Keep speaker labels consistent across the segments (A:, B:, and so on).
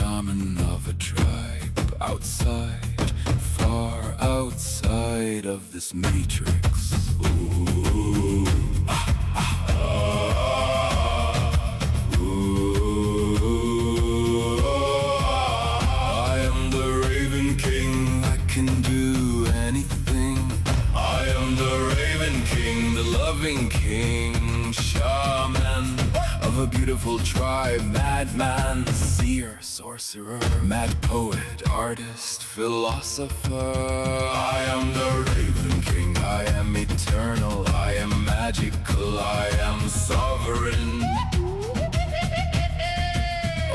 A: shaman of a tribe outside, far outside of this matrix. Ooh. I am the Raven King, I can do anything. I am the Raven King, the loving king, shaman of a beautiful tribe, madman, seer, sorcerer, mad poet, artist, philosopher. I am the Raven King, I am eternal, I am magical, I am sovereign.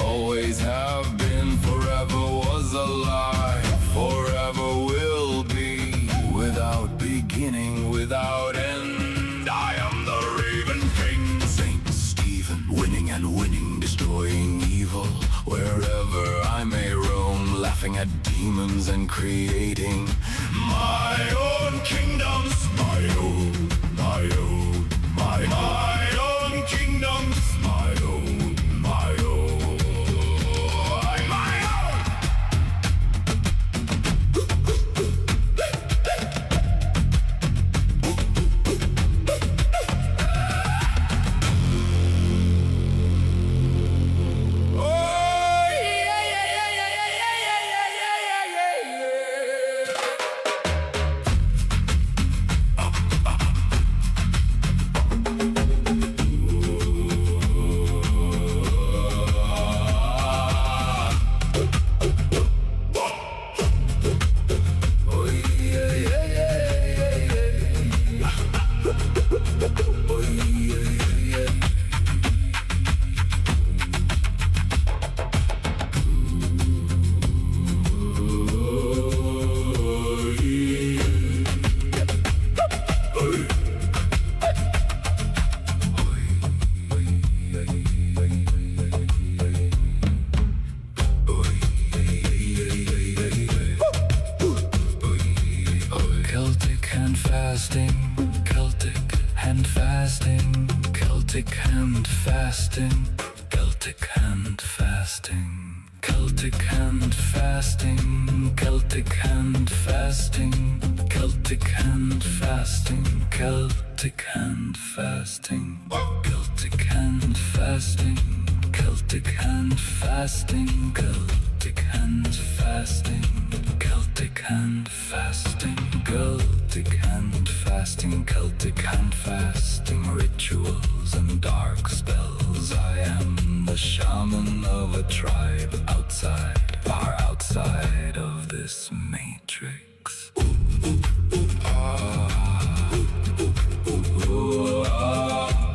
A: Always have been, forever was alive, forever will be, without beginning, without end. I am the Raven King, Saint Stephen, winning and winning, destroying evil wherever I may roam, laughing at demons and creating my own kingdoms, my own kingdoms, my own. Celtic hand fasting, Celtic hand fasting, Celtic hand fasting, Celtic hand fasting, Celtic hand fasting, Celtic hand fasting, Celtic hand fasting, Celtic hand fasting, Celtic hand fasting, Celtic hand fasting, Celtic hand fasting, Celtic hand fasting, Celtic hand fasting, rituals and dark spells. I am the shaman of a tribe outside, far outside of this matrix.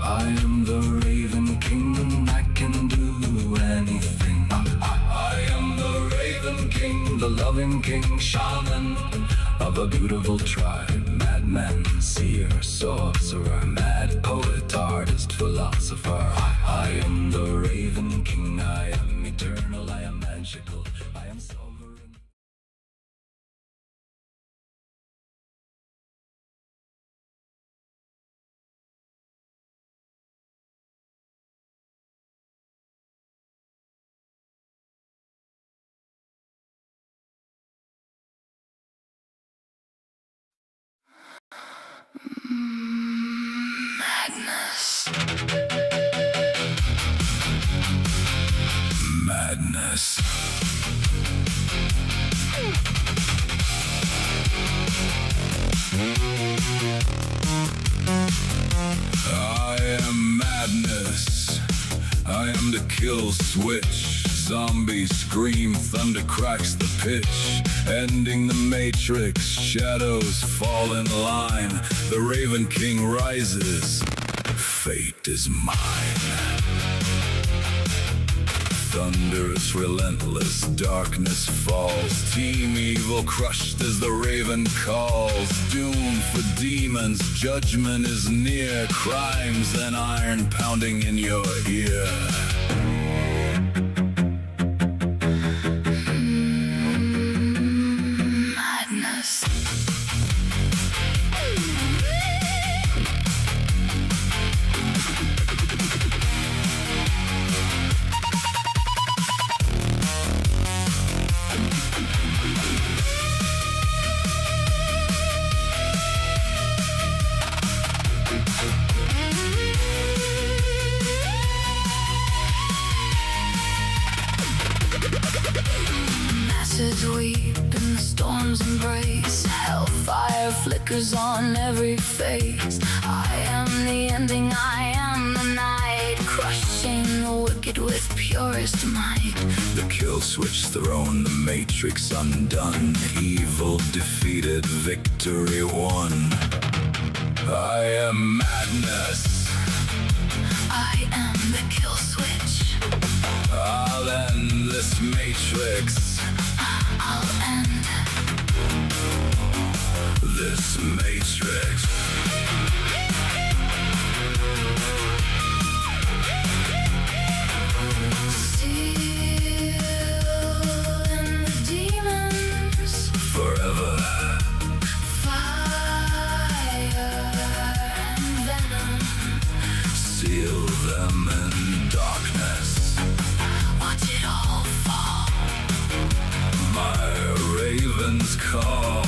A: I am the Raven King, I can do anything. I am the Raven King, the loving king, shaman of a beautiful tribe, madman, seer, sorcerer, mad poet, artist, philosopher. I am the Raven King, I am eternal, I am magical, I am sovereign. Madness. Madness. I am madness. I am the kill switch. Zombies scream, thunder cracks the pitch, ending the matrix, shadows fall in line, the Raven King rises, fate is mine. Thunderous, relentless, darkness falls, Team Evil crushed as the Raven calls, doom for demons, judgment is near, crimes and iron pounding in your ear.
B: to weep in the storm's embrace. Hellfire flickers on every face. I am the ending, I am the night, crushing the wicked with purest might.
A: The kill switch thrown, the matrix undone, evil defeated, victory won. I am madness,
B: I am the kill switch.
A: I'll end this matrix,
B: I'll end
A: this matrix. Forever.
B: Fire and venom.
A: Seal them in darkness.
B: Watch it all fall
A: My ravens call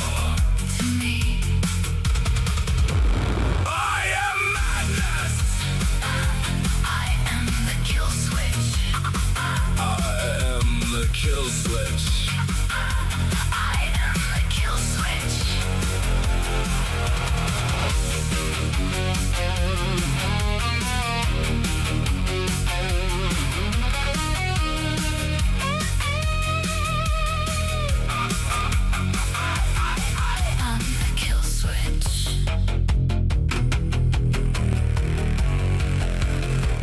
B: to me.
A: I am madness.
B: I am the kill switch.
A: I am the kill switch.
B: I am the kill switch. I'm the kill switch.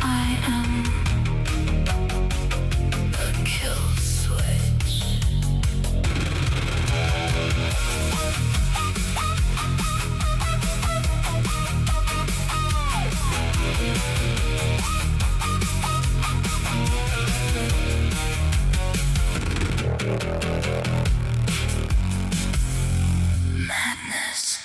B: I am the kill switch. Madness.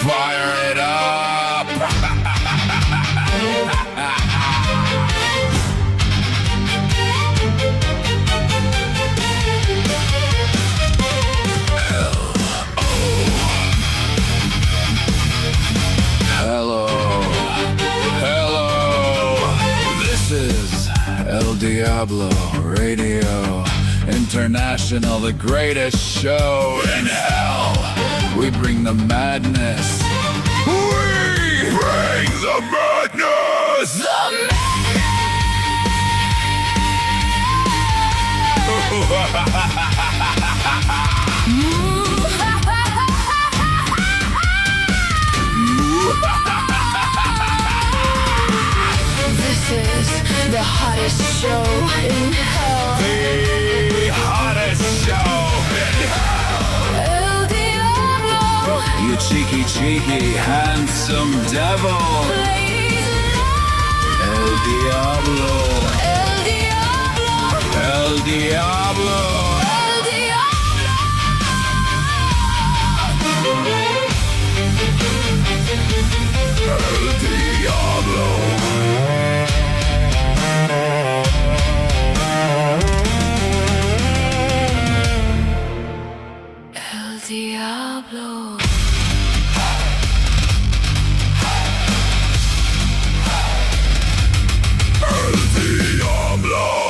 A: Fire it up. Hello, hello. This is El Diablo Radio International, the greatest show in hell. We bring the madness. We bring the madness.
B: This is the hottest show in hell.
A: The hottest show in hell.
B: El Diablo.
A: You cheeky, handsome devil. El Diablo.
B: El Diablo.
A: El Diablo.
B: El
A: El Diablo.
B: El Diablo.
A: El Diablo.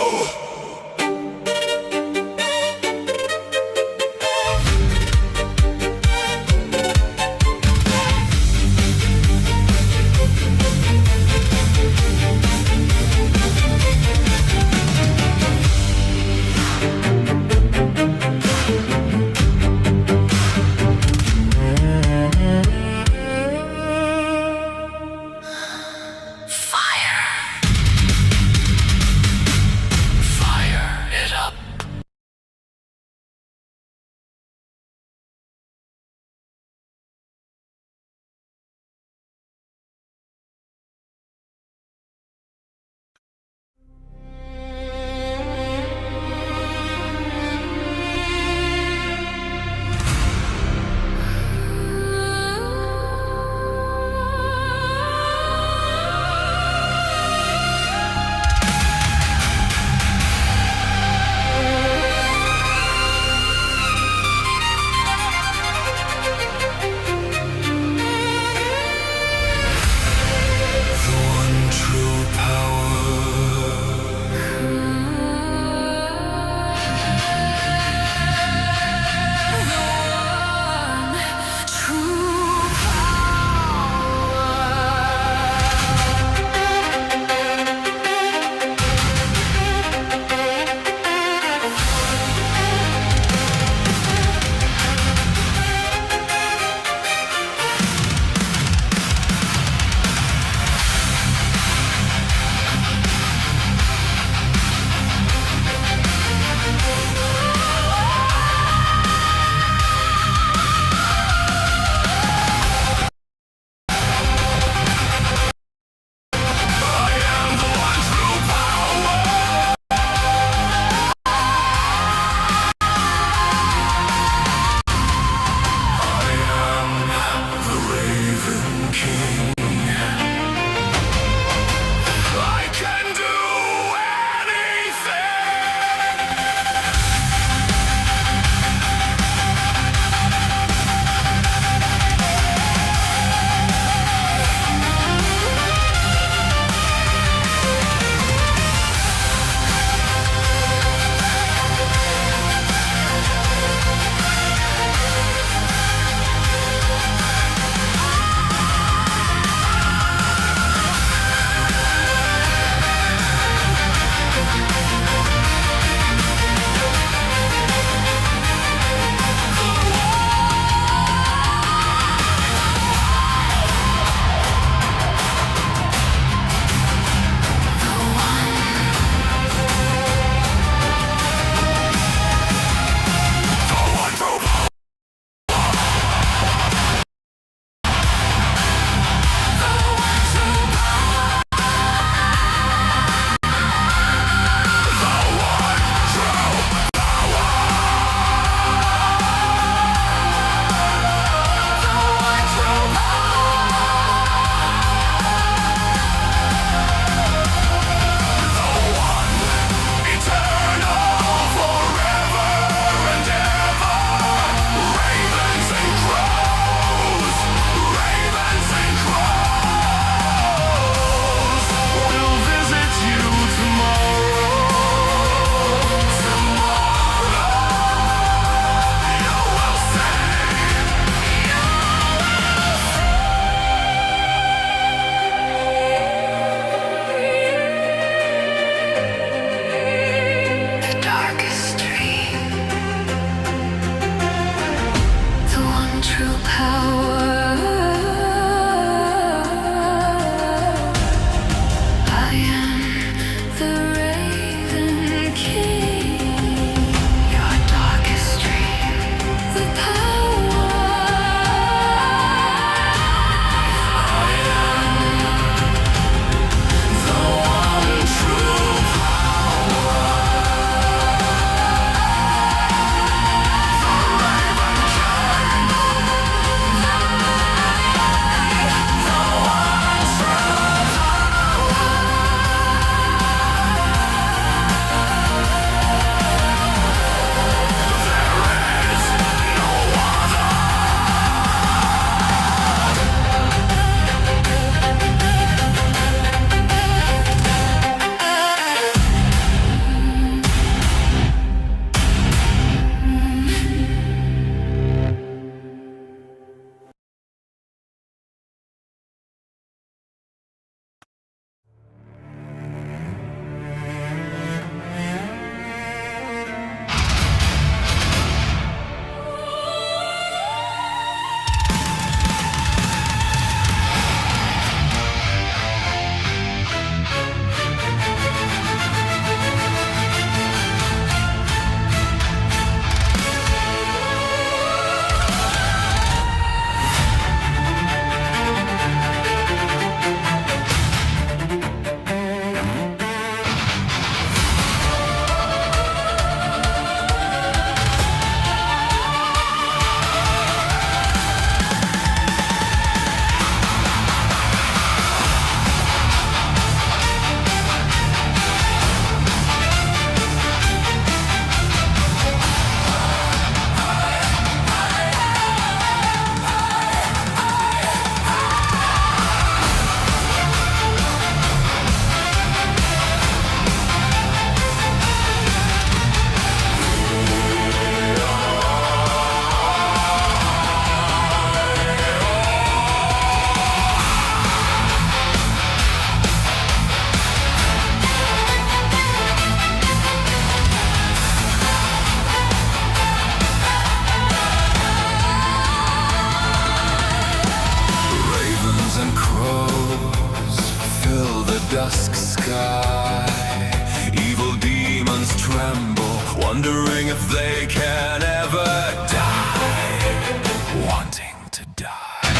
A: wondering if they can ever die. Wanting to die.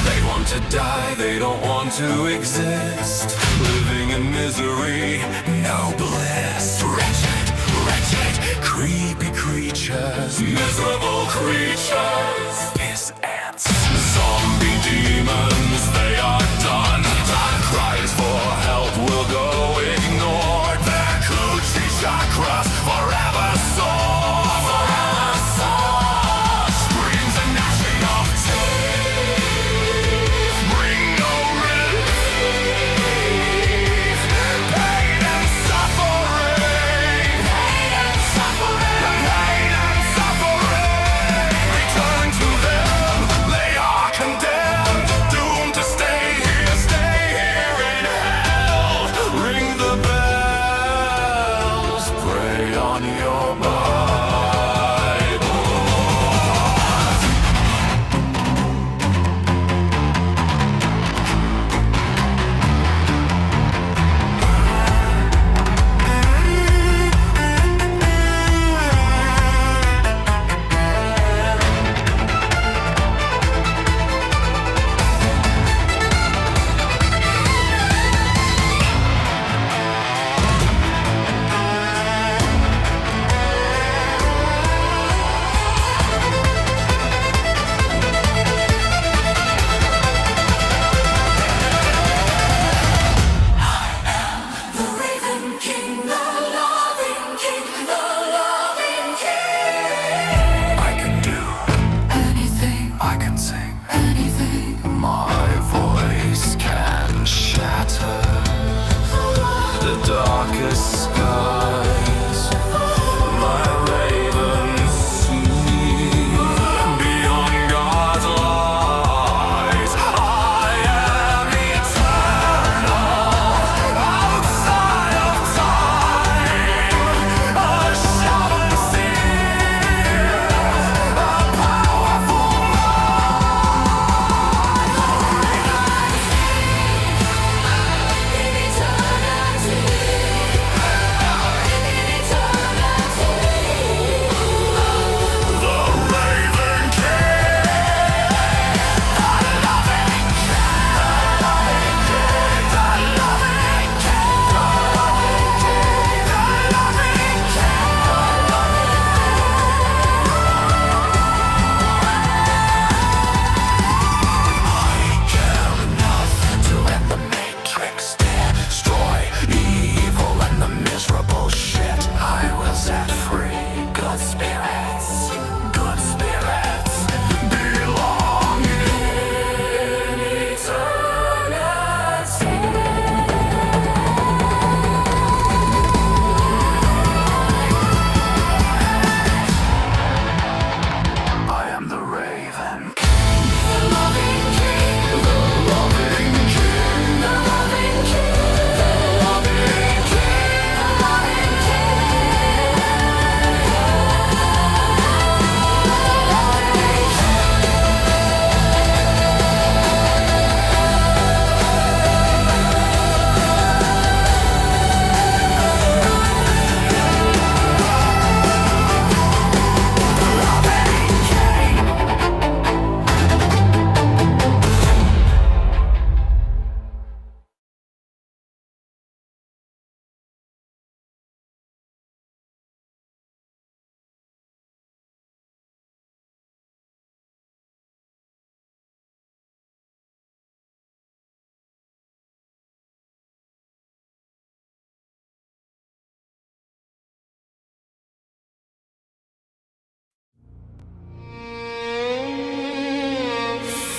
A: They want to die, they don't want to exist. Living in misery, no bliss. Wretched, wretched, creepy creatures. Miserable creatures. Piss ants. Zombie demons, they are done. Their cries for help will go ignored. Their coochie chakras forever sore. Forever sore. Screams and gnashing of teeth bring no relief. Pain and suffering. Pain and suffering. Pain and suffering. Return to them. They are condemned. Doomed to stay here in hell. Ring the bells. Pray on your Bible. The Raven King, the loving King, the loving King. I can do anything. I can sing anything. My voice can shatter the darkest skies. My ravens see beyond God's lies. I am eternal. Outside of time, a shaman seer, a powerful the Raven King, the loving to let the matrix destroy evil and the miserable shit. I will set free good spirits. Good spirits belong in eternity. I am the Raven King. The loving King. The loving King. The loving King. The loving King. The loving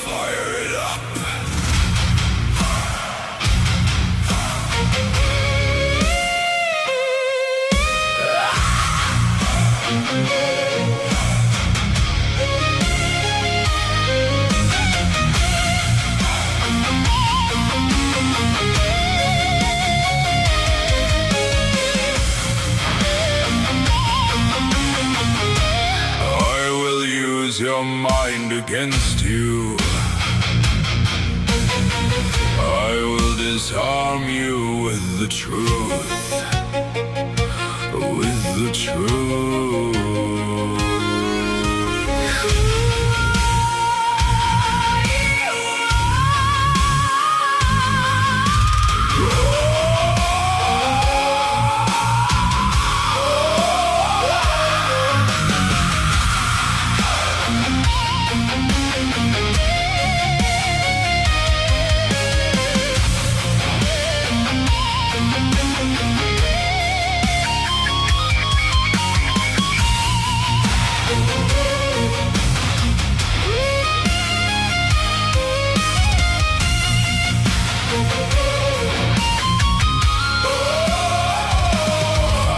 A: Fire it up. I will use your mind against you. I will disarm you with the truth. With the truth.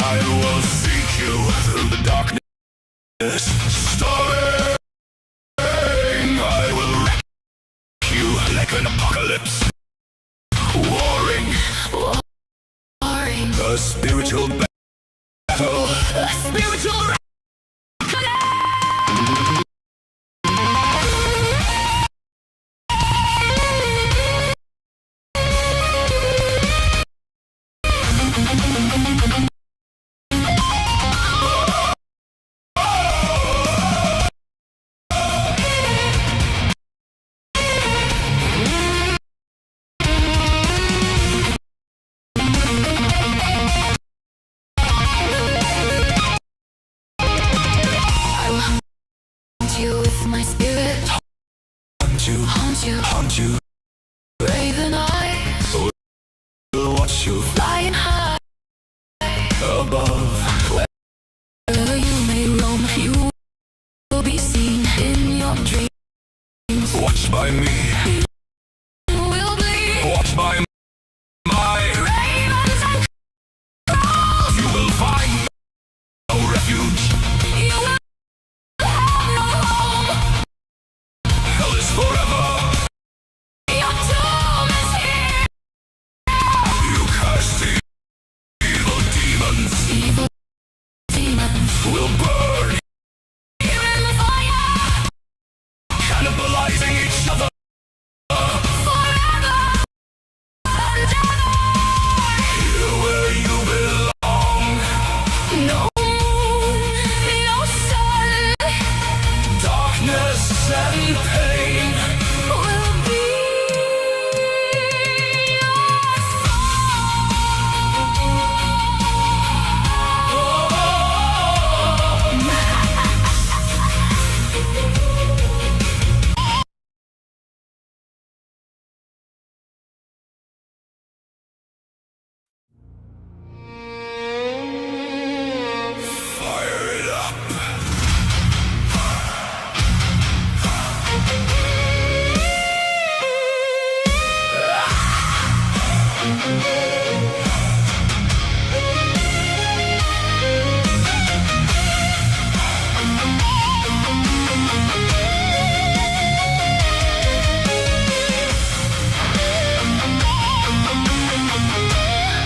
A: I will seek you through the darkness, starving. I will wreck you like an apocalypse, warring,
B: Warring,
A: a spiritual battle.
B: a spiritual you with my spirit,
A: Haunt you,
B: haunt you,
A: haunt you.
B: raven eyes,
A: Will watch you
B: flying high.
A: above.
B: Wherever you may roam, you will be seen in your dreams.
A: Watched by me,
B: You will be
A: watched by my.
B: ravens and crows.
A: You will find no refuge.
B: You will have no home.
A: Hell is forever.
B: Your tomb is here.
A: You curse the evil demons.
B: Evil demons
A: Will burn,
B: here in the fire
A: cannibalizing each other.
B: forever and ever.
A: Here where you belong.
B: No moon, no sun
A: Darkness and pain.
B: will be your
A: Fire it up.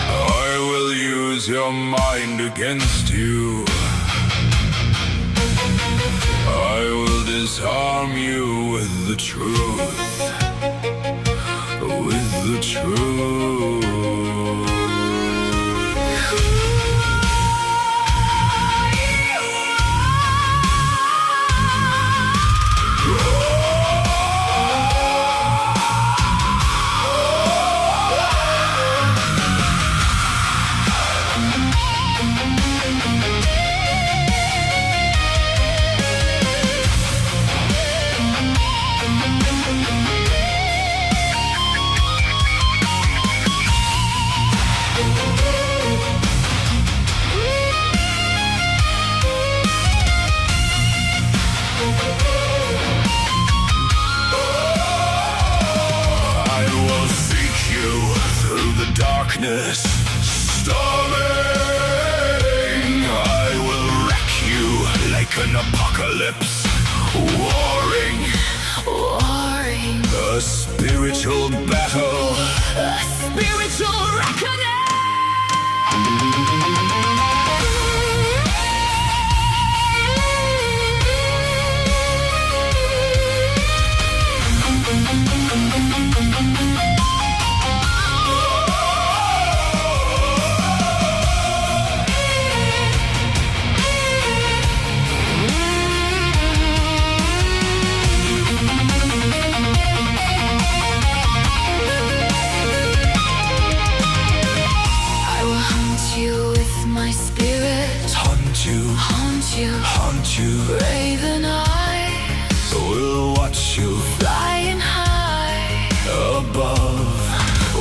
A: I will use your mind against you. I will disarm you with the truth. With the truth. I will seek you through the darkness, storming. I will wreck you like an apocalypse, warring,
B: warring,
A: a spiritual battle.
B: a spiritual reckoning. I will haunt you with my spirit,
A: Haunt you,
B: haunt you,
A: haunt you.
B: raven eyes,
A: Will watch you
B: flying high.
A: above.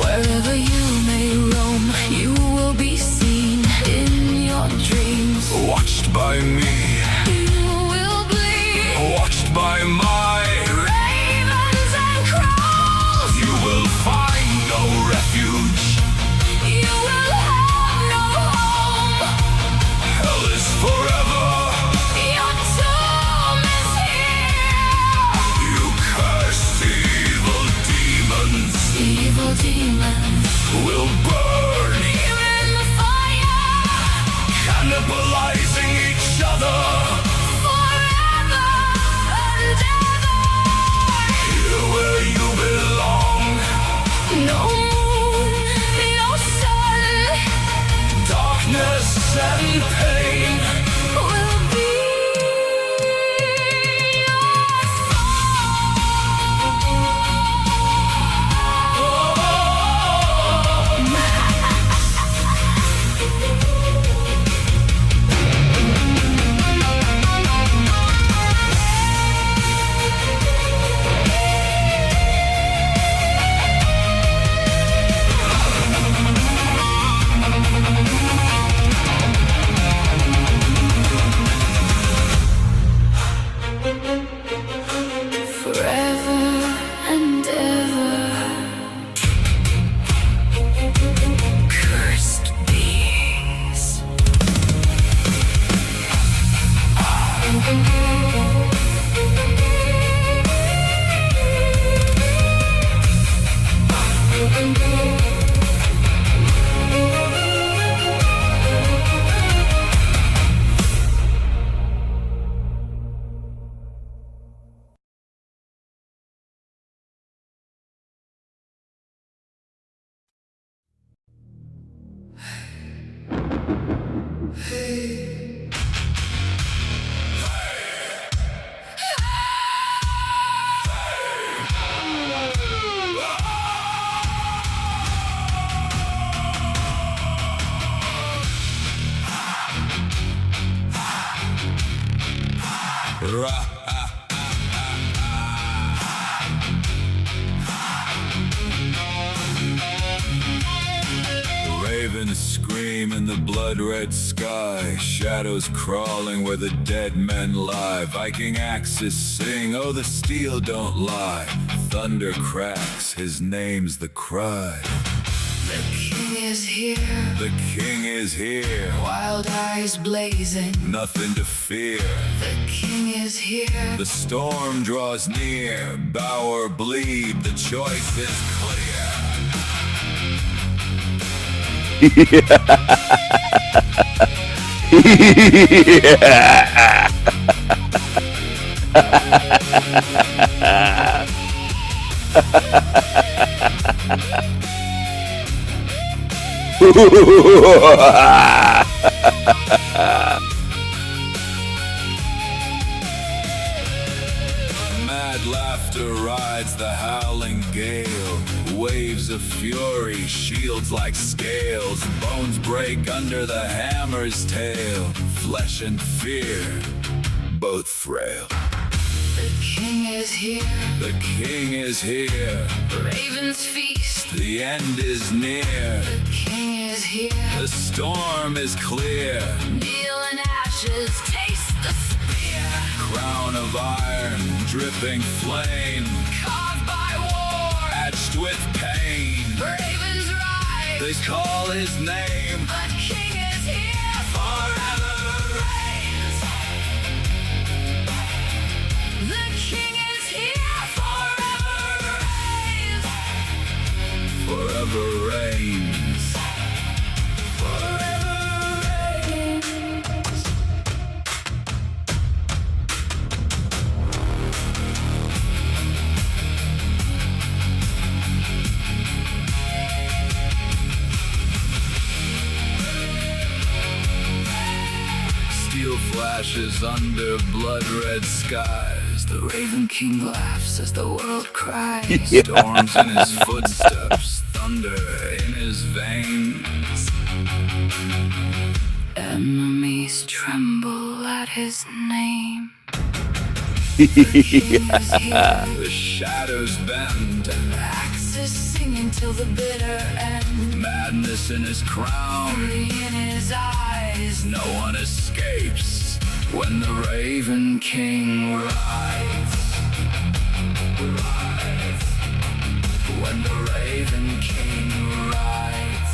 B: Wherever you may roam, you will be seen in your dreams.
A: Watched by me,
B: You will be
A: watched by my.
B: ravens and crows.
A: You will find no
B: Evil demons
A: will burn,
B: here in the fire,
A: cannibalizing each other.
B: forever and ever.
A: Here where you belong,
B: No moon, no sun
A: darkness and pain.
B: will be your forever and ever. Cursed beings.
A: Ravens scream in the blood-red sky, shadows crawling where the dead men lie. Viking axes sing, oh the steel don't lie. Thunder cracks, his name's the cry.
B: The king is here,
A: The king is here,
B: wild eyes blazing.
A: nothing to fear.
B: The king is here,
A: The storm draws near, bow or bleed, the choice is clear. Mad laughter rides the howling gale, waves of fury, shields like scales, bones break under the hammer's tail, flesh and fear, both frail.
B: the king is here,
A: The king is here,
B: ravens feast.
A: the end is near,
B: The king is here,
A: the storm is clear,
B: kneel in ashes, taste the spear.
A: crown of iron, dripping flame,
B: Carved by war,
A: etched with pain.
B: ravens rise.
A: They call his name,
B: The king is here, forever reigns. The king is here, forever reigns.
A: forever reigns.
B: Forever reigns.
A: Steel flashes under blood-red skies.
B: The Raven King laughs as the world cries.
A: Storms in his footsteps, thunder in his veins.
B: Enemies tremble at his name. The king is here,
A: The shadows bend,
B: axes singing till the bitter end.
A: madness in his crown.
B: Fury in his eyes,
A: No one escapes when the Raven King rides. When the Raven King rides.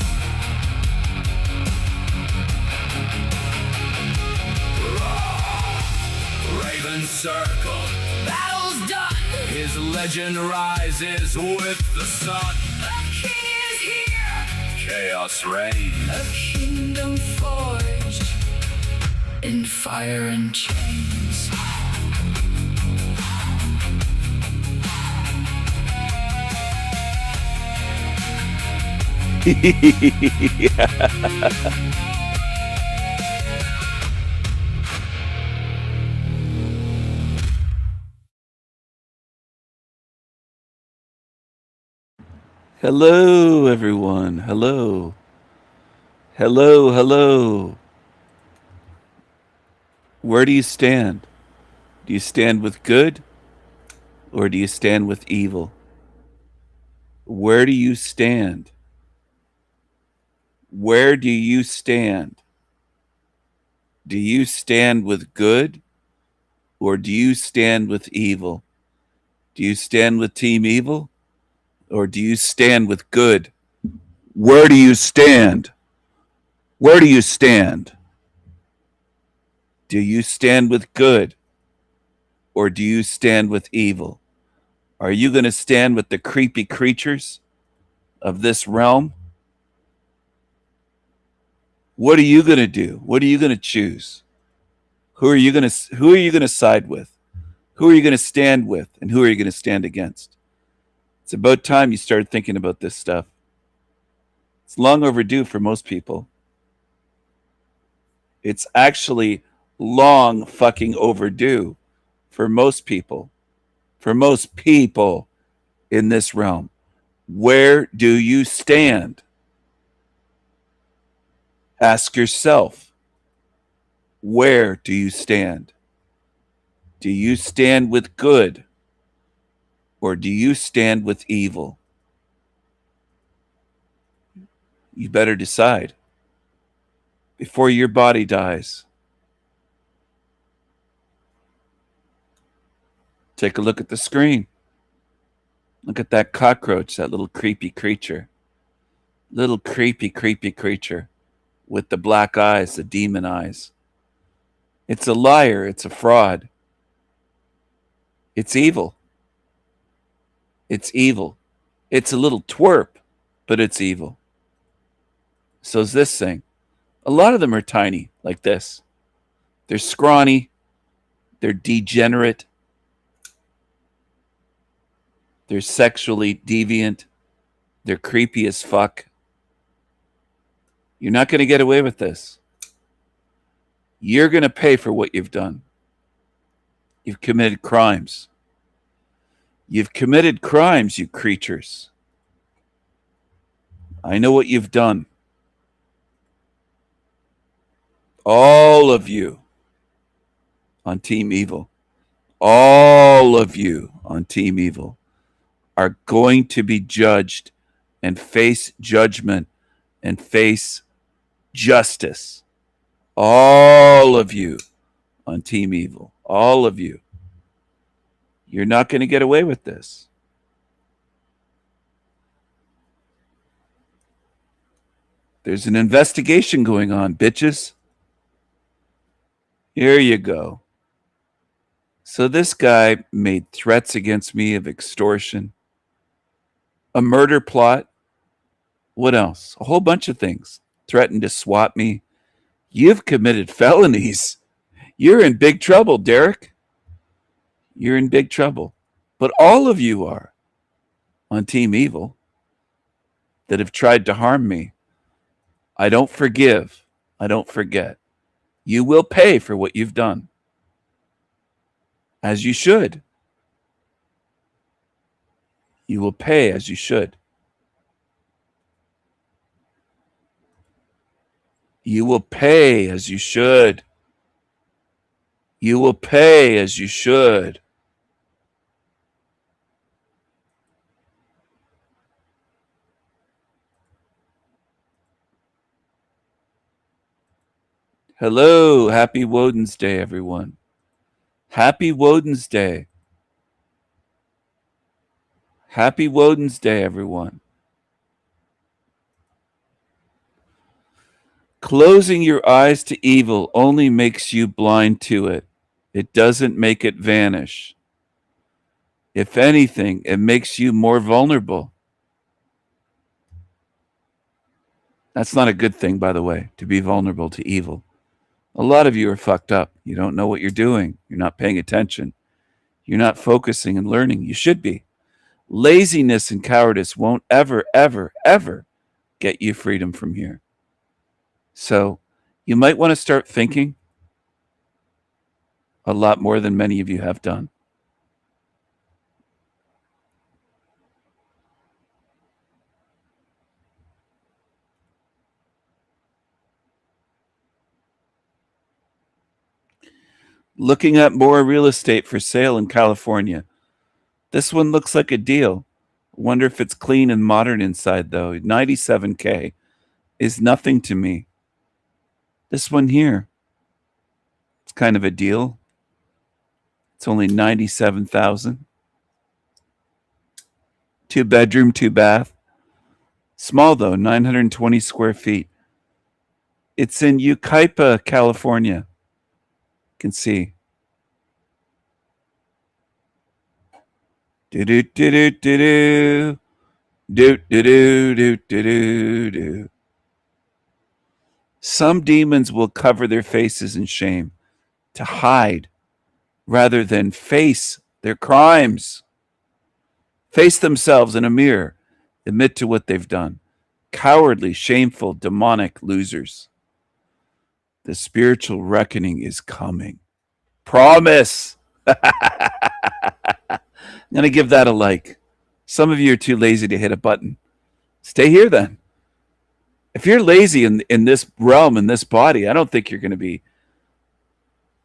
A: Raven circle,
B: battle's done.
A: his legend rises with the sun.
B: The
A: chaos reign.
B: A kingdom forged in fire and chains.
C: Hello, everyone. Hello. Hello, hello. Where do you stand? Do you stand with good or do you stand with evil? Where do you stand? Where do you stand? Do you stand with good or do you stand with evil? Do you stand with Team Evil or do you stand with good? Where do you stand? Where do you stand? Do you stand with good or do you stand with evil? Are you going to stand with the creepy creatures of this realm? What are you going to do? What are you going to choose? Who are you going to side with? Who are you going to stand with and who are you going to stand against? It's about time you started thinking about this stuff. It's long overdue for most people. It's actually long fucking overdue for most people. For most people in this realm. Where do you stand? Ask yourself, where do you stand? Do you stand with good or do you stand with evil? You better decide before your body dies. Take a look at the screen. Look at that cockroach, that little creepy creature. Little creepy creature with the black eyes, the demon eyes. It's a liar. It's a fraud. It's evil. It's evil. It's a little twerp, but it's evil. So is this thing. A lot of them are tiny, like this. They're scrawny. They're degenerate. They're sexually deviant. They're creepy as fuck. You're not going to get away with this. You're going to pay for what you've done. You've committed crimes. You've committed crimes, you creatures. I know what you've done. All of you on Team Evil, all of you on Team Evil are going to be judged and face judgment and face justice. All of you on Team Evil, all of you. You're not going to get away with this. There's an investigation going on, bitches. Here you go. So this guy made threats against me of extortion, a murder plot. What else? A whole bunch of things. Threatened to swat me. You've committed felonies. You're in big trouble, Derek. You're in big trouble. But all of you are on Team Evil that have tried to harm me. I don't forgive. I don't forget. You will pay for what you've done. As you should. You will pay as you should. You will pay as you should. You will pay as you should. Hello, happy Woden's Day, everyone. Happy Woden's Day. Happy Woden's Day, everyone. Closing your eyes to evil only makes you blind to it. It doesn't make it vanish. If anything, it makes you more vulnerable. That's not a good thing, by the way, to be vulnerable to evil. A lot of you are fucked up. You don't know what you're doing. You're not paying attention. You're not focusing and learning. You should be. Laziness and cowardice won't ever, ever, ever get you freedom from here. So you might want to start thinking a lot more than many of you have done. Looking at more real estate for sale in California. This one looks like a deal. Wonder if it's clean and modern inside, though. 97K is nothing to me. This one here, it's kind of a deal. It's only 97,000. 2-bedroom, 2-bath. Small though, 920 square feet. It's in Yucaipa, California. You can see. Do do do do do do do do do do do. Some demons will cover their faces in shame to hide rather than face their crimes. Face themselves in a mirror, admit to what they've done. Cowardly, shameful, demonic losers. The spiritual reckoning is coming. Promise. I'm going to give that a like. Some of you are too lazy to hit a button. Stay here then. If you're lazy in this realm, in this body, I don't think you're going to be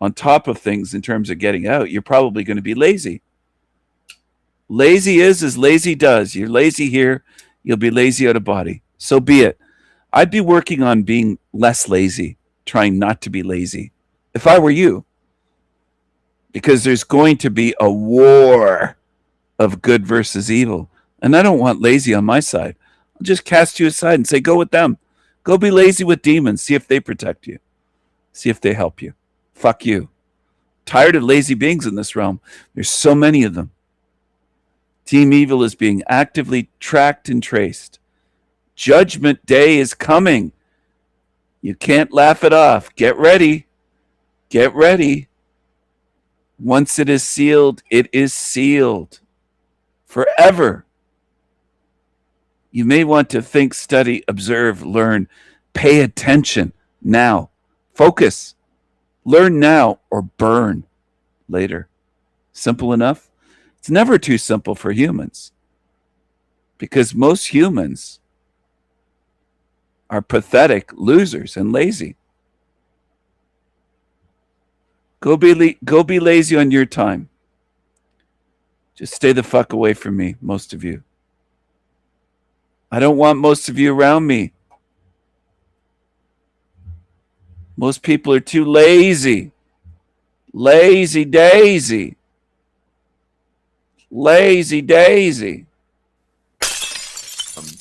C: on top of things in terms of getting out. You're probably going to be lazy. Lazy is as lazy does. You're lazy here, you'll be lazy out of body. So be it. I'd be working on being less lazy, trying not to be lazy, if I were you. Because there's going to be a war of good versus evil. And I don't want lazy on my side. I'll just cast you aside and say, go with them. Go be lazy with demons. See if they protect you. See if they help you. Fuck you. Tired of lazy beings in this realm. There's so many of them. Team Evil is being actively tracked and traced. Judgment Day is coming. You can't laugh it off. Get ready. Get ready. Once it is sealed, it is sealed. Forever. You may want to think, study, observe, learn, pay attention now. Focus. Learn now or burn later. Simple enough? It's never too simple for humans because most humans are pathetic losers and lazy. Go be lazy on your time. Just stay the fuck away from me, most of you. I don't want most of you around me. Most people are too lazy. Lazy daisy. Lazy daisy.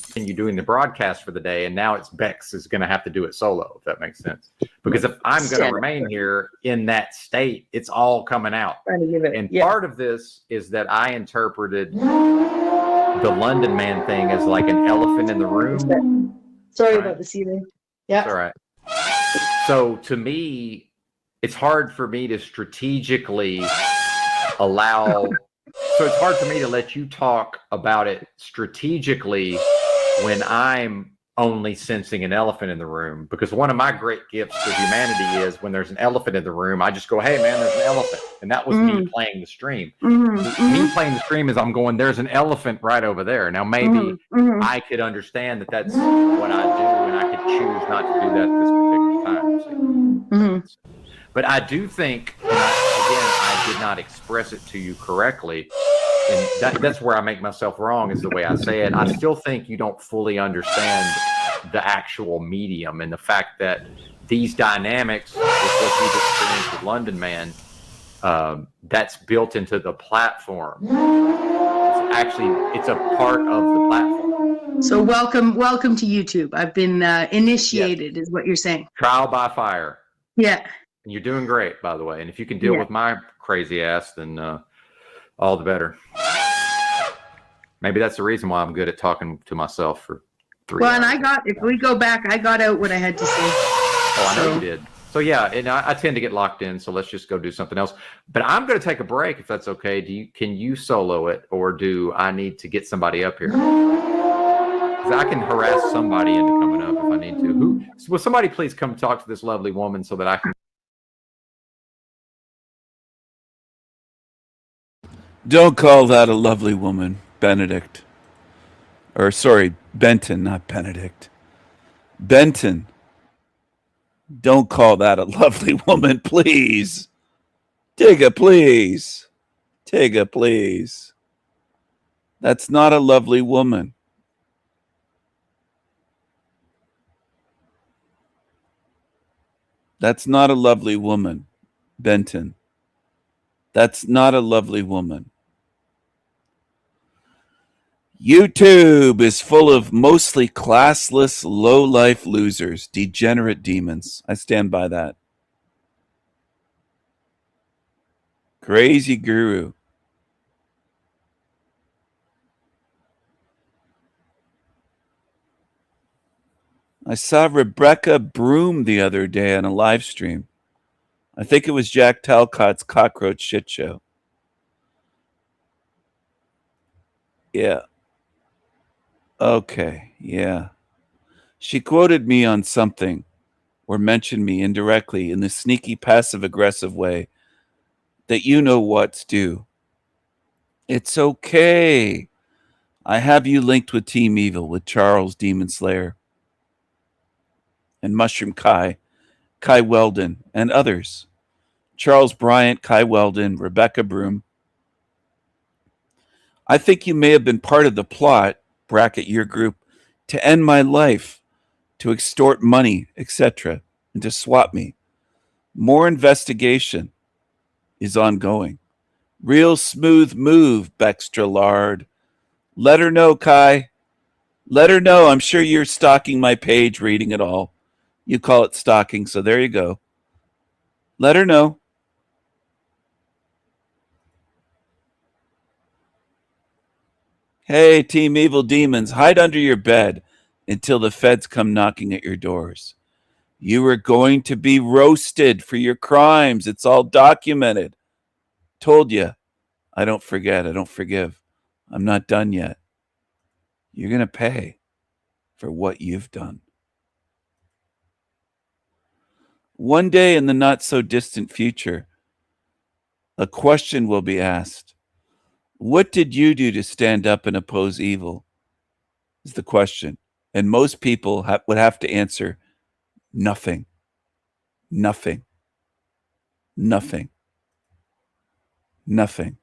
D: Continue doing the broadcast for the day, and now it's Bex is going to have to do it solo, if that makes sense. Because if I'm going to remain here in that state, it's all coming out. And part of this is that I interpreted the London man thing as like an elephant in the room.
E: Sorry about the ceiling. Yeah.
D: That's all right. So to me, it's hard for me to strategically allow. So it's hard for me to let you talk about it strategically when I'm only sensing an elephant in the room. Because one of my great gifts to humanity is when there's an elephant in the room, I just go, hey, man, there's an elephant. And that was me playing the stream. Me playing the stream is I'm going, there's an elephant right over there. Now, maybe I could understand that that's what I do, and I could choose not to do that at this particular time. But I do think, and I did not express it to you correctly, and that's where I make myself wrong, is the way I say it. I still think you don't fully understand the actual medium and the fact that these dynamics with what you've experienced with London Man, that's built into the platform. It's a part of the platform.
E: So welcome to YouTube. I've been initiated, is what you're saying.
D: Trial by fire.
E: Yeah.
D: And you're doing great, by the way. And if you can deal with my crazy ass, then all the better. Maybe that's the reason why I'm good at talking to myself for 3
E: Well, and
D: hours.
E: if we go back, I got out what I had to say.
D: Oh, I know
E: So-
D: you did. So yeah, and I tend to get locked in. So let's just go do something else. But I'm going to take a break if that's okay. Can you solo it, or do I need to get somebody up here? Because I can harass somebody into coming up if I need to. Will somebody please come talk to this lovely woman so that I can?
C: Don't call that a lovely woman, Benedict. Or sorry, Benton, not Benedict. Benton. Don't call that a lovely woman, please. Tigga, please. Tigga, please. That's not a lovely woman. That's not a lovely woman, Benton. That's not a lovely woman. YouTube is full of mostly classless, low-life losers, degenerate demons. I stand by that. Crazy guru. I saw Rebecca Broom the other day on a live stream. I think it was Jack Talcott's Cockroach Shit Show. Yeah. Okay. Yeah. She quoted me on something or mentioned me indirectly in the sneaky passive-aggressive way that you know what's due. It's okay. I have you linked with Team Evil, with Charles Demon Slayer and Mushroom Kai Weldon, and others. Charles Bryant, Kai Weldon, Rebecca Broom. I think you may have been part of the plot, bracket your group, to end my life, to extort money, etc., and to swap me. More investigation is ongoing. Real smooth move, Bextra Lard. Let her know, Kai. Let her know. I'm sure you're stalking my page, reading it all. You call it stalking, so there you go. Let her know. Hey, Team Evil Demons, hide under your bed until the feds come knocking at your doors. You are going to be roasted for your crimes. It's all documented. Told you. I don't forget. I don't forgive. I'm not done yet. You're going to pay for what you've done. One day in the not so distant future, a question will be asked. What did you do to stand up and oppose evil? Is the question. And most people would have to answer nothing. Nothing. Nothing. Nothing.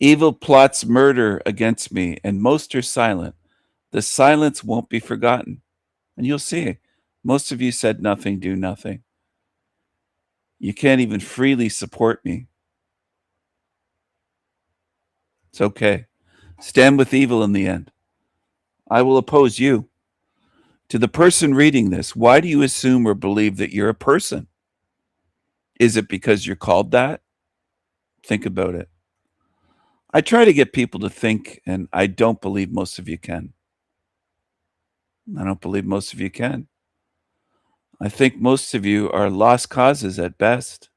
C: Evil plots murder against me, and most are silent. The silence won't be forgotten. And you'll see, most of you said nothing, do nothing. You can't even freely support me. It's okay. Stand with evil in the end. I will oppose you. To the person reading this, why do you assume or believe that you're a person? Is it because you're called that? Think about it. I try to get people to think, and I don't believe most of you can. I don't believe most of you can. I think most of you are lost causes at best.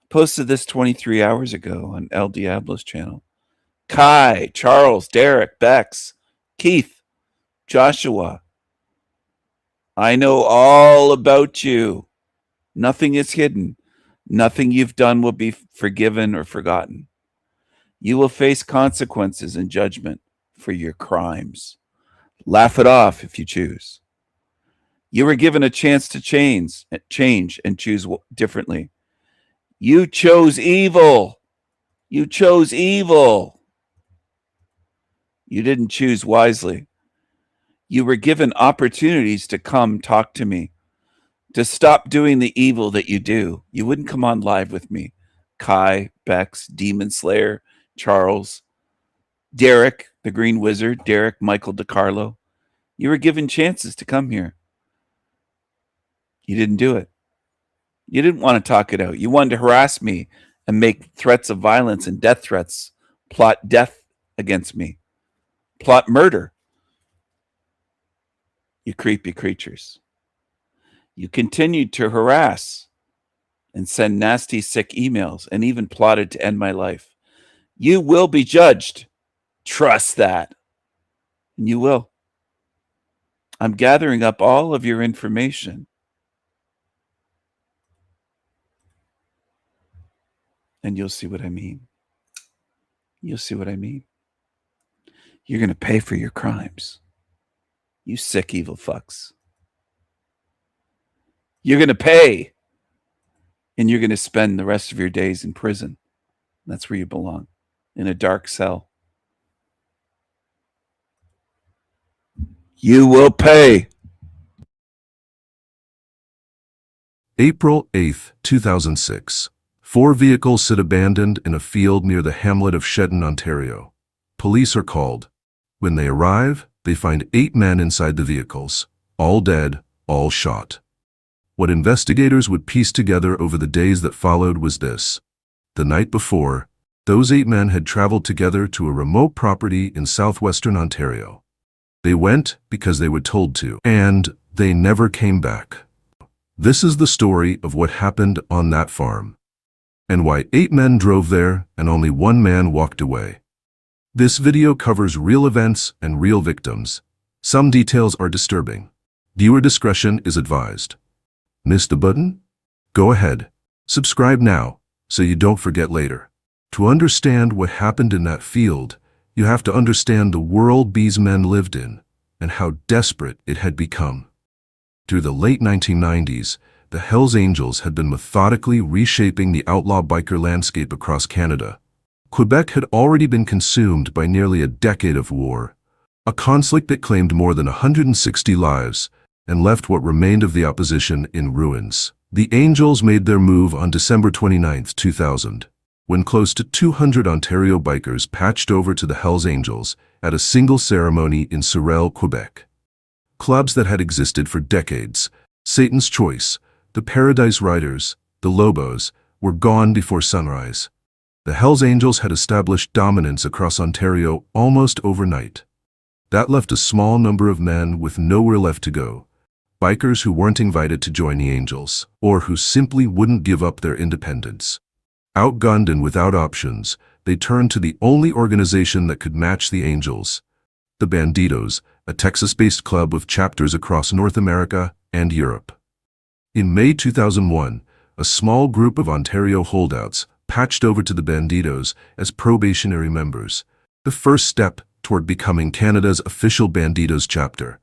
C: Posted this 23 hours ago on El Diablo's channel. Kai, Charles, Derek, Bex, Keith, Joshua. I know all about you. Nothing is hidden. Nothing you've done will be forgiven or forgotten. You will face consequences and judgment for your crimes. Laugh it off if you choose. You were given a chance to change and choose differently. You chose evil. You chose evil. You didn't choose wisely. You were given opportunities to come talk to me, to stop doing the evil that you do. You wouldn't come on live with me. Kai, Bex, Demon Slayer, Charles, Derek, the Green Wizard, Derek, Michael DiCarlo. You were given chances to come here. You didn't do it. You didn't want to talk it out. You wanted to harass me and make threats of violence and death threats plot death against me, plot murder. You creepy creatures. You continued to harass and send nasty, sick emails and even plotted to end my life. You will be judged. Trust that. And you will. I'm gathering up all of your information. And you'll see what I mean. You'll see what I mean. You're going to pay for your crimes. You sick, evil fucks. You're going to pay. And you're going to spend the rest of your days in prison. That's where you belong, in a dark cell. You will pay.
F: April 8th, 2006. 4 vehicles sit abandoned in a field near the hamlet of Shedden, Ontario. Police are called. When they arrive, they find 8 men inside the vehicles, all dead, all shot. What investigators would piece together over the days that followed was this. The night before, those 8 men had traveled together to a remote property in southwestern Ontario. They went because they were told to, and they never came back. This is the story of what happened on that farm, and why 8 men drove there and only 1 man walked away. This video covers real events and real victims. Some details are disturbing. Viewer discretion is advised. Missed the button? Go ahead. Subscribe now, so you don't forget later. To understand what happened in that field, you have to understand the world these men lived in and how desperate it had become. Through the late 1990s, the Hells Angels had been methodically reshaping the outlaw biker landscape across Canada. Quebec had already been consumed by nearly a decade of war, a conflict that claimed more than 160 lives and left what remained of the opposition in ruins. The Angels made their move on December 29, 2000, when close to 200 Ontario bikers patched over to the Hells Angels at a single ceremony in Sorel, Quebec. Clubs that had existed for decades, Satan's Choice, the Paradise Riders, the Lobos, were gone before sunrise. The Hells Angels had established dominance across Ontario almost overnight. That left a small number of men with nowhere left to go, bikers who weren't invited to join the Angels, or who simply wouldn't give up their independence. Outgunned and without options, they turned to the only organization that could match the Angels, the Bandidos, a Texas-based club with chapters across North America and Europe. In May 2001, a small group of Ontario holdouts patched over to the Bandidos as probationary members, the first step toward becoming Canada's official Bandidos chapter.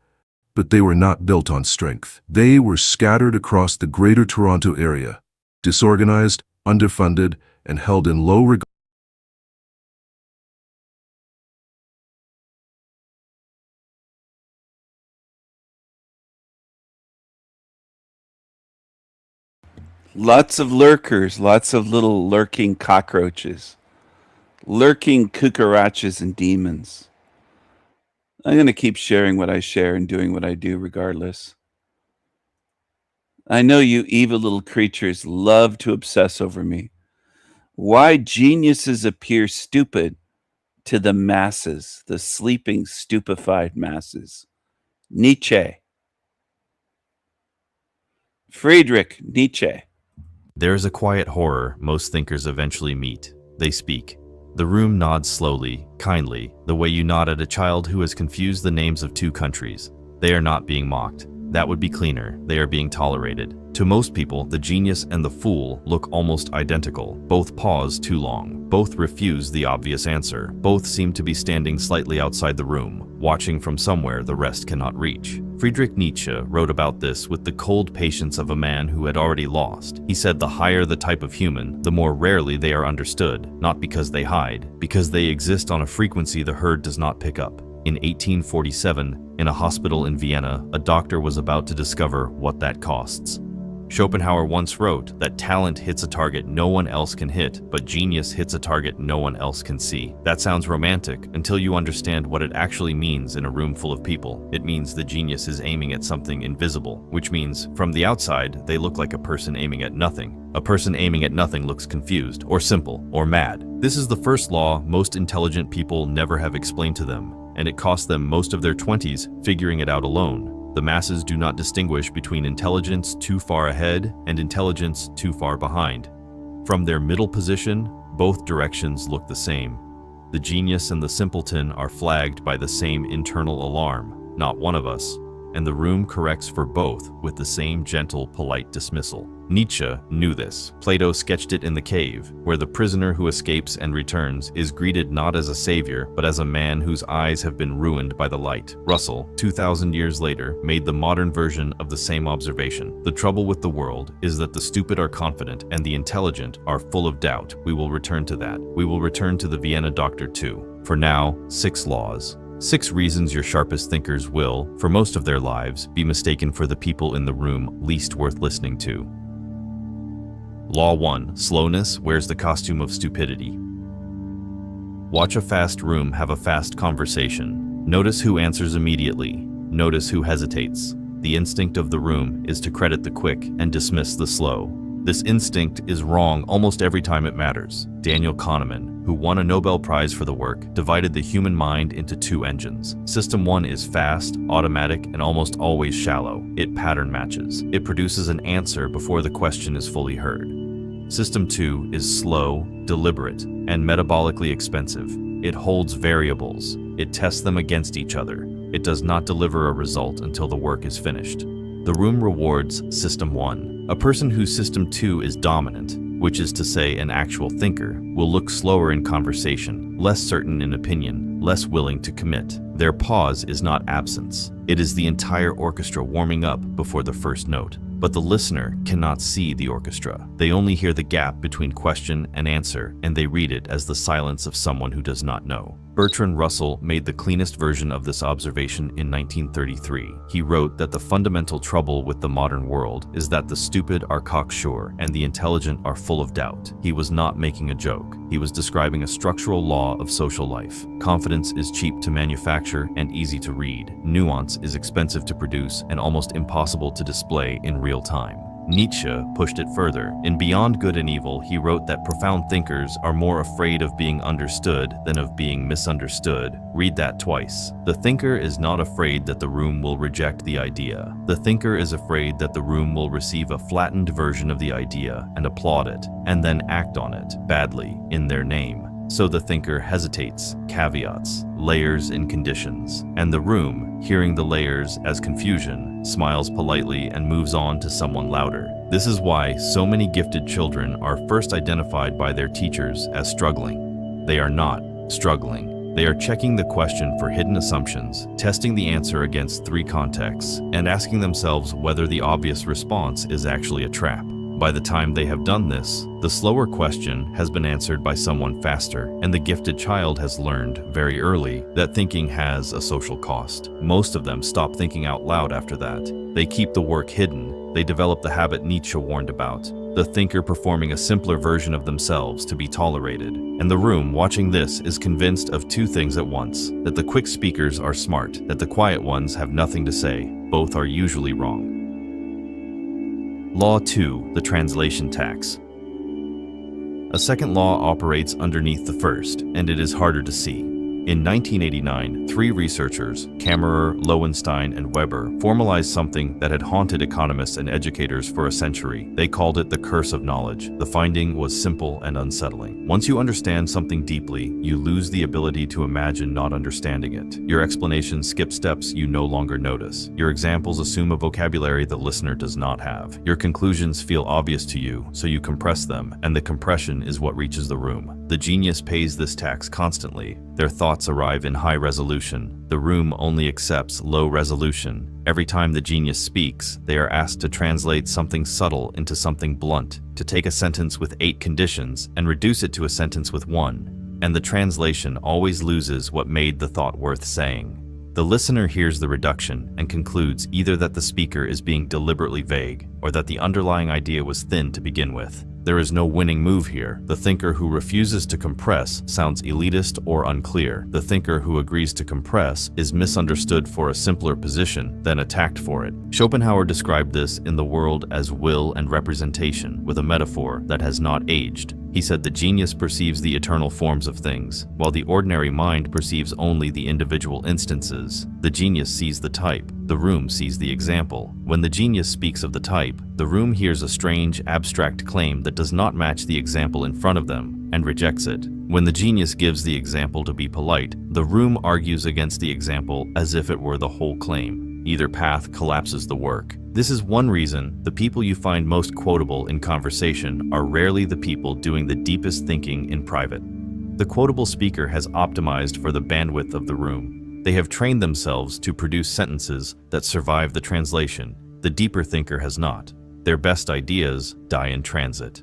F: But they were not built on strength. They were scattered across the Greater Toronto area, disorganized, underfunded, and held in low regard.
C: Lots of lurkers, lots of little lurking cockroaches, lurking cucarachas and demons. I'm going to keep sharing what I share and doing what I do regardless. I know you evil little creatures love to obsess over me. Why geniuses appear stupid to the masses, the sleeping, stupefied masses. Nietzsche. Friedrich Nietzsche.
G: There is a quiet horror most thinkers eventually meet. They speak. The room nods slowly, kindly, the way you nod at a child who has confused the names of 2 countries. They are not being mocked. That would be cleaner. They are being tolerated. To most people, the genius and the fool look almost identical. Both pause too long. Both refuse the obvious answer. Both seem to be standing slightly outside the room, watching from somewhere the rest cannot reach. Friedrich Nietzsche wrote about this with the cold patience of a man who had already lost. He said the higher the type of human, the more rarely they are understood, not because they hide, because they exist on a frequency the herd does not pick up. In 1847, in a hospital in Vienna, a doctor was about to discover what that costs. Schopenhauer once wrote that talent hits a target no one else can hit, but genius hits a target no one else can see. That sounds romantic until you understand what it actually means in a room full of people. It means the genius is aiming at something invisible, which means from the outside, they look like a person aiming at nothing. A person aiming at nothing looks confused, or simple, or mad. This is the first law most intelligent people never have explained to them, and it cost them most of their 20s figuring it out alone. The masses do not distinguish between intelligence too far ahead and intelligence too far behind. From their middle position, both directions look the same. The genius and the simpleton are flagged by the same internal alarm, not one of us, and the room corrects for both with the same gentle, polite dismissal. Nietzsche knew this. Plato sketched it in the cave, where the prisoner who escapes and returns is greeted not as a savior, but as a man whose eyes have been ruined by the light. Russell, 2,000 years later, made the modern version of the same observation. The trouble with the world is that the stupid are confident and the intelligent are full of doubt. We will return to that. We will return to the Vienna Doctor too. For now, 6 laws. 6 reasons your sharpest thinkers will, for most of their lives, be mistaken for the people in the room least worth listening to. Law 1. Slowness wears the costume of stupidity. Watch a fast room have a fast conversation. Notice who answers immediately. Notice who hesitates. The instinct of the room is to credit the quick and dismiss the slow. This instinct is wrong almost every time it matters. Daniel Kahneman, who won a Nobel Prize for the work, divided the human mind into 2 engines. System 1 is fast, automatic, and almost always shallow. It pattern matches. It produces an answer before the question is fully heard. System 2 is slow, deliberate, and metabolically expensive. It holds variables. It tests them against each other. It does not deliver a result until the work is finished. The room rewards System 1. A person whose System 2 is dominant, which is to say an actual thinker, will look slower in conversation, less certain in opinion, less willing to commit. Their pause is not absence. It is the entire orchestra warming up before the first note. But the listener cannot see the orchestra. They only hear the gap between question and answer, and they read it as the silence of someone who does not know. Bertrand Russell made the cleanest version of this observation in 1933. He wrote that the fundamental trouble with the modern world is that the stupid are cocksure and the intelligent are full of doubt. He was not making a joke. He was describing a structural law of social life. Confidence is cheap to manufacture and easy to read. Nuance is expensive to produce and almost impossible to display in real time. Nietzsche pushed it further. In Beyond Good and Evil, he wrote that profound thinkers are more afraid of being understood than of being misunderstood. Read that twice. The thinker is not afraid that the room will reject the idea. The thinker is afraid that the room will receive a flattened version of the idea and applaud it, and then act on it, badly, in their name. So the thinker hesitates, caveats, layers and conditions, and the room, hearing the layers as confusion, smiles politely and moves on to someone louder. This is why so many gifted children are first identified by their teachers as struggling. They are not struggling. They are checking the question for hidden assumptions, testing the answer against 3 contexts, and asking themselves whether the obvious response is actually a trap. By the time they have done this, the slower question has been answered by someone faster, and the gifted child has learned very early that thinking has a social cost. Most of them stop thinking out loud after that. They keep the work hidden. They develop the habit Nietzsche warned about, the thinker performing a simpler version of themselves to be tolerated. And the room watching this is convinced of 2 things at once: that the quick speakers are smart, that the quiet ones have nothing to say. Both are usually wrong. Law 2, the translation tax. A second law operates underneath the first, and it is harder to see. In 1989, 3 researchers, Kammerer, Lowenstein, and Weber, formalized something that had haunted economists and educators for a century. They called it the curse of knowledge. The finding was simple and unsettling. Once you understand something deeply, you lose the ability to imagine not understanding it. Your explanations skip steps you no longer notice. Your examples assume a vocabulary the listener does not have. Your conclusions feel obvious to you, so you compress them, and the compression is what reaches the room. The genius pays this tax constantly. Their thoughts arrive in high resolution. The room only accepts low resolution. Every time the genius speaks, they are asked to translate something subtle into something blunt, to take a sentence with 8 conditions and reduce it to a sentence with 1. And the translation always loses what made the thought worth saying. The listener hears the reduction and concludes either that the speaker is being deliberately vague or that the underlying idea was thin to begin with. There is no winning move here. The thinker who refuses to compress sounds elitist or unclear. The thinker who agrees to compress is misunderstood for a simpler position, then attacked for it. Schopenhauer described this in The World as will and representation, with a metaphor that has not aged. He said the genius perceives the eternal forms of things, while the ordinary mind perceives only the individual instances. The genius sees the type, the room sees the example. When the genius speaks of the type, the room hears a strange, abstract claim that does not match the example in front of them, and rejects it. When the genius gives the example to be polite, the room argues against the example as if it were the whole claim. Either path collapses the work. This is one reason the people you find most quotable in conversation are rarely the people doing the deepest thinking in private. The quotable speaker has optimized for the bandwidth of the room. They have trained themselves to produce sentences that survive the translation. The deeper thinker has not. Their best ideas die in transit.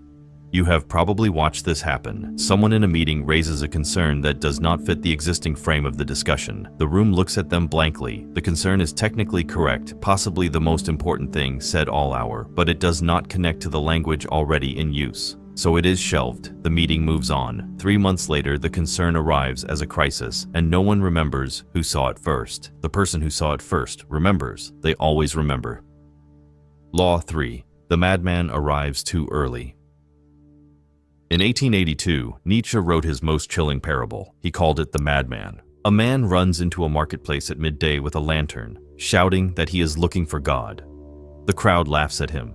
G: You have probably watched this happen. Someone in a meeting raises a concern that does not fit the existing frame of the discussion. The room looks at them blankly. The concern is technically correct, possibly the most important thing said all hour, but it does not connect to the language already in use. So it is shelved. The meeting moves on. 3 months later, the concern arrives as a crisis, and no one remembers who saw it first. The person who saw it first remembers. They always remember. Law 3. The madman arrives too early. In 1882, Nietzsche wrote his most chilling parable. He called it The Madman. A man runs into a marketplace at midday with a lantern, shouting that he is looking for God. The crowd laughs at him.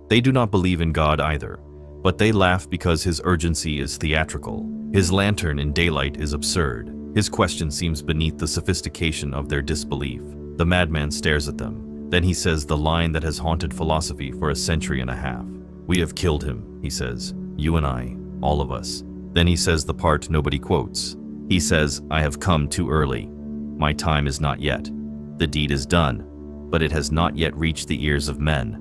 G: They do not believe in God either, but they laugh because his urgency is theatrical. His lantern in daylight is absurd. His question seems beneath the sophistication of their disbelief. The madman stares at them. Then he says the line that has haunted philosophy for a century and a half. "We have killed him," he says. "You and I, all of us." Then he says the part nobody quotes. He says, "I have come too early. My time is not yet. The deed is done, but it has not yet reached the ears of men.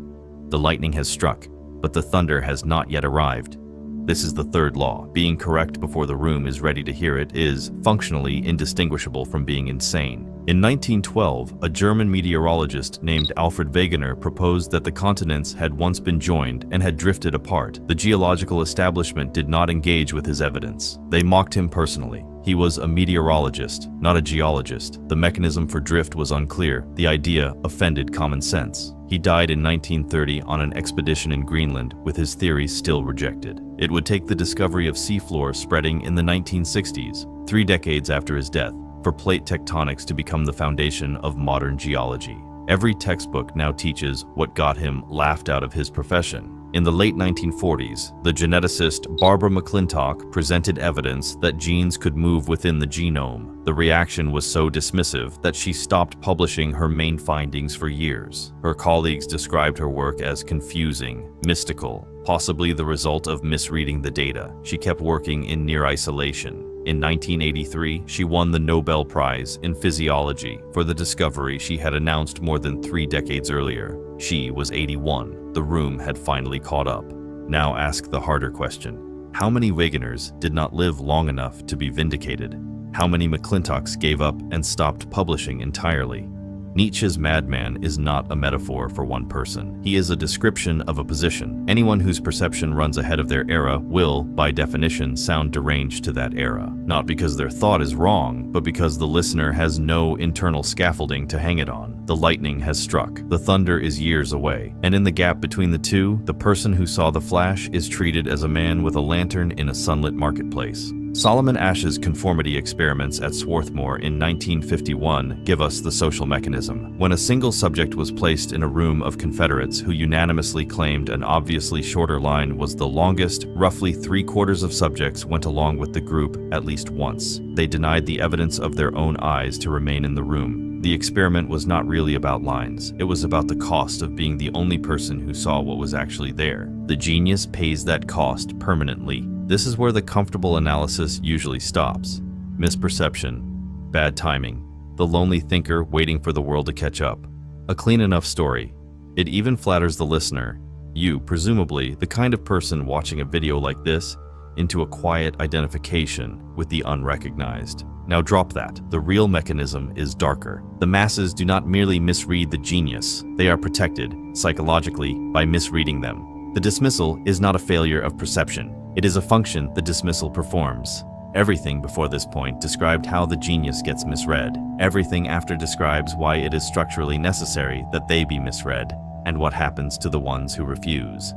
G: The lightning has struck, but the thunder has not yet arrived." This is the third law. Being correct before the room is ready to hear it is functionally indistinguishable from being insane. In 1912, a German meteorologist named Alfred Wegener proposed that the continents had once been joined and had drifted apart. The geological establishment did not engage with his evidence. They mocked him personally. He was a meteorologist, not a geologist. The mechanism for drift was unclear. The idea offended common sense. He died in 1930 on an expedition in Greenland, with his theories still rejected. It would take the discovery of seafloor spreading in the 1960s, 3 decades after his death, for plate tectonics to become the foundation of modern geology. Every textbook now teaches what got him laughed out of his profession. In the late 1940s, the geneticist Barbara McClintock presented evidence that genes could move within the genome. The reaction was so dismissive that she stopped publishing her main findings for years. Her colleagues described her work as confusing, mystical, possibly the result of misreading the data. She kept working in near isolation. In 1983, she won the Nobel Prize in Physiology for the discovery she had announced more than 3 decades earlier. She was 81. The room had finally caught up. Now ask the harder question. How many Wegeners did not live long enough to be vindicated? How many McClintocks gave up and stopped publishing entirely? Nietzsche's madman is not a metaphor for one person. He is a description of a position. Anyone whose perception runs ahead of their era will, by definition, sound deranged to that era. Not because their thought is wrong, but because the listener has no internal scaffolding to hang it on. The lightning has struck. The thunder is years away. And in the gap between the two, the person who saw the flash is treated as a man with a lantern in a sunlit marketplace. Solomon Asch's conformity experiments at Swarthmore in 1951 give us the social mechanism. When a single subject was placed in a room of Confederates who unanimously claimed an obviously shorter line was the longest, roughly 3/4 of subjects went along with the group at least once. They denied the evidence of their own eyes to remain in the room. The experiment was not really about lines. It was about the cost of being the only person who saw what was actually there. The genius pays that cost permanently. This is where the comfortable analysis usually stops. Misperception, bad timing, the lonely thinker waiting for the world to catch up. A clean enough story. It even flatters the listener. You, presumably, the kind of person watching a video like this, into a quiet identification with the unrecognized. Now drop that. The real mechanism is darker. The masses do not merely misread the genius. They are protected, psychologically, by misreading them. The dismissal is not a failure of perception. It is a function the dismissal performs. Everything before this point described how the genius gets misread. Everything after describes why it is structurally necessary that they be misread, and what happens to the ones who refuse.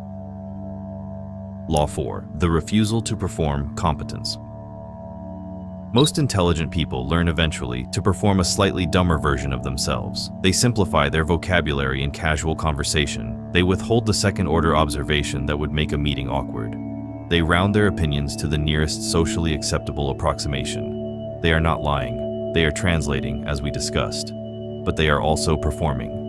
G: Law 4. The refusal to perform competence. Most intelligent people learn eventually to perform a slightly dumber version of themselves. They simplify their vocabulary in casual conversation. They withhold the second-order observation that would make a meeting awkward. They round their opinions to the nearest socially acceptable approximation. They are not lying. They are translating, as we discussed. But they are also performing.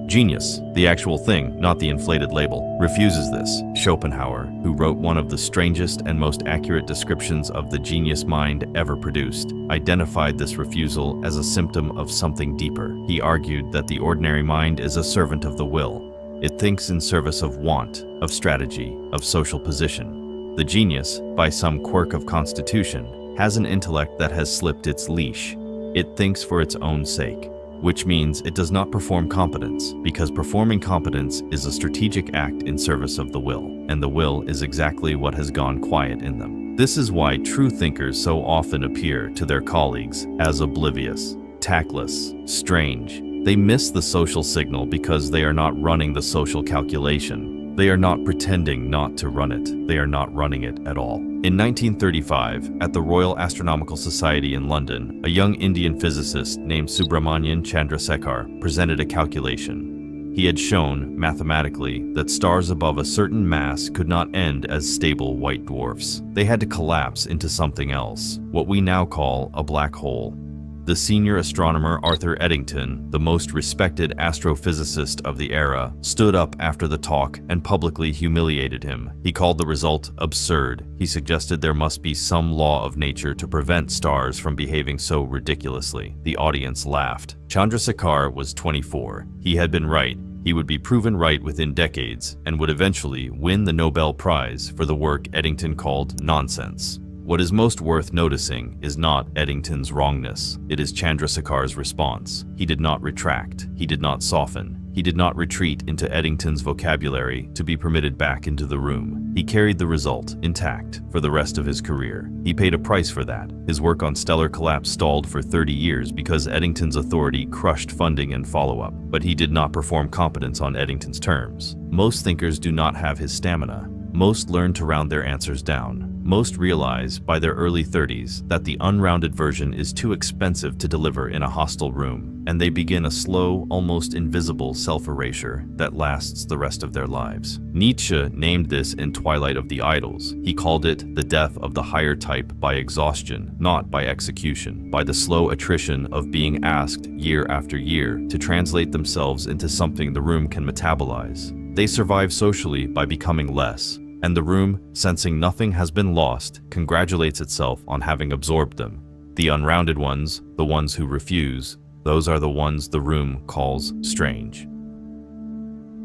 G: Genius, the actual thing, not the inflated label, refuses this. Schopenhauer, who wrote one of the strangest and most accurate descriptions of the genius mind ever produced, identified this refusal as a symptom of something deeper. He argued that the ordinary mind is a servant of the will. It thinks in service of want, of strategy, of social position. The genius, by some quirk of constitution, has an intellect that has slipped its leash. It thinks for its own sake, which means it does not perform competence, because performing competence is a strategic act in service of the will, and the will is exactly what has gone quiet in them. This is why true thinkers so often appear to their colleagues as oblivious, tactless, strange. They miss the social signal because they are not running the social calculation. They are not pretending not to run it. They are not running it at all. In 1935, at the Royal Astronomical Society in London, a young Indian physicist named Subramanian Chandrasekhar presented a calculation. He had shown, mathematically, that stars above a certain mass could not end as stable white dwarfs. They had to collapse into something else, what we now call a black hole. The senior astronomer Arthur Eddington, the most respected astrophysicist of the era, stood up after the talk and publicly humiliated him. He called the result absurd. He suggested there must be some law of nature to prevent stars from behaving so ridiculously. The audience laughed. Chandrasekhar was 24. He had been right. He would be proven right within decades and would eventually win the Nobel Prize for the work Eddington called nonsense. What is most worth noticing is not Eddington's wrongness. It is Chandrasekhar's response. He did not retract. He did not soften. He did not retreat into Eddington's vocabulary to be permitted back into the room. He carried the result intact for the rest of his career. He paid a price for that. His work on stellar collapse stalled for 30 years because Eddington's authority crushed funding and follow-up, but he did not perform competence on Eddington's terms. Most thinkers do not have his stamina. Most learn to round their answers down. Most realize by their early 30s that the unrounded version is too expensive to deliver in a hostile room, and they begin a slow, almost invisible self-erasure that lasts the rest of their lives. Nietzsche named this in Twilight of the Idols. He called it the death of the higher type by exhaustion, not by execution, by the slow attrition of being asked year after year to translate themselves into something the room can metabolize. They survive socially by becoming less, and the room, sensing nothing has been lost, congratulates itself on having absorbed them. The unrounded ones, the ones who refuse, those are the ones the room calls strange.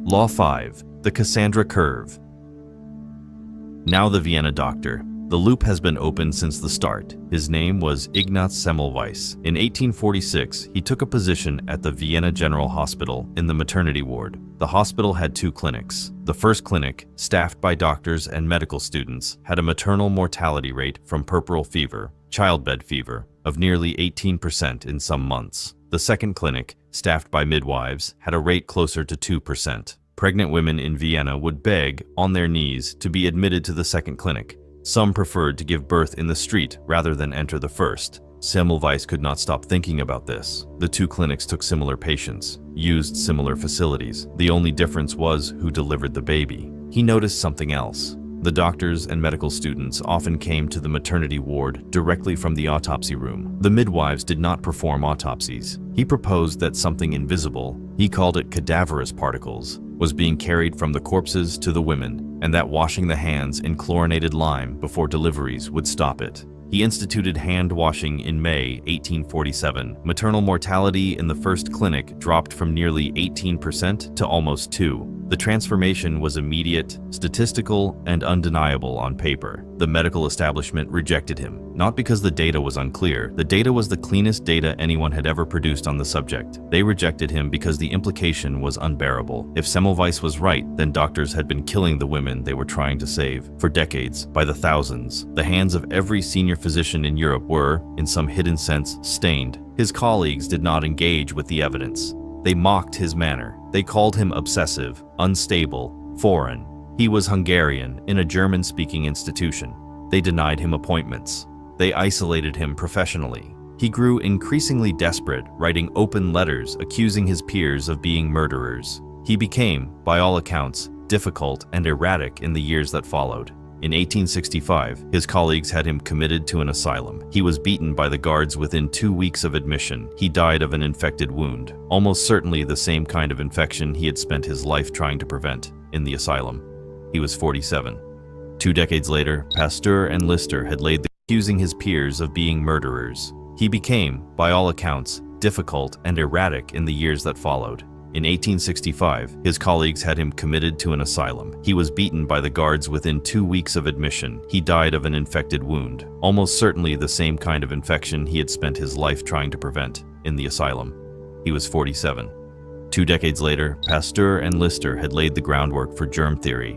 G: Law 5. The Cassandra Curve. Now the Vienna doctor. The loop has been open since the start. His name was Ignaz Semmelweis. In 1846, he took a position at the Vienna General Hospital in the maternity ward. The hospital had 2 clinics. The first clinic, staffed by doctors and medical students, had a maternal mortality rate from puerperal fever, childbed fever, of nearly 18% in some months. The second clinic, staffed by midwives, had a rate closer to 2%. Pregnant women in Vienna would beg, on their knees, to be admitted to the second clinic. Some preferred to give birth in the street rather than enter the first. Semmelweis could not stop thinking about this. The 2 clinics took similar patients, used similar facilities. The only difference was who delivered the baby. He noticed something else. The doctors and medical students often came to the maternity ward directly from the autopsy room. The midwives did not perform autopsies. He proposed that something invisible, he called it cadaverous particles, was being carried from the corpses to the women, and that washing the hands in chlorinated lime before deliveries would stop it. He instituted hand washing in May 1847. Maternal mortality in the first clinic dropped from nearly 18% to almost 2%. The transformation was immediate, statistical, and undeniable on paper. The medical establishment rejected him, not because the data was unclear. The data was the cleanest data anyone had ever produced on the subject. They rejected him because the implication was unbearable. If Semmelweis was right, then doctors had been killing the women they were trying to save. For decades, by the thousands, the hands of every senior physician in Europe were, in some hidden sense, stained. His colleagues did not engage with the evidence. They mocked his manner. They called him obsessive, unstable, foreign. He was Hungarian in a German-speaking institution. They denied him appointments. They isolated him professionally. He grew increasingly desperate, writing open letters accusing his peers of being murderers. He became, by all accounts, difficult and erratic in the years that followed. In 1865, his colleagues had him committed to an asylum. He was beaten by the guards within 2 weeks of admission. He died of an infected wound, almost certainly the same kind of infection he had spent his life trying to prevent in the asylum. He was 47. 2 decades later, Pasteur and Lister had laid the accusing his peers of being murderers. He became, by all accounts, difficult and erratic in the years that followed. In 1865, his colleagues had him committed to an asylum. He was beaten by the guards within 2 weeks of admission. He died of an infected wound, almost certainly the same kind of infection he had spent his life trying to prevent in the asylum. He was 47. 2 decades later, Pasteur and Lister had laid the groundwork for germ theory,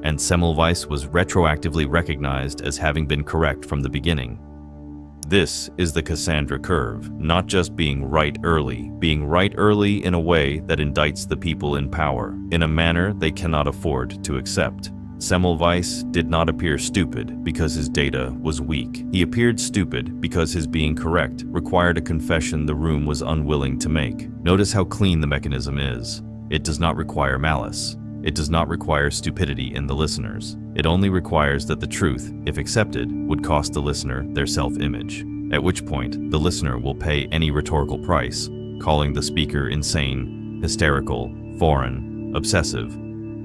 G: and Semmelweis was retroactively recognized as having been correct from the beginning. This is the Cassandra curve, not just being right early in a way that indicts the people in power, in a manner they cannot afford to accept. Semmelweis did not appear stupid because his data was weak. He appeared stupid because his being correct required a confession the room was unwilling to make. Notice how clean the mechanism is. It does not require malice. It does not require stupidity in the listeners. It only requires that the truth, if accepted, would cost the listener their self-image, at which point the listener will pay any rhetorical price, calling the speaker insane, hysterical, foreign, obsessive,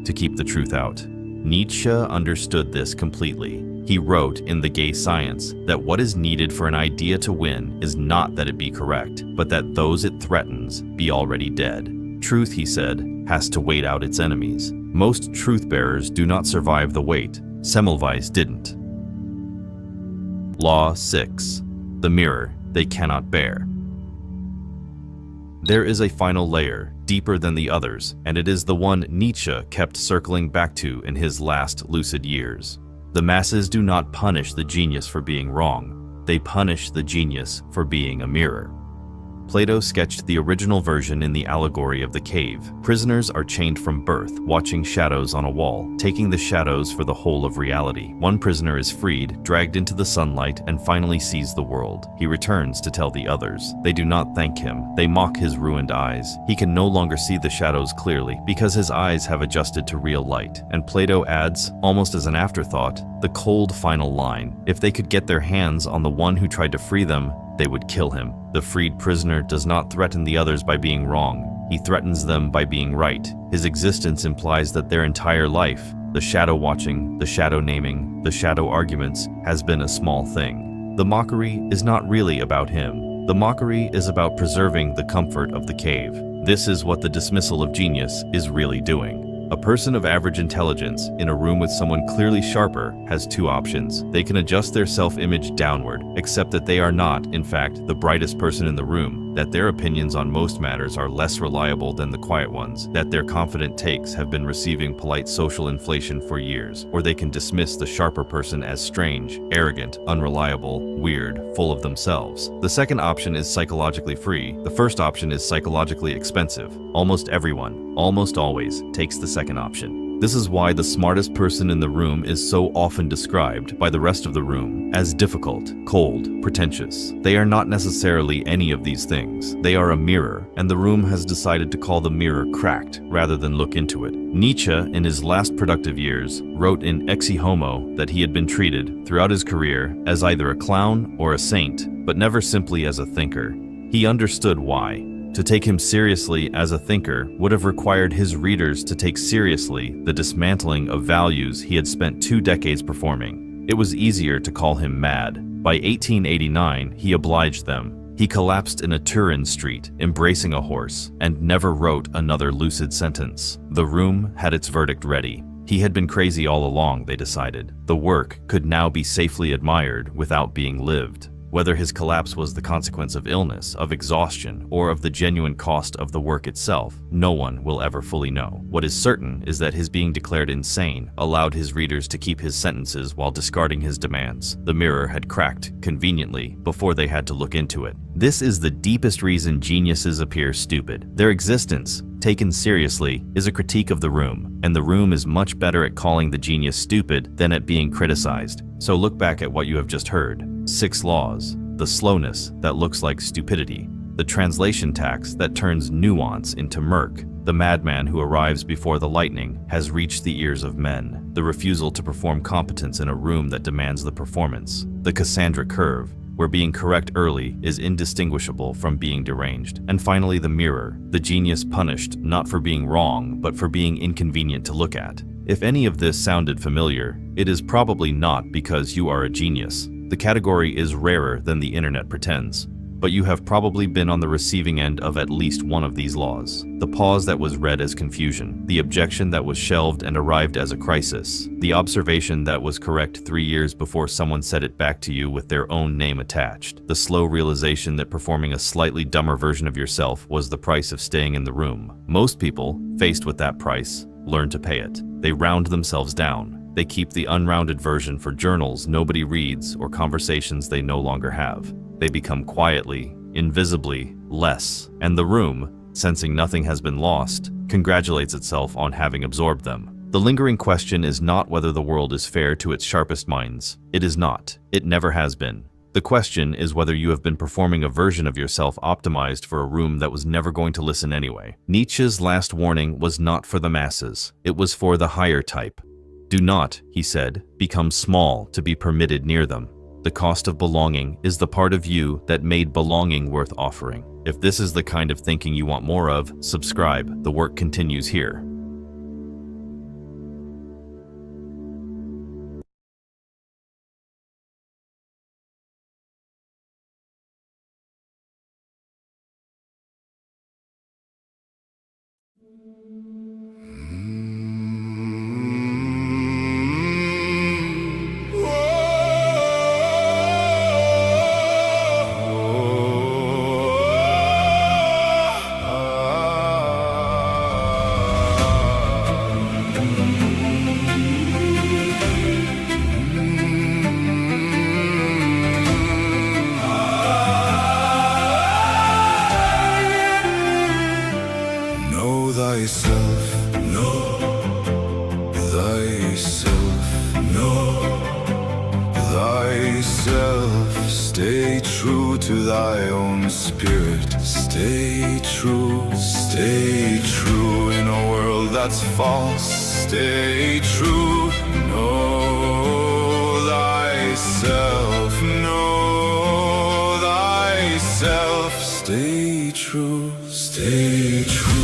G: to keep the truth out. Nietzsche understood this completely. He wrote in The Gay Science that what is needed for an idea to win is not that it be correct, but that those it threatens be already dead. Truth, he said, has to wait out its enemies. Most truth-bearers do not survive the wait. Semmelweis didn't. Law 6. The mirror they cannot bear. There is a final layer, deeper than the others, and it is the one Nietzsche kept circling back to in his last lucid years. The masses do not punish the genius for being wrong. They punish the genius for being a mirror. Plato sketched the original version in the allegory of the cave. Prisoners are chained from birth, watching shadows on a wall, taking the shadows for the whole of reality. One prisoner is freed, dragged into the sunlight, and finally sees the world. He returns to tell the others. They do not thank him. They mock his ruined eyes. He can no longer see the shadows clearly because his eyes have adjusted to real light. And Plato adds, almost as an afterthought, the cold final line. If they could get their hands on the one who tried to free them, they would kill him. The freed prisoner does not threaten the others by being wrong. He threatens them by being right. His existence implies that their entire life, the shadow watching, the shadow naming, the shadow arguments, has been a small thing. The mockery is not really about him. The mockery is about preserving the comfort of the cave. This is what the dismissal of genius is really doing. A person of average intelligence in a room with someone clearly sharper has two options. They can adjust their self-image downward, accept that they are not, in fact, the brightest person in the room, that their opinions on most matters are less reliable than the quiet ones, that their confident takes have been receiving polite social inflation for years, or they can dismiss the sharper person as strange, arrogant, unreliable, weird, full of themselves. The second option is psychologically free. The first option is psychologically expensive. Almost everyone, almost always, takes the second option. This is why the smartest person in the room is so often described by the rest of the room as difficult, cold, pretentious. They are not necessarily any of these things. They are a mirror, and the room has decided to call the mirror cracked rather than look into it. Nietzsche, in his last productive years, wrote in Ecce Homo that he had been treated, throughout his career, as either a clown or a saint, but never simply as a thinker. He understood why. To take him seriously as a thinker would have required his readers to take seriously the dismantling of values he had spent 2 decades performing. It was easier to call him mad. By 1889, he obliged them. He collapsed in a Turin street, embracing a horse, and never wrote another lucid sentence. The room had its verdict ready. He had been crazy all along, they decided. The work could now be safely admired without being lived. Whether his collapse was the consequence of illness, of exhaustion, or of the genuine cost of the work itself, no one will ever fully know. What is certain is that his being declared insane allowed his readers to keep his sentences while discarding his demands. The mirror had cracked, conveniently, before they had to look into it. This is the deepest reason geniuses appear stupid. Their existence, taken seriously, is a critique of the room, and the room is much better at calling the genius stupid than at being criticized. So look back at what you have just heard. 6 laws. The slowness that looks like stupidity. The translation tax that turns nuance into murk. The madman who arrives before the lightning has reached the ears of men. The refusal to perform competence in a room that demands the performance. The Cassandra curve, where being correct early is indistinguishable from being deranged. And finally, the mirror, the genius punished not for being wrong, but for being inconvenient to look at. If any of this sounded familiar, it is probably not because you are a genius. The category is rarer than the internet pretends. But you have probably been on the receiving end of at least one of these laws. The pause that was read as confusion, the objection that was shelved and arrived as a crisis, the observation that was correct 3 years before someone said it back to you with their own name attached, the slow realization that performing a slightly dumber version of yourself was the price of staying in the room. Most people, faced with that price, learn to pay it. They round themselves down. They keep the unrounded version for journals nobody reads or conversations they no longer have. They become quietly, invisibly, less, and the room, sensing nothing has been lost, congratulates itself on having absorbed them. The lingering question is not whether the world is fair to its sharpest minds. It is not. It never has been. The question is whether you have been performing a version of yourself optimized for a room that was never going to listen anyway. Nietzsche's last warning was not for the masses. It was for the higher type. Do not, he said, become small to be permitted near them. The cost of belonging is the part of you that made belonging worth offering. If this is the kind of thinking you want more of, subscribe. The work continues here.
A: Stay true to thy own spirit. Stay true in a world that's false. Stay true, know thyself, know thyself. Stay true, stay true.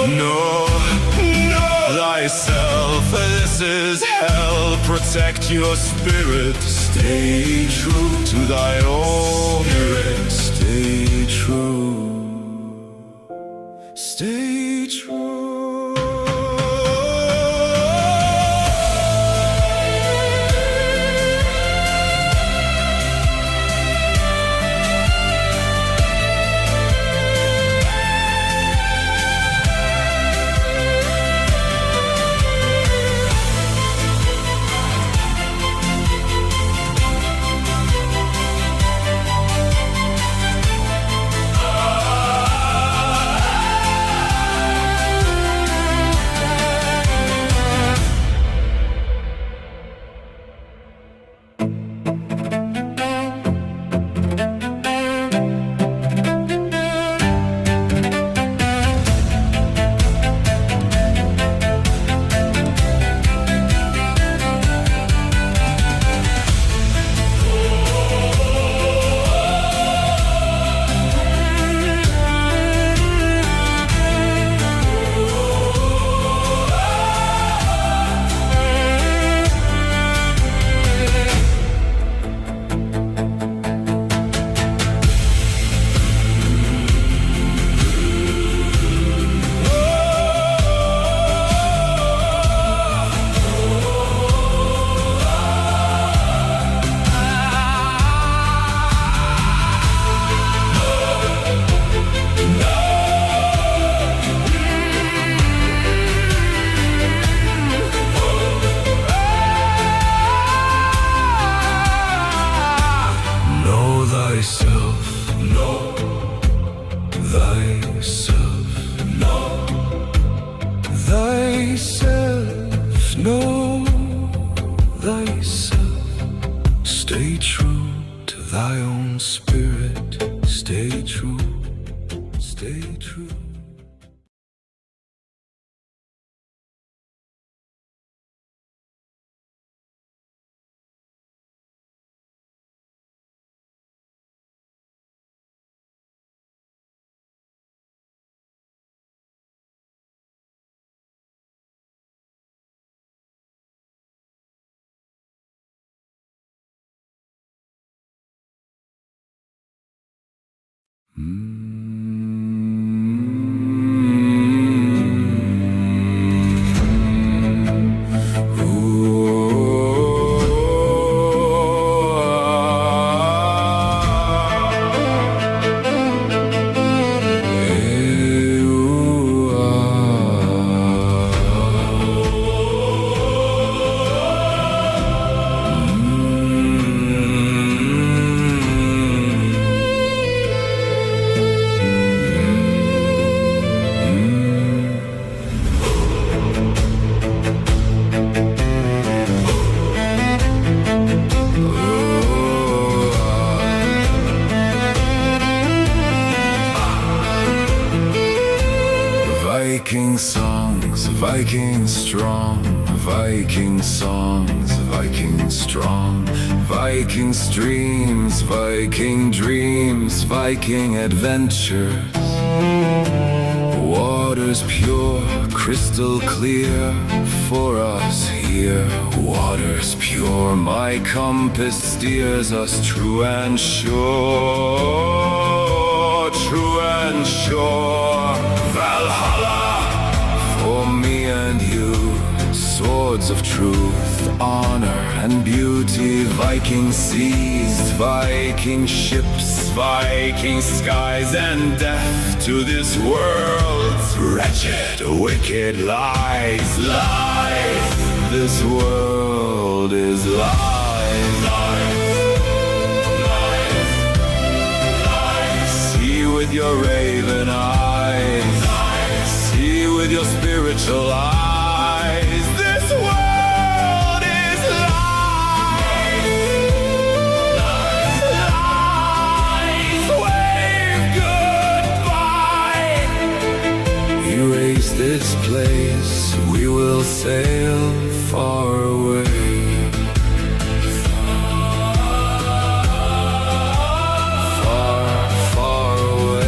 A: Know thyself. This is hell. Protect your spirit. Stay true to thy own spirit. Stay true. Stay true. Stay true, stay true. Viking songs, Viking strong, Viking songs, Viking strong, Viking streams, Viking dreams, Viking adventures. Waters pure, crystal clear for us here. Waters pure, my compass steers us true and sure, true and sure. Valhalla for me and you, swords of truth, honor and beauty. Viking seas, Viking ships, Viking skies, and death to this world's wretched, wicked lies, lies. This world is lies, lies, lies, lies. See with your raven eyes, lies. See with your spiritual eyes. This world is lies, lies, lies. Wave goodbye. Erase this place, we will sail far away. Far, far away.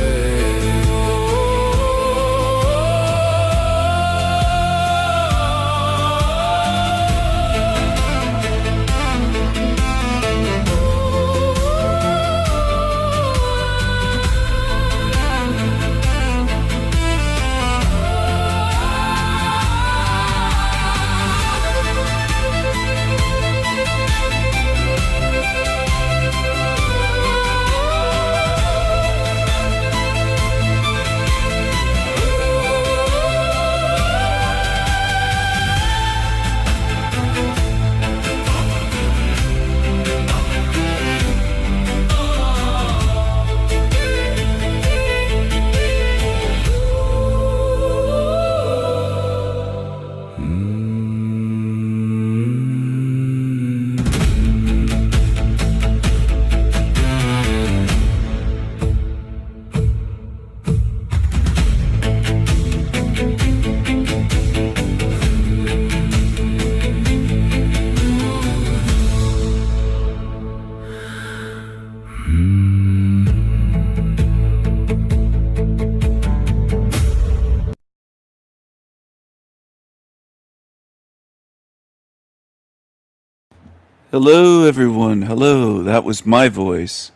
C: Hello, everyone. Hello. That was my voice.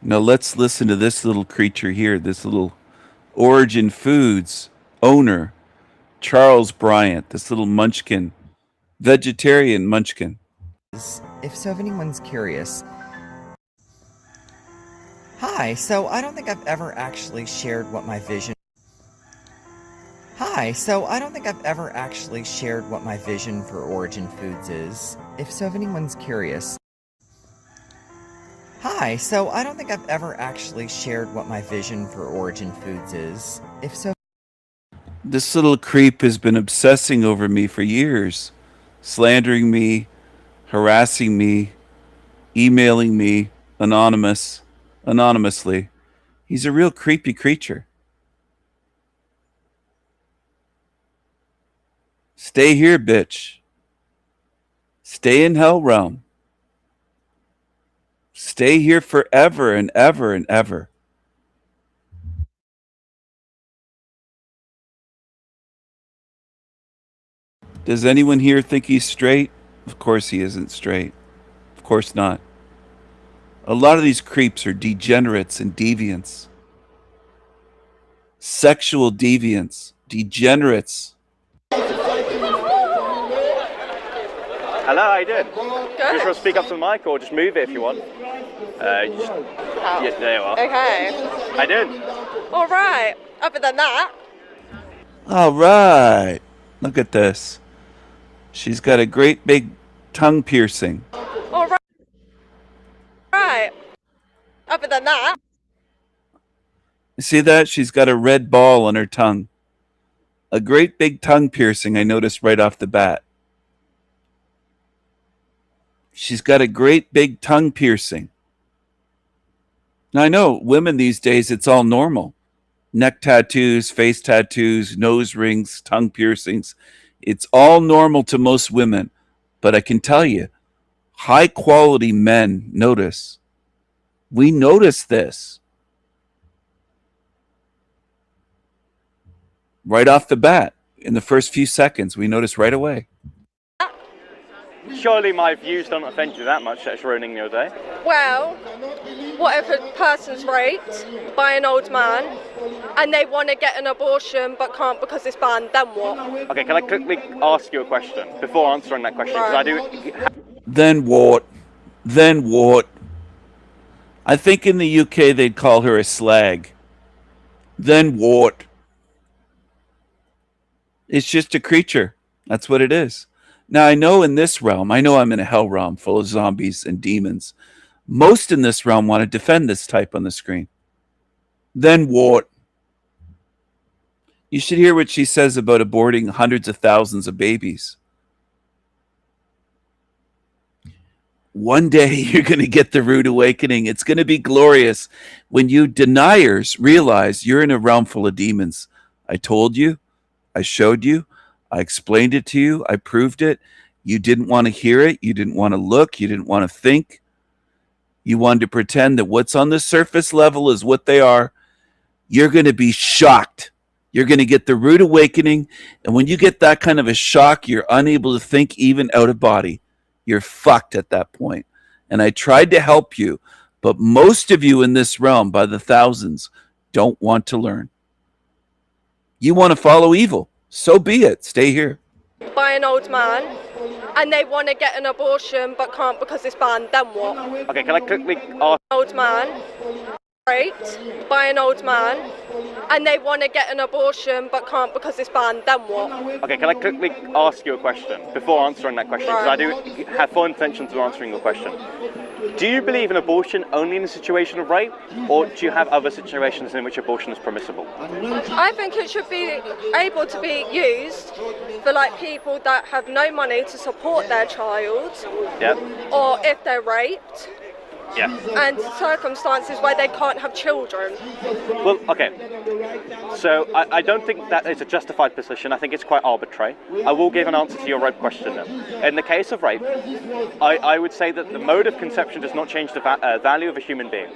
C: Now let's listen to this little creature here, this little Origin Foods owner, Charles Bryant, this little munchkin, vegetarian munchkin.
H: If so, if anyone's curious. Hi, so I don't think I've ever actually shared what my vision. Hi, so I don't think I've ever actually shared what my vision for Origin Foods is. If so, if anyone's curious. Hi, so I don't think I've ever actually shared what my vision for Origin Foods is. If so.
C: This little creep has been obsessing over me for years, slandering me, harassing me, emailing me anonymously. He's a real creepy creature. Stay here, bitch. Stay in hell realm. Stay here forever and ever and ever. Does anyone here think he's straight? Of course he isn't straight. Of course not. A lot of these creeps are degenerates and deviants. Sexual deviants. Degenerates.
I: Hello, how you doing? Good. Just want to speak up to the mic or just move it if you want. Yeah, there you are.
J: Okay.
I: How you doing?
J: All right. Other than that.
C: All right. Look at this. She's got a great big tongue piercing.
J: All right. Right. Other than that.
C: You see that? She's got a red ball on her tongue. A great big tongue piercing, I noticed right off the bat. She's got a great big tongue piercing. Now, I know women these days, it's all normal. Neck tattoos, face tattoos, nose rings, tongue piercings. It's all normal to most women. But I can tell you, high quality men notice. We notice this. Right off the bat, in the first few seconds, we notice right away.
I: Surely my views don't offend you that much that it's ruining your day.
J: Well, what if a person's raped by an old man and they want to get an abortion but can't because it's banned, then what?
I: Okay, can I quickly ask you a question before answering that question? Because I do.
C: Then what? Then what? I think in the UK they'd call her a slag. Then what? It's just a creature. That's what it is. Now, I know in this realm, I know I'm in a hell realm full of zombies and demons. Most in this realm want to defend this type on the screen. Then what? You should hear what she says about aborting hundreds of thousands of babies. One day you're going to get the rude awakening. It's going to be glorious when you deniers realize you're in a realm full of demons. I told you. I showed you. I explained it to you. I proved it. You didn't want to hear it. You didn't want to look. You didn't want to think. You wanted to pretend that what's on the surface level is what they are. You're going to be shocked. You're going to get the rude awakening. And when you get that kind of a shock, you're unable to think even out of body. You're fucked at that point. And I tried to help you. But most of you in this realm, by the thousands, don't want to learn. You want to follow evil. So be it. Stay here.
J: By an old man and they want to get an abortion but can't because it's banned, then what?
I: Okay, can I quickly ask?
J: Old man raped by an old man and they want to get an abortion but can't because it's banned, then what?
I: Okay, can I quickly ask you a question before answering that question? Because I do have full intentions of answering your question. Do you believe in abortion only in a situation of rape, or do you have other situations in which abortion is permissible?
J: I think it should be able to be used for like people that have no money to support their child,
I: Yep.
J: or if they're raped.
I: Yeah.
J: And circumstances where they can't have children.
I: Well, okay. So I don't think that is a justified position. I think it's quite arbitrary. I will give an answer to your rape question then. In the case of rape, I would say that the mode of conception does not change the value of a human being,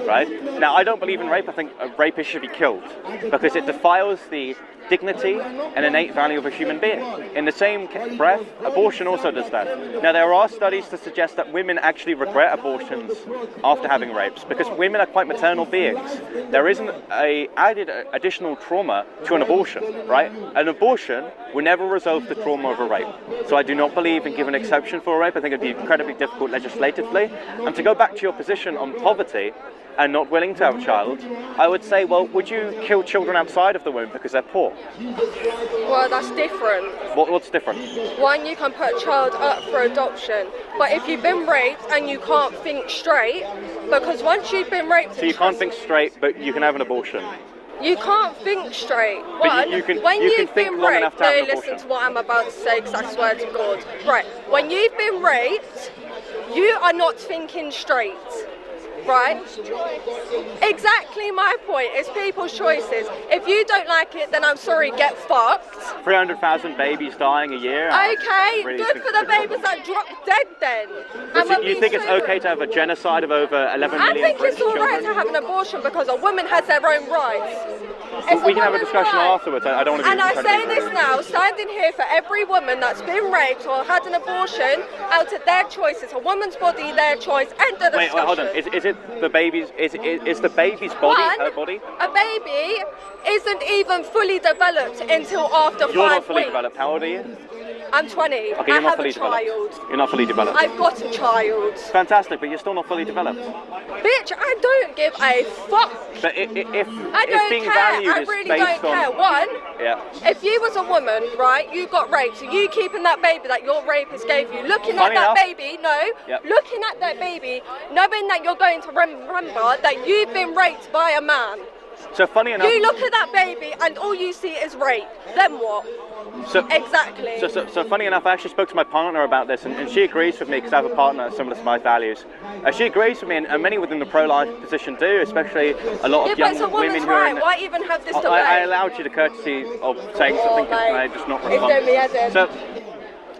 I: right? Now, I don't believe in rape. I think a rapist should be killed because it defiles the dignity and innate value of a human being. In the same breath, abortion also does that. Now, there are studies to suggest that women actually regret abortions after having rapes because women are quite maternal beings. There isn't a added additional trauma to an abortion, right? An abortion will never resolve the trauma of a rape. So I do not believe in giving an exception for a rape. I think it'd be incredibly difficult legislatively. And to go back to your position on poverty and not willing to have a child, I would say, well, would you kill children outside of the womb because they're poor?
J: Well, that's different.
I: What's different?
J: One, you can put a child up for adoption, but if you've been raped and you can't think straight, because once you've been raped...
I: So you can't think straight, but you can have an abortion?
J: You can't think straight.
I: But you can think long enough to have an abortion.
J: Listen to what I'm about to say, because I swear to God. Right, when you've been raped, you are not thinking straight. Right? Exactly exactly my point. It's people's choices. If you don't like it, then I'm sorry, get fucked.
I: 300,000 babies dying a year.
J: Okay,
I: Really
J: good for the babies that drop dead then.
I: So you think it's okay to have a genocide of over 11
J: I
I: million
J: think it's all right
I: children?
J: to have an abortion because a woman has their own rights.
I: We can have a discussion afterwards. I don't want to be
J: And I say
I: incredibly
J: this
I: rude.
J: now, standing here for every woman that's been raped or had an abortion, out of their choice. It's a woman's body, their choice. End of discussion.
I: Wait, hold on. Is it the baby's? Is the baby's body her body?
J: A baby isn't even fully developed until after 5
I: You're not fully
J: weeks.
I: developed. How old are you?
J: I'm 20.
I: Okay,
J: I
I: you're not
J: have
I: fully
J: a child.
I: developed. You're not fully developed.
J: I've got a child.
I: Fantastic, but you're still not fully developed.
J: Bitch, I don't give a fuck.
I: But if
J: I don't
I: being
J: care.
I: valued
J: I
I: is
J: really
I: based
J: don't care.
I: on
J: One,
I: yeah.
J: if you was a woman, right, you got raped, so you keeping that baby that your rapist gave you, looking
I: Funny
J: at that
I: enough-
J: baby,
I: Yep.
J: looking at that baby, knowing that you're going to remember that you've been raped by a man.
I: So funny enough.
J: You look at that baby and all you see is rape. Then what?
I: So,
J: Exactly.
I: So funny enough, I actually spoke to my partner about this, and she agrees with me because I have a partner similar to my values. She agrees with me, and many within the pro-life position do, especially a lot
J: Yeah,
I: of
J: but it's a
I: young women
J: woman's
I: who are
J: right.
I: in.
J: Why even have this debate?
I: I allowed you the courtesy of saying something, and I just not
J: It's
I: respond.
J: doing me head in.
I: So,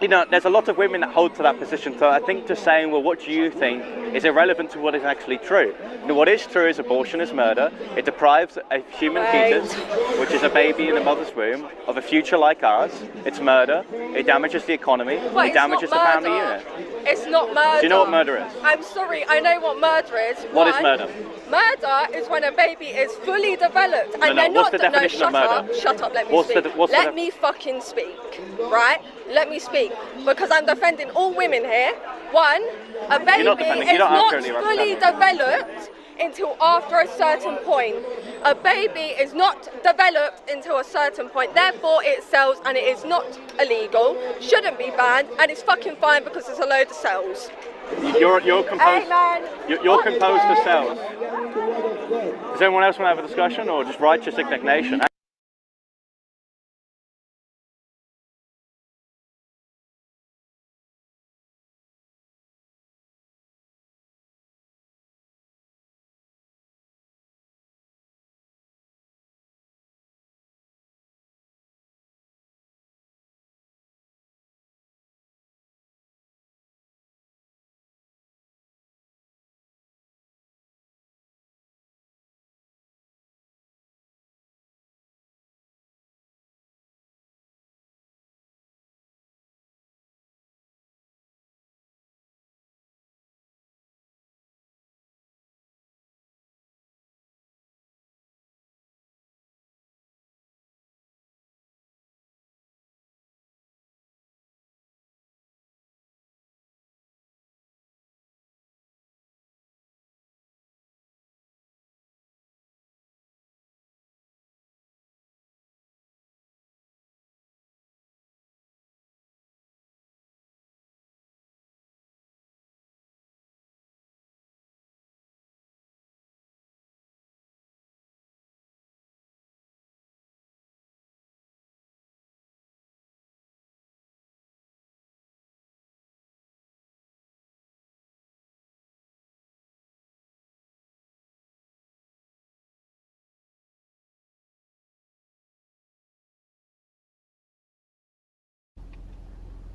I: you know, there's a lot of women that hold to that position. So I think just saying, well, what do you think, is irrelevant to what is actually true. You know, what is true is abortion is murder. It deprives a human fetus, which is a baby in a mother's womb, of a future like ours. It's murder. It damages the economy.
J: But
I: It
J: it's
I: damages the
J: not
I: family
J: murder.
I: unit.
J: It's not murder.
I: Do you know what murder is?
J: I'm sorry, I know what murder is.
I: What is
J: One,
I: murder?
J: Murder is when a baby is fully developed and
I: No,
J: they're
I: what's
J: not.
I: the definition
J: no,
I: of
J: shut
I: murder?
J: up, shut up. Let me
I: What's the
J: speak.
I: de- what's the
J: Let
I: def-
J: me fucking speak, right? Let me speak because I'm defending all women here. One, a baby
I: not defending- you
J: is
I: don't
J: not
I: accurately
J: fully
I: represent
J: developed until after a certain point. A baby is not developed until a certain point. Therefore, it sells and it is not illegal. Shouldn't be banned, and it's fucking fine because it's a load of cells.
I: You're composed.
J: Amen.
I: You're composed to cells. Does anyone else want to have a discussion, or just righteous indignation?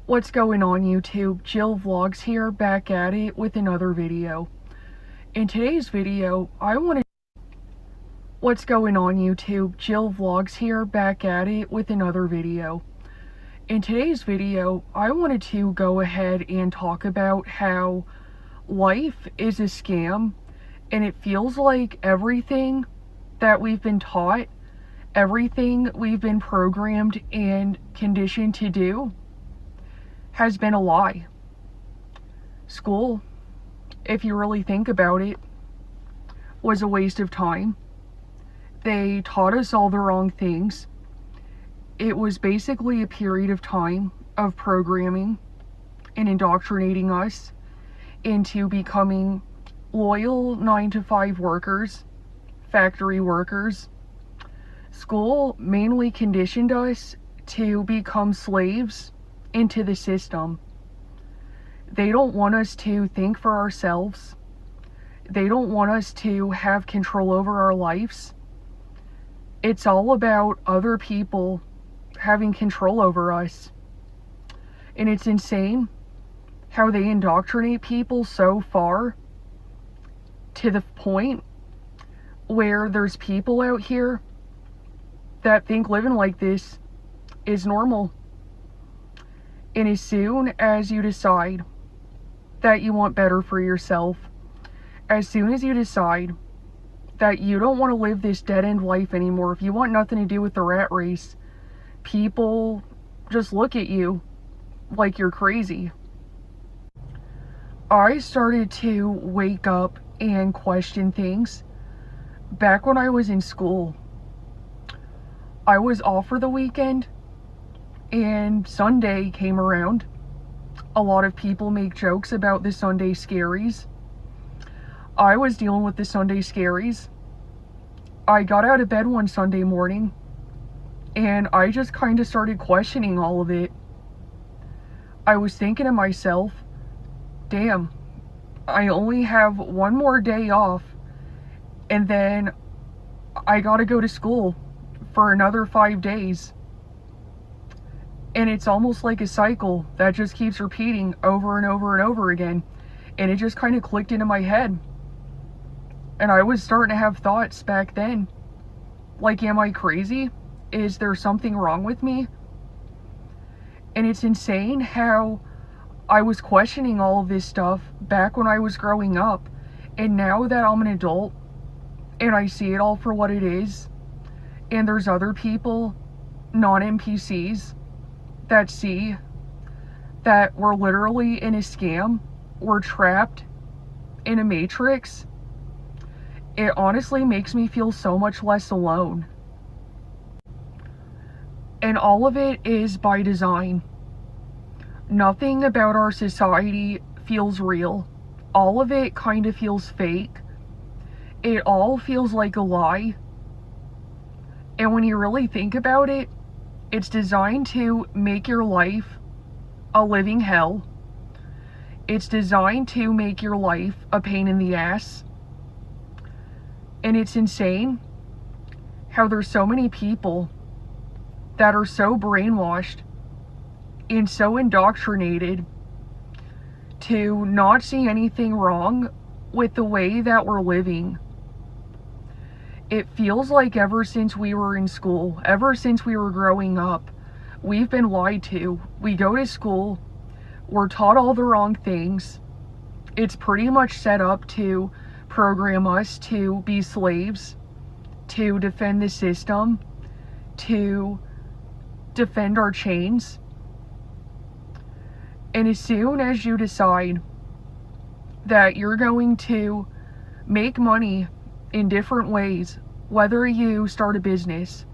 K: What's going on YouTube? Jill Vlogs here, back at it with another video. In today's video, What's going on YouTube? Jill Vlogs here, back at it with another video. In today's video, I wanted to go ahead and talk about how life is a scam, and it feels like everything that we've been taught, everything we've been programmed and conditioned to do has been a lie. School, if you really think about it, was a waste of time. They taught us all the wrong things. It was basically a period of time of programming and indoctrinating us into becoming loyal 9-to-5 workers, factory workers. School mainly conditioned us to become slaves into the system. They don't want us to think for ourselves. they don't want us to have control over our lives. It's all about other people having control over us. And it's insane how they indoctrinate people so far to the point where there's people out here that think living like this is normal. And as soon as you decide that you want better for yourself, as soon as you decide that you don't want to live this dead-end life anymore, if you want nothing to do with the rat race, people just look at you like you're crazy. I started to wake up and question things back when I was in school. I was off for the weekend and Sunday came around. A lot of people make jokes about the Sunday scaries. I was dealing with the Sunday scaries. I got out of bed one Sunday morning and I just kind of started questioning all of it. I was thinking to myself, damn, I only have one more day off and then I gotta go to school for another 5 days. And it's almost like a cycle that just keeps repeating over and over and over again. And it just kind of clicked into my head. And I was starting to have thoughts back then. Like, am I crazy? Is there something wrong with me? And it's insane how I was questioning all of this stuff back when I was growing up. And now that I'm an adult and I see it all for what it is, and there's other people, non-NPCs, that see that we're literally in a scam, we're trapped in a matrix, it honestly makes me feel so much less alone. And all of it is by design. Nothing about our society feels real. All of it kind of feels fake. It all feels like a lie. And when you really think about it, it's designed to make your life a living hell. It's designed to make your life a pain in the ass. And it's insane how there's so many people that are so brainwashed and so indoctrinated to not see anything wrong with the way that we're living. It feels like ever since we were in school, ever since we were growing up, we've been lied to. We go to school, we're taught all the wrong things. It's pretty much set up to program us to be slaves, to defend the system, to defend our chains. And as soon as you decide that you're going to make money in different ways, whether you start a business,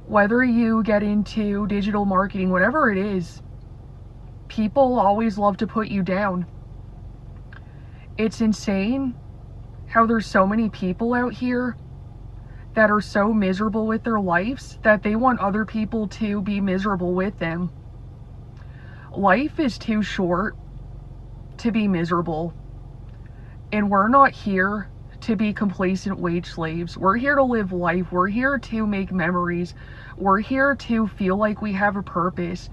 K: whether you get into digital marketing, whatever it is, people always love to put you down. It's insane how there's so many people out here that are so miserable with their lives that they want other people to be miserable with them. Life is too short to be miserable. And we're not here to be complacent wage slaves. We're here to live life. We're here to make memories. We're here to feel like we have a purpose.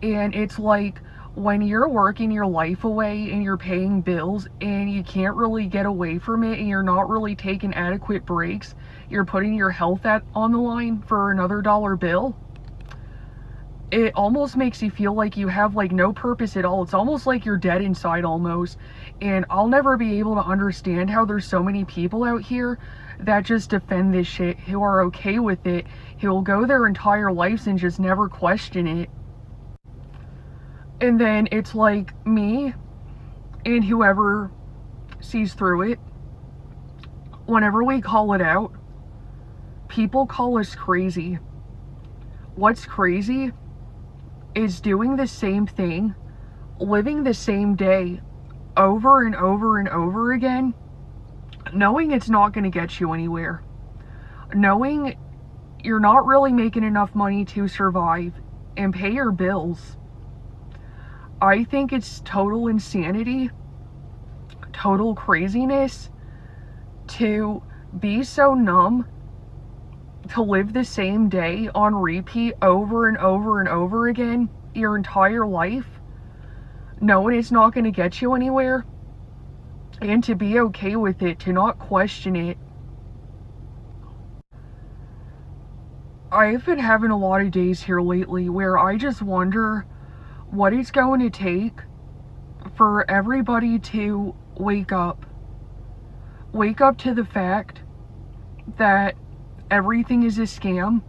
K: And it's like when you're working your life away and you're paying bills and you can't really get away from it and you're not really taking adequate breaks, you're putting your health on the line for another dollar bill. It almost makes you feel like you have like no purpose at all. It's almost like you're dead inside almost. And I'll never be able to understand how there's so many people out here that just defend this shit, who are okay with it, who will go their entire lives and just never question it. And then it's like me and whoever sees through it, whenever we call it out, people call us crazy. What's crazy is doing the same thing, living the same day over and over and over again, knowing it's not going to get you anywhere, knowing you're not really making enough money to survive and pay your bills. I think it's total insanity, total craziness to be so numb to live the same day on repeat over and over and over again your entire life, knowing it's not going to get you anywhere, and to be okay with it, to not question it. I've been having a lot of days here lately where I just wonder what it's going to take for everybody to wake up. Wake up to the fact that everything is a scam.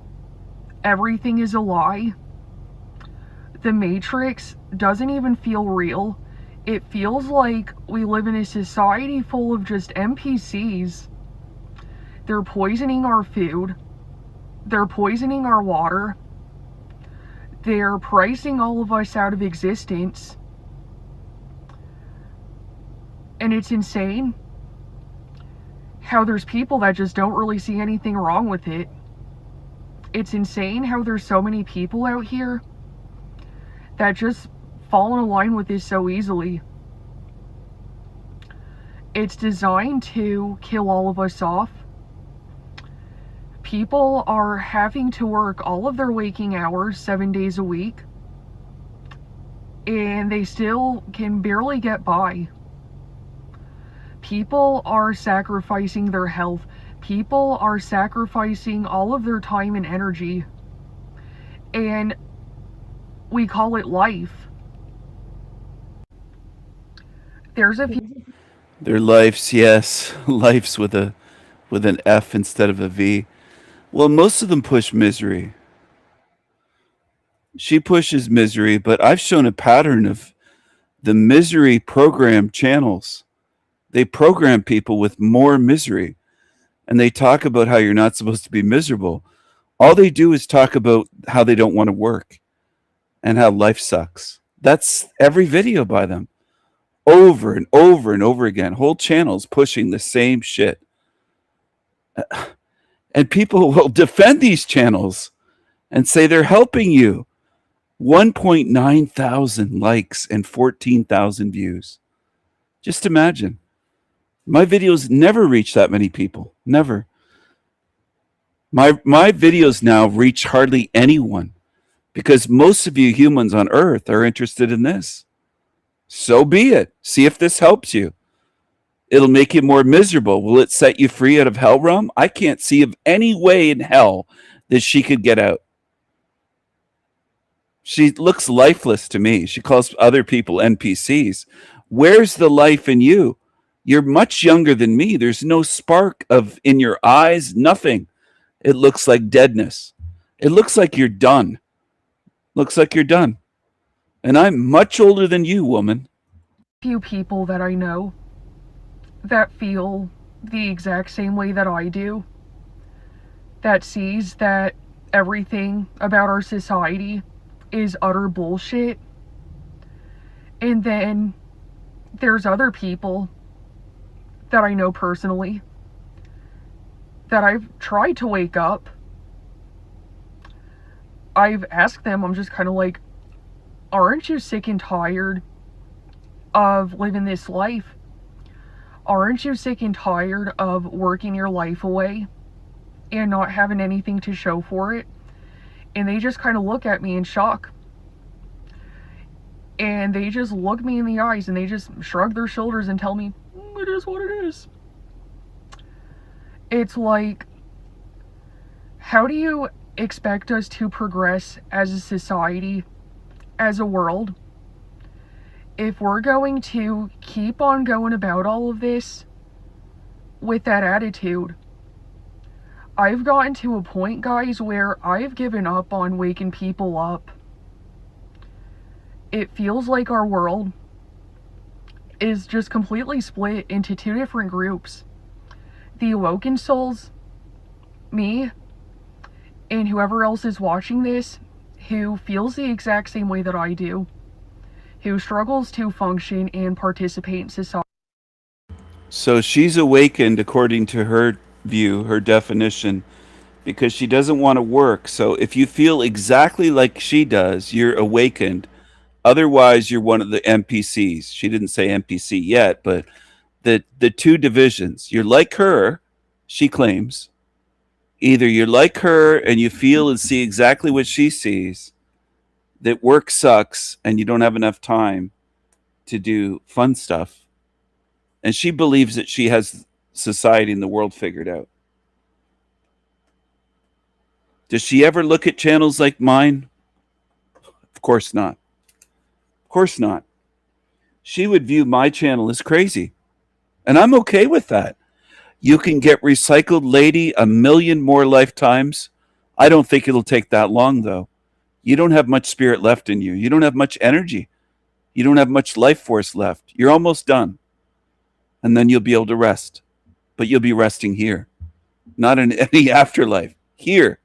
K: Everything is a lie. The Matrix doesn't even feel real. It feels like we live in a society full of just NPCs. They're poisoning our food. They're poisoning our water. They're pricing all of us out of existence. And it's insane how there's people that just don't really see anything wrong with it. It's insane how there's so many people out here that just fall in line with this so easily. It's designed to kill all of us off. People are having to work all of their waking hours 7 days a week, and they still can barely get by. People are sacrificing their health. People are sacrificing all of their time and energy. And we call it life. There's a few...
C: Their lives, yes. Lives with an F instead of a V. Well, most of them push misery. She pushes misery, but I've shown a pattern of the misery program channels. They program people with more misery, and they talk about how you're not supposed to be miserable. All they do is talk about how they don't want to work and how life sucks. That's every video by them, over and over and over again. Whole channels pushing the same shit. And people will defend these channels and say they're helping you. 1.9 thousand likes and 14,000 views. Just imagine. My videos never reach that many people. Never. My videos now reach hardly anyone because most of you humans on Earth are interested in this. So be it. See if this helps you. It'll make you more miserable. Will it set you free out of hell realm? I can't see of any way in hell that she could get out. She looks lifeless to me. She calls other people NPCs. Where's the life in you? You're much younger than me. There's no spark in your eyes, nothing. It looks like deadness. It looks like you're done. Looks like you're done. And I'm much older than you, woman.
K: Few people that I know that feel the exact same way that I do. That sees that everything about our society is utter bullshit. And then there's other people that I know personally that I've tried to wake up. I've asked them, I'm just kind of like, aren't you sick and tired of living this life? Aren't you sick and tired of working your life away and not having anything to show for it? And they just kind of look at me in shock. And they just look me in the eyes and they just shrug their shoulders and tell me, it is what it is. It's like, how do you expect us to progress as a society, as a world, if we're going to keep on going about all of this with that attitude? I've gotten to a point, guys, where I've given up on waking people up. It feels like our world is just completely split into two different groups. The awoken souls, me, and whoever else is watching this who feels the exact same way that I do, who struggles to function and participate in society.
C: So she's awakened according to her view, her definition, because she doesn't want to work. So if you feel exactly like she does, you're awakened. Otherwise, you're one of the NPCs. She didn't say NPC yet, but the two divisions. You're like her, she claims. Either you're like her and you feel and see exactly what she sees, that work sucks and you don't have enough time to do fun stuff. And she believes that she has society and the world figured out. Does she ever look at channels like mine? Of course not. Of course not. She would view my channel as crazy. And I'm okay with that. You can get recycled lady 1,000,000 more lifetimes. I don't think it'll take that long, though. You don't have much spirit left in you. You don't have much energy. You don't have much life force left. You're almost done. And then you'll be able to rest. But you'll be resting here, not in any afterlife. Here.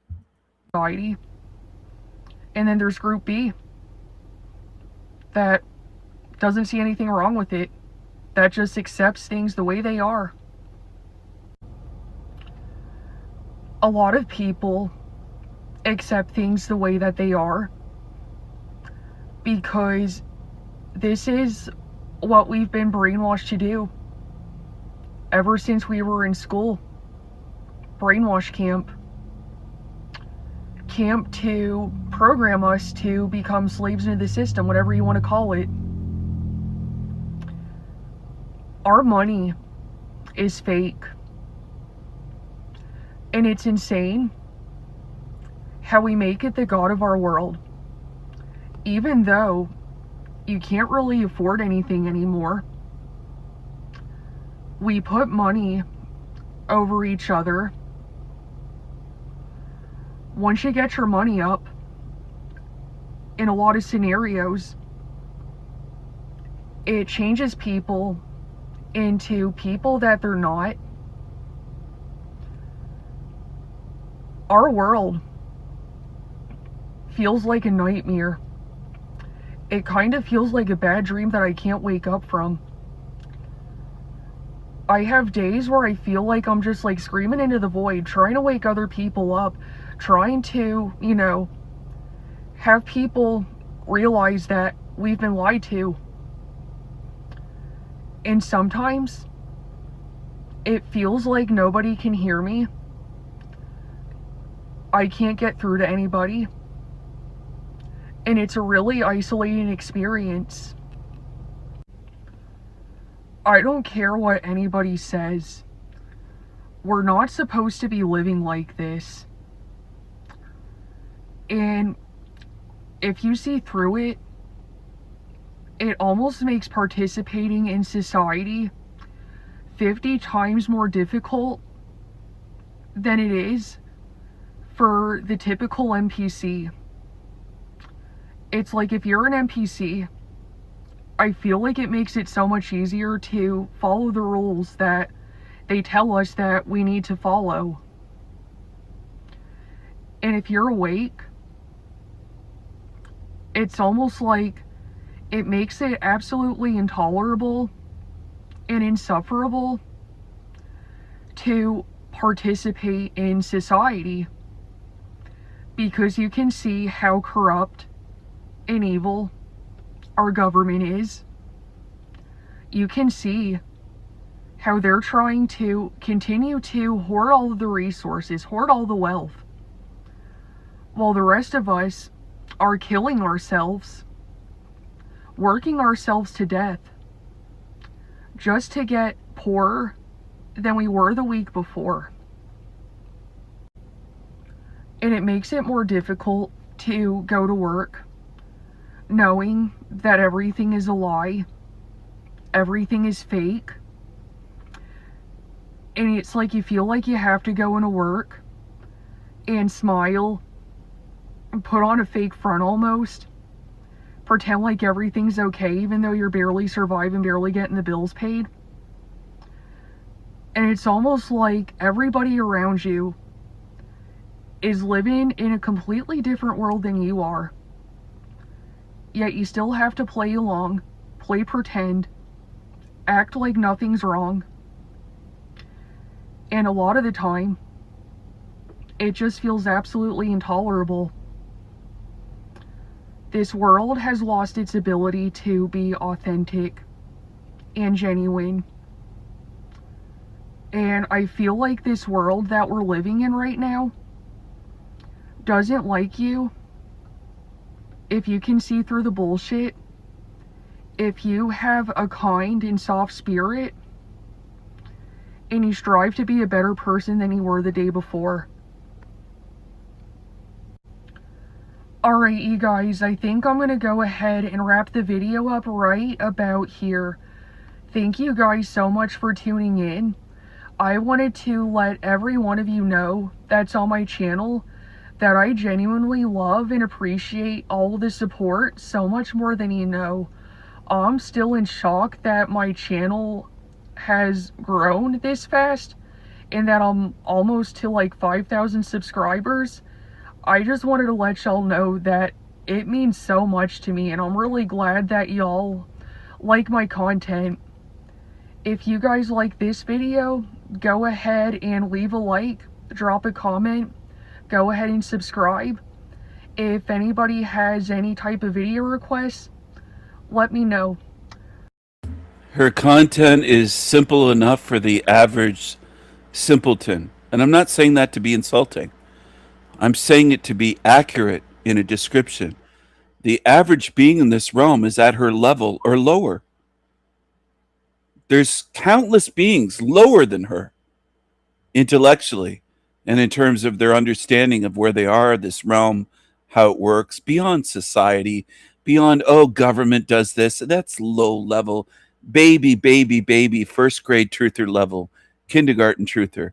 K: Society. And then there's Group B that doesn't see anything wrong with it, that just accepts things the way they are. A lot of people accept things the way that they are because this is what we've been brainwashed to do ever since we were in school. Brainwash camp. Camp to program us to become slaves into the system, whatever you want to call it. Our money is fake. And it's insane how we make it the god of our world. Even though you can't really afford anything anymore, we put money over each other. Once you get your money up, in a lot of scenarios, it changes people into people that they're not. Our world feels like a nightmare. It kind of feels like a bad dream that I can't wake up from. I have days where I feel like I'm just like screaming into the void, trying to wake other people up, trying to, have people realize that we've been lied to. And sometimes it feels like nobody can hear me. I can't get through to anybody. And it's a really isolating experience. I don't care what anybody says. We're not supposed to be living like this. And if you see through it, it almost makes participating in society 50 times more difficult than it is for the typical NPC. It's like if you're an NPC, I feel like it makes it so much easier to follow the rules that they tell us that we need to follow. And if you're awake, it's almost like it makes it absolutely intolerable and insufferable to participate in society, because you can see how corrupt and evil our government is. You can see how they're trying to continue to hoard all of the resources, hoard all the wealth, while the rest of us are killing ourselves, working ourselves to death, just to get poorer than we were the week before. And it makes it more difficult to go to work knowing that everything is a lie, everything is fake. And it's like you feel like you have to go into work and smile and put on a fake front almost, pretend like everything's okay even though you're barely surviving, barely getting the bills paid. And it's almost like everybody around you is living in a completely different world than you are. Yet you still have to play along, play pretend, act like nothing's wrong. And a lot of the time, it just feels absolutely intolerable. This world has lost its ability to be authentic and genuine And I feel like this world that we're living in right now doesn't like you if you can see through the bullshit, if you have a kind and soft spirit, and you strive to be a better person than you were the day before. Alright, you guys, I think I'm going to go ahead and wrap the video up right about here. Thank you guys so much for tuning in. I wanted to let every one of you know that's on my channel that I genuinely love and appreciate all the support so much more than you know. I'm still in shock that my channel has grown this fast and that I'm almost to like 5,000 subscribers. I just wanted to let y'all know that it means so much to me, and I'm really glad that y'all like my content. If you guys like this video, go ahead and leave a like, drop a comment, go ahead and subscribe. If anybody has any type of video requests, let me know.
C: Her content is simple enough for the average simpleton. And I'm not saying that to be insulting. I'm saying it to be accurate in a description. The average being in this realm is at her level or lower. There's countless beings lower than her intellectually and in terms of their understanding of where they are, this realm, how it works, beyond society, beyond, oh, government does this. That's low level, baby, first grade truther level, kindergarten truther.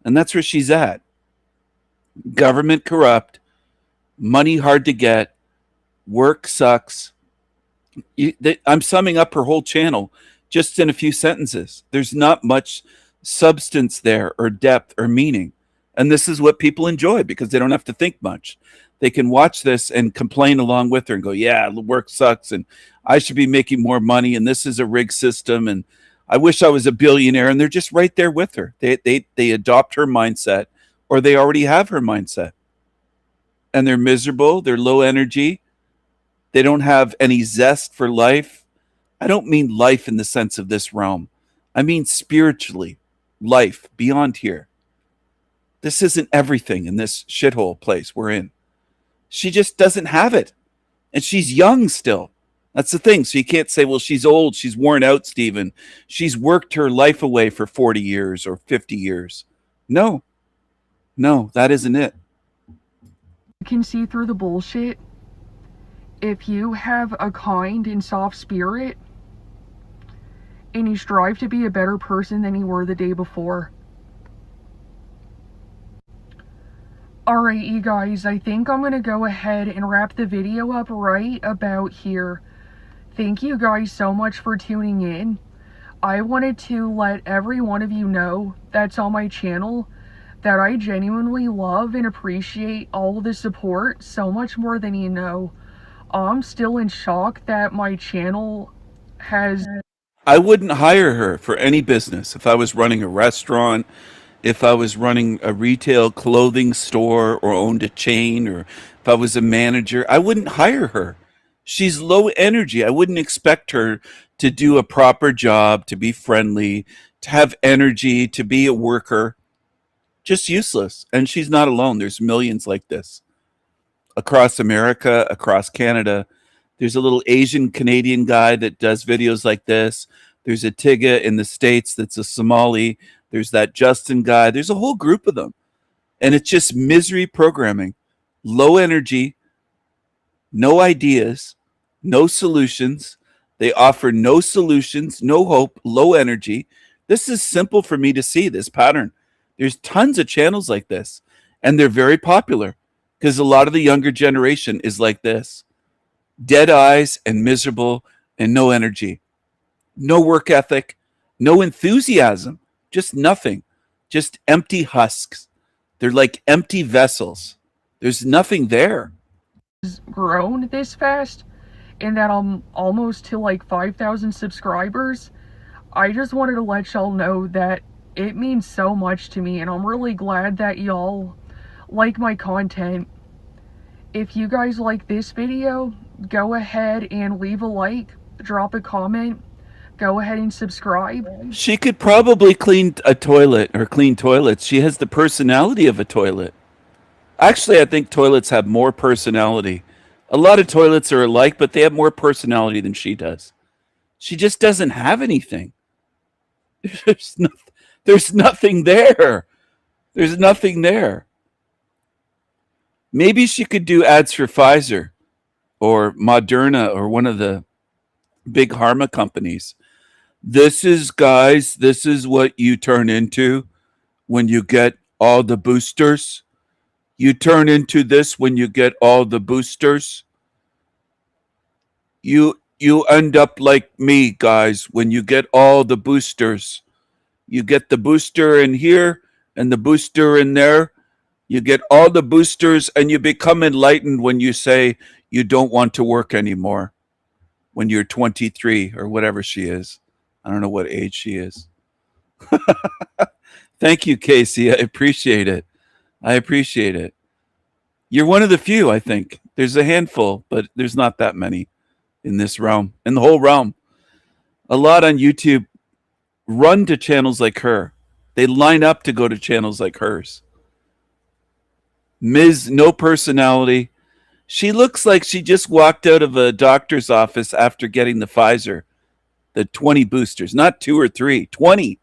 C: And that's where she's at. Government corrupt, money hard to get, work sucks. I'm summing up her whole channel just in a few sentences. There's not much substance there or depth or meaning. And this is what people enjoy because they don't have to think much. They can watch this and complain along with her and go, yeah, work sucks and I should be making more money and this is a rigged system and I wish I was a billionaire. And they're just right there with her. They adopt her mindset, or they already have her mindset. And they're miserable, they're low energy, they don't have any zest for life. I don't mean life in the sense of this realm. I mean spiritually, life beyond here. This isn't everything in this shithole place we're in. She just doesn't have it. And she's young still. That's the thing. So you can't say, well, she's old, she's worn out, Stephen. She's worked her life away for 40 years or 50 years. No, that isn't it.
K: You can see through the bullshit. If you have a kind and soft spirit, and you strive to be a better person than you were the day before. Alright, you guys, I think I'm going to go ahead and wrap the video up right about here. Thank you guys so much for tuning in. I wanted to let every one of you know that's on my channel that I genuinely love and appreciate all the support so much more than you know. I'm still in shock that my channel has...
C: I wouldn't hire her for any business. If I was running a restaurant, if I was running a retail clothing store or owned a chain, or if I was a manager, I wouldn't hire her. She's low energy. I wouldn't expect her to do a proper job, to be friendly, to have energy, to be a worker. Just useless. And she's not alone. There's millions like this across America, across Canada. There's a little Asian Canadian guy that does videos like this. There's a Tiga in the States that's a Somali. There's that Justin guy. There's a whole group of them. And it's just misery programming. Low energy, no ideas, no solutions. They offer no solutions, no hope, low energy. This is simple for me to see, this pattern. There's tons of channels like this, and they're very popular because a lot of the younger generation is like this. Dead eyes and miserable and no energy, no work ethic, no enthusiasm, just nothing, just empty husks. They're like empty vessels. There's nothing there.
K: Grown this fast and that I'm almost to like 5,000 subscribers. I just wanted to let y'all know that it means so much to me, and I'm really glad that y'all like my content. If you guys like this video, go ahead and leave a like, drop a comment, go ahead and subscribe.
C: She could probably clean a toilet or clean toilets. She has the personality of a toilet. Actually, I think toilets have more personality. A lot of toilets are alike, but they have more personality than she does. She just doesn't have anything. There's nothing there. There's nothing there. Maybe she could do ads for Pfizer or Moderna or one of the big pharma companies. This is, guys, this is what you turn into when you get all the boosters. You turn into this when you get all the boosters. You end up like me, guys, when you get all the boosters. You get the booster in here and the booster in there. You get all the boosters and you become enlightened when you say you don't want to work anymore. When you're 23 or whatever she is. I don't know what age she is. Thank you, Casey. I appreciate it. I appreciate it. You're one of the few, I think. There's a handful, but there's not that many in this realm, in the whole realm. A lot on YouTube run to channels like her. They line up to go to channels like hers. Ms. No personality. She looks like she just walked out of a doctor's office after getting the Pfizer. The 20 boosters, not 2 or 3, 20.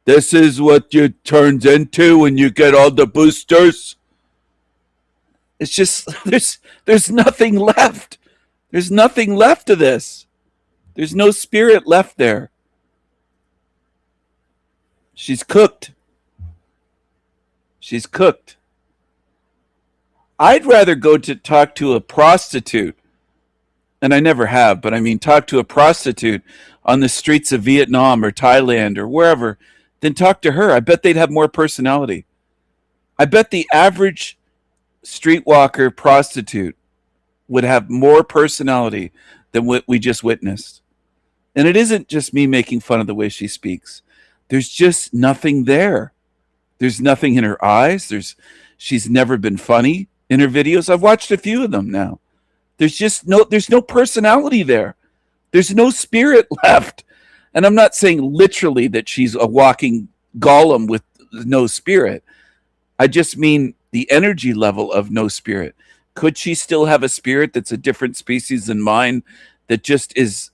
C: This is what you turns into when you get all the boosters. It's just, there's nothing left. There's nothing left of this. There's no spirit left there. She's cooked. She's cooked. I'd rather go to talk to a prostitute, and I never have, but I mean talk to a prostitute on the streets of Vietnam or Thailand or wherever than talk to her. I bet they'd have more personality. I bet the average streetwalker prostitute would have more personality than what we just witnessed. And it isn't just me making fun of the way she speaks. There's just nothing there. There's nothing in her eyes. She's never been funny in her videos. I've watched a few of them now. There's no personality there. There's no spirit left. And I'm not saying literally that she's a walking golem with no spirit. I just mean the energy level of no spirit. Could she still have a spirit that's a different species than mine, that just is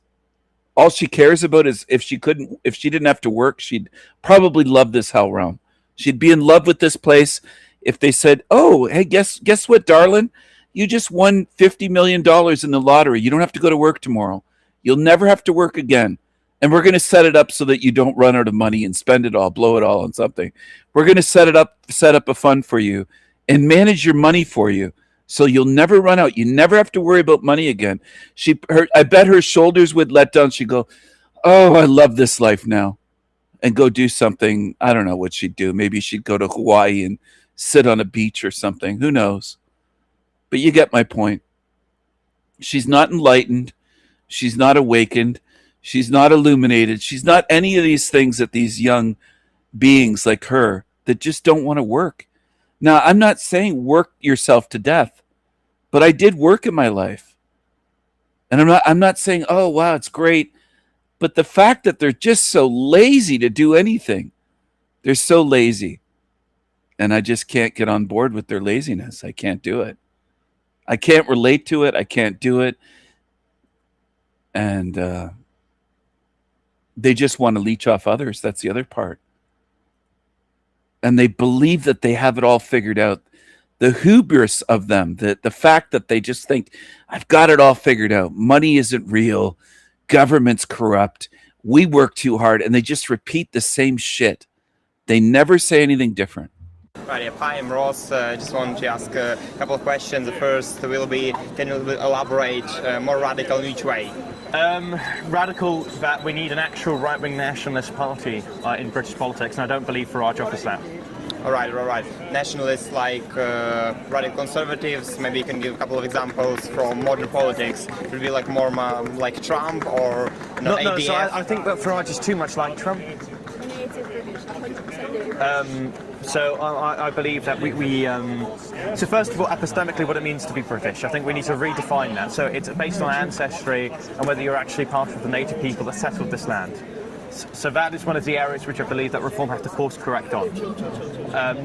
C: all she cares about is if she didn't have to work, she'd probably love this hell realm. She'd be in love with this place. If they said, "Oh, hey, guess what, darling? You just won $50 million in the lottery. You don't have to go to work tomorrow. You'll never have to work again. And we're going to set it up so that you don't run out of money and spend it all, blow it all on something. We're going to set up a fund for you and manage your money for you so you'll never run out. You never have to worry about money again." I bet her shoulders would let down. She'd go, "Oh, I love this life now," and go do something. I don't know what she'd do. Maybe she'd go to Hawaii and sit on a beach or something. Who knows? But you get my point. She's not enlightened. She's not awakened. She's not illuminated. She's not any of these things that these young beings like her that just don't want to work. Now, I'm not saying work yourself to death, but I did work in my life. And I'm not saying, "Oh, wow, it's great." But the fact that they're just so lazy to do anything. They're so lazy. And I just can't get on board with their laziness. I can't do it. I can't relate to it. I can't do it. And they just want to leech off others. That's the other part. And they believe that they have it all figured out. The hubris of them, the fact that they just think, "I've got it all figured out. Money isn't real. Government's corrupt. We work too hard." And they just repeat the same shit. They never say anything different.
L: Right, yeah. Hi, I'm Ross. I just want to ask a couple of questions. The first will be, can you elaborate more radical in which way?
I: Radical, that we need an actual right-wing nationalist party in British politics, and I don't believe Farage offers that.
L: All right. Nationalists like radical conservatives, maybe you can give a couple of examples from modern politics. It would be like more like Trump or ADF?
I: No, so I think that Farage is too much like Trump. So I believe that so first of all, epistemically, what it means to be British, I think we need to redefine that. So it's based on ancestry and whether you're actually part of the native people that settled this land. So that is one of the areas which I believe that reform has to course correct on.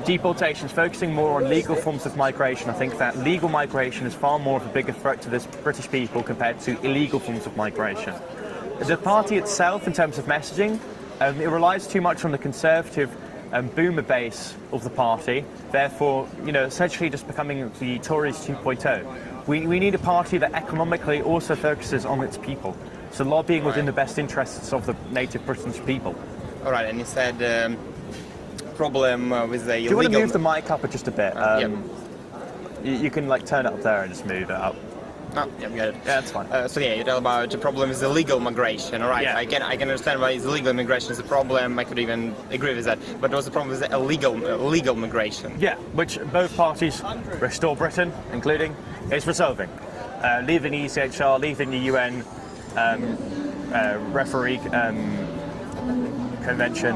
I: Deportations, focusing more on legal forms of migration. I think that legal migration is far more of a bigger threat to this British people compared to illegal forms of migration. The party itself, in terms of messaging, it relies too much on the conservative boomer base of the party, therefore, essentially just becoming the Tories 2.0. We need a party that economically also focuses on its people, so lobbying within the best interests of the native British people.
L: All right, and you said problem with the illegal...
I: Do you want to move the mic up just a bit? You can turn it up there and just move it up.
L: Oh, yeah, got it.
I: Yeah, that's fine.
L: So yeah, you tell about the problem is illegal migration, all right?
I: Yeah.
L: I can understand why illegal immigration is a problem. I could even agree with that. But what's the problem with the illegal migration?
I: Yeah, which both parties, Restore Britain, including, is resolving. Leaving the ECHR, leaving the UN referee convention,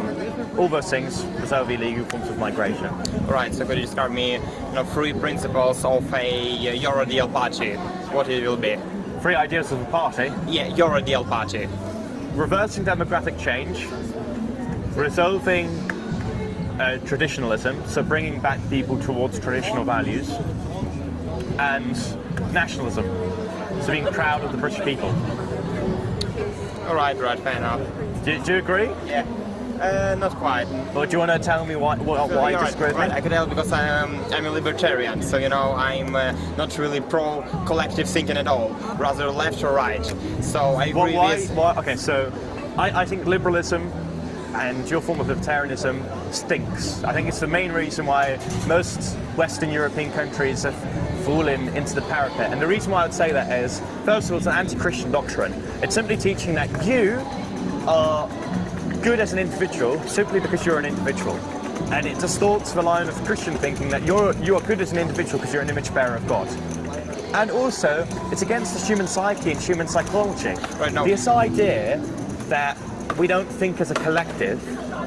I: all those things resolve illegal forms of migration.
L: All right, so could you describe me, three principles of a your ideal party? What it will be?
I: 3 ideas of a party?
L: Yeah, your ideal party.
I: Reversing demographic change, resolving traditionalism, so bringing back people towards traditional values, and nationalism, so being proud of the British people.
L: All right, fair enough.
I: Do you agree?
L: Yeah. Not quite.
I: Well, do you want to tell me why you disagree with me?
L: I could tell because I'm a libertarian, so I'm not really pro collective thinking at all, rather left or right. So I agree with...
I: Okay, so I think liberalism and your form of libertarianism stinks. I think it's the main reason why most Western European countries have fallen into the parapet. And the reason why I would say that is, first of all, it's an anti-Christian doctrine. It's simply teaching that you are good as an individual simply because you're an individual. And it distorts the line of Christian thinking that you are good as an individual because you're an image bearer of God. And also, it's against the human psyche and human psychology.
L: Right, no.
I: This idea that we don't think as a collective,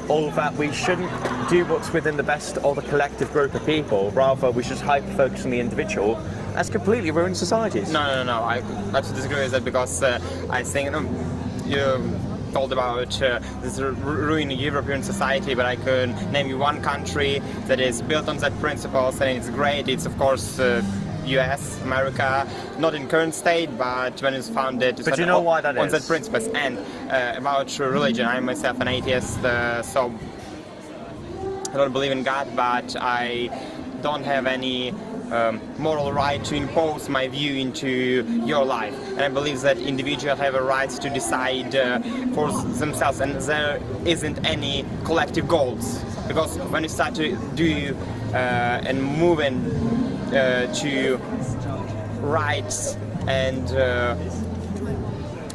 I: or that we shouldn't do what's within the best of a collective group of people, rather we should hyper-focus on the individual, has completely ruined societies.
L: No, I absolutely disagree with that because I think you told about this ruining European society, but I could name you one country that is built on that principles and it's great. It's of course US, America, not in current state, but when it's founded,
I: but you know why that
L: on
I: is?
L: that principles. And about religion, I'm myself an atheist, so I don't believe in God, but I don't have any moral right to impose my view into your life. And I believe that individuals have a right to decide for themselves, and there isn't any collective goals. Because when you start to do and move to rights and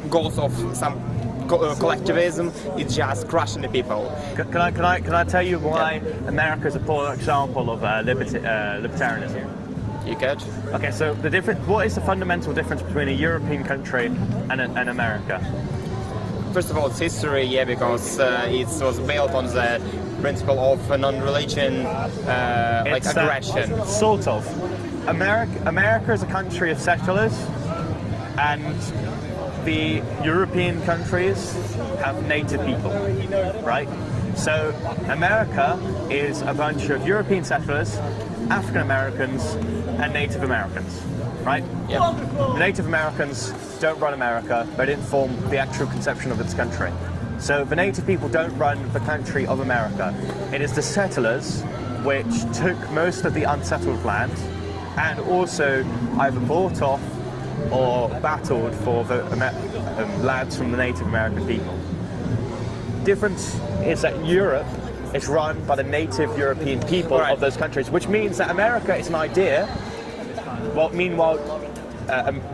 L: goals of some collectivism, it's just crushing the people.
I: Can I tell you why America is a poor example of libertarianism?
L: You could.
I: Okay, so what is the fundamental difference between a European country and America?
L: First of all, it's history, yeah, because it was built on the principle of non-religion, aggression.
I: Sort of. America is a country of settlers, and the European countries have native people, right? So America is a bunch of European settlers, African Americans, and Native Americans, right?
L: Yeah.
I: The Native Americans don't run America, they didn't form the actual conception of its country. So the native people don't run the country of America. It is the settlers which took most of the unsettled land and also either bought off or battled for the lands from the Native American people. Difference is that Europe is run by the native European people of those countries, which means that America is an idea, while meanwhile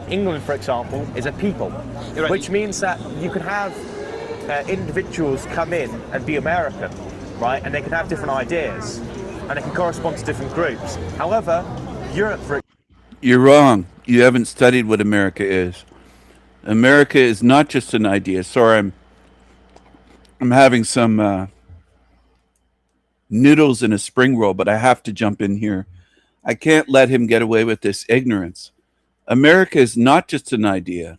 I: England, for example, is a people, which means that you can have individuals come in and be American, right? And they can have different ideas, and they can correspond to different groups. However, Europe,
C: You're wrong. You haven't studied what America is. America is not just an idea. Sorry, I'm having some noodles in a spring roll, but I have to jump in here. I can't let him get away with this ignorance. America is not just an idea.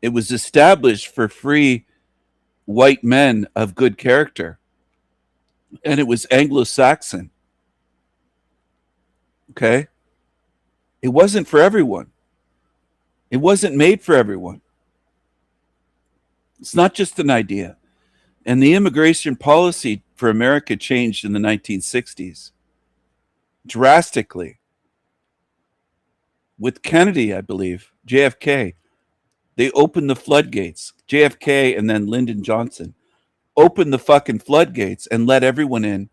C: It was established for free white men of good character, and it was Anglo-Saxon. Okay? It wasn't for everyone. It wasn't made for everyone. It's not just an idea. And the immigration policy for America changed in the 1960s drastically. With Kennedy, I believe, JFK, they opened the floodgates. JFK and then Lyndon Johnson opened the fucking floodgates and let everyone in.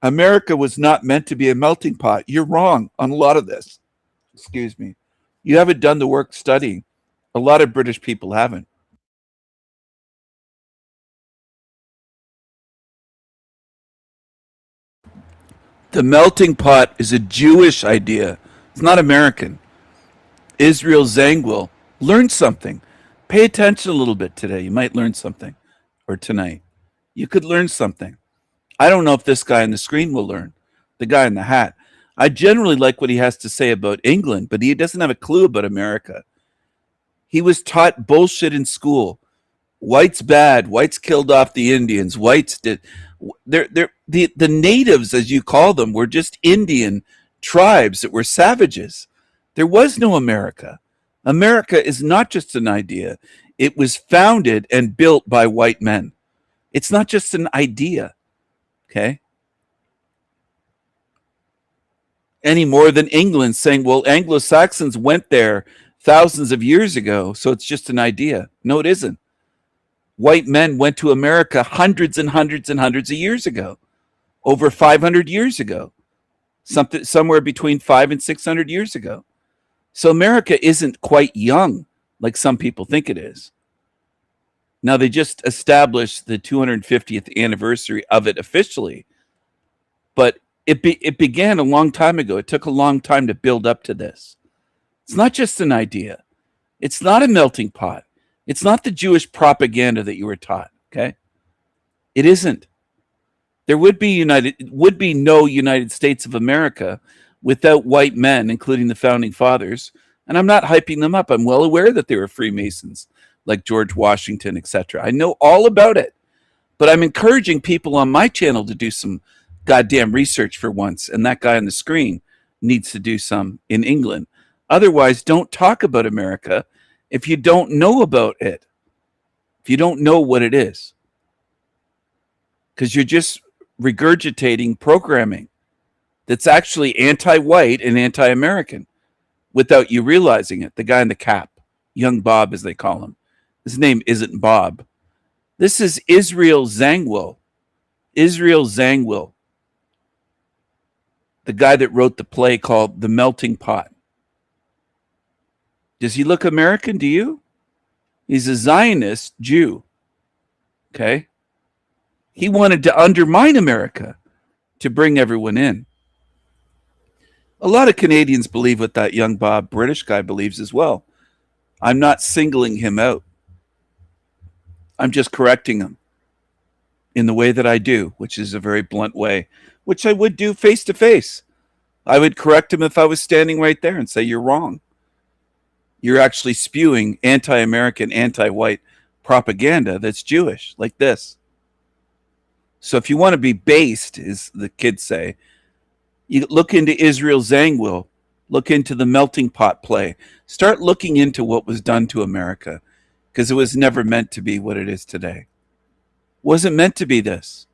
C: America was not meant to be a melting pot. You're wrong on a lot of this. Excuse me. You haven't done the work studying. A lot of British people haven't. The melting pot is a Jewish idea. It's not American. Israel Zangwill, learn something. Pay attention a little bit today. You might learn something. Or tonight. You could learn something. I don't know if this guy on the screen will learn. The guy in the hat. I generally like what he has to say about England, but he doesn't have a clue about America. He was taught bullshit in school. Whites bad. Whites killed off the Indians. Whites did. The natives, as you call them, were just Indian tribes that were savages. There was no America. America is not just an idea. It was founded and built by white men. It's not just an idea. Okay? Any more than England saying, well, Anglo-Saxons went there thousands of years ago, so it's just an idea. No, it isn't. White men went to America hundreds and hundreds and hundreds of years ago, over 500 years ago, somewhere between 500 and 600 years ago. So America isn't quite young like some people think it is. Now, they just established the 250th anniversary of it officially, but it began a long time ago. It took a long time to build up to this. It's not just an idea. It's not a melting pot. It's not the Jewish propaganda that you were taught, okay? It isn't. There would be no United States of America without white men, including the founding fathers. And I'm not hyping them up. I'm well aware that they were Freemasons, like George Washington, etc. I know all about it. But I'm encouraging people on my channel to do some goddamn research for once. And that guy on the screen needs to do some in England. Otherwise, don't talk about America if you don't know about it. If you don't know what it is. Because you're just regurgitating programming that's actually anti-white and anti-American without you realizing it. The guy in the cap, young Bob as they call him. His name isn't Bob. This is Israel Zangwill. Israel Zangwill. The guy that wrote the play called The Melting Pot. Does he look American to you? He's a Zionist Jew. Okay? He wanted to undermine America to bring everyone in. A lot of Canadians believe what that young Bob British guy believes as well. I'm not singling him out. I'm just correcting him in the way that I do, which is a very blunt way, which I would do face to face. I would correct him if I was standing right there and say, you're wrong. You're actually spewing anti-American, anti-white propaganda that's Jewish, like this. So if you want to be based, as the kids say, you look into Israel Zangwill, look into the melting pot play. Start looking into what was done to America, because it was never meant to be what it is today. Wasn't meant to be this.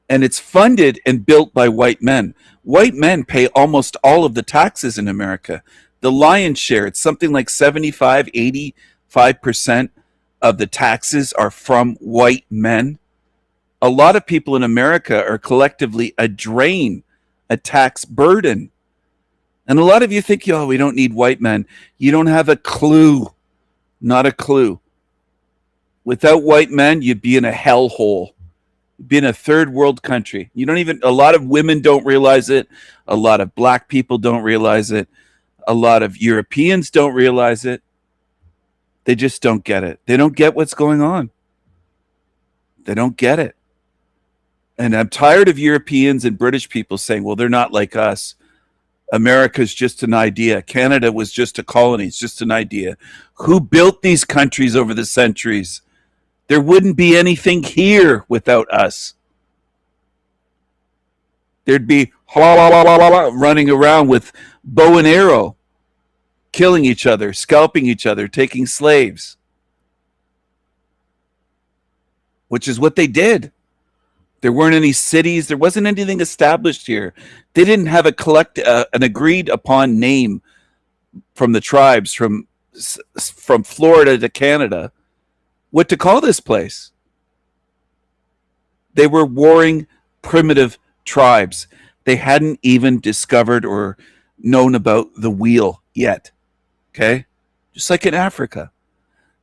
C: And it's funded and built by white men. White men pay almost all of the taxes in America. The lion's share, it's something like 75, 85% of the taxes are from white men. A lot of people in America are collectively a drain, a tax burden. And a lot of you think, oh, we don't need white men. You don't have a clue. Not a clue. Without white men, you'd be in a hellhole. You'd be in a third world country. A lot of women don't realize it. A lot of black people don't realize it. A lot of Europeans don't realize it. They just don't get it. They don't get what's going on. They don't get it. And I'm tired of Europeans and British people saying, well, they're not like us. America's just an idea. Canada was just a colony. It's just an idea. Who built these countries over the centuries? There wouldn't be anything here without us. There'd be running around with bow and arrow, killing each other, scalping each other, taking slaves, which is what they did. There weren't any cities. There wasn't anything established here. They didn't have an agreed upon name from the tribes from Florida to Canada what to call this place. They were warring primitive tribes. They hadn't even discovered or known about the wheel yet. Okay? Just like in Africa.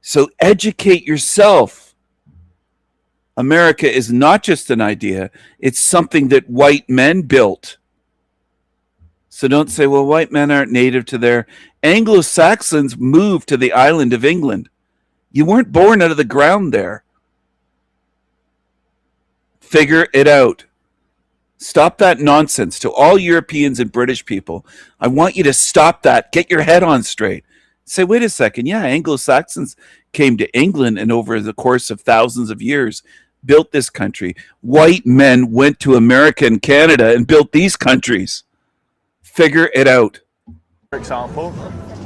C: So educate yourself. America is not just an idea. It's something that white men built. So don't say, well, white men aren't native to there. Anglo-Saxons moved to the island of England. You weren't born out of the ground there. Figure it out. Stop that nonsense. To all Europeans and British people, I want you to stop that. Get your head on straight. Say, wait a second. Yeah, Anglo-Saxons came to England and over the course of thousands of years built this country. White men went to America and Canada and built these countries. Figure it out.
M: For example,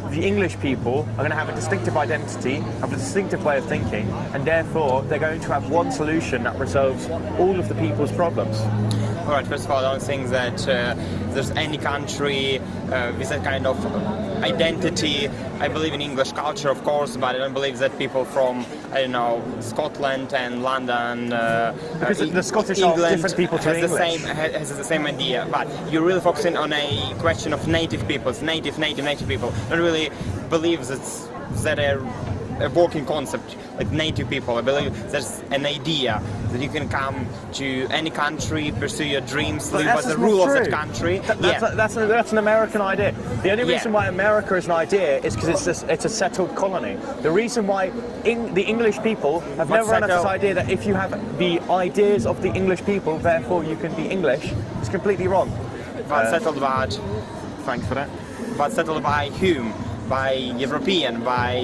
M: the English people are going to have a distinctive identity, have a distinctive way of thinking, and therefore they're going to have one solution that resolves all of the people's problems.
L: All right, first of all, I don't think that there's any country with that kind of identity. I believe in English culture, of course, but I don't believe that people from, I don't know, Scotland and London,
M: because the Scottish
L: England
M: are different people to English.
L: Has the same idea. But you're really focusing on a question of native peoples, native people. I don't really believe that a working concept like native people. I believe there's an idea that you can come to any country, pursue your dreams, live by the rule of that country.
M: That's an American idea. The only reason why America is an idea is because it's a settled colony. The reason why the English people have never had this idea that if you have the ideas of the English people, therefore you can be English, is completely wrong.
L: But settled by...
M: Thanks for that.
L: But settled by whom? By European, by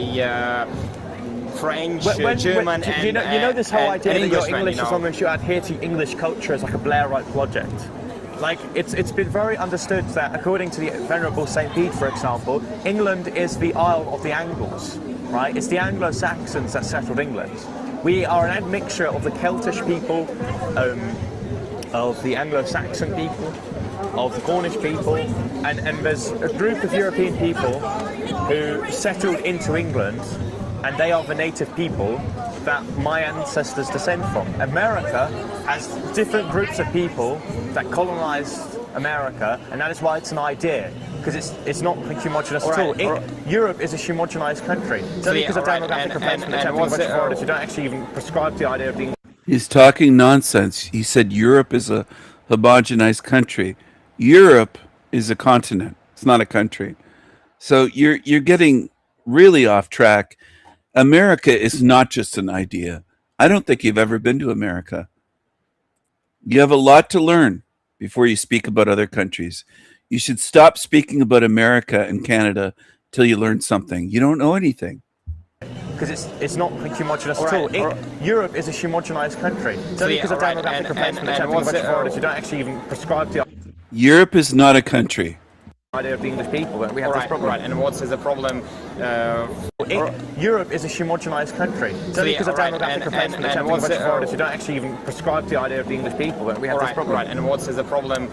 L: French, German, and
M: you know this whole idea that you're English
L: as
M: long as you adhere to English culture as like a Blairite project. Like it's been very understood that according to the Venerable Saint Pete, for example, England is the Isle of the Angles, right? It's the Anglo-Saxons that settled England. We are an admixture of the Celtic people, of the Anglo-Saxon people, of the Cornish people, and there's a group of European people who settled into England, and they are the native people that my ancestors descend from. America has different groups of people that colonized America, and that is why it's an idea, because it's not homogenous at all. Europe is a homogenized country. It's only because of demographic replacement that you don't actually even prescribe the idea of being...
C: He's talking nonsense. He said Europe is a homogenized country. Europe is a continent. It's not a country. So you're getting really off track. America is not just an idea. I don't think you've ever been to America. You have a lot to learn before you speak about other countries. You should stop speaking about America and Canada till you learn something. You don't know anything.
M: Because it's not homogenous at all. Europe is a homogenized country. It's only because of demographic replacement that you don't actually even prescribe the...
C: Europe is not a country.
M: Idea of the English people that we have this problem.
L: Right, and what's the problem?
M: Europe is a homogenized country. It's only because of demographic replacement that you don't actually even prescribe the idea of the English people that we have this problem.
L: Right, and what's the problem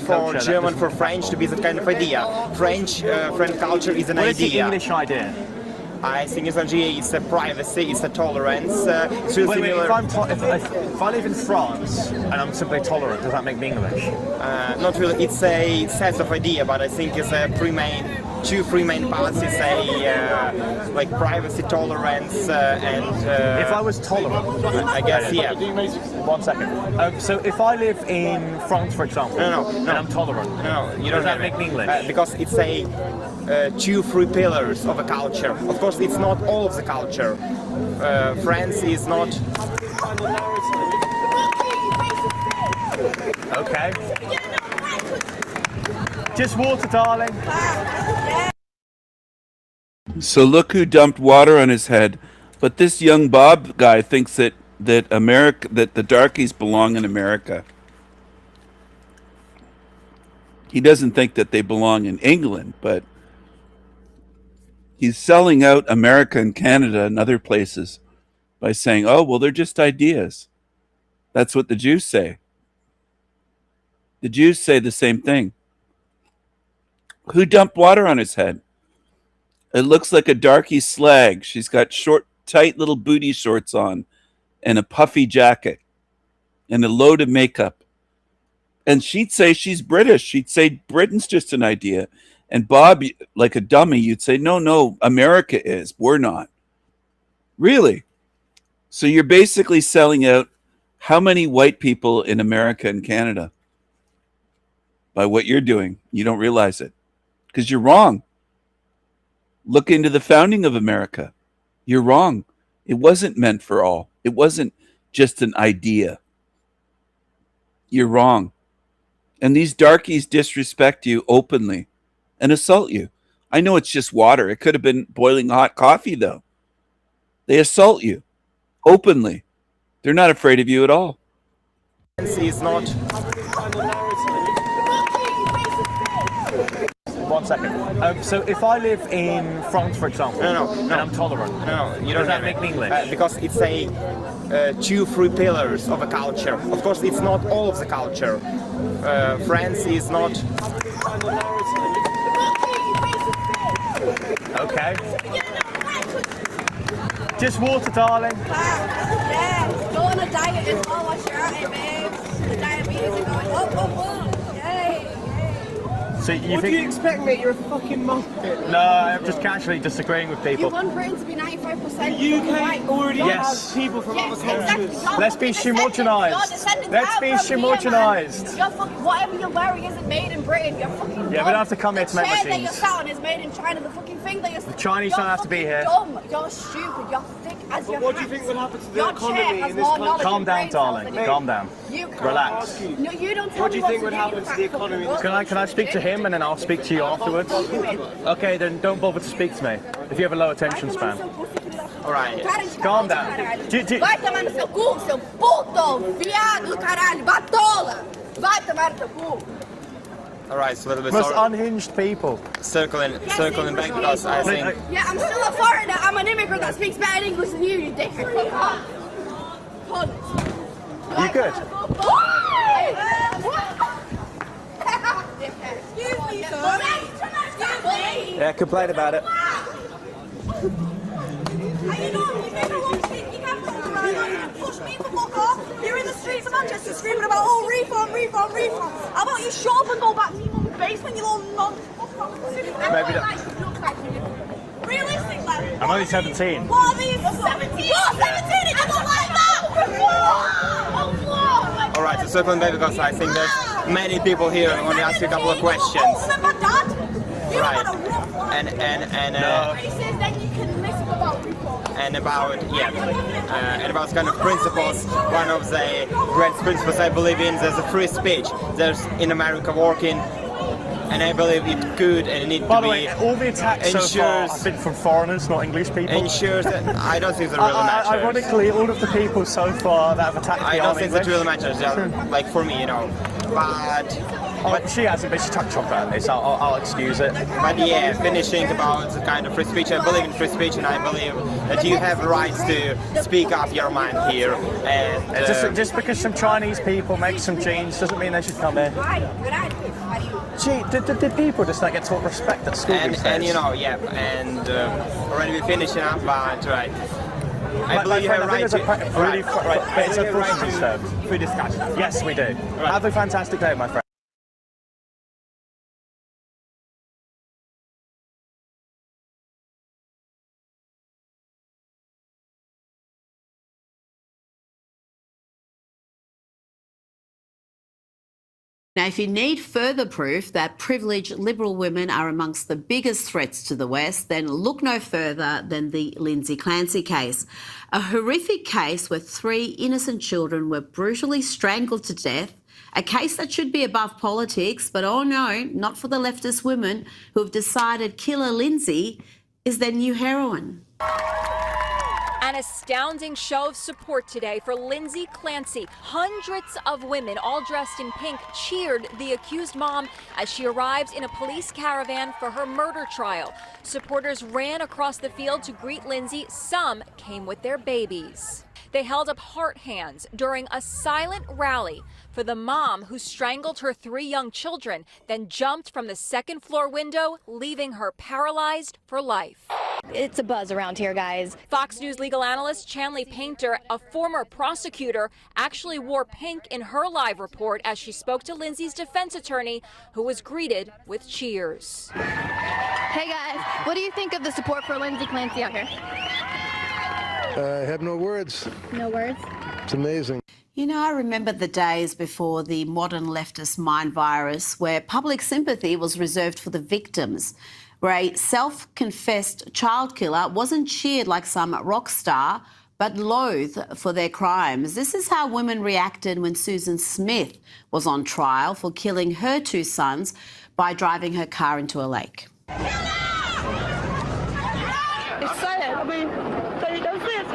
L: for German, for French to be that kind of idea? French culture is an idea.
M: What is the English idea?
L: I think it's a privacy, it's a tolerance.
M: If I live in France and I'm simply tolerant, does that make me English?
L: Not really. It's a set of idea, but I think it's a pre-made two three main parts. It's a like privacy tolerance and.
M: If I was tolerant,
L: I guess yeah.
M: 1 second. So if I live in France, for example, and I'm tolerant,
L: you
M: does
L: don't
M: that make me English?
L: Because it's a two three pillars of a culture. Of course, it's not all of the culture. France is not.
M: Okay. Just water, darling.
C: So look who dumped water on his head. But this young Bob guy thinks that the darkies belong in America. He doesn't think that they belong in England, but he's selling out America and Canada and other places by saying, oh, well, they're just ideas. That's what the Jews say. The Jews say the same thing. Who dumped water on his head? It looks like a darky slag. She's got short, tight little booty shorts on and a puffy jacket and a load of makeup. And she'd say she's British. She'd say Britain's just an idea. And Bob, like a dummy, you'd say, no, America is. We're not. Really? So you're basically selling out how many white people in America and Canada by what you're doing? You don't realize it because you're wrong. Look into the founding of America. You're wrong. It wasn't meant for all. It wasn't just an idea. You're wrong. And these darkies disrespect you openly and assault you. I know it's just water. It could have been boiling hot coffee, though. They assault you openly. They're not afraid of you at all.
L: It's not.
M: 1 second. So if I live in France, for example, and I'm tolerant,
L: you don't
M: does that make me English?
L: Because it's a two three pillars of a culture. Of course, it's not all of the culture. France is not.
M: Okay. Just water, darling.
J: Yeah, go on a diet as well, wash your out, babes. The diabetes are going up. Yay.
M: So you
N: What
M: think?
N: do you expect, mate? You're a fucking muppet.
M: No, I'm just casually disagreeing with people.
J: You want Britain to be 95%
N: The UK already
M: Yes.
N: has people from other
J: exactly.
N: countries.
M: Let's be homogenized. Let's be homogenized.
J: Whatever you're wearing isn't made in Britain. You're fucking dumb.
M: Yeah, we don't have to come here to make
J: The chair that
M: machines.
J: you're sat on is made in China. The fucking thing that you're
M: The Chinese
J: you're
M: don't have to be
J: fucking
M: here.
J: Dumb. You're stupid. You're thick as your
N: What do you
J: hat.
N: think will happen to the
J: Your
N: economy
J: chair has
N: in this
J: more
N: country?
J: knowledge
M: Calm
J: and
M: down,
J: brain cells
M: darling.
J: than you.
M: Calm down.
J: You can't.
M: Relax.
J: No, you don't tell
N: What do
J: me
N: you think
J: what
N: would
J: to
N: happen
J: do,
N: to the economy in this
M: Can I speak to him and then I'll speak to you afterwards? Okay, then don't bother to speak to me if you have a low attention span.
L: Alright.
M: Calm down.
J: Vai tomar no seu cu, seu puto, viado do caralho, batola! Vai tomar no seu cu!
L: Alright, so a little bit
M: Most
L: sorry.
M: unhinged people.
L: Circling back because I think.
J: Yeah, I'm still a foreigner. I'm an immigrant that speaks better English than you dickhead. Fuck off. Cunt.
M: You good?
J: Excuse me, sir. Excuse me.
M: Yeah, complain about it.
J: How you doing? You think I won't speak? You can't fuck around. You can push me for fuck off. You're in the streets of Manchester screaming about, oh, reform. How about you shut up and go back to your mum's basement, you little non.
M: Maybe not.
J: Realistic, lad.
M: I'm only 17.
J: What are these? 17? You're 17 and you look like that!
L: Alright, so circling back because I think there's many people here who want to ask you a couple of questions.
J: Remember Dad? You
L: Right.
J: had a rough life.
L: And
J: Then you can listen about reform.
L: and about kind of principles. One of the great principles I believe in, there's a free speech. There's in America working, and I believe it could and it need
M: By
L: to
M: the way,
L: be
M: all the attacks so far
L: ensures
M: have been from foreigners, not English people.
L: ensures that I don't think it really matters.
M: Ironically, all of the people so far that have attacked
L: I
M: me
L: don't
M: aren't
L: think
M: English.
L: it really matters. Like for me, you know, but
M: she hasn't, but she talked about this. I'll excuse it.
L: But yeah, finishing about the kind of free speech, I believe in free speech, and I believe that you have the right to speak up your mind here. And
M: Just because some Chinese people make some jeans doesn't mean they should come here. Gee, did people just not get taught respect at school these days?
L: and you know, yeah, and already we're finishing up, but right. I believe you have a right to
M: it's a
L: right to free discussion.
M: Yes, we do. Have a fantastic day, my friend.
O: Now, if you need further proof that privileged liberal women are amongst the biggest threats to the West, then look no further than the Lindsay Clancy case. A horrific case where 3 innocent children were brutally strangled to death. A case that should be above politics, but oh no, not for the leftist women who have decided Killer Lindsay is their new heroine.
P: An astounding show of support today for Lindsay Clancy. Hundreds of women, all dressed in pink, cheered the accused mom as she arrived in a police caravan for her murder trial. Supporters ran across the field to greet Lindsay. Some came with their babies. They held up heart hands during a silent rally for the mom who strangled her 3 young children, then jumped from the 2nd floor window, leaving her paralyzed for life.
Q: It's a buzz around here, guys.
P: Fox News legal analyst Chanley Painter, a former prosecutor, actually wore pink in her live report as she spoke to Lindsay's defense attorney, who was greeted with cheers.
Q: Hey guys, what do you think of the support for Lindsay Clancy out here?
R: I have no words.
Q: No words?
R: It's amazing.
O: You know, I remember the days before the modern leftist mind virus where public sympathy was reserved for the victims, where a self-confessed child killer wasn't cheered like some rock star, but loathed for their crimes. This is how women reacted when Susan Smith was on trial for killing her 2 sons by driving her car into a lake.
N: It's sad. I mean, don't say it.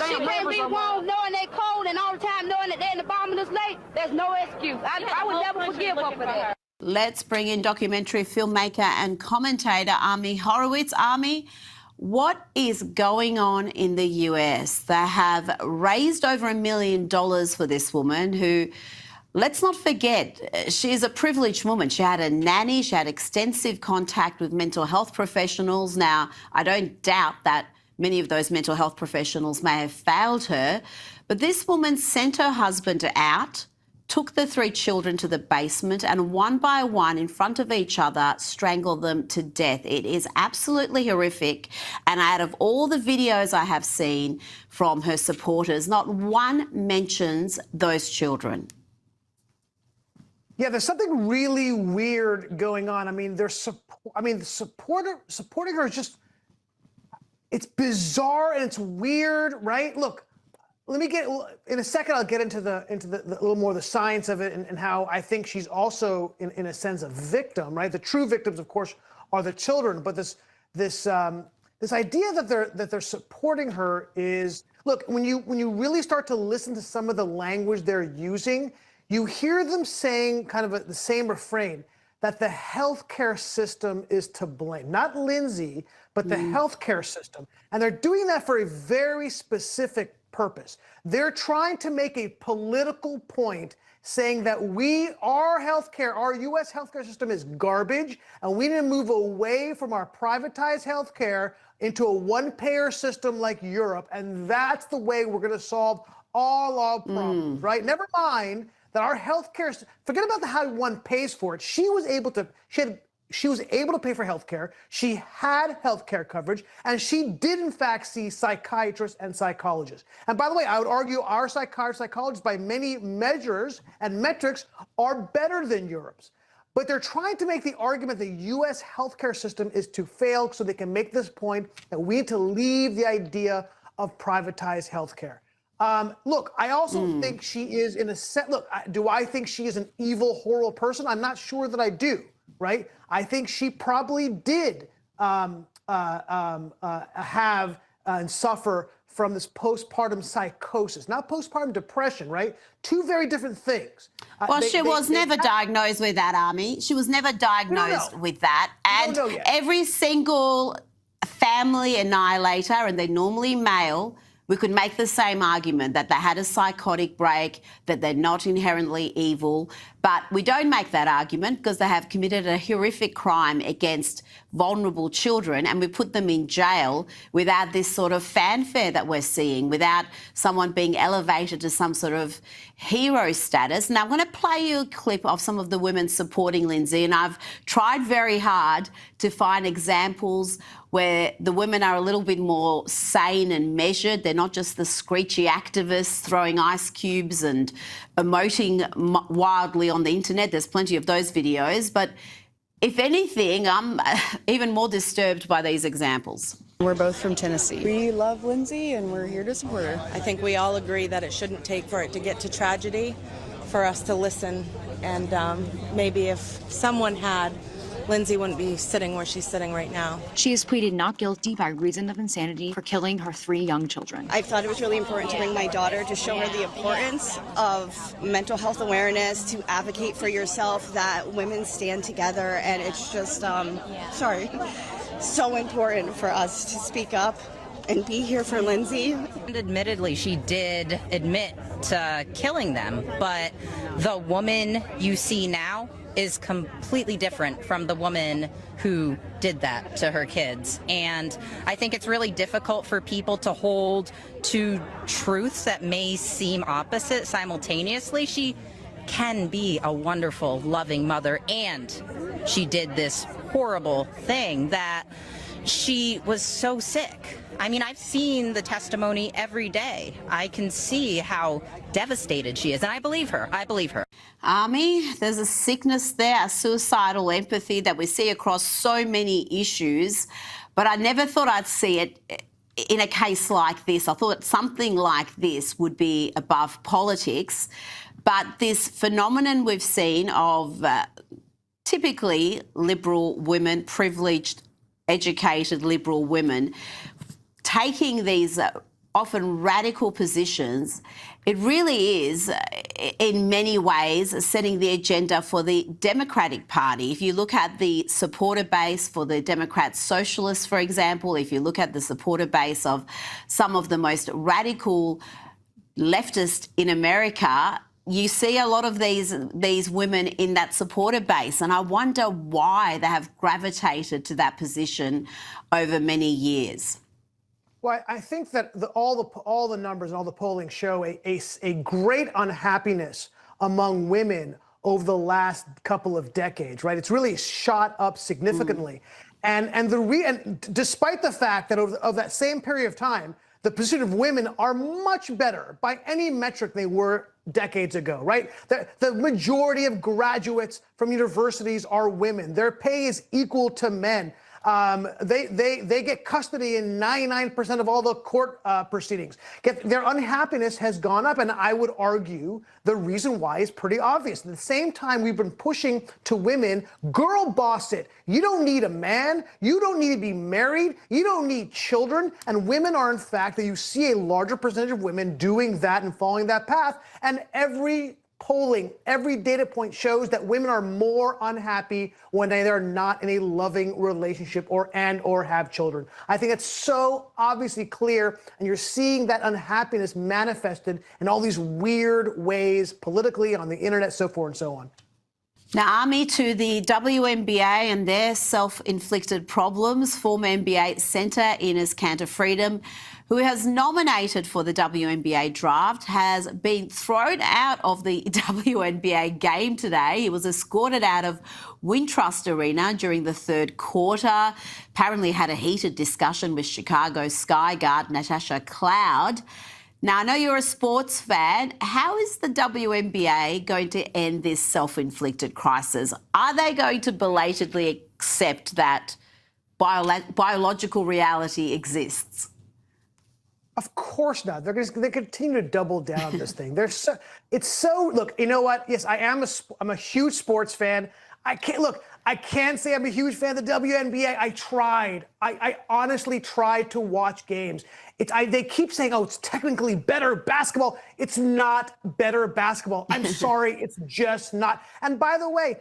S: She can't be wrong knowing they cold and all the time knowing that they're in the bottom of this lake. There's no excuse. I would never forgive her for that.
O: Let's bring in documentary filmmaker and commentator Ami Horowitz. Ami, what is going on in the US? They have raised over $1 million for this woman who, let's not forget, she is a privileged woman. She had a nanny, she had extensive contact with mental health professionals. Now, I don't doubt that many of those mental health professionals may have failed her, but this woman sent her husband out, took the 3 children to the basement and one by one in front of each other strangled them to death. It is absolutely horrific. And out of all the videos I have seen from her supporters, not one mentions those children.
T: Yeah, there's something really weird going on. I mean, supporting her is just, it's bizarre and it's weird, right? Look, let me get, in a second, I'll get into the little more of the science of it and how I think she's also, in a sense, a victim, right? The true victims, of course, are the children. But this idea that they're supporting her is, look, when you really start to listen to some of the language they're using, you hear them saying kind of the same refrain, that the healthcare system is to blame. Not Lindsay, but the healthcare system. And they're doing that for a very specific purpose. They're trying to make a political point saying that our U.S. healthcare system is garbage, and we need to move away from our privatized healthcare into a one-payer system like Europe, and that's the way we're going to solve all our problems, right? Never mind that our healthcare, forget about how one pays for it. She was able to pay for healthcare. She had healthcare coverage, and she did in fact see psychiatrists and psychologists. And by the way, I would argue our psychologists, by many measures and metrics, are better than Europe's. But they're trying to make the argument the U.S. healthcare system is to fail, so they can make this point that we need to leave the idea of privatized healthcare. Look, I also think she is, in a sense, do I think she is an evil, horrible person? I'm not sure that I do, right? I think she probably did have and suffer from this postpartum psychosis, not postpartum depression, right? 2 very different things.
O: Well, she was never diagnosed with that, Ami. She was never diagnosed with that. And every single family annihilator, and they're normally male, we could make the same argument that they had a psychotic break, that they're not inherently evil, but we don't make that argument because they have committed a horrific crime against vulnerable children and we put them in jail without this sort of fanfare that we're seeing, without someone being elevated to some sort of hero status. Now, I'm going to play you a clip of some of the women supporting Lindsay, and I've tried very hard to find examples where the women are a little bit more sane and measured. They're not just the screechy activists throwing ice cubes and emoting wildly on the internet. There's plenty of those videos, but if anything, I'm even more disturbed by these examples.
U: We're both from Tennessee. We love Lindsay and we're here to support her. I think we all agree that it shouldn't take for it to get to tragedy for us to listen. And maybe if someone had, Lindsay wouldn't be sitting where she's sitting right now.
V: She is pleaded not guilty by reason of insanity for killing her 3 young children.
W: I thought it was really important to bring my daughter to show her the importance of mental health awareness, to advocate for yourself, that women stand together, and it's just, so important for us to speak up and be here for Lindsay.
X: And admittedly, she did admit to killing them, but the woman you see now is completely different from the woman who did that to her kids. And I think it's really difficult for people to hold two truths that may seem opposite simultaneously. She can be a wonderful, loving mother, and she did this horrible thing that she was so sick. I mean, I've seen the testimony every day. I can see how devastated she is, and I believe her. I believe her.
O: Army, there's a sickness there, a suicidal empathy that we see across so many issues, but I never thought I'd see it in a case like this. I thought something like this would be above politics, but this phenomenon we've seen of typically liberal women, privileged, educated liberal women, taking these often radical positions, it really is, in many ways, setting the agenda for the Democratic Party. If you look at the supporter base for the Democrat Socialists, for example, if you look at the supporter base of some of the most radical leftists in America, you see a lot of these women in that supporter base, and I wonder why they have gravitated to that position over many years.
T: Well, I think that all the numbers and all the polling show a great unhappiness among women over the last couple of decades, right? It's really shot up significantly. And despite the fact that over that same period of time, the position of women are much better by any metric they were decades ago, right? The majority of graduates from universities are women. Their pay is equal to men. They get custody in 99% of all the court proceedings. Their unhappiness has gone up, and I would argue the reason why is pretty obvious. At the same time, we've been pushing to women, girl boss it. You don't need a man. You don't need to be married. You don't need children. And women are, in fact, that you see a larger percentage of women doing that and following that path. And every polling, every data point shows that women are more unhappy when they are not in a loving relationship or have children. I think it's so obviously clear, and you're seeing that unhappiness manifested in all these weird ways, politically, on the internet, so forth and so on.
O: Now, Army, to the WNBA and their self-inflicted problems, former NBA centre Ines Kanter-Freedom, who has nominated for the WNBA draft, has been thrown out of the WNBA game today. He was escorted out of Wintrust Arena during the third quarter. Apparently had a heated discussion with Chicago Sky guard Natasha Cloud. Now, I know you're a sports fan. How is the WNBA going to end this self-inflicted crisis? Are they going to belatedly accept that biological reality exists?
T: Of course not. They continue to double down on this thing. Look, you know what? Yes, I'm a huge sports fan. I can't say I'm a huge fan of the WNBA. I tried. I honestly tried to watch games. They keep saying, oh, it's technically better basketball. It's not better basketball. I'm sorry, it's just not. And by the way,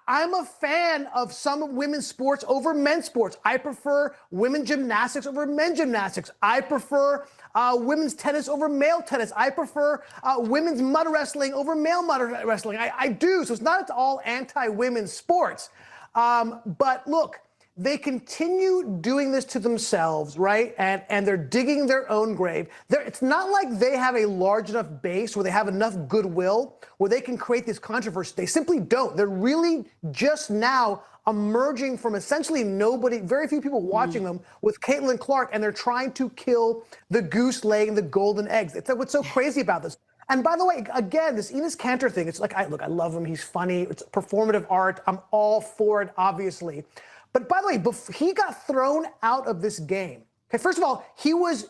T: I'm a fan of some women's sports over men's sports. I prefer women's gymnastics over men's gymnastics. I prefer women's tennis over male tennis. I prefer women's mud wrestling over male mud wrestling. I do. So it's not all anti-women's sports. But look, they continue doing this to themselves, right? And they're digging their own grave. It's not like they have a large enough base where they have enough goodwill where they can create this controversy. They simply don't. They're really just now emerging from essentially nobody, very few people watching them with Caitlin Clark, and they're trying to kill the goose laying the golden eggs. It's what's so crazy about this. And by the way, again, this Enes Kanter thing, it's like, I love him. He's funny. It's performative art. I'm all for it, obviously. But by the way, he got thrown out of this game. Okay, first of all, he was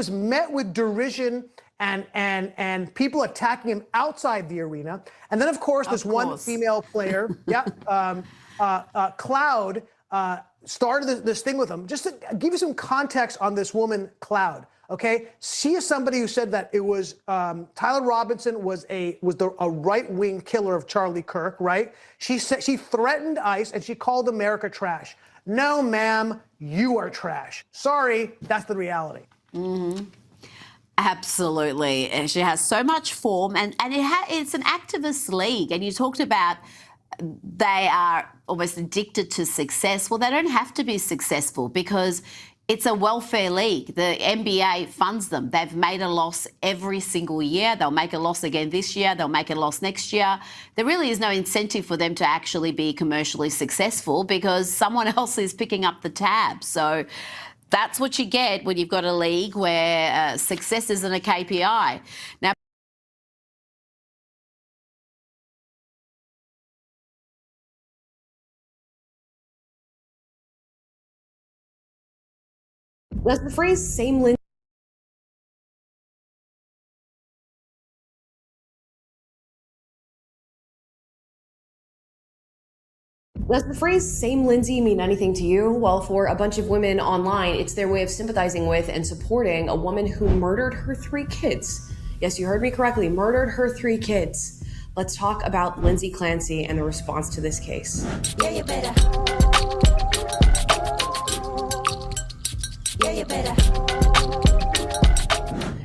T: met with derision and people attacking him outside the arena. And then, of course, this one female player, Cloud, started this thing with him. Just to give you some context on this woman, Cloud. Okay, she is somebody who said that it was Tyler Robinson was a right-wing killer of Charlie Kirk, right? She said she threatened ICE and she called America trash. No, ma'am, you are trash. Sorry, that's the reality.
O: Mm-hmm. Absolutely, and she has so much form, and it's an activist league. And you talked about they are almost addicted to success. Well, they don't have to be successful because it's a welfare league. The NBA funds them. They've made a loss every single year. They'll make a loss again this year. They'll make a loss next year. There really is no incentive for them to actually be commercially successful because someone else is picking up the tab. So that's what you get when you've got a league where success isn't a KPI. Now,
B: Does the phrase same Lindsay mean anything to you? Well, for a bunch of women online, it's their way of sympathizing with and supporting a woman who murdered her 3 kids. Yes, you heard me correctly, murdered her 3 kids. Let's talk about Lindsay Clancy and the response to this case.
D: Yeah, you better. Yeah, you better.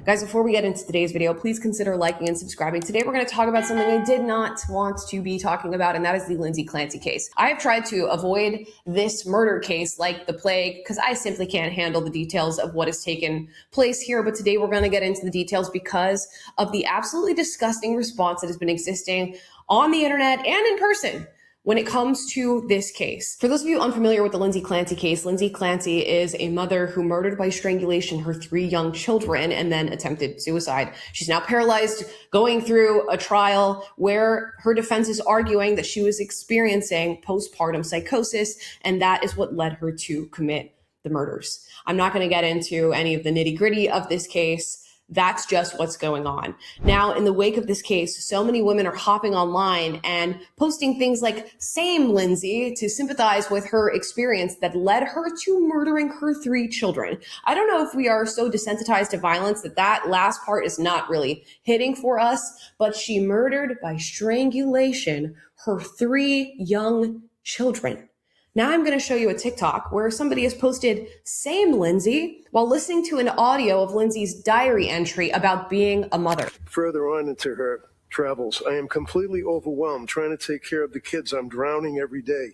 B: Guys, before we get into today's video, please consider liking and subscribing. Today, we're going to talk about something I did not want to be talking about, and that is the Lindsay Clancy case. I have tried to avoid this murder case like the plague because I simply can't handle the details of what has taken place here. But today, we're going to get into the details because of the absolutely disgusting response that has been existing on the internet and in person when it comes to this case. For those of you unfamiliar with the Lindsay Clancy case, Lindsay Clancy is a mother who murdered by strangulation her 3 young children and then attempted suicide. She's now paralyzed, going through a trial where her defense is arguing that she was experiencing postpartum psychosis, and that is what led her to commit the murders. I'm not gonna get into any of the nitty-gritty of this case. That's just what's going on. Now, in the wake of this case, so many women are hopping online and posting things like same Lindsay to sympathize with her experience that led her to murdering her 3 children. I don't know if we are so desensitized to violence that last part is not really hitting for us, but she murdered by strangulation her 3 young children. Now I'm going to show you a TikTok where somebody has posted same Lindsay while listening to an audio of Lindsay's diary entry about being a mother.
R: Further on into her travels, I am completely overwhelmed trying to take care of the kids. I'm drowning every day.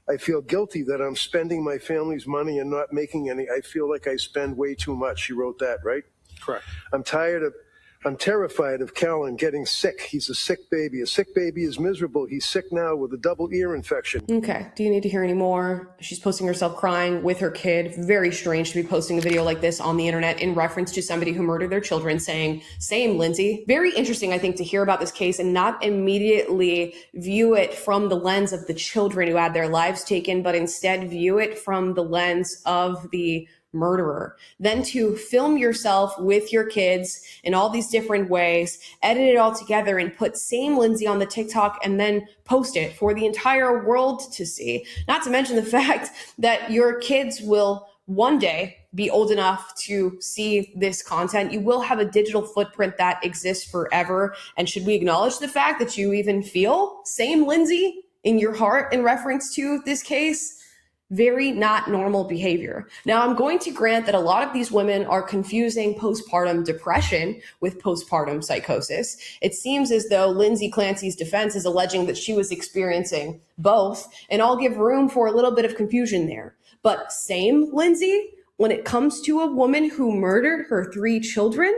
R: I feel guilty that I'm spending my family's money and not making any. I feel like I spend way too much. She wrote that, right? Correct. I'm terrified of Callan getting sick. He's a sick baby. A sick baby is miserable. He's sick now with a double ear infection.
B: Okay, do you need to hear any more? She's posting herself crying with her kid. Very strange to be posting a video like this on the internet in reference to somebody who murdered their children, saying, same Lindsay. Very interesting, I think, to hear about this case and not immediately view it from the lens of the children who had their lives taken, but instead view it from the lens of the murderer. Then to film yourself with your kids in all these different ways, edit it all together and put same Lindsay on the TikTok and then post it for the entire world to see. Not to mention the fact that your kids will one day be old enough to see this content. You will have a digital footprint that exists forever. And should we acknowledge the fact that you even feel same Lindsay in your heart in reference to this case? Very not normal behavior. Now, I'm going to grant that a lot of these women are confusing postpartum depression with postpartum psychosis. It seems as though Lindsay Clancy's defense is alleging that she was experiencing both, and I'll give room for a little bit of confusion there. But same Lindsay, when it comes to a woman who murdered her 3 children,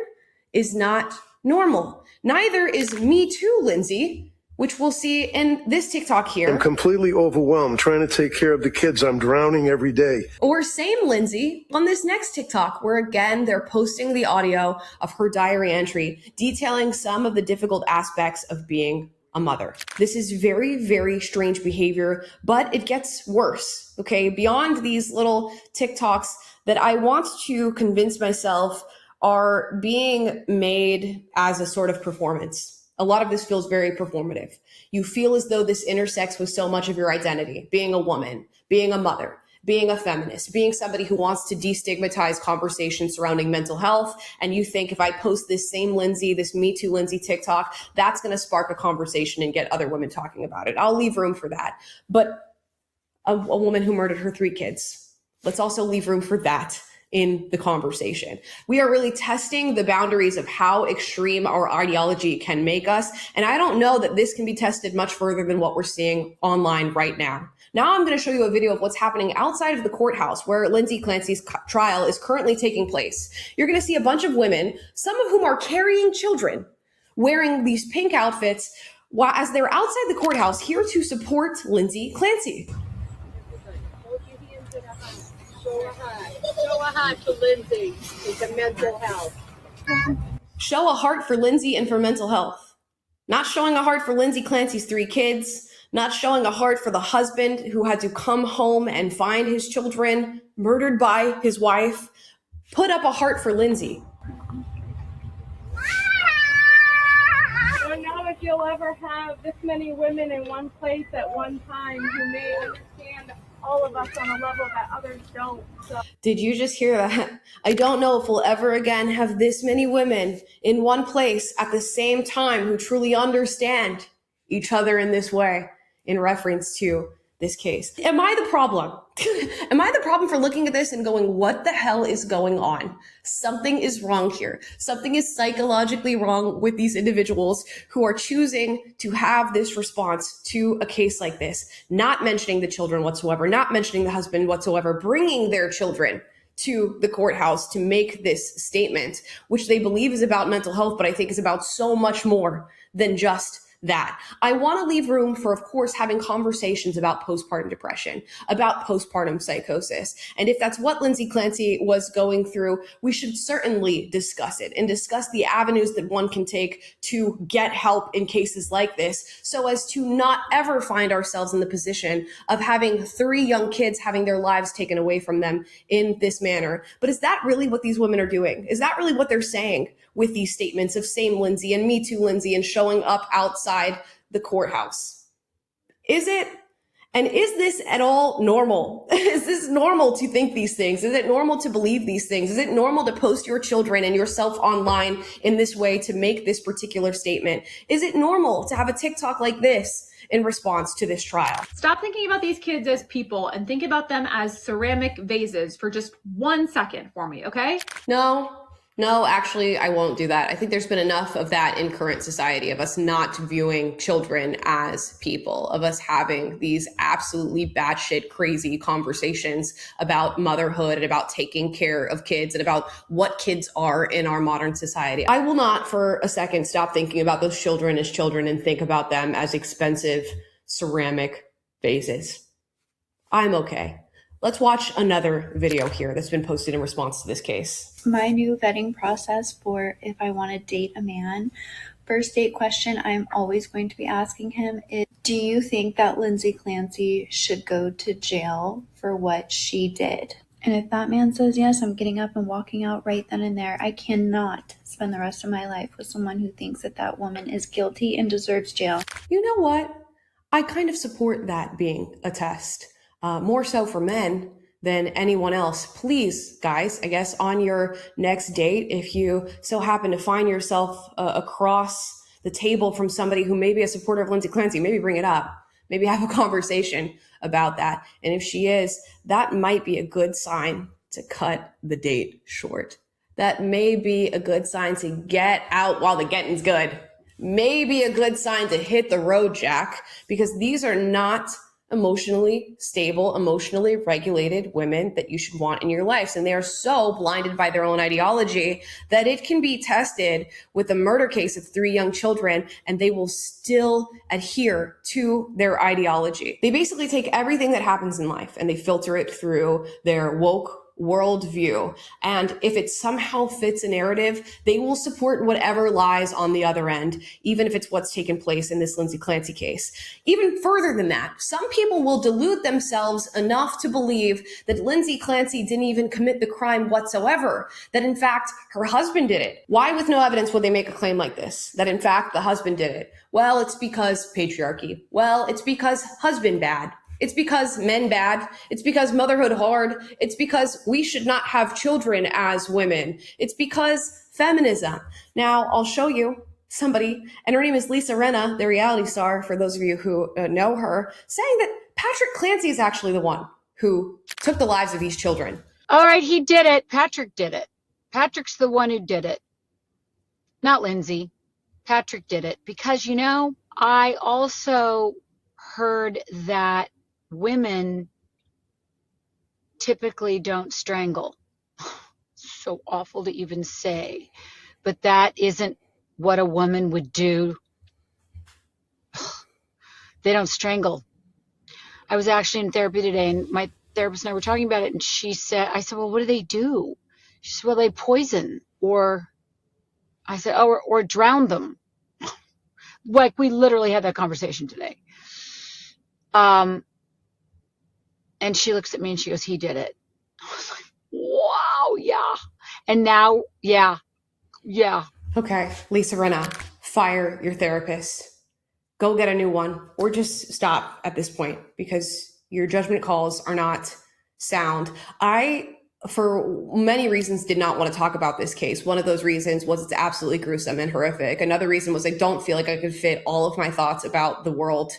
B: is not normal. Neither is Me Too Lindsay, which we'll see in this TikTok here.
R: I'm completely overwhelmed trying to take care of the kids. I'm drowning every day.
B: Or same Lindsay on this next TikTok, where again, they're posting the audio of her diary entry detailing some of the difficult aspects of being a mother. This is very, very strange behavior, but it gets worse, okay? Beyond these little TikToks that I want to convince myself are being made as a sort of performance. A lot of this feels very performative. You feel as though this intersects with so much of your identity, being a woman, being a mother, being a feminist, being somebody who wants to destigmatize conversations surrounding mental health. And you think if I post this same Lindsay, this Me Too Lindsay TikTok, that's going to spark a conversation and get other women talking about it. I'll leave room for that. But a woman who murdered her 3 kids, let's also leave room for that in the conversation. We are really testing the boundaries of how extreme our ideology can make us. And I don't know that this can be tested much further than what we're seeing online right now. Now I'm going to show you a video of what's happening outside of the courthouse where Lindsay Clancy's trial is currently taking place. You're going to see a bunch of women, some of whom are carrying children, wearing these pink outfits as they're outside the courthouse here to support Lindsay Clancy.
D: Show a heart for Lindsay and for mental health.
B: Show a heart for Lindsay and for mental health. Not showing a heart for Lindsay Clancy's 3 kids, not showing a heart for the husband who had to come home and find his children murdered by his wife. Put up a heart for Lindsay.
D: I don't know if you'll ever have this many women in one place at one time who may understand all of us on a level that others don't. So.
B: Did you just hear that? I don't know if we'll ever again have this many women in one place at the same time who truly understand each other in this way, in reference to this case. Am I the problem? Am I the problem for looking at this and going, what the hell is going on? Something is wrong here. Something is psychologically wrong with these individuals who are choosing to have this response to a case like this, not mentioning the children whatsoever, not mentioning the husband whatsoever, bringing their children to the courthouse to make this statement, which they believe is about mental health, but I think is about so much more than just that. I want to leave room for, of course, having conversations about postpartum depression, about postpartum psychosis. And if that's what Lindsay Clancy was going through, we should certainly discuss it and discuss the avenues that one can take to get help in cases like this, so as to not ever find ourselves in the position of having 3 young kids having their lives taken away from them in this manner. But is that really what these women are doing? Is that really what they're saying with these statements of same Lindsay and Me Too Lindsay and showing up outside the courthouse? Is it? And is this at all normal? Is this normal to think these things? Is it normal to believe these things? Is it normal to post your children and yourself online in this way to make this particular statement? Is it normal to have a TikTok like this in response to this trial?
E: Stop thinking about these kids as people and think about them as ceramic vases for just 1 second for me, okay?
B: No, actually, I won't do that. I think there's been enough of that in current society, of us not viewing children as people, of us having these absolutely batshit crazy conversations about motherhood and about taking care of kids and about what kids are in our modern society. I will not for a second stop thinking about those children as children and think about them as expensive ceramic vases. I'm okay. Let's watch another video here that's been posted in response to this case.
F: My new vetting process for if I want to date a man, first date question I'm always going to be asking him is, do you think that Lindsay Clancy should go to jail for what she did? And if that man says yes, I'm getting up and walking out right then and there. I cannot spend the rest of my life with someone who thinks that that woman is guilty and deserves jail.
B: You know what? I kind of support that being a test. More so for men than anyone else. Please, guys, I guess on your next date, if you so happen to find yourself across the table from somebody who may be a supporter of Lindsay Clancy, maybe bring it up. Maybe have a conversation about that. And if she is, that might be a good sign to cut the date short. That may be a good sign to get out while the getting's good. Maybe a good sign to hit the road, Jack, because these are not emotionally stable, emotionally regulated women that you should want in your lives. And they are so blinded by their own ideology that it can be tested with a murder case of 3 young children and they will still adhere to their ideology. They basically take everything that happens in life and they filter it through their woke worldview. And if it somehow fits a narrative, they will support whatever lies on the other end, even if it's what's taken place in this Lindsay Clancy case. Even further than that, some people will delude themselves enough to believe that Lindsay Clancy didn't even commit the crime whatsoever, that in fact, her husband did it. Why, with no evidence, would they make a claim like this? That in fact, the husband did it? Well, it's because patriarchy. Well, it's because husband bad. It's because men bad. It's because motherhood hard. It's because we should not have children as women. It's because feminism. Now, I'll show you somebody, and her name is Lisa Rinna, the reality star, for those of you who know her, saying that Patrick Clancy is actually the one who took the lives of these children.
A: All right, he did it. Patrick did it. Patrick's the one who did it. Not Lindsay. Patrick did it. Because, you know, I also heard that women typically don't strangle. So awful to even say, but that isn't what a woman would do. They don't strangle. I was actually in therapy today and my therapist and I were talking about it and I said, well, what do they do? She said, well, they poison, or I said, oh, or drown them. Like, we literally had that conversation today. And she looks at me and she goes, he did it. I was like, wow, yeah. And now, yeah.
B: Okay, Lisa Rinna, fire your therapist. Go get a new one, or just stop at this point because your judgment calls are not sound. I, for many reasons, did not want to talk about this case. One of those reasons was it's absolutely gruesome and horrific. Another reason was I don't feel like I could fit all of my thoughts about the world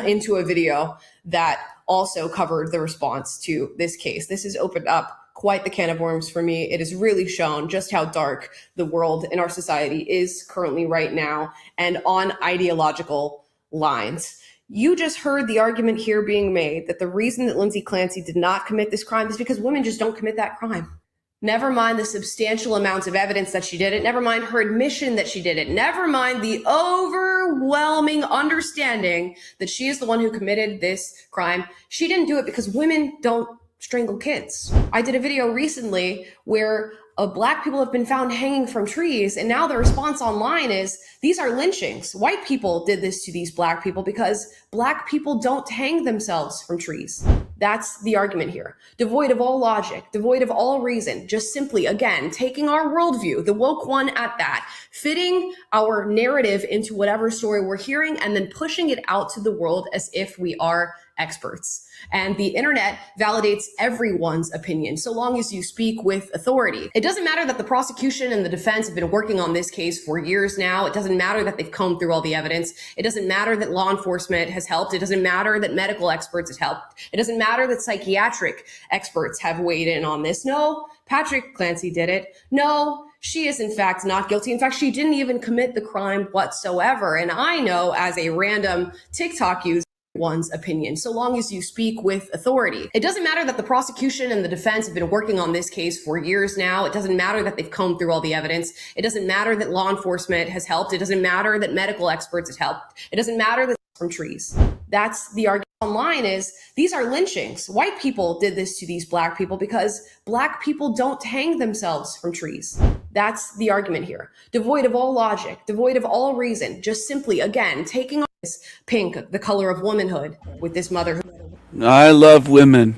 B: into a video that also covered the response to this case. This has opened up quite the can of worms for me. It has really shown just how dark the world and our society is currently right now, and on ideological lines. You just heard the argument here being made that the reason that Lindsay Clancy did not commit this crime is because women just don't commit that crime. Never mind the substantial amounts of evidence that she did it. Never mind her admission that she did it. Never mind the overwhelming understanding that she is the one who committed this crime. She didn't do it because women don't strangle kids. I did a video recently where Black people have been found hanging from trees, and now the response online is, these are lynchings. White people did this to these Black people because Black people don't hang themselves from trees. That's the argument here. Devoid of all logic, devoid of all reason, just simply, again, taking our worldview, the woke one at that, fitting our narrative into whatever story we're hearing, and then pushing it out to the world as if we are experts. And the internet validates everyone's opinion so long as you speak with authority. It doesn't matter that the prosecution and the defense have been working on this case for years now. It doesn't matter that they've combed through all the evidence. It doesn't matter that law enforcement has helped. It doesn't matter that medical experts have helped. It doesn't matter that psychiatric experts have weighed in on this. No, Patrick Clancy did it. No, she is in fact not guilty. In fact, she didn't even commit the crime whatsoever. And I know, as a random TikTok user, one's opinion, so long as you speak with authority. It doesn't matter that the prosecution and the defense have been working on this case for years now. It doesn't matter that they've combed through all the evidence. It doesn't matter that law enforcement has helped. It doesn't matter that medical experts have helped. It doesn't matter that from trees. That's the argument online is, these are lynchings. White people did this to these Black people because Black people don't hang themselves from trees. That's the argument here. Devoid of all logic, devoid of all reason, just simply, again, taking this pink, the color of womanhood, with this motherhood.
C: I love women.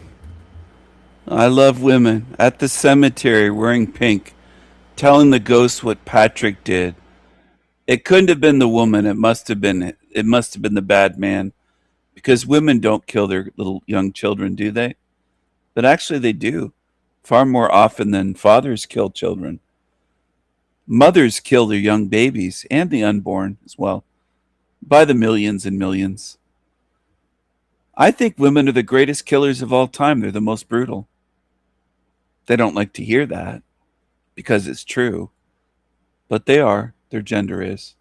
C: I love women. At the cemetery wearing pink, telling the ghost what Patrick did. It couldn't have been the woman. It must have been the bad man. Because women don't kill their little young children, do they? But actually they do. Far more often than fathers kill children. Mothers kill their young babies and the unborn as well. By the millions and millions. I think women are the greatest killers of all time. They're the most brutal. They don't like to hear that because it's true. But they are. Their gender is.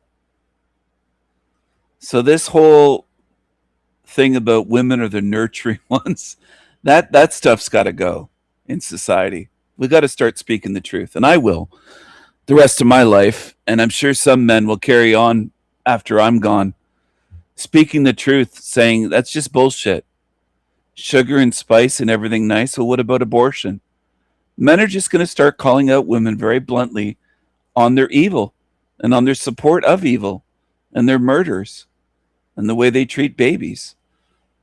C: So this whole thing about women are the nurturing ones, that stuff's got to go in society. We got to start speaking the truth, and I will the rest of my life, and I'm sure some men will carry on after I'm gone, speaking the truth, saying that's just bullshit. Sugar and spice and everything nice. Well, what about abortion? Men are just going to start calling out women very bluntly on their evil and on their support of evil and their murders and the way they treat babies.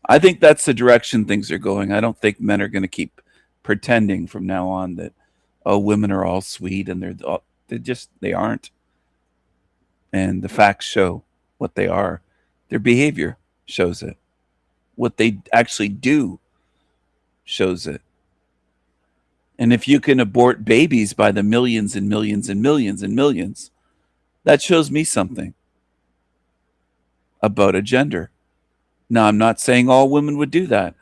C: I think that's the direction things are going. I don't think men are going to keep pretending from now on that, oh, women are all sweet, and they aren't. And the facts show what they are. Their behavior shows it. What they actually do shows it. And if you can abort babies by the millions and millions and millions and millions, that shows me something about a gender. Now, I'm not saying all women would do that.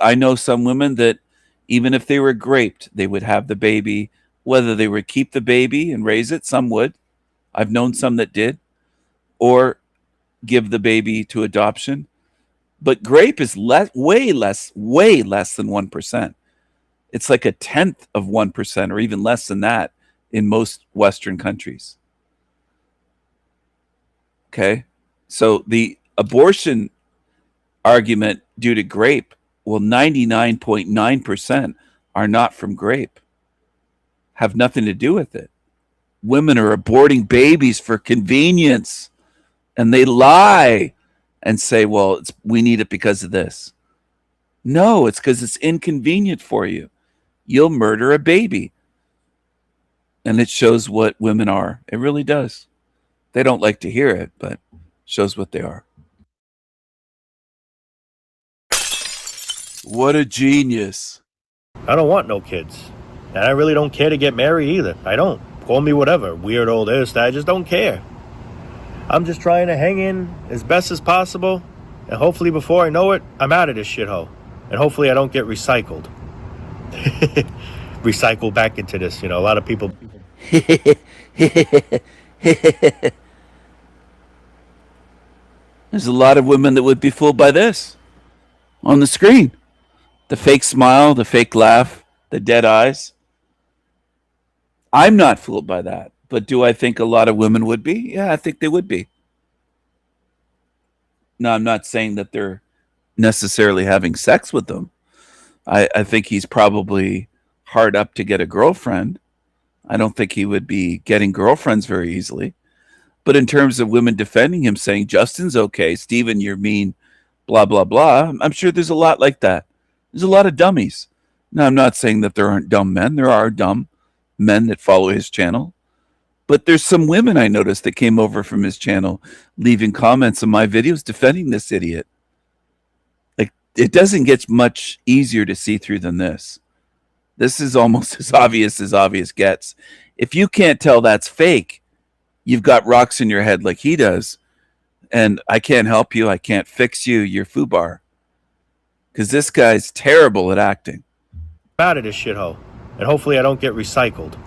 C: I know some women that even if they were raped, they would have the baby, whether they would keep the baby and raise it, some would. I've known some that did, or give the baby to adoption. But grape is way less than 1%. It's like 1/10 of 1%, or even less than that in most Western countries. Okay? So the abortion argument due to grape, well, 99.9% are not from grape, have nothing to do with it. Women are aborting babies for convenience, and they lie and say, well, we need it because of this. No, it's because it's inconvenient for you. You'll murder a baby. And it shows what women are. It really does. They don't like to hear it, but it shows what they are. What a genius.
G: I don't want no kids. And I really don't care to get married either. I don't. Call me whatever. Weird old this, that. I just don't care. I'm just trying to hang in as best as possible. And hopefully before I know it, I'm out of this shithole. And hopefully I don't get recycled. Recycle back into this. You know, a lot of people.
C: There's a lot of women that would be fooled by this on the screen. The fake smile, the fake laugh, the dead eyes. I'm not fooled by that. But do I think a lot of women would be? Yeah, I think they would be. No, I'm not saying that they're necessarily having sex with them. I think he's probably hard up to get a girlfriend. I don't think he would be getting girlfriends very easily. But in terms of women defending him, saying, Justin's okay, Stephen, you're mean, blah, blah, blah, I'm sure there's a lot like that. There's a lot of dummies. Now, I'm not saying that there aren't dumb men. There are dumb men that follow his channel. But there's some women I noticed that came over from his channel leaving comments on my videos defending this idiot. Like, it doesn't get much easier to see through than this. This is almost as obvious gets. If you can't tell that's fake, you've got rocks in your head like he does, and I can't help you, I can't fix you, you're foobar. Because this guy's terrible at acting.
G: I'm out of this shithole. And hopefully I don't get recycled.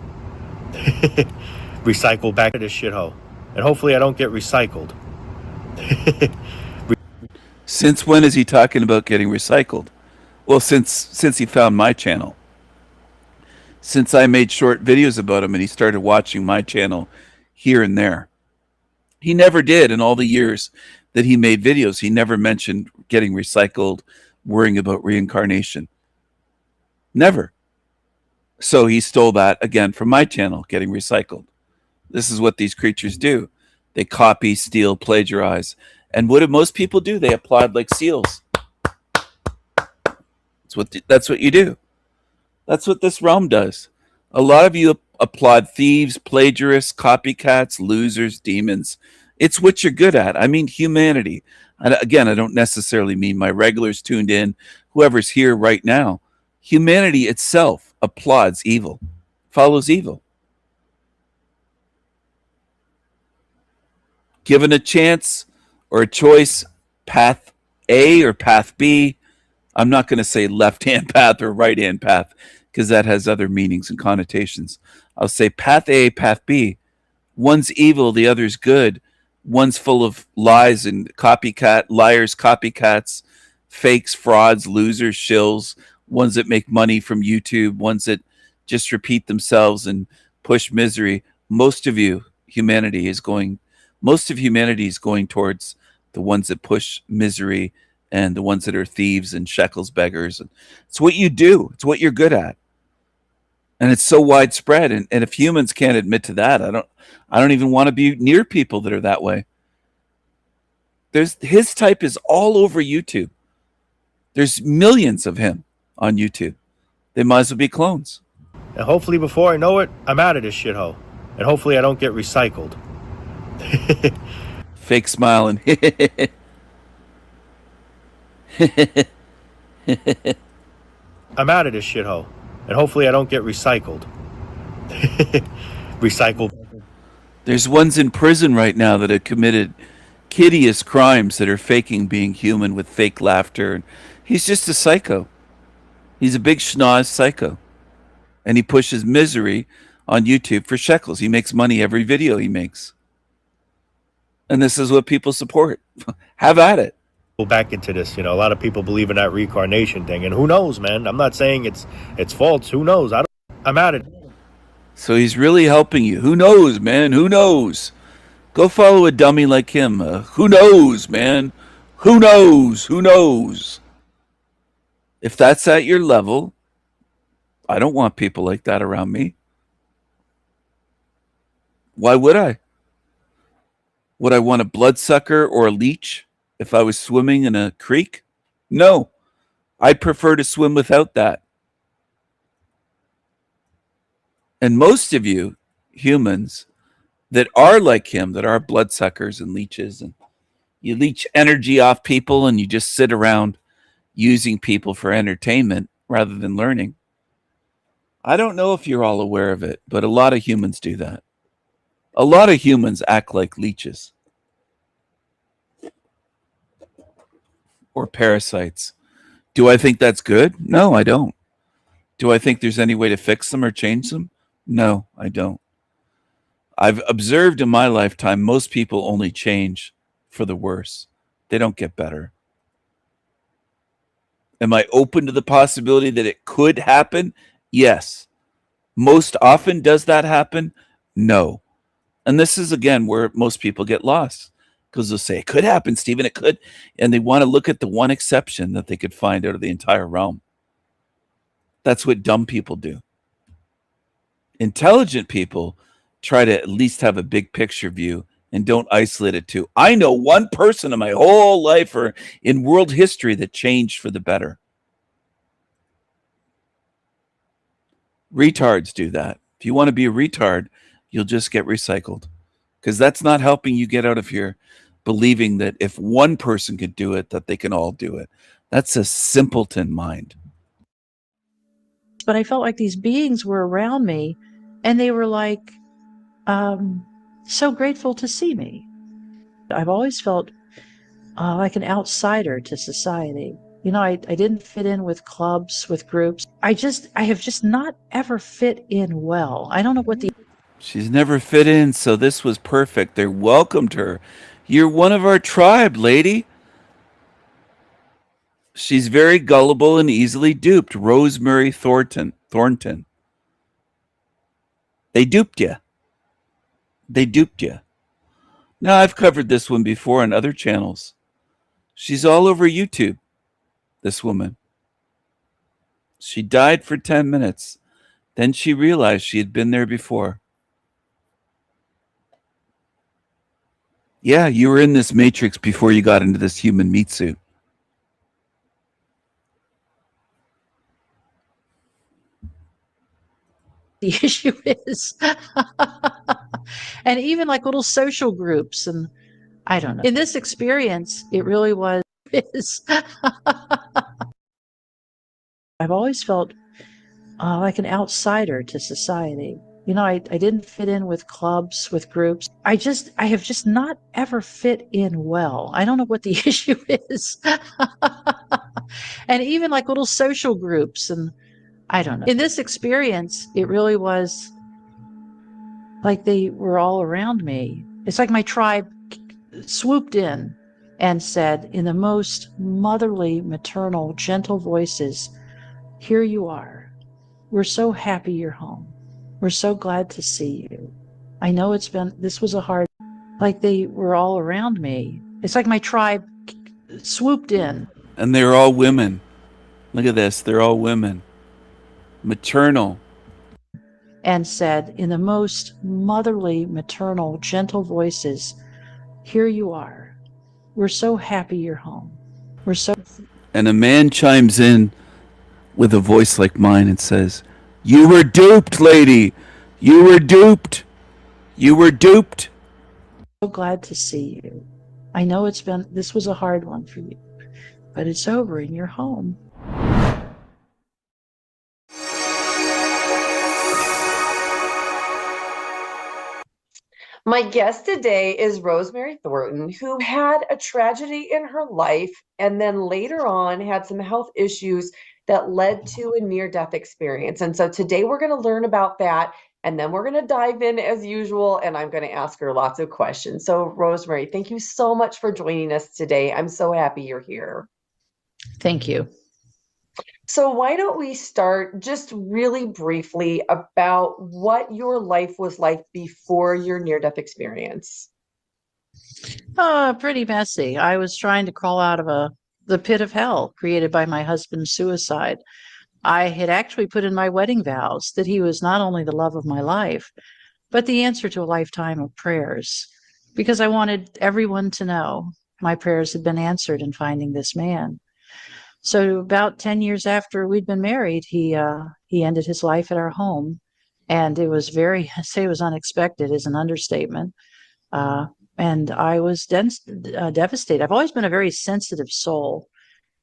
G: Recycle back to this shithole. And hopefully I don't get recycled.
C: Since when is he talking about getting recycled? Well, since he found my channel. Since I made short videos about him and he started watching my channel here and there. He never did in all the years that he made videos. He never mentioned getting recycled, worrying about reincarnation. Never. So he stole that again from my channel, getting recycled. This is what these creatures do. They copy, steal, plagiarize. And what do most people do? They applaud like seals. That's what you do. That's what this realm does. A lot of you applaud thieves, plagiarists, copycats, losers, demons. It's what you're good at. I mean humanity. And again, I don't necessarily mean my regulars tuned in, whoever's here right now. Humanity itself applauds evil, follows evil. Given a chance or a choice, path A or path B, I'm not going to say left-hand path or right-hand path because that has other meanings and connotations. I'll say path A, path B. One's evil, the other's good. One's full of lies and liars, copycats, fakes, frauds, losers, shills, ones that make money from YouTube, ones that just repeat themselves and push misery. Most of humanity is going towards the ones that push misery and the ones that are thieves and shekels beggars. And it's what you do. It's what you're good at. And it's so widespread. And if humans can't admit to that, I don't even want to be near people that are that way. His type is all over YouTube. There's millions of him on YouTube. They might as well be clones.
G: And hopefully before I know it, I'm out of this shithole. And hopefully I don't get recycled.
C: Fake smiling.
G: I'm out of this shithole. And hopefully I don't get recycled. Recycled.
C: There's ones in prison right now that have committed hideous crimes that are faking being human with fake laughter. And he's just a psycho. He's a big schnoz psycho. And he pushes misery on YouTube for shekels. He makes money every video he makes. And this is what people support. Have at it.
G: Go back into this, a lot of people believe in that reincarnation thing, and who knows, man? I'm not saying it's false. Who knows? I'm at it.
C: So he's really helping you. Who knows, man? Who knows? Go follow a dummy like him. Who knows, man? Who knows? Who knows? If that's at your level, I don't want people like that around me. Why would I? Would I want a bloodsucker or a leech if I was swimming in a creek? No. I'd prefer to swim without that. And most of you humans that are like him, that are bloodsuckers and leeches, and you leech energy off people and you just sit around using people for entertainment rather than learning. I don't know if you're all aware of it, but a lot of humans do that. A lot of humans act like leeches or parasites. Do I think that's good? No, I don't. Do I think there's any way to fix them or change them? No, I don't. I've observed in my lifetime, most people only change for the worse. They don't get better. Am I open to the possibility that it could happen? Yes. Most often, does that happen? No. And this is, again, where most people get lost, because they'll say, it could happen, Stephen, it could. And they want to look at the one exception that they could find out of the entire realm. That's what dumb people do. Intelligent people try to at least have a big picture view and don't isolate it to, I know one person in my whole life or in world history that changed for the better. Retards do that. If you want to be a retard, you'll just get recycled, because that's not helping you get out of here believing that if one person could do it, that they can all do it. That's a simpleton mind.
H: But I felt like these beings were around me, and they were like so grateful to see me. I've always felt like an outsider to society. I didn't fit in with clubs, with groups. I have just not ever fit in well. I don't know what the...
C: She's never fit in, so this was perfect. They welcomed her. You're one of our tribe, lady. She's very gullible and easily duped. Rosemary Thornton. They duped you. Now, I've covered this one before on other channels. She's all over YouTube, this woman. She died for 10 minutes. Then she realized she had been there before. Yeah, you were in this matrix before you got into this human meat suit.
H: The issue is. And even like little social groups, and I don't know. In this experience, it really was. I've always felt like an outsider to society. I didn't fit in with clubs, with groups. I have just not ever fit in well. I don't know what the issue is. And even like little social groups, and I don't know. In this experience, it really was like they were all around me. It's like my tribe swooped in and said in the most motherly, maternal, gentle voices, "Here you are. We're so happy you're home. We're so glad to see you. I know this was a hard," like they were all around me. It's like my tribe swooped in.
C: And they're all women. Look at this. They're all women. Maternal.
H: And said in the most motherly, maternal, gentle voices, "Here you are. We're so happy you're home. We're so..."
C: And a man chimes in with a voice like mine and says, "You were duped, lady. You were duped. You were duped."
H: So glad to see you. I know this was a hard one for you, but it's over and you're home.
I: My guest today is Rosemary Thornton, who had a tragedy in her life and then later on had some health issues that led to a near-death experience. And so today we're going to learn about that, and then we're going to dive in as usual, and I'm going to ask her lots of questions. So Rosemary, thank you so much for joining us today. I'm so happy you're here.
H: Thank you.
I: So why don't we start just really briefly about what your life was like before your near-death experience?
H: Pretty messy. I was trying to crawl out of the pit of hell created by my husband's suicide. I had actually put in my wedding vows that he was not only the love of my life, but the answer to a lifetime of prayers, because I wanted everyone to know my prayers had been answered in finding this man. So about 10 years after we'd been married, he ended his life at our home. And it was I say it was unexpected is an understatement. And I was devastated. I've always been a very sensitive soul.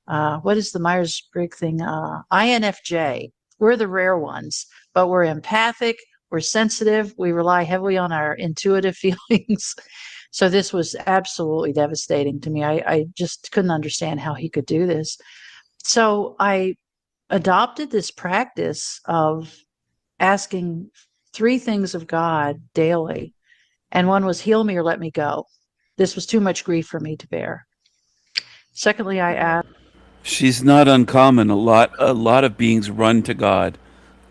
H: What is the Myers-Briggs thing? INFJ. We're the rare ones, but we're empathic, we're sensitive, we rely heavily on our intuitive feelings. So this was absolutely devastating to me. I just couldn't understand how he could do this. So I adopted this practice of asking three things of God daily. And one was, heal me or let me go. This was too much grief for me to bear. Secondly, I asked.
C: She's not uncommon. A lot of beings run to God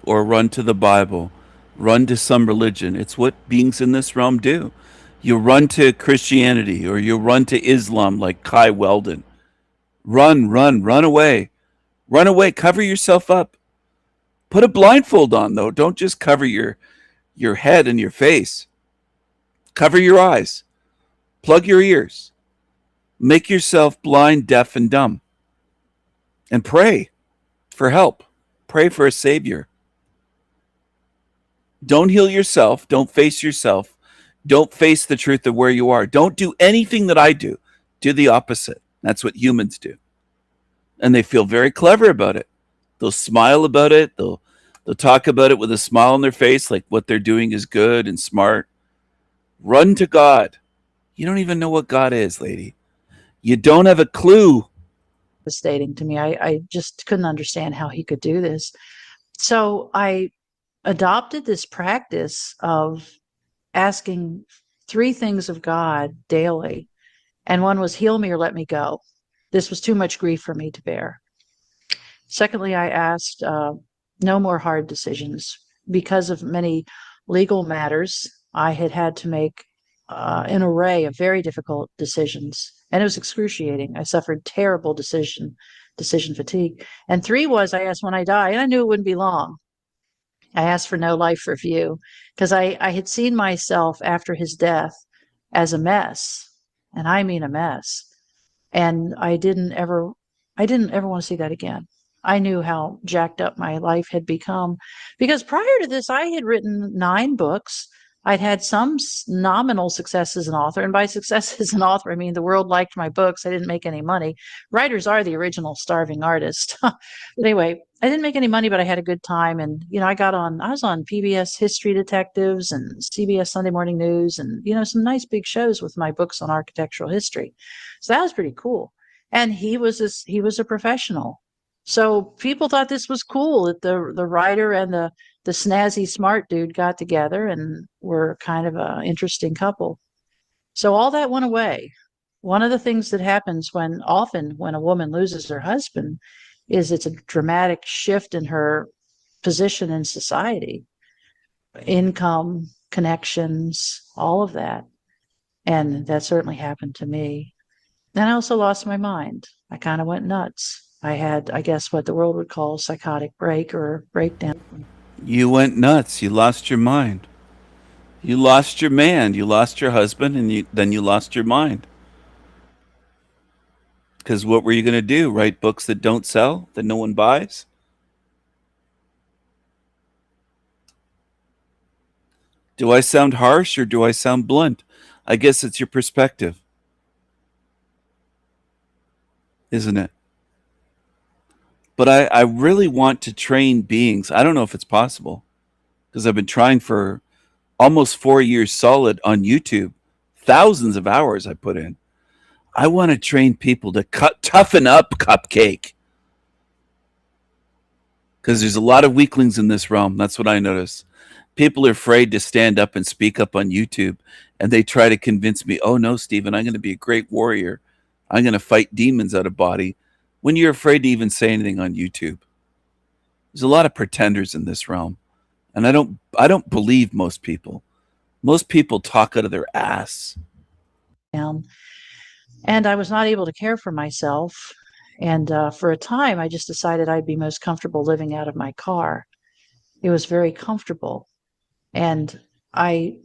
C: or run to the Bible, run to some religion. It's what beings in this realm do. You run to Christianity or you run to Islam like Kai Weldon. Run away. Run away, cover yourself up. Put a blindfold on though. Don't just cover your head and your face. Cover your eyes. Plug your ears. Make yourself blind, deaf, and dumb. And pray for help. Pray for a savior. Don't heal yourself. Don't face yourself. Don't face the truth of where you are. Don't do anything that I do. Do the opposite. That's what humans do. And they feel very clever about it. They'll smile about it. They'll talk about it with a smile on their face, like what they're doing is good and smart. Run to God. You don't even know what God is, lady. You don't have a clue.
H: Devastating to me. I just couldn't understand how he could do this. So I adopted this practice of asking three things of God daily. And one was, heal me or let me go. This was too much grief for me to bear. Secondly, I asked no more hard decisions. Because of many legal matters, I had to make an array of very difficult decisions, and it was excruciating. I suffered terrible decision fatigue. And three was, I asked when I die, and I knew it wouldn't be long. I asked for no life review because I had seen myself after his death as a mess, and I mean a mess. And I didn't ever want to see that again. I knew how jacked up my life had become because prior to this, I had written 9 books. I'd had some nominal success as an author. And by success as an author, I mean the world liked my books. I didn't make any money. Writers are the original starving artist. But anyway, I didn't make any money, but I had a good time. And, I was on PBS History Detectives and CBS Sunday Morning News and, some nice big shows with my books on architectural history. So that was pretty cool. And he was a professional. So people thought this was cool that the writer and the snazzy smart dude got together and were kind of an interesting couple. So all that went away. One of the things that happens often when a woman loses her husband is it's a dramatic shift in her position in society, income, connections, all of that. And that certainly happened to me. Then I also lost my mind. I kind of went nuts. I had, I guess, what the world would call a psychotic break or breakdown.
C: You went nuts. You lost your mind. You lost your man. You lost your husband, and then you lost your mind. Because what were you going to do? Write books that don't sell, that no one buys? Do I sound harsh or do I sound blunt? I guess it's your perspective, isn't it? But I really want to train beings. I don't know if it's possible because I've been trying for almost 4 years solid on YouTube. Thousands of hours I put in. I want to train people to toughen up, Cupcake. Because there's a lot of weaklings in this realm. That's what I notice. People are afraid to stand up and speak up on YouTube, and they try to convince me, oh no, Stephen, I'm going to be a great warrior. I'm going to fight demons out of body, when you're afraid to even say anything on YouTube. There's a lot of pretenders in this realm, and I don't believe most people. Most people talk out of their ass.
H: And I was not able to care for myself. And for a time, I just decided I'd be most comfortable living out of my car. It was very comfortable. And my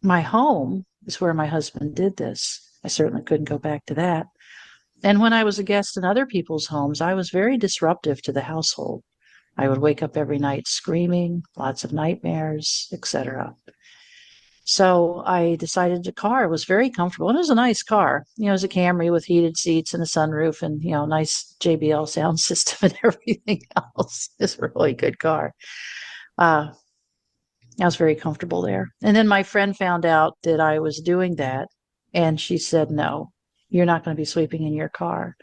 H: home is where my husband did this. I certainly couldn't go back to that. And when I was a guest in other people's homes, I was very disruptive to the household. I would wake up every night screaming, lots of nightmares, etc. So I decided the car was very comfortable. And it was a nice car. You know, it was a Camry with heated seats and a sunroof and, you know, nice JBL sound system and everything else. It's a really good car. I was very comfortable there. And then my friend found out that I was doing that. And she said, no, you're not going to be sleeping in your car.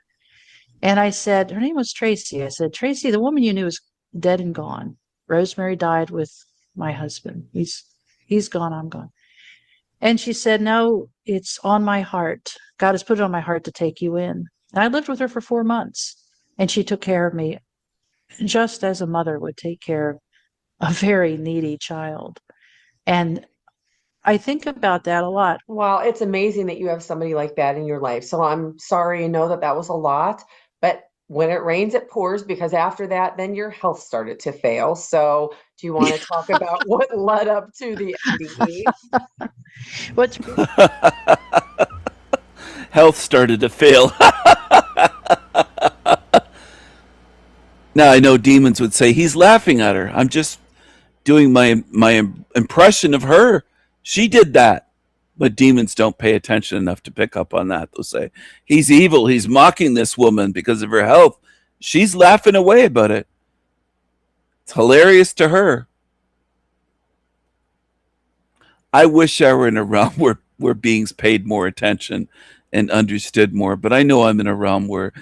H: And I said, her name was Tracy. I said, Tracy, the woman you knew is dead and gone. Rosemary died with my husband. He's gone, I'm gone. And she said, no, it's on my heart. God has put it on my heart to take you in. And I lived with her for 4 months, and she took care of me just as a mother would take care of a very needy child. And I think about that a lot.
I: Well, it's amazing that you have somebody like that in your life. So I'm sorry, that was a lot, but when it rains, it pours, because after that, then your health started to fail. So do you want to talk about what led up to the NDE?
H: What's
C: Health started to fail. Now I know demons would say he's laughing at her. I'm just doing my impression of her. She did that. But demons don't pay attention enough to pick up on that. They'll say, he's evil. He's mocking this woman because of her health. She's laughing away about it. It's hilarious to her. I wish I were in a realm where beings paid more attention and understood more. But I know I'm in a realm where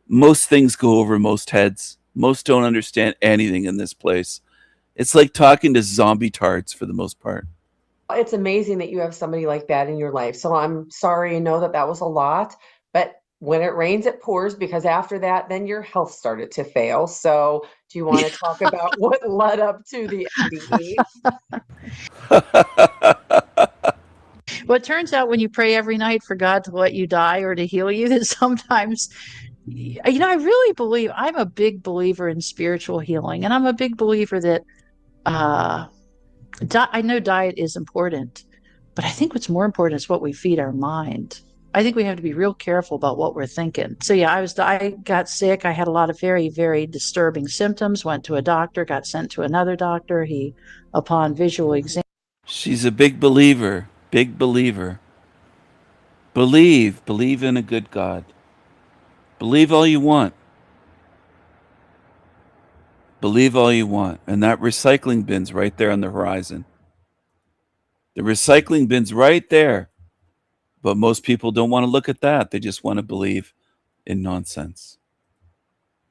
C: most things go over most heads. Most don't understand anything in this place. It's like talking to zombie tards for the most part.
I: It's amazing that you have somebody like that in your life. So I'm sorry, that was a lot, but when it rains, it pours, because after that, then your health started to fail. So do you want to talk about what led up to the NDE?
H: Well, it turns out when you pray every night for God to let you die or to heal you, that sometimes, I really believe, I'm a big believer in spiritual healing. And I'm a big believer that I know diet is important, but I think what's more important is what we feed our mind. I think we have to be real careful about what we're thinking. So yeah, I got sick. I had a lot of very, very disturbing symptoms, went to a doctor, got sent to another doctor. Upon visual exam.
C: She's a big believer. Big believer. Believe in a good God. Believe all you want. Believe all you want. And that recycling bin's right there on the horizon. The recycling bin's right there. But most people don't want to look at that. They just want to believe in nonsense.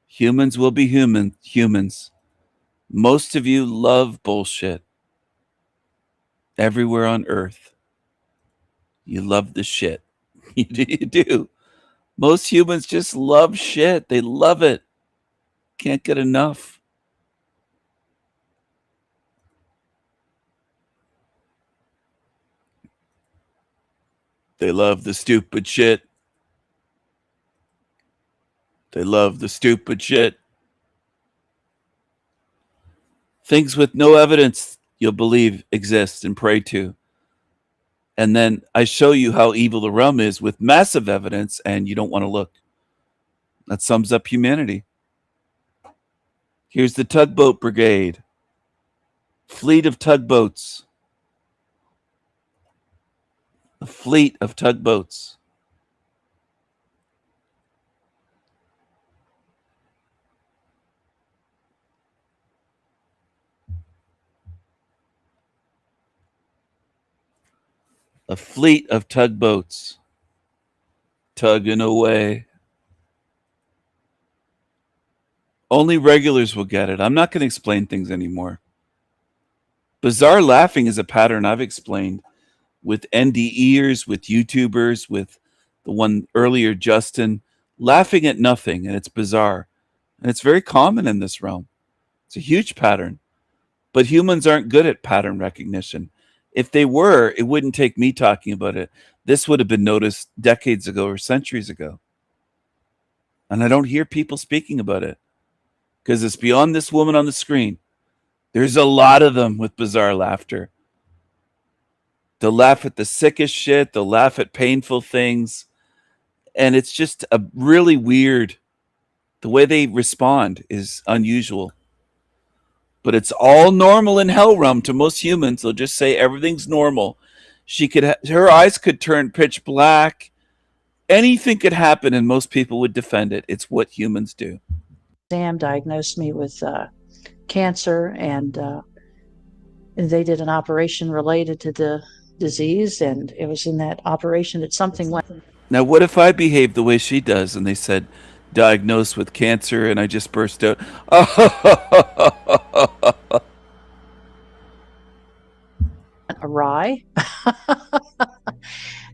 C: Humans will be humans. Most of you love bullshit. Everywhere on earth. You love the shit. You do. Most humans just love shit. They love it. Can't get enough. They love the stupid shit. They love the stupid shit. Things with no evidence you'll believe exist and pray to. And then I show you how evil the realm is with massive evidence, and you don't want to look. That sums up humanity. Here's the tugboat brigade. Fleet of tugboats. A fleet of tugboats. A fleet of tugboats. Tugging away. Only regulars will get it. I'm not going to explain things anymore. Bizarre laughing is a pattern I've explained with NDEers, with YouTubers, with the one earlier, Justin, laughing at nothing, and it's bizarre. And it's very common in this realm. It's a huge pattern. But humans aren't good at pattern recognition. If they were, it wouldn't take me talking about it. This would have been noticed decades ago or centuries ago. And I don't hear people speaking about it because it's beyond this woman on the screen. There's a lot of them with bizarre laughter. They'll laugh at the sickest shit. They'll laugh at painful things. And it's just a really weird. The way they respond is unusual. But it's all normal in Hell Realm to most humans. They'll just say everything's normal. Her eyes could turn pitch black. Anything could happen and most people would defend it. It's what humans do.
H: Sam diagnosed me with cancer, and they did an operation related to the disease, and it was in that operation that something went.
C: Now, what if I behaved the way she does and they said, diagnosed with cancer, and I just burst out,
H: awry.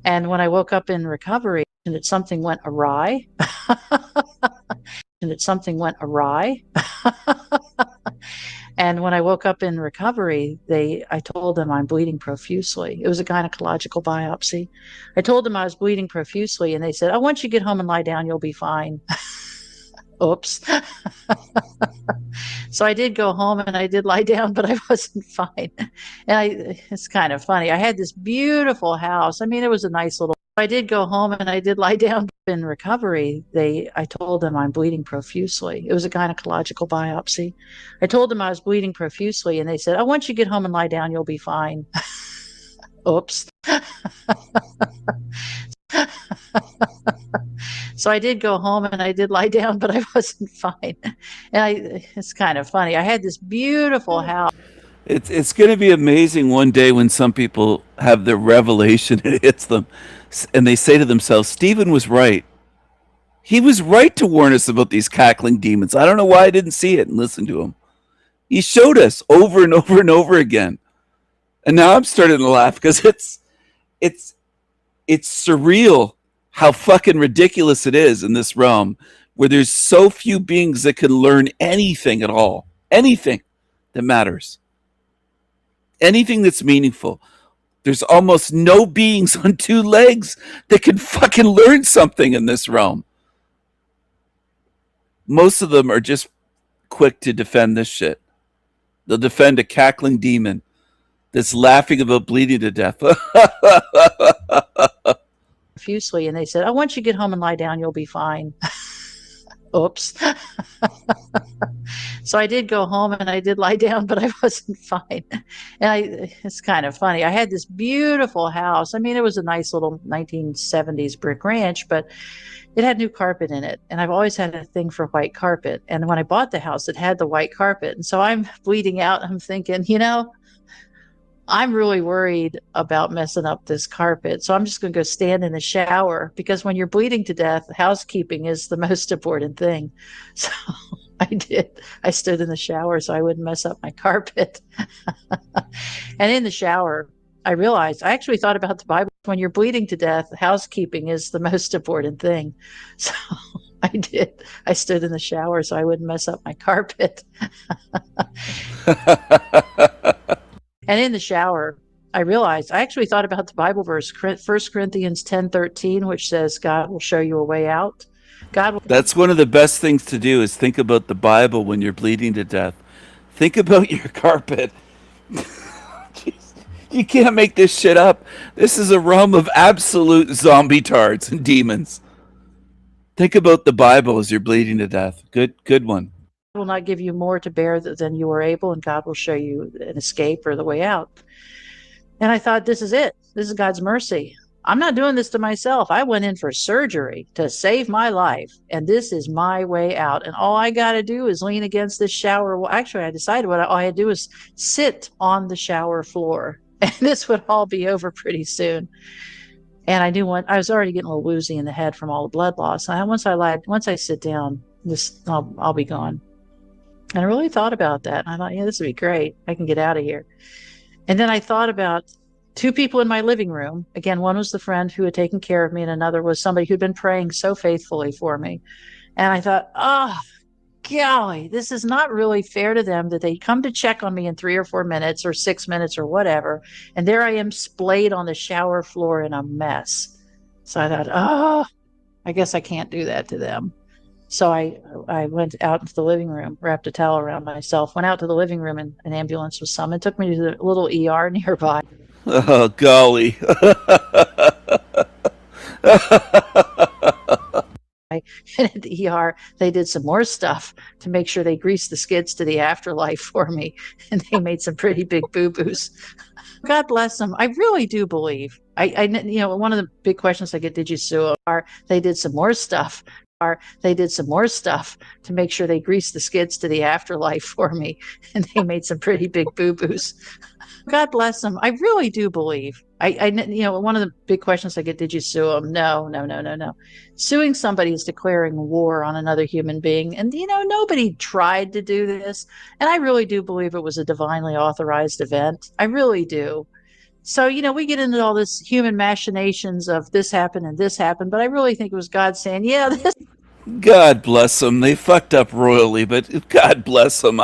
H: And when I woke up in recovery, and that something went awry. And that something went awry. And when I woke up in recovery, I told them I'm bleeding profusely. It was a gynecological biopsy. I told them I was bleeding profusely, and they said, "Oh, once you get home and lie down, you'll be fine." Oops. So I did go home and I did lie down, but I wasn't fine. And it's kind of funny. I had this beautiful house. I mean, it was a nice little. I did go home and I did lie down in recovery. I told them I'm bleeding profusely. It was a gynecological biopsy. I told them I was bleeding profusely, and they said, "Oh, once you get home and lie down, you'll be fine." Oops. So I did go home and I did lie down, but I wasn't fine. And it's kind of funny. I had this beautiful house.
C: It's going to be amazing one day when some people have the revelation, it hits them, and they say to themselves, Stephen was right. He was right to warn us about these cackling demons. I don't know why I didn't see it and listen to him. He showed us over and over and over again. And now I'm starting to laugh because it's surreal how fucking ridiculous it is in this realm where there's so few beings that can learn anything at all. Anything that matters. Anything that's meaningful. There's almost no beings on two legs that can fucking learn something in this realm. Most of them are just quick to defend this shit. They'll defend a cackling demon that's laughing about bleeding to death.
H: Profusely, and they said, "Oh, once you get home and lie down, you'll be fine." Oops. So I did go home and I did lie down, but I wasn't fine. And it's kind of funny. I had this beautiful house. I mean, it was a nice little 1970s brick ranch, but it had new carpet in it. And I've always had a thing for white carpet. And when I bought the house, it had the white carpet. And so I'm bleeding out. I'm thinking, I'm really worried about messing up this carpet. So I'm just going to go stand in the shower, because when you're bleeding to death, housekeeping is the most important thing. So I did. I stood in the shower so I wouldn't mess up my carpet. And in the shower, I realized I actually thought about the Bible. When you're bleeding to death, housekeeping is the most important thing. So I did. I stood in the shower so I wouldn't mess up my carpet. And in the shower, I realized I actually thought about the Bible verse, 1 Corinthians 10:13, which says, God will show you a way out. God will.
C: That's one of the best things to do is think about the Bible when you're bleeding to death. Think about your carpet. You can't make this shit up. This is a realm of absolute zombie tards and demons. Think about the Bible as you're bleeding to death. Good one.
H: Will not give you more to bear than you are able, and God will show you an escape or the way out. And I thought, this is it. This is God's mercy. I'm not doing this to myself. I went in for surgery to save my life, and this is my way out. And all I got to do is lean against this shower. Well, actually, I decided all I had to do is sit on the shower floor, and this would all be over pretty soon. And I knew I was already getting a little woozy in the head from all the blood loss. And once I sit down, I'll be gone. And I really thought about that. And I thought, yeah, this would be great. I can get out of here. And then I thought about two people in my living room. Again, one was the friend who had taken care of me, and another was somebody who'd been praying so faithfully for me. And I thought, oh, golly, this is not really fair to them that they come to check on me in 3 or 4 minutes or 6 minutes or whatever. And there I am splayed on the shower floor in a mess. So I thought, oh, I guess I can't do that to them. So I went out into the living room, wrapped a towel around myself, went out to the living room, and an ambulance was summoned. Took me to the little ER nearby.
C: Oh, golly.
H: And at the ER, they did some more stuff to make sure they greased the skids to the afterlife for me. And they made some pretty big boo-boos. God bless them. I really do believe. One of the big questions I get, did you sue them? They did some more stuff. They did some more stuff to make sure they greased the skids to the afterlife for me. And they made some pretty big boo-boos. God bless them. I really do believe. One of the big questions I get, did you sue them? No. Suing somebody is declaring war on another human being. And, nobody tried to do this. And I really do believe it was a divinely authorized event. I really do. So, we get into all this human machinations of this happened and this happened, but I really think it was God saying, yeah, this.
C: God bless them. They fucked up royally, but God bless them.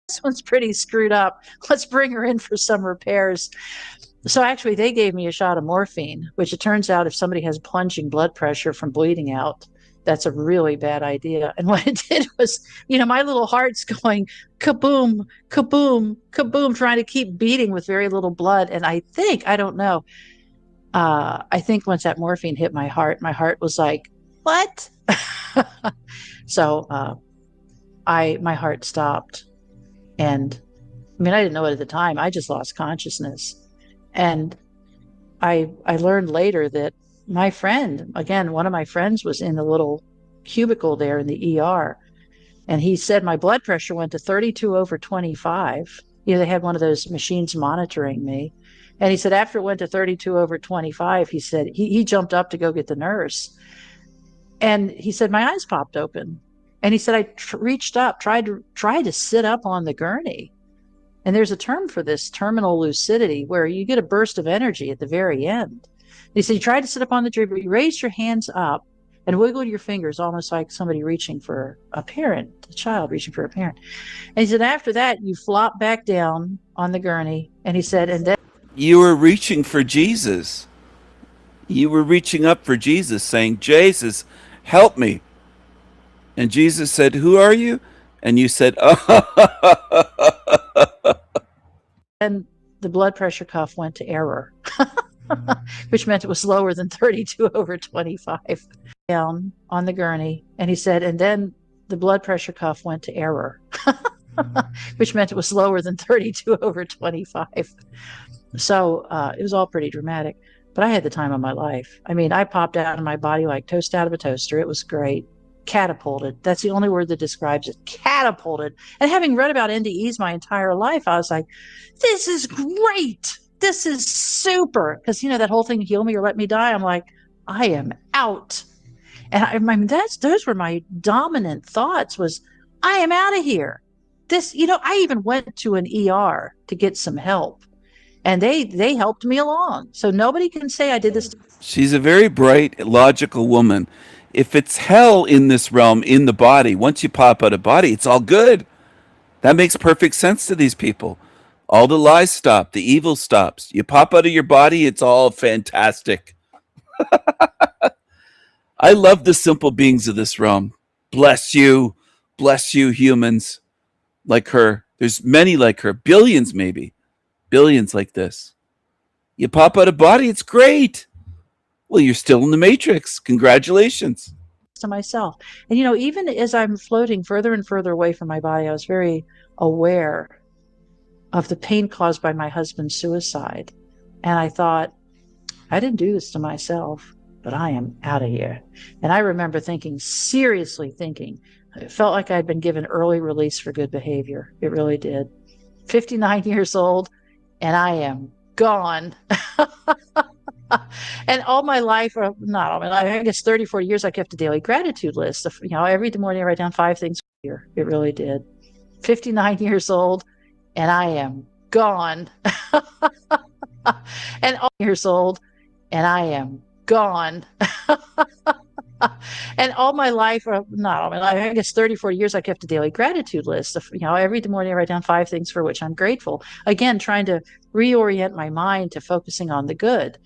H: This one's pretty screwed up. Let's bring her in for some repairs. So actually, they gave me a shot of morphine, which it turns out if somebody has plunging blood pressure from bleeding out, that's a really bad idea. And what it did was, my little heart's going kaboom, kaboom, kaboom, trying to keep beating with very little blood. And I think once that morphine hit my heart was like, what? So my heart stopped. And I didn't know it at the time. I just lost consciousness. And I learned later that my friend, again, one of my friends was in the little cubicle there in the ER. And he said my blood pressure went to 32/25. They had one of those machines monitoring me. And he said after it went to 32/25, he said he jumped up to go get the nurse. And he said my eyes popped open. And he said I reached up, tried to sit up on the gurney. And there's a term for this, terminal lucidity, where you get a burst of energy at the very end. And he said you tried to sit up on the gurney, but you raised your hands up and wiggled your fingers almost like somebody reaching for a child reaching for a parent. And he said after that, you flop back down on the gurney. And he said, and then
C: you were reaching for Jesus. You were reaching up for Jesus, saying, Jesus, help me. And Jesus said, who are you? And you said,
H: and the blood pressure cuff went to error, which meant it was lower than 32/25 down on the gurney. And he said, and then the blood pressure cuff went to error, which meant it was lower than 32/25. So it was all pretty dramatic. But I had the time of my life. I popped out of my body like toast out of a toaster. It was great. Catapulted. That's the only word that describes it. Catapulted. And having read about NDEs my entire life, I was like, this is great. This is super. Because, that whole thing, heal me or let me die. I'm like, I am out. And those were my dominant thoughts was, I am out of here. I even went to an ER to get some help. And they helped me along. So nobody can say I did this.
C: She's a very bright, logical woman. If it's hell in this realm, in the body, once you pop out of body, it's all good. That makes perfect sense to these people. All the lies stop, the evil stops. You pop out of your body, it's all fantastic. I love the simple beings of this realm. Bless you, humans like her. There's many like her, billions maybe, billions like this. You pop out of body, it's great. Well, you're still in the matrix. Congratulations.
H: To myself. And even as I'm floating further and further away from my body, I was very aware of the pain caused by my husband's suicide. And I thought, I didn't do this to myself, but I am out of here. And I remember seriously thinking, it felt like I'd been given early release for good behavior. It really did. 59 years old, and I am gone. And all my life, or not all my life, I guess 30, 40 years, I kept a daily gratitude list. Every morning I write down 5 things a year. It really did. 59 years old, and I am gone. And all years old, and I am gone. And all my life, or not all my life, I guess 30, 40 years, I kept a daily gratitude list. Every morning I write down 5 things for which I'm grateful. Again, trying to reorient my mind to focusing on the good.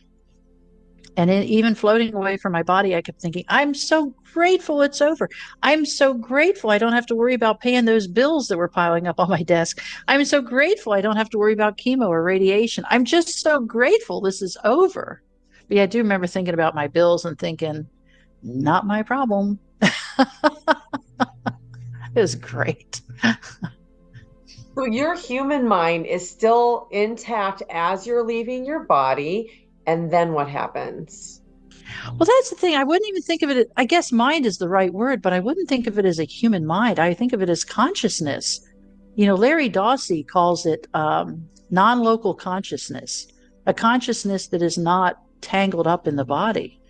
H: And even floating away from my body, I kept thinking, I'm so grateful it's over. I'm so grateful I don't have to worry about paying those bills that were piling up on my desk. I'm so grateful I don't have to worry about chemo or radiation. I'm just so grateful this is over. But yeah, I do remember thinking about my bills and thinking, not my problem. It was great.
I: So your human mind is still intact as you're leaving your body. And then what happens?
H: Well, that's the thing. I wouldn't even think of it. I guess mind is the right word, but I wouldn't think of it as a human mind. I think of it as consciousness. Larry Dawsey calls it non-local consciousness, a consciousness that is not tangled up in the body.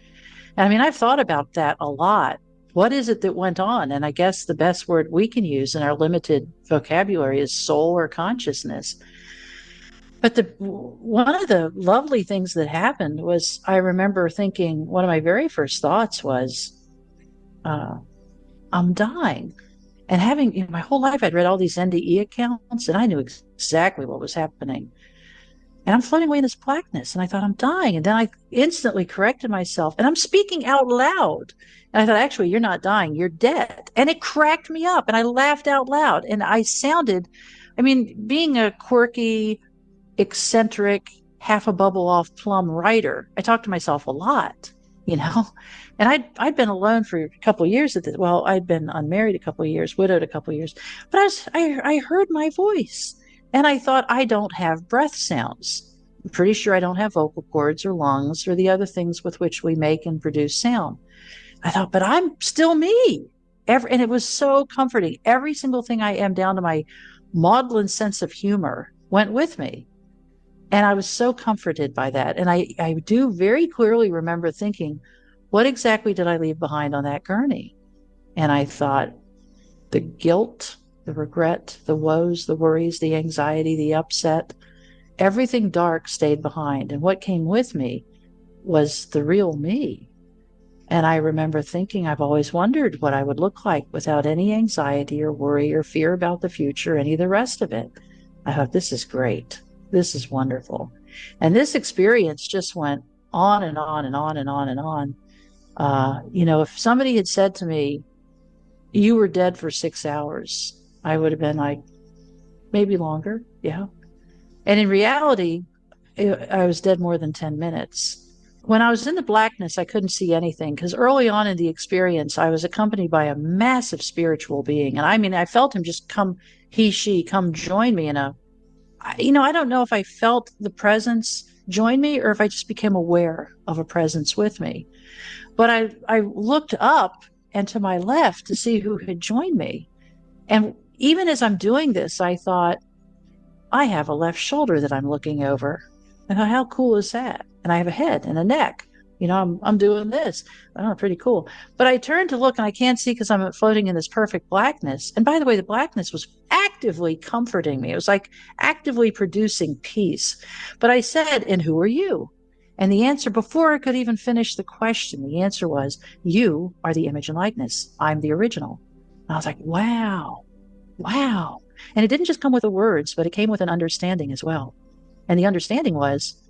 H: And I mean, I've thought about that a lot. What is it that went on? And I guess the best word we can use in our limited vocabulary is soul or consciousness. But one of the lovely things that happened was I remember thinking, one of my very first thoughts was, I'm dying. And having, my whole life, I'd read all these NDE accounts and I knew exactly what was happening. And I'm floating away in this blackness and I thought, I'm dying. And then I instantly corrected myself and I'm speaking out loud. And I thought, actually, you're not dying, you're dead. And it cracked me up and I laughed out loud. And I sounded, being a quirky, eccentric, half a bubble off plum writer, I talked to myself a lot, and I'd been alone for a couple of years at this. Well, I'd been unmarried a couple of years, widowed a couple of years, but I heard my voice and I thought, I don't have breath sounds. I'm pretty sure I don't have vocal cords or lungs or the other things with which we make and produce sound. I thought, but I'm still me. And it was so comforting. Every single thing I am, down to my maudlin sense of humor, went with me. And I was so comforted by that. And I do very clearly remember thinking, what exactly did I leave behind on that gurney? And I thought, the guilt, the regret, the woes, the worries, the anxiety, the upset, everything dark stayed behind. And what came with me was the real me. And I remember thinking, I've always wondered what I would look like without any anxiety or worry or fear about the future, any of the rest of it. I thought, this is great. This is wonderful. And this experience just went on and on and on and on and on. If somebody had said to me, you were dead for 6 hours, I would have been like, maybe longer. Yeah. And in reality, I was dead more than 10 minutes. When I was in the blackness, I couldn't see anything because early on in the experience, I was accompanied by a massive spiritual being. And I felt him just come, she come join me in a, I don't know if I felt the presence join me or if I just became aware of a presence with me. But I looked up and to my left to see who had joined me. And even as I'm doing this, I thought, I have a left shoulder that I'm looking over. And how cool is that? And I have a head and a neck, I'm doing this. Oh, pretty cool. But I turned to look and I can't see because I'm floating in this perfect blackness. And by the way, the blackness was actively comforting me. It was like actively producing peace. But I said, and who are you? And the answer, before I could even finish the question, the answer was, you are the image and likeness. I'm the original. And I was like, wow. And it didn't just come with the words, but it came with an understanding as well. And the understanding was,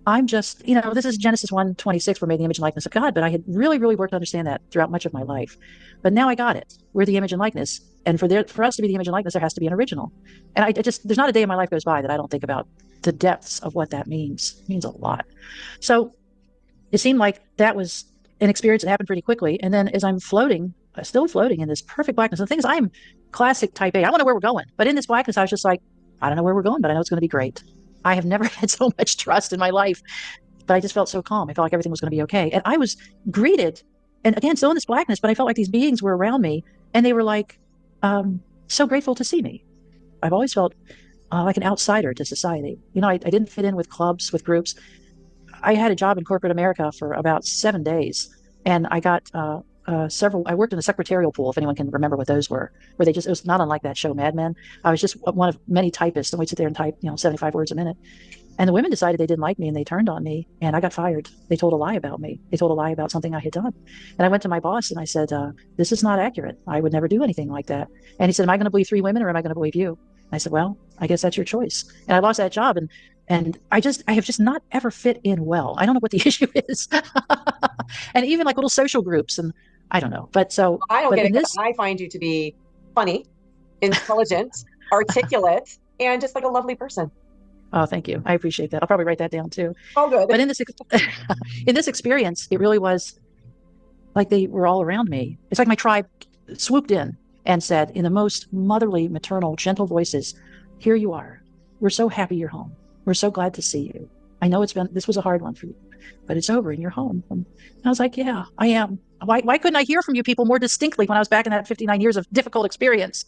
H: I'm just, this is Genesis 1:26, we're made in the image and likeness of God, but I had really, really worked to understand that throughout much of my life. But now I got it. We're the image and likeness. And for us to be the image and likeness, there has to be an original. And there's not a day in my life goes by that I don't think about the depths of what that means. It means a lot. So it seemed like that was an experience that happened pretty quickly. And then as I'm still floating in this perfect blackness, the thing is, I'm classic type A. I want to know where we're going. But in this blackness, I was just like, I don't know where we're going, but I know it's going to be great. I have never had so much trust in my life, but I just felt so calm. I felt like everything was going to be okay. And I was greeted, and again, still in this blackness, but I felt like these beings were around me, and they were like, so grateful to see me. I've always felt like an outsider to society. I didn't fit in with clubs, with groups. I had a job in corporate America for about 7 days, and I got I worked in a secretarial pool, if anyone can remember what those were, where it was not unlike that show Mad Men. I was just one of many typists, and we'd sit there and type, 75 words a minute. And the women decided they didn't like me, and they turned on me, and I got fired. They told a lie about me. They told a lie about something I had done. And I went to my boss and I said, this is not accurate. I would never do anything like that. And he said, am I going to believe 3 women or am I going to believe you? And I said, well, I guess that's your choice. And I lost that job, and I have just not ever fit in well. I don't know what the issue is. And even like little social groups, and I don't know. But
I: I don't get it,
H: because
I: I find you to be funny, intelligent, articulate, and just like a lovely person.
H: Oh, thank you. I appreciate that. I'll probably write that down too.
I: Oh, good.
H: But in this experience, it really was like they were all around me. It's like my tribe swooped in and said, in the most motherly, maternal, gentle voices, here you are. We're so happy you're home. We're so glad to see you. I know this was a hard one for you, but it's over and you're home. And I was like, yeah, I am. Why couldn't I hear from you people more distinctly when I was back in that 59 years of difficult experience?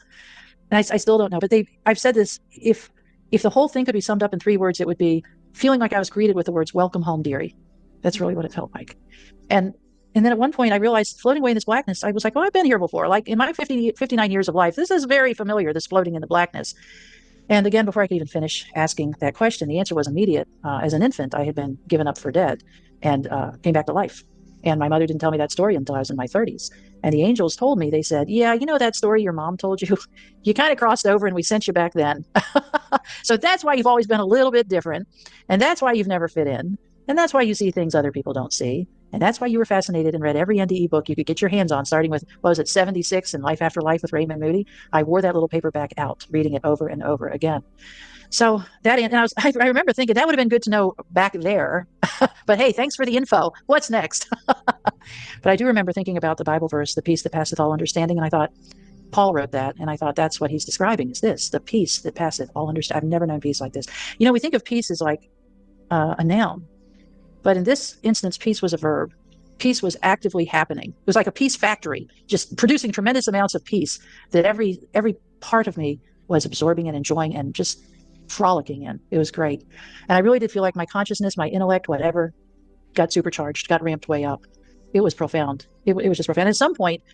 H: And I still don't know, but I've said this, if the whole thing could be summed up in 3 words, it would be feeling like I was greeted with the words, welcome home, dearie. That's really what it felt like. And then at one point I realized, floating away in this blackness, I was like, I've been here before. Like in my 59 years of life, this is very familiar, this floating in the blackness. And again, before I could even finish asking that question, the answer was immediate. As an infant, I had been given up for dead and came back to life. And my mother didn't tell me that story until I was in my 30s. And the angels told me, they said, yeah, that story your mom told you, you kind of crossed over and we sent you back then. So that's why you've always been a little bit different. And that's why you've never fit in. And that's why you see things other people don't see. And that's why you were fascinated and read every NDE book you could get your hands on, starting with, 76 and Life After Life with Raymond Moody. I wore that little paperback out, reading it over and over again. So I remember thinking that would have been good to know back there. But hey, thanks for the info. What's next? But I do remember thinking about the Bible verse, the peace that passeth all understanding. And I thought, Paul wrote that. And I thought that's what he's describing is this, the peace that passeth all understanding. I've never known peace like this. We think of peace as like a noun. But in this instance, peace was a verb. Peace was actively happening. It was like a peace factory, just producing tremendous amounts of peace that every part of me was absorbing and enjoying and just frolicking in. It was great. And I really did feel like my consciousness, my intellect, whatever, got supercharged, got ramped way up. It was profound. It was just profound. At some point,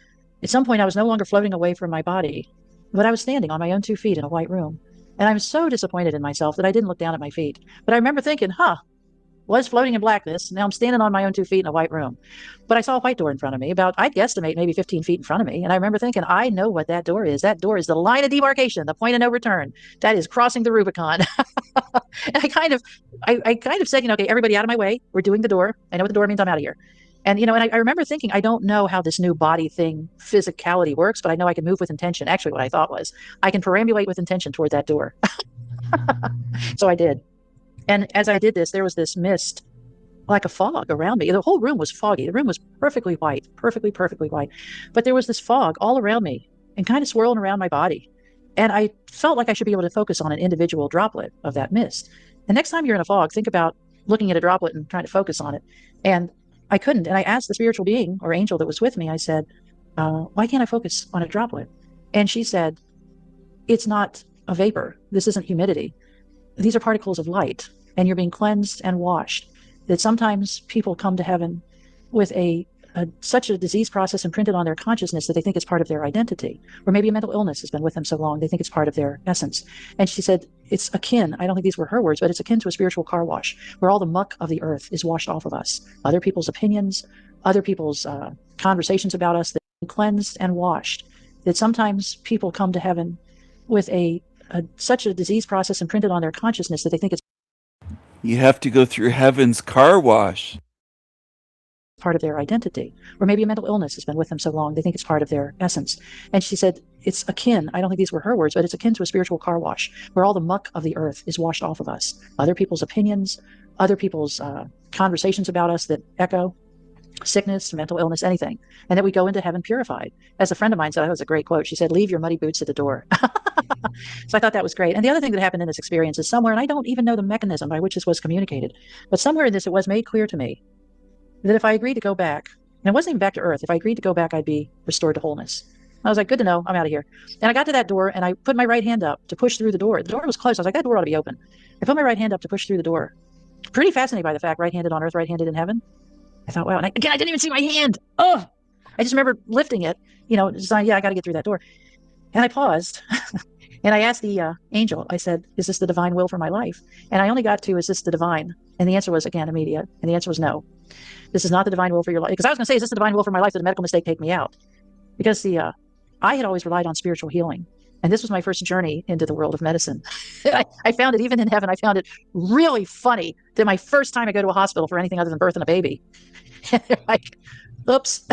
H: I was no longer floating away from my body, but I was standing on my own 2 feet in a white room. And I was so disappointed in myself that I didn't look down at my feet. But I remember thinking, was floating in blackness. Now I'm standing on my own 2 feet in a white room. But I saw a white door in front of me, I'd guesstimate maybe 15 feet in front of me. And I remember thinking, I know what that door is. That door is the line of demarcation, the point of no return. That is crossing the Rubicon. And I kind of said, okay, everybody out of my way. We're doing the door. I know what the door means. I'm out of here. And, and I remember thinking, I don't know how this new body thing, physicality works, but I know I can move with intention. Actually, what I thought was I can perambulate with intention toward that door. So I did. And as I did this, there was this mist, like a fog around me. The whole room was foggy. The room was perfectly white, perfectly white. But there was this fog all around me and kind of swirling around my body. And I felt like I should be able to focus on an individual droplet of that mist. The next time you're in a fog, think about looking at a droplet and trying to focus on it. And I couldn't. And I asked the spiritual being or angel that was with me, I said, why can't I focus on a droplet? And she said, it's not a vapor. This isn't humidity. These are particles of light, and you're being cleansed and washed. that sometimes people come to heaven with such a disease process imprinted on their consciousness that they think it's part of their identity. Or maybe a mental illness has been with them so long, they think it's part of their essence. And she said, it's akin, I don't think these were her words, but it's akin to a spiritual car wash, where all the muck of the earth is washed off of us. Other people's opinions, other people's conversations about us, that are cleansed and washed. That sometimes people come to heaven with such a disease process imprinted on their consciousness that they think it's
C: You have to go through heaven's car wash.
H: part of their identity. Or maybe a mental illness has been with them so long, they think it's part of their essence. And she said, it's akin, I don't think these were her words, but it's akin to a spiritual car wash, where all the muck of the earth is washed off of us. Other people's opinions, other people's conversations about us that echo sickness, mental illness, anything. And that we go into heaven purified. As a friend of mine said, that was a great quote. She said, leave your muddy boots at the door. So I thought that was great. And the other thing that happened in this experience is somewhere, and I don't even know the mechanism by which this was communicated, but somewhere in this, it was made clear to me that if I agreed to go back, and it wasn't even back to earth, if I agreed to go back, I'd be restored to wholeness. I was like, good to know, I'm out of here. And I got to that door and I put my right hand up to push through the door. The door was closed. I was like, that door ought to be open. I put my right hand up to push through the door. Pretty fascinated by the fact, right-handed on earth, right-handed in heaven. I thought, wow. And again, I didn't even see my hand. Oh, I just remember lifting it, just like, yeah, I got to get through that door. And I paused and I asked the angel, I said, is this the divine will for my life? And I only got to, is this the divine? And the answer was, again, immediate. And the answer was no. This is not the divine will for your life. Because I was going to say, is this the divine will for my life? Did a medical mistake take me out? Because I had always relied on spiritual healing. And this was my first journey into the world of medicine. I found it, even in heaven, I found it really funny that my first time I go to a hospital for anything other than birth and a baby. And they're like, oops.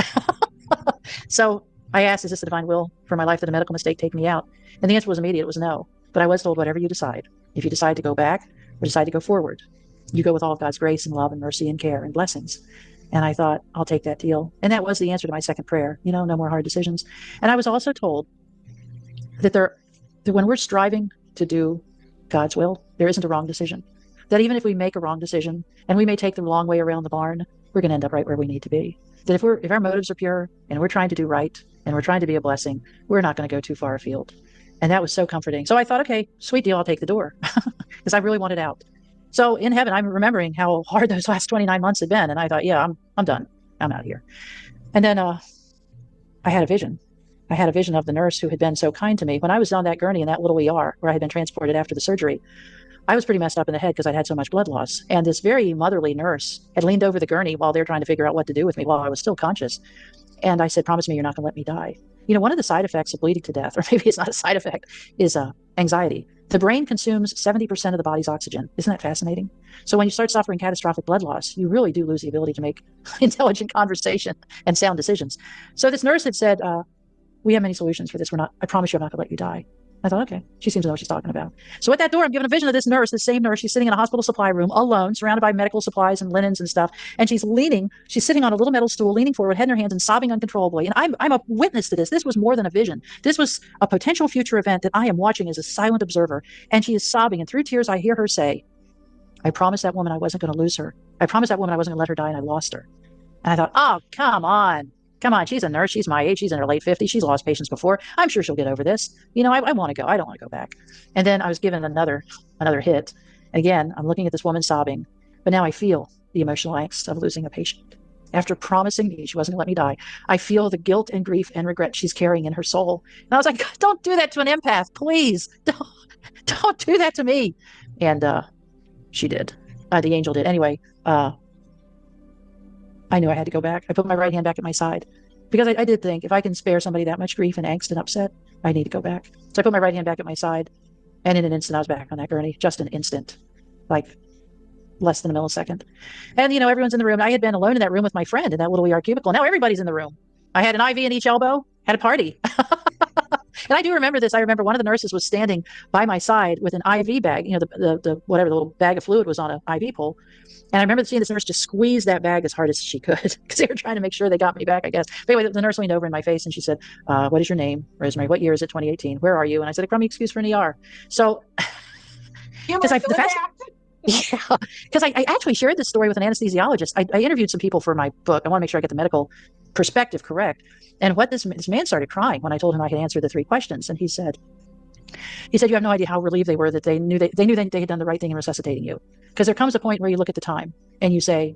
H: So I asked, is this the divine will for my life? Did a medical mistake take me out? And the answer was immediate. It was no. But I was told, whatever you decide, if you decide to go back or decide to go forward, you go with all of God's grace and love and mercy and care and blessings. And I thought, I'll take that deal. And that was the answer to my second prayer. No more hard decisions. And I was also told that when we're striving to do God's will, there isn't a wrong decision. That even if we make a wrong decision and we may take the long way around the barn, we're going to end up right where we need to be. That if our motives are pure and we're trying to do right and we're trying to be a blessing, we're not going to go too far afield. And that was so comforting. So I thought, okay, sweet deal, I'll take the door because I really wanted out. So in heaven, I'm remembering how hard those last 29 months had been. And I thought, yeah, I'm done. I'm out of here. And then I had a vision. I had a vision of the nurse who had been so kind to me. When I was on that gurney in that little ER where I had been transported after the surgery, I was pretty messed up in the head because I'd had so much blood loss. And this very motherly nurse had leaned over the gurney while they're trying to figure out what to do with me while I was still conscious. And I said, promise me you're not going to let me die. One of the side effects of bleeding to death, or maybe it's not a side effect, is anxiety. The brain consumes 70% of the body's oxygen. Isn't that fascinating? So when you start suffering catastrophic blood loss, you really do lose the ability to make intelligent conversation and sound decisions. So this nurse had said, we have many solutions for this. I promise you I'm not going to let you die. I thought, okay, she seems to know what she's talking about. So at that door, I'm given a vision of this nurse, the same nurse. She's sitting in a hospital supply room alone, surrounded by medical supplies and linens and stuff. And she's sitting on a little metal stool, leaning forward, head in her hands and sobbing uncontrollably. And I'm a witness to this. This was more than a vision. This was a potential future event that I am watching as a silent observer. And she is sobbing. And through tears, I hear her say, I promised that woman I wasn't going to lose her. I promised that woman I wasn't going to let her die, and I lost her. And I thought, oh, come on. Come on, she's a nurse. She's my age. She's in her late 50s. She's lost patients before. I'm sure she'll get over this. I want to go. I don't want to go back. And then I was given another hit. Again, I'm looking at this woman sobbing, but now I feel the emotional angst of losing a patient. After promising me she wasn't going to let me die, I feel the guilt and grief and regret she's carrying in her soul. And I was like, don't do that to an empath, please. Don't do that to me. And she did. The angel did. Anyway, I knew I had to go back. I put my right hand back at my side because I did think if I can spare somebody that much grief and angst and upset, I need to go back. So I put my right hand back at my side, and in an instant, I was back on that gurney. Just an instant, like less than a millisecond. And, everyone's in the room. I had been alone in that room with my friend in that little ER cubicle. Now everybody's in the room. I had an IV in each elbow, had a party. And I do remember this. I remember one of the nurses was standing by my side with an IV bag, the whatever, the little bag of fluid was on an IV pole. And I remember seeing this nurse just squeeze that bag as hard as she could because they were trying to make sure they got me back, I guess. But anyway, the nurse leaned over in my face and she said, what is your name, Rosemary? What year is it, 2018? Where are you? And I said, a crummy excuse for an ER. So, because I actually shared this story with an anesthesiologist. I interviewed some people for my book. I want to make sure I get the medical perspective correct. And what this man started crying when I told him I had answered the 3 questions. And he said, He said, you have no idea how relieved they were that they knew they had done the right thing in resuscitating you. Because there comes a point where you look at the time and you say,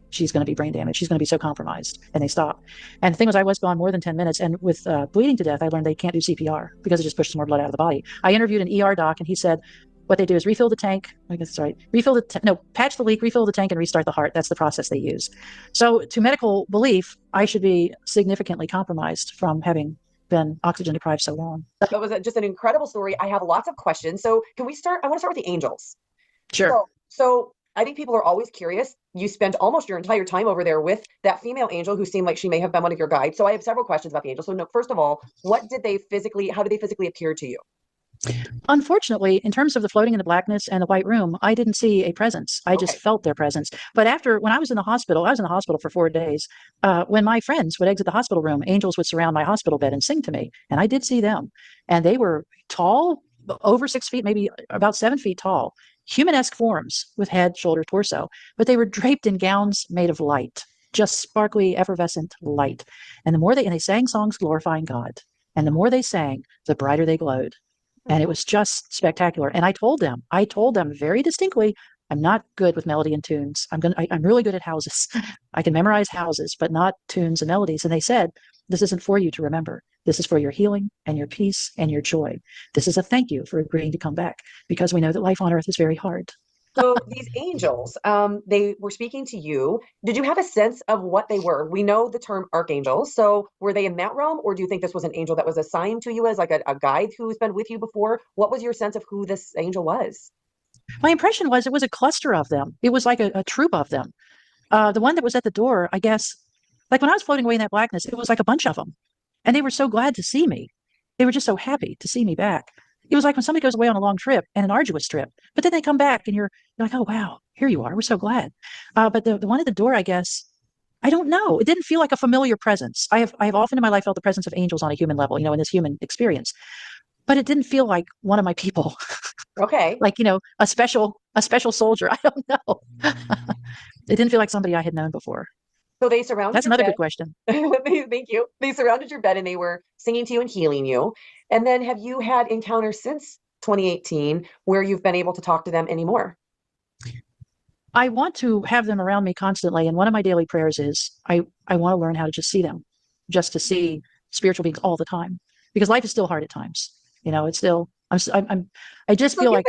H: she's going to be brain damaged. She's going to be so compromised. And they stop. And the thing was, I was gone more than 10 minutes. And with bleeding to death, I learned they can't do CPR because it just pushes more blood out of the body. I interviewed an ER doc, and he said, what they do is refill the tank. I guess, sorry, patch the leak, refill the tank, and restart the heart. That's the process they use. So to medical belief, I should be significantly compromised from having been oxygen deprived so long.
I: That was just an incredible story. I have lots of questions. So can we start? I want to start with the angels.
H: Sure.
I: So I think people are always curious. You spent almost your entire time over there with that female angel who seemed like she may have been one of your guides. So I have several questions about the angels. So no, first of all, how did they physically appear to you?
H: Unfortunately, in terms of the floating in the blackness and the white room, I didn't see a presence. I just felt their presence. But when I was in the hospital, I was in the hospital for 4 days. When my friends would exit the hospital room, angels would surround my hospital bed and sing to me. And I did see them. And they were tall, over 6 feet, maybe about 7 feet tall, human-esque forms with head, shoulder, torso. But they were draped in gowns made of light, just sparkly, effervescent light. And they sang songs glorifying God. And the more they sang, the brighter they glowed. And it was just spectacular. And I told them very distinctly, I'm not good with melody and tunes. I'm really good at houses. I can memorize houses, but not tunes and melodies. And they said, this isn't for you to remember. This is for your healing and your peace and your joy. This is a thank you for agreeing to come back, because we know that life on earth is very hard.
I: So these angels, they were speaking to you. Did you have a sense of what they were? We know the term archangels. So were they in that realm, or do you think this was an angel that was assigned to you as like a guide who's been with you before? What was your sense of who this angel was?
H: My impression was it was a cluster of them. It was like a troop of them. The one that was at the door, I guess, like when I was floating away in that blackness, it was like a bunch of them. And they were so glad to see me. They were just so happy to see me back. It was like when somebody goes away on a long trip and an arduous trip, but then they come back and you're like, oh, wow, here you are. We're so glad. But the one at the door, I guess, I don't know. It didn't feel like a familiar presence. I have often in my life felt the presence of angels on a human level, in this human experience, but it didn't feel like one of my people.
I: Okay.
H: Like, a special soldier. I don't know. It didn't feel like somebody I had known before.
I: So they surrounded
H: That's another good question.
I: Thank you. They surrounded your bed and they were singing to you and healing you. And then have you had encounters since 2018 where you've been able to talk to them anymore?
H: I want to have them around me constantly. And one of my daily prayers is I want to learn how to just see them, just to see spiritual beings all the time, because life is still hard at times. It's still, I just feel like,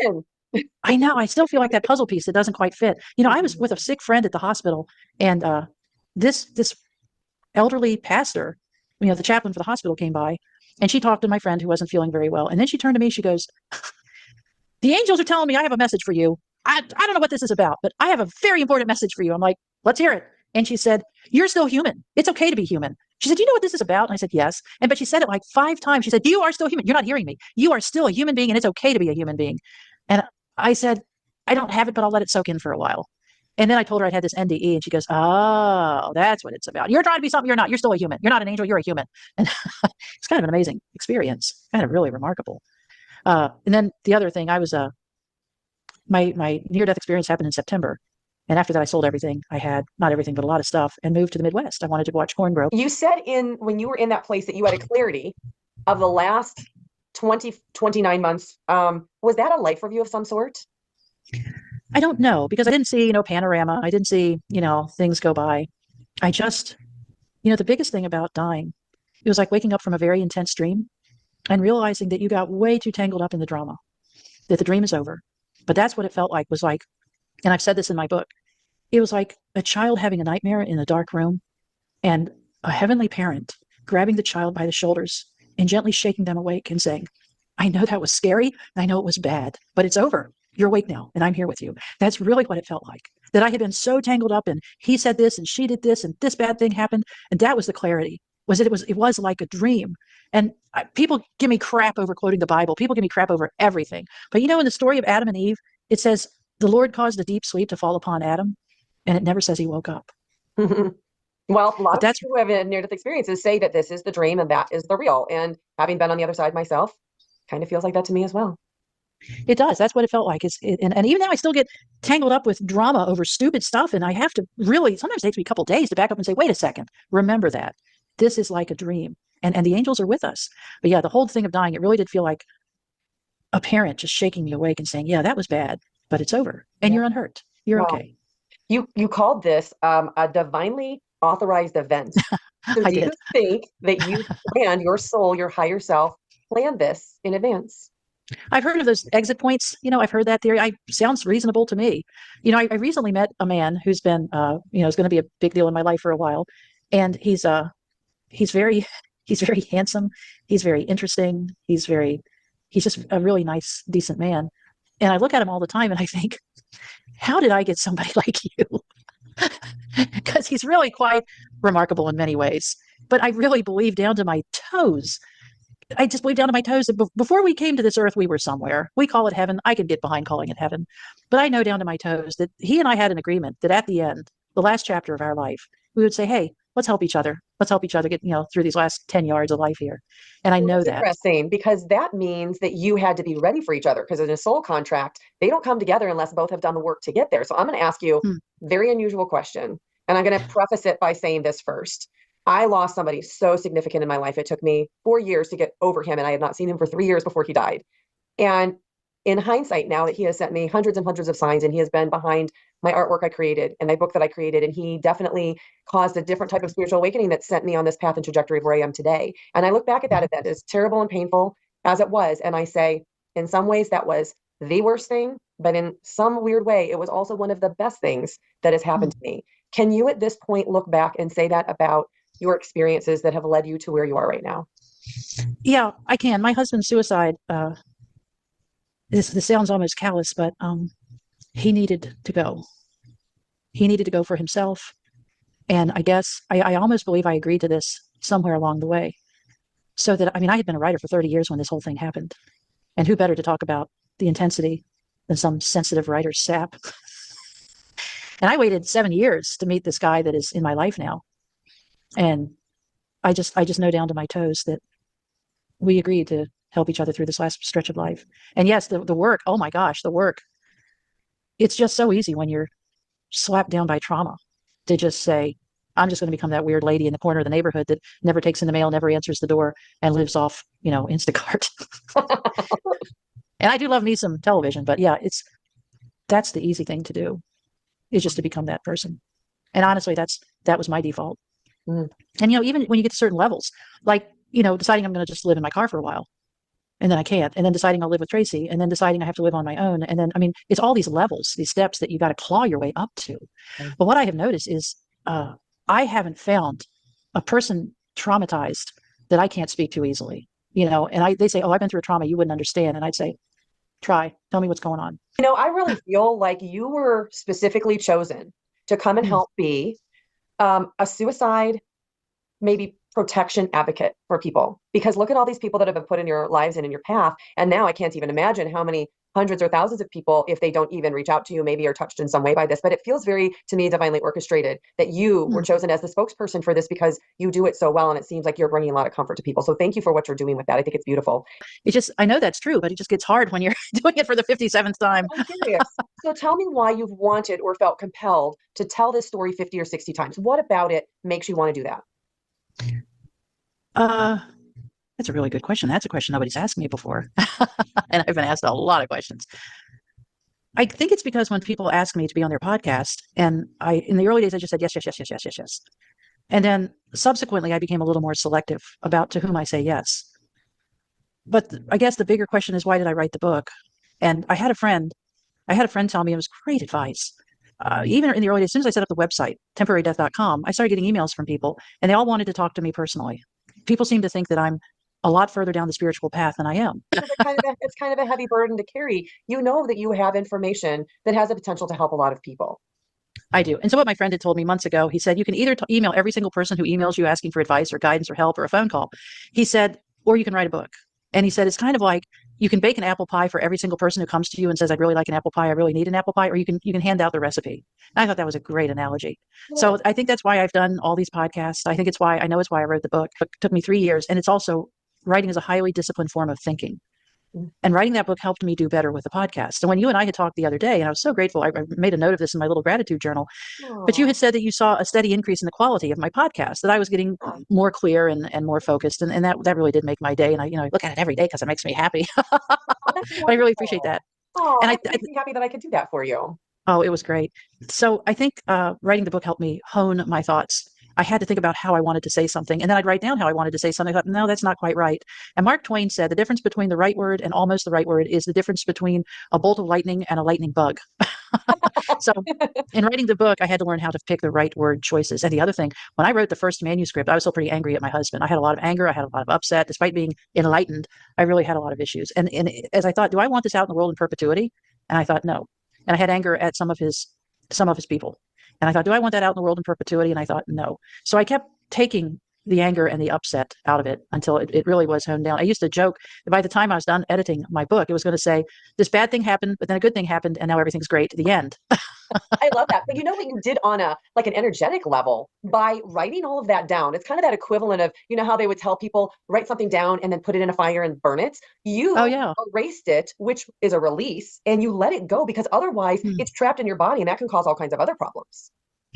H: I know, I still feel like that puzzle piece that doesn't quite fit. I was with a sick friend at the hospital, and this elderly pastor, the chaplain for the hospital, came by, and she talked to my friend who wasn't feeling very well. And then she turned to me, she goes, the angels are telling me I have a message for you. I don't know what this is about, but I have a very important message for you. I'm like, let's hear it. And she said, you're still human. It's okay to be human. She said, do you know what this is about? And I said, yes. But she said it like 5 times. She said, you are still human. You're not hearing me. You are still a human being, and it's okay to be a human being. And I said, I don't have it, but I'll let it soak in for a while. And then I told her I'd had this NDE, and she goes, oh, that's what it's about. You're trying to be something you're not. You're still a human. You're not an angel. You're a human. And it's kind of an amazing experience, kind of really remarkable. And then the other thing, I was my near-death experience happened in September. And after that, I sold everything I had, not everything, but a lot of stuff, and moved to the Midwest. I wanted to watch corn grow.
I: You said when you were in that place that you had a clarity of the last 29 months. Was that a life review of some sort?
H: I don't know, because I didn't see, panorama. I didn't see, things go by. I just, the biggest thing about dying, it was like waking up from a very intense dream and realizing that you got way too tangled up in the drama, that the dream is over. But that's what it felt like, and I've said this in my book, it was like a child having a nightmare in a dark room, and a heavenly parent grabbing the child by the shoulders and gently shaking them awake and saying, I know that was scary, and I know it was bad, but it's over. You're awake now, and I'm here with you. That's really what it felt like, that I had been so tangled up in, he said this, and she did this, and this bad thing happened, and that was the clarity, it was like a dream. And people give me crap over quoting the Bible. People give me crap over everything. But in the story of Adam and Eve, it says the Lord caused a deep sleep to fall upon Adam, and it never says he woke up.
I: Well, a lot of people who have near-death experiences say that this is the dream and that is the real. And having been on the other side myself, kind of feels like that to me as well.
H: It does. That's what it felt like. And even now I still get tangled up with drama over stupid stuff. And I have to really, sometimes it takes me a couple of days to back up and say, wait a second, remember that. This is like a dream. And the angels are with us. But yeah, the whole thing of dying, it really did feel like a parent just shaking me awake and saying, yeah, that was bad, but it's over. And
I: Yeah.
H: you're unhurt. You're
I: Wow.
H: okay.
I: You called this a divinely authorized event. So
H: I
I: do you
H: did.
I: think that you planned, your soul, your higher self, planned this in advance?
H: I've heard of those exit points. I've heard that theory. Sounds reasonable to me. I recently met a man who's been, is going to be a big deal in my life for a while. And he's very, he's very handsome. He's very interesting. He's just a really nice, decent man. And I look at him all the time and I think, how did I get somebody like you? Because he's really quite remarkable in many ways. But I really believe down to my toes. I just believe down to my toes that before we came to this earth, we were somewhere. We call it heaven. I can get behind calling it heaven. But I know down to my toes that he and I had an agreement that at the end, the last chapter of our life, we would say, hey, let's help each other. Let's help each other get, through these last 10 yards of life here. And I
I: Well,
H: know
I: that's
H: that.
I: interesting because that means that you had to be ready for each other because in a soul contract, they don't come together unless both have done the work to get there. So I'm going to ask you a very unusual question. And I'm going to preface it by saying this first. I lost somebody so significant in my life. It took me 4 years to get over him, and I had not seen him for 3 years before he died. And in hindsight, now that he has sent me hundreds and hundreds of signs and he has been behind my artwork I created and my book that I created, and he definitely caused a different type of spiritual awakening that sent me on this path and trajectory of where I am today. And I look back at that event as terrible and painful as it was, and I say, in some ways, that was the worst thing, but in some weird way, it was also one of the best things that has happened to me. Can you at this point look back and say that about your experiences that have led you to where you are right now?
H: Yeah, I can. My husband's suicide, this sounds almost callous, but he needed to go. He needed to go for himself. And I guess I almost believe I agreed to this somewhere along the way. So that, I had been a writer for 30 years when this whole thing happened. And who better to talk about the intensity than some sensitive writer's sap? And I waited 7 years to meet this guy that is in my life now. And I just know down to my toes that we agreed to help each other through this last stretch of life. And yes, the work, oh my gosh, the work. It's just so easy when you're slapped down by trauma to just say, I'm just going to become that weird lady in the corner of the neighborhood that never takes in the mail, never answers the door, and lives off, Instacart. And I do love me some television, but yeah, that's the easy thing to do, is just to become that person. And honestly, that was my default. And even when you get to certain levels, like, deciding I'm going to just live in my car for a while, and then I can't, and then deciding I'll live with Tracy, and then deciding I have to live on my own. And then, it's all these levels, these steps that you got to claw your way up to. But what I have noticed is, I haven't found a person traumatized that I can't speak to easily, and they say, oh, I've been through a trauma you wouldn't understand. And I'd say, tell me what's going on.
I: I really feel like you were specifically chosen to come and help be a suicide, maybe protection advocate for people. Because look at all these people that have been put in your lives and in your path. And now I can't even imagine how many hundreds or thousands of people, if they don't even reach out to you, maybe are touched in some way by this. But it feels very, to me, divinely orchestrated that you were chosen as the spokesperson for this because you do it so well. And it seems like you're bringing a lot of comfort to people. So thank you for what you're doing with that. I think it's beautiful.
H: I know that's true, but it just gets hard when you're doing it for the 57th time.
I: I'm curious. So tell me why you've wanted or felt compelled to tell this story 50 or 60 times. What about it makes you want to do that?
H: That's a really good question. That's a question nobody's asked me before. And I've been asked a lot of questions. I think it's because when people ask me to be on their podcast, and in the early days, I just said, yes, yes, yes, yes, yes, yes, yes. And then subsequently, I became a little more selective about to whom I say yes. But I guess the bigger question is, why did I write the book? And I had a friend tell me, it was great advice. Even in the early days, as soon as I set up the website, temporarydeath.com, I started getting emails from people, and they all wanted to talk to me personally. People seem to think that I'm a lot further down the spiritual path than I am.
I: It's kind of a heavy burden to carry. You know that you have information that has the potential to help a lot of people.
H: I do. And so what my friend had told me months ago, he said, you can either email every single person who emails you asking for advice or guidance or help or a phone call. He said, or you can write a book. And he said, it's kind of like you can bake an apple pie for every single person who comes to you and says, I'd really like an apple pie. I really need an apple pie. Or you can hand out the recipe. And I thought that was a great analogy. Yeah. So I think that's why I've done all these podcasts. I think it's why I wrote the book. It took me 3 years. And it's also, writing is a highly disciplined form of thinking. And writing that book helped me do better with the podcast. And when you and I had talked the other day, and I was so grateful, I made a note of this in my little gratitude journal, but you had said that you saw a steady increase in the quality of my podcast, that I was getting more clear and more focused. And that really did make my day. And I look at it every day because it makes me happy. I really appreciate that.
I: Oh,
H: And
I: that makes me happy that I could do that for you.
H: Oh, it was great. So I think writing the book helped me hone my thoughts. I had to think about how I wanted to say something, and then I'd write down how I wanted to say something. I thought, no, that's not quite right. And Mark Twain said the difference between the right word and almost the right word is the difference between a bolt of lightning and a lightning bug. So in writing the book, I had to learn how to pick the right word choices. And the other thing, when I wrote the first manuscript, I was still pretty angry at my husband. I had a lot of anger. I had a lot of upset. Despite being enlightened, I really had a lot of issues. And as I thought, do I want this out in the world in perpetuity? And I thought, no. And I had anger at some of his people. And I thought, do I want that out in the world in perpetuity? And I thought, no. So I kept taking the anger and the upset out of it until it really was honed down. I used to joke that by the time I was done editing my book, it was going to say, this bad thing happened, but then a good thing happened, and now everything's great. The end.
I: I love that. But you know what you did on a like an energetic level by writing all of that down. It's kind of that equivalent of, you know, how they would tell people write something down and then put it in a fire and burn it. You erased it, which is a release, and you let it go because otherwise it's trapped in your body and that can cause all kinds of other problems.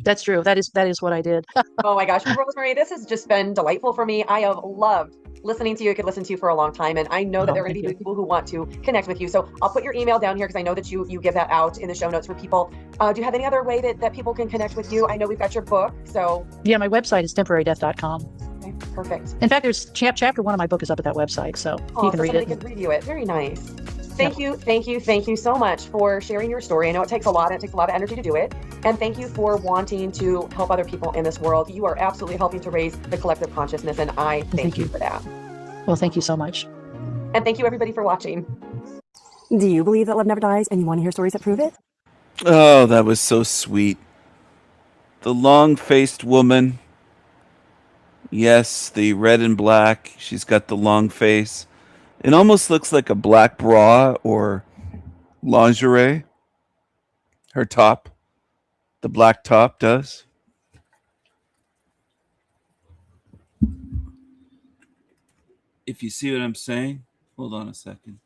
H: That's true. That is what I did.
I: Oh my gosh. Well, Rosemary, this has just been delightful for me. I have loved listening to you. I could listen to you for a long time. And I know that there are going to be people who want to connect with you. So I'll put your email down here because I know that you give that out in the show notes for people. Do you have any other way that people can connect with you? I know we've got your book. So
H: yeah, my website is temporarydeath.com.
I: Okay, perfect.
H: In fact, there's chapter 1 of my book is up at that website. So you can read it.
I: Can review it. Very nice. Thank you so much for sharing your story. I know it takes a lot of energy to do it. And thank you for wanting to help other people in this world. You are absolutely helping to raise the collective consciousness, and I thank you for that.
H: Well, thank you so much.
I: And thank you everybody for watching.
J: Do you believe that love never dies and you want to hear stories that prove it?
C: Oh, that was so sweet. The long-faced woman. Yes, the red and black. She's got the long face. It almost looks like a black bra or lingerie. Her top. The black top does. If you see what I'm saying, hold on a second.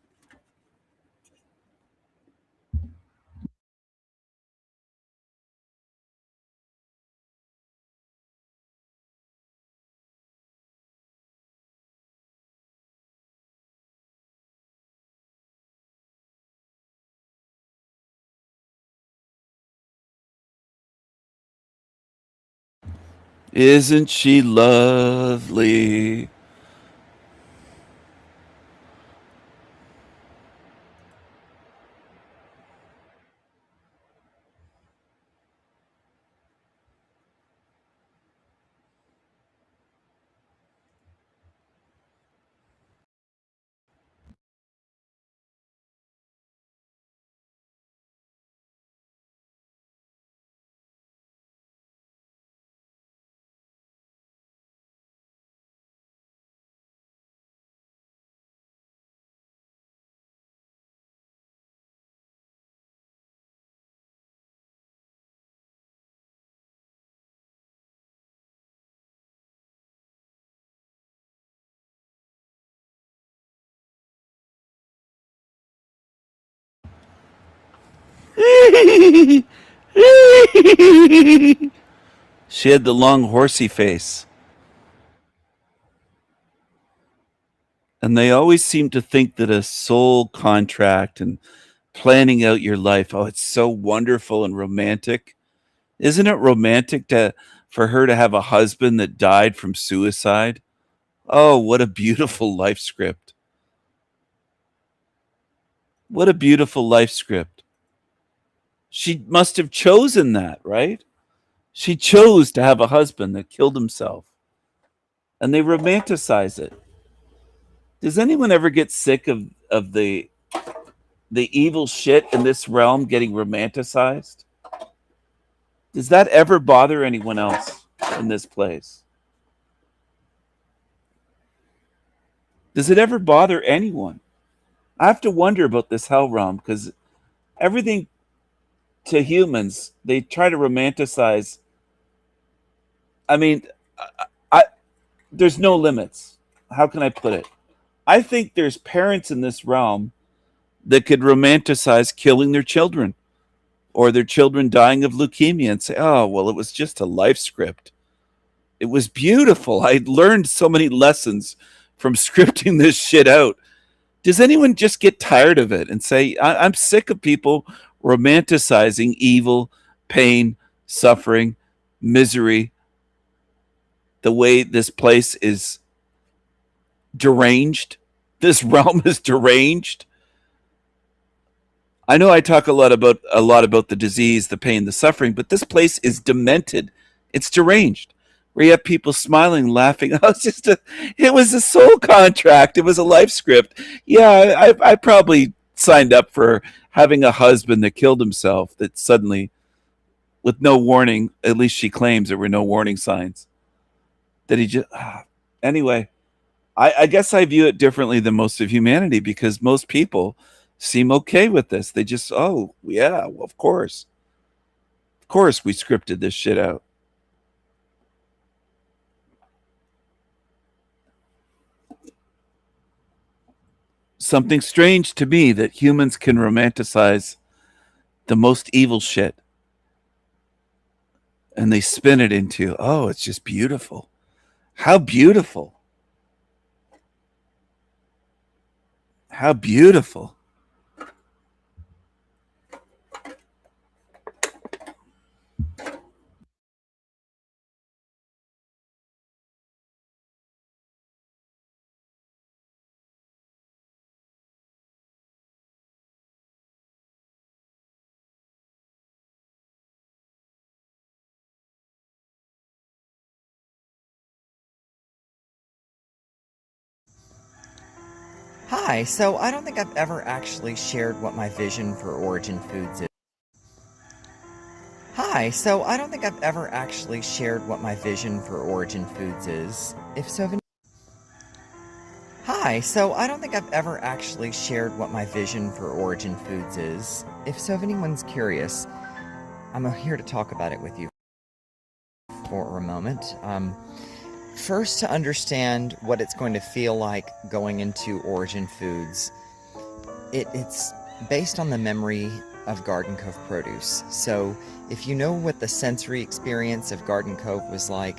C: Isn't she lovely? She had the long horsey face. And they always seem to think that a soul contract and planning out your life, oh, it's so wonderful and romantic. Isn't it romantic for her to have a husband that died from suicide? Oh, what a beautiful life script. What a beautiful life script. She must have chosen that, right? She chose to have a husband that killed himself. And they romanticize it. Does anyone ever get sick of the evil shit in this realm getting romanticized? Does that ever bother anyone else in this place? Does it ever bother anyone? I have to wonder about this hell realm because everything to humans, they try to romanticize. I mean, I there's no limits. How can I put it? I think there's parents in this realm that could romanticize killing their children or their children dying of leukemia and say, oh, well, it was just a life script. It was beautiful. I learned so many lessons from scripting this shit out. Does anyone just get tired of it and say, I'm sick of people romanticizing evil, pain, suffering, misery, the way this place is deranged? This realm is deranged. I know I talk a lot about the disease, the pain, the suffering, but this place is demented. It's deranged. Where you have people smiling, laughing. Oh, it was a soul contract. It was a life script. Yeah, I probably signed up for having a husband that killed himself. That suddenly, with no warning, at least she claims there were no warning signs. That he just anyway. I guess I view it differently than most of humanity because most people seem okay with this. They just, oh yeah, well, of course we scripted this shit out. Something strange to me that humans can romanticize the most evil shit and they spin it into, oh, it's just beautiful. How beautiful. How beautiful.
K: Hi, so I don't think I've ever actually shared what my vision for Origin Foods is. Hi, so I don't think I've ever actually shared what my vision for Origin Foods is. If so, Hi, so I don't think I've ever actually shared what my vision for Origin Foods is. If so, if anyone's curious, I'm here to talk about it with you for a moment. First, to understand what it's going to feel like going into Origin Foods, it's based on the memory of Garden Cove produce. So if you know what the sensory experience of Garden Cove was like,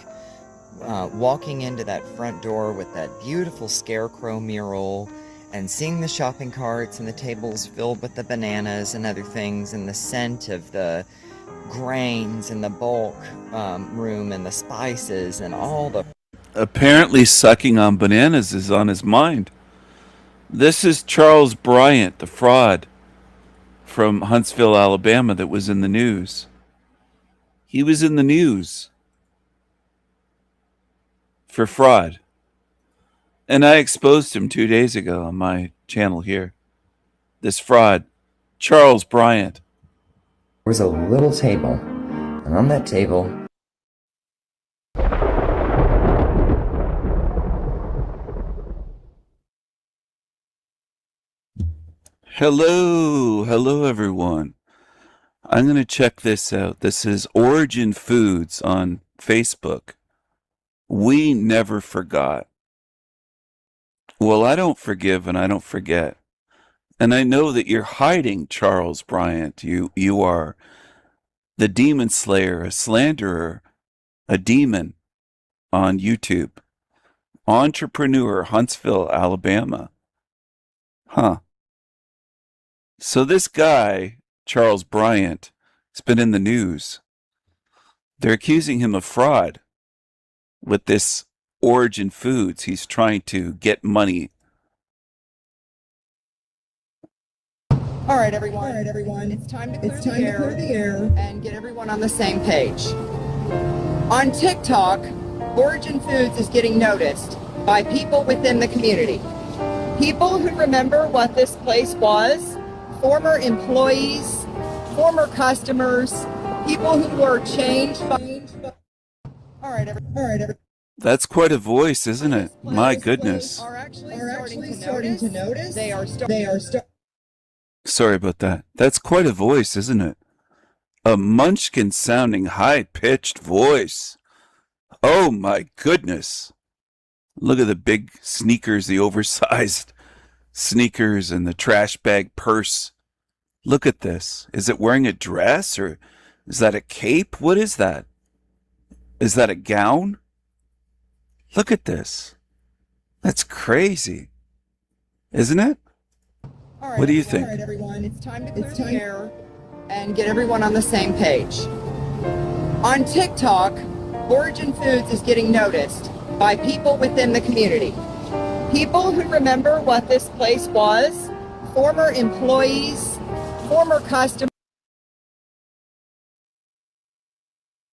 K: walking into that front door with that beautiful scarecrow mural and seeing the shopping carts and the tables filled with the bananas and other things and the scent of the grains and the bulk room and the spices and all the...
C: Apparently sucking on bananas is on his mind. This is Charles Bryant, the fraud from Huntsville, Alabama, that was in the news. He was in the news for fraud. And I exposed him 2 days ago on my channel here. This fraud, Charles Bryant.
K: There was a little table, and on that table...
C: Hello everyone. I'm going to check this out. This is Origin Foods on Facebook. We never forgot. Well, I don't forgive and I don't forget. And I know that you're hiding, Charles Bryant. You are the demon slayer, a slanderer, a demon on YouTube. Entrepreneur, Huntsville, Alabama. Huh. So this guy, Charles Bryant, has been in the news. They're accusing him of fraud with this Origin Foods. He's trying to get money.
L: All right, everyone. It's time to clear the air and get everyone on the same page. On TikTok, Origin Foods is getting noticed by people within the community. People who remember what this place was, former employees, former customers, people who were changed by... All right, everyone.
C: That's quite a voice, isn't it? My goodness.
L: Are actually starting to notice. They are
C: Sorry about that. That's quite a voice, isn't it? A munchkin-sounding high-pitched voice. Oh my goodness. Look at the big sneakers, the oversized sneakers and the trash bag purse. Look at this. Is it wearing a dress or is that a cape? What is that? Is that a gown? Look at this. That's crazy. Isn't it? What do you think?
L: All right, everyone. It's time to clear the air and get everyone on the same page. On TikTok, Origin Foods is getting noticed by people within the community. People who remember what this place was, former employees, former customers,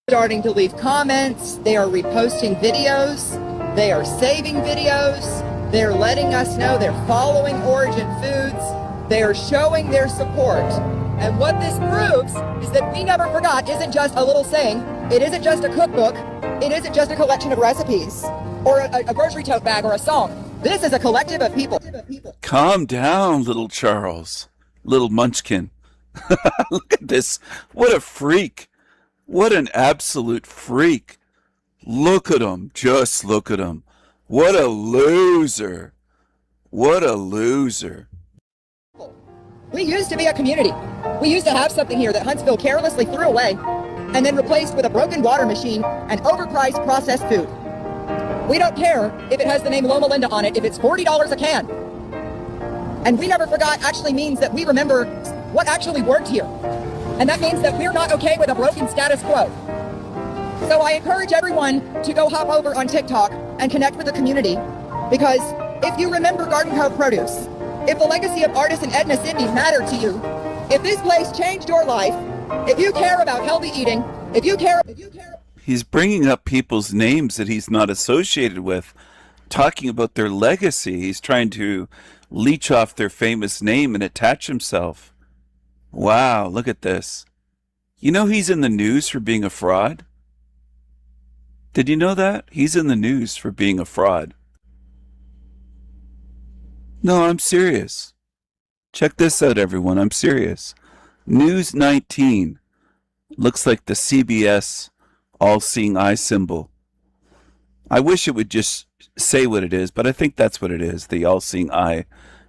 L: starting to leave comments. They are reposting videos. They are saving videos. They're letting us know they're following Origin Foods. They are showing their support. And what this proves is that We Never Forgot isn't just a little saying. It isn't just a cookbook. It isn't just a collection of recipes or a grocery tote bag or a song. This is a collective of people.
C: Calm down, little Charles. Little munchkin. Look at this. What a freak. What an absolute freak. Look at him. Just look at him. What a loser. What a loser.
L: We used to be a community. We used to have something here that Huntsville carelessly threw away and then replaced with a broken water machine and overpriced processed food. We don't care if it has the name Loma Linda on it, if it's $40 a can. And We Never Forgot actually means that we remember what actually worked here. And that means that we're not okay with a broken status quo. So I encourage everyone to go hop over on TikTok and connect with the community, because if you remember Garden Cove produce, if the legacy of artist and Edna Sidney mattered to you, if this place changed your life, if you care about healthy eating, if you care...
C: He's bringing up people's names that he's not associated with, talking about their legacy. He's trying to leech off their famous name and attach himself. Wow, look at this. You know he's in the news for being a fraud? Did you know that? He's in the news for being a fraud. No, I'm serious. Check this out, everyone. I'm serious. News 19. Looks like the CBS all-seeing eye symbol. I wish it would just say what it is, but I think that's what it is, the all-seeing eye.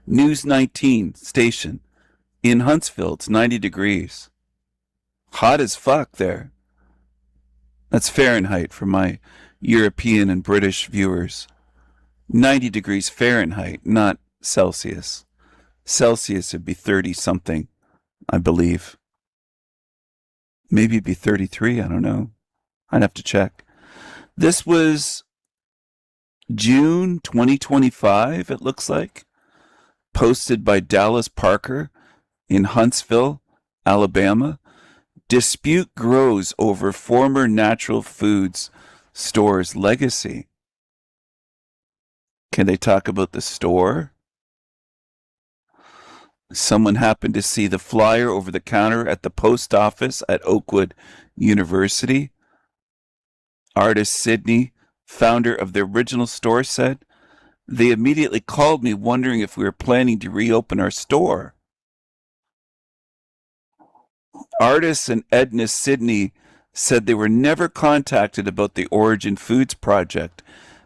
C: News 19 station. In Huntsville, it's 90 degrees. Hot as fuck there. That's Fahrenheit for my European and British viewers. 90 degrees Fahrenheit, not Celsius. Celsius would be 30-something, I believe. Maybe it'd be 33, I don't know. I'd have to check. This was June 2025, it looks like. Posted by Dallas Parker in Huntsville, Alabama. Dispute grows over former natural foods store's legacy. Can they talk about the store? Someone happened to see the flyer over the counter at the post office at Oakwood University. Artist Sidney, founder of the original store, said, "They immediately called me wondering if we were planning to reopen our store." Artist and Edna Sidney said they were never contacted about the Origin Foods project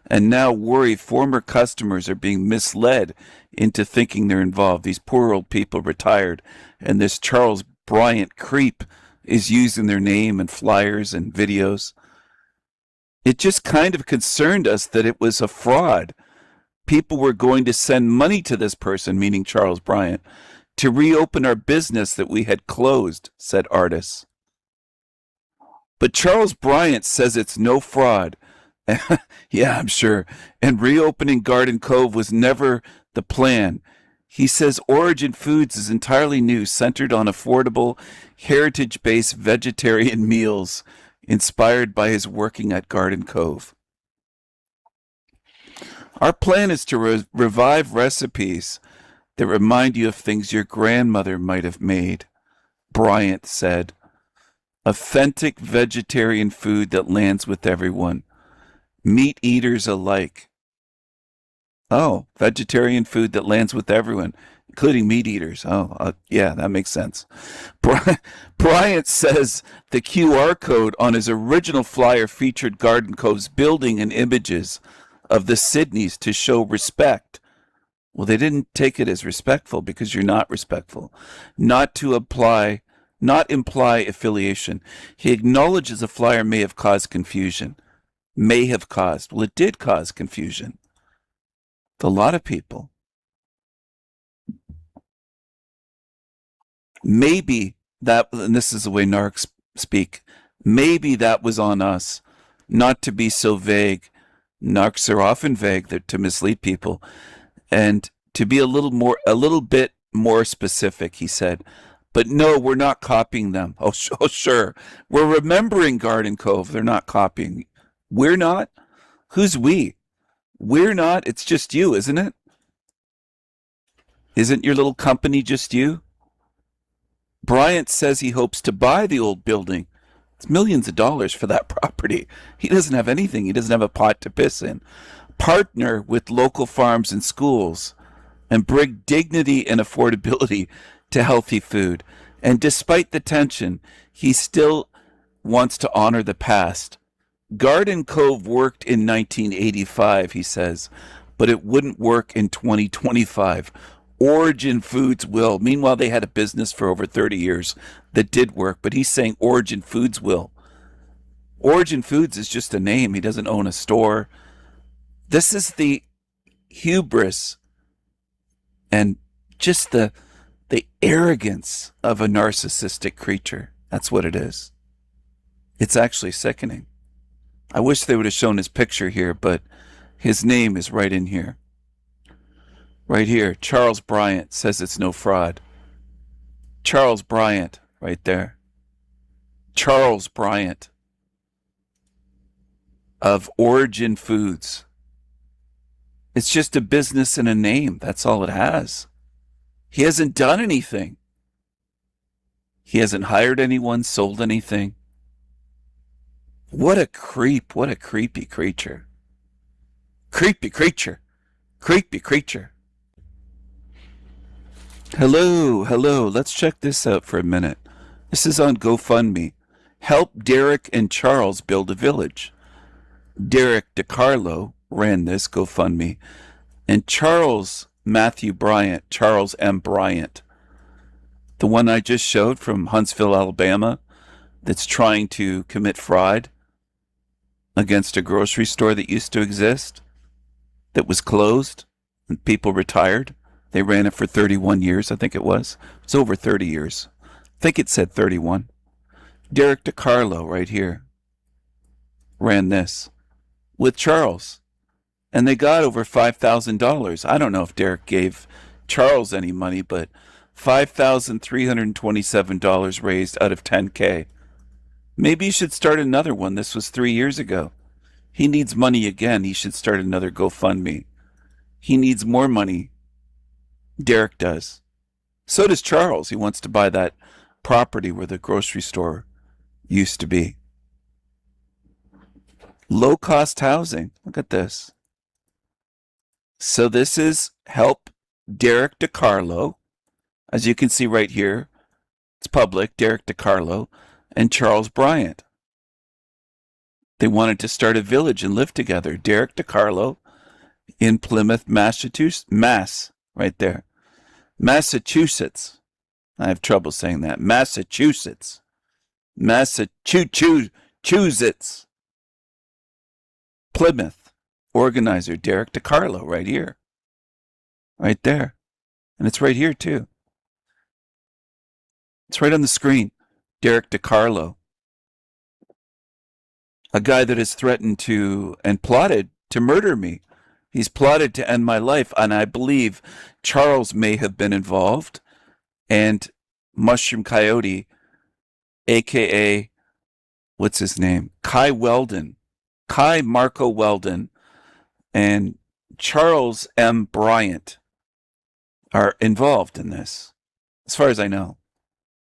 C: and now worry former customers are being misled into thinking they're involved. These poor old people retired, and this Charles Bryant creep is using their name and flyers and videos. It just kind of concerned us that it was a fraud. People were going to send money to this person, meaning Charles Bryant, to reopen our business that we had closed, said Artis. But Charles Bryant says it's no fraud. Yeah, I'm sure. And reopening Garden Cove was never the plan. He says Origin Foods is entirely new, centered on affordable, heritage-based vegetarian meals, inspired by his working at Garden Cove. Our plan is to revive recipes that remind you of things your grandmother might have made, Bryant said. Authentic vegetarian food that lands with everyone. Meat eaters alike. Oh, vegetarian food that lands with everyone, including meat eaters. Oh, yeah, that makes sense. Bryant says the QR code on his original flyer featured Garden Cove's building and images of the Sydneys to show respect. Well, they didn't take it as respectful because you're not respectful. Not imply affiliation. He acknowledges a flyer may have caused confusion. May have caused. Well, it did cause confusion. To a lot of people. Maybe that, and this is the way narcs speak, maybe that was on us not to be so vague. Narcs are often vague to mislead people, and to be a little bit more specific, he said. But no, we're not copying them. Oh, sure. We're remembering Garden Cove. They're not copying. We're not? Who's we? We're not. It's just you, isn't it? Isn't your little company just you? Bryant says he hopes to buy the old building. It's millions of dollars for that property. He doesn't have anything. He doesn't have a pot to piss in. Partner with local farms and schools and bring dignity and affordability to healthy food. And despite the tension, he still wants to honor the past. Garden Cove worked in 1985, he says, but it wouldn't work in 2025. Origin Foods will. Meanwhile, they had a business for over 30 years that did work, but he's saying Origin Foods will. Origin Foods is just a name. He doesn't own a store. This is the hubris and just the arrogance of a narcissistic creature. That's what it is. It's actually sickening. I wish they would have shown his picture here, but his name is right in here. Right here, Charles Bryant says it's no fraud. Charles Bryant, right there. Charles Bryant of Origin Foods. It's just a business and a name. That's all it has. He hasn't done anything. He hasn't hired anyone, sold anything. What a creep. What a creepy creature. Creepy creature. Creepy creature. Hello. Let's check this out for a minute. This is on GoFundMe. Help Derek and Charles build a village. Derek DiCarlo ran this GoFundMe. And Charles Matthew Bryant, Charles M. Bryant, the one I just showed from Huntsville, Alabama, that's trying to commit fraud against a grocery store that used to exist, that was closed, and people retired. They ran it for 31 years, I think it was. It's over 30 years. I think it said 31. Derek DiCarlo, right here, ran this with Charles. And they got over $5,000. I don't know if Derek gave Charles any money, but $5,327 raised out of $10K. Maybe you should start another one. This was 3 years ago. He needs money again. He should start another GoFundMe. He needs more money. Derek does. So does Charles. He wants to buy that property where the grocery store used to be. Low-cost housing. Look at this. So this is Help Derek DiCarlo. As you can see right here, it's public, Derek DiCarlo and Charles Bryant. They wanted to start a village and live together. Derek DiCarlo in Plymouth, Massachusetts. Right there. Massachusetts. I have trouble saying that. Massachusetts. Massachusetts. Plymouth. Organizer Derek DiCarlo right here. Right there. And it's right here too. It's right on the screen. Derek DiCarlo. A guy that has threatened to and plotted to murder me. He's plotted to end my life, and I believe Charles may have been involved, and Mushroom Coyote, a.k.a. what's his name? Kai Marco Weldon, and Charles M. Bryant are involved in this, as far as I know,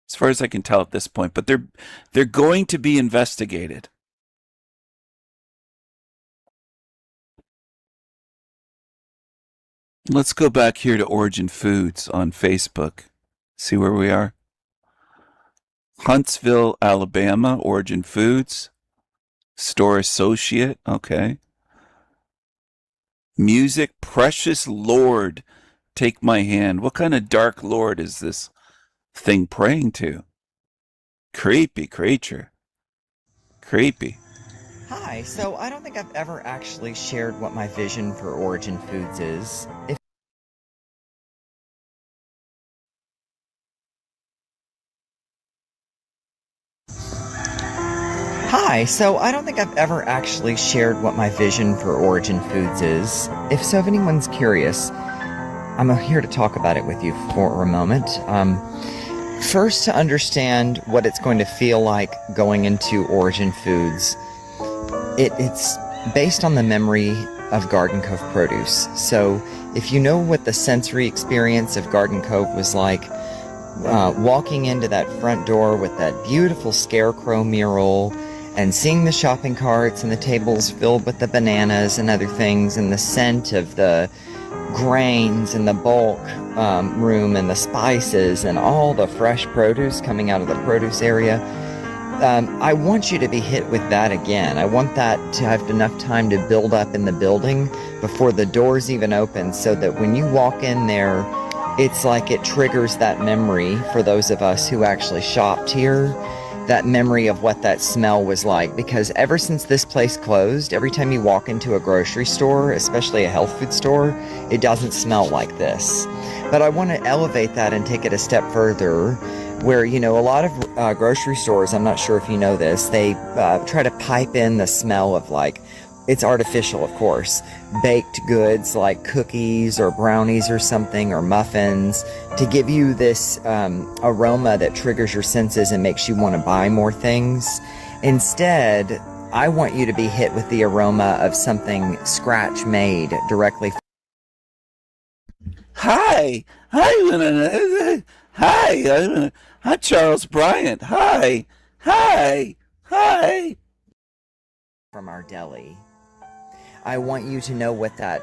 C: as far as I can tell at this point. But they're going to be investigated. Let's go back here to Origin Foods on Facebook. See where we are. Huntsville, Alabama, Origin Foods. Store associate. Okay. Music, precious Lord, take my hand. What kind of dark Lord is this thing praying to? Creepy creature. Creepy.
K: Hi, so I don't think I've ever actually shared what my vision for Origin Foods is. Hi, so I don't think I've ever actually shared what my vision for Origin Foods is. If anyone's curious, I'm here to talk about it with you for a moment. First, to understand what it's going to feel like going into Origin Foods, it's based on the memory of Garden Cove produce. So if you know what the sensory experience of Garden Cove was like, walking into that front door with that beautiful scarecrow mural and seeing the shopping carts and the tables filled with the bananas and other things, and the scent of the grains and the bulk room and the spices and all the fresh produce coming out of the produce area. I want you to be hit with that again. I want that to have enough time to build up in the building before the doors even open, so that when you walk in there, it's like it triggers that memory for those of us who actually shopped here, that memory of what that smell was like. Because ever since this place closed, every time you walk into a grocery store, especially a health food store, it doesn't smell like this. But I want to elevate that and take it a step further, where, you know, a lot of grocery stores, I'm not sure if you know this, they try to pipe in the smell of, like, it's artificial, of course, baked goods like cookies or brownies or something, or muffins, to give you this aroma that triggers your senses and makes you want to buy more things. Instead, I want you to be hit with the aroma of something scratch made directly.
C: Hi. Hi. Hi. Hi, Charles Bryant. Hi. Hi. Hi.
K: From our deli. I want you to know what that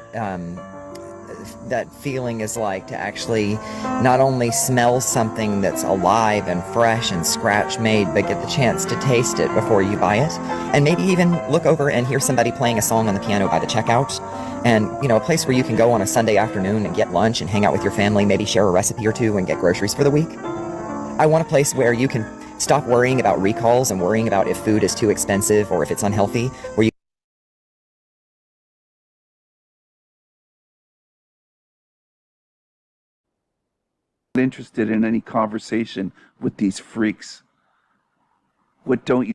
K: feeling is like, to actually not only smell something that's alive and fresh and scratch made, but get the chance to taste it before you buy it, and maybe even look over and hear somebody playing a song on the piano by the checkout. And, you know, a place where you can go on a Sunday afternoon and get lunch and hang out with your family, maybe share a recipe or two and get groceries for the week. I want a place where you can stop worrying about recalls and worrying about if food is too expensive or if it's unhealthy, where you
C: Interested in any conversation with these freaks. What don't you?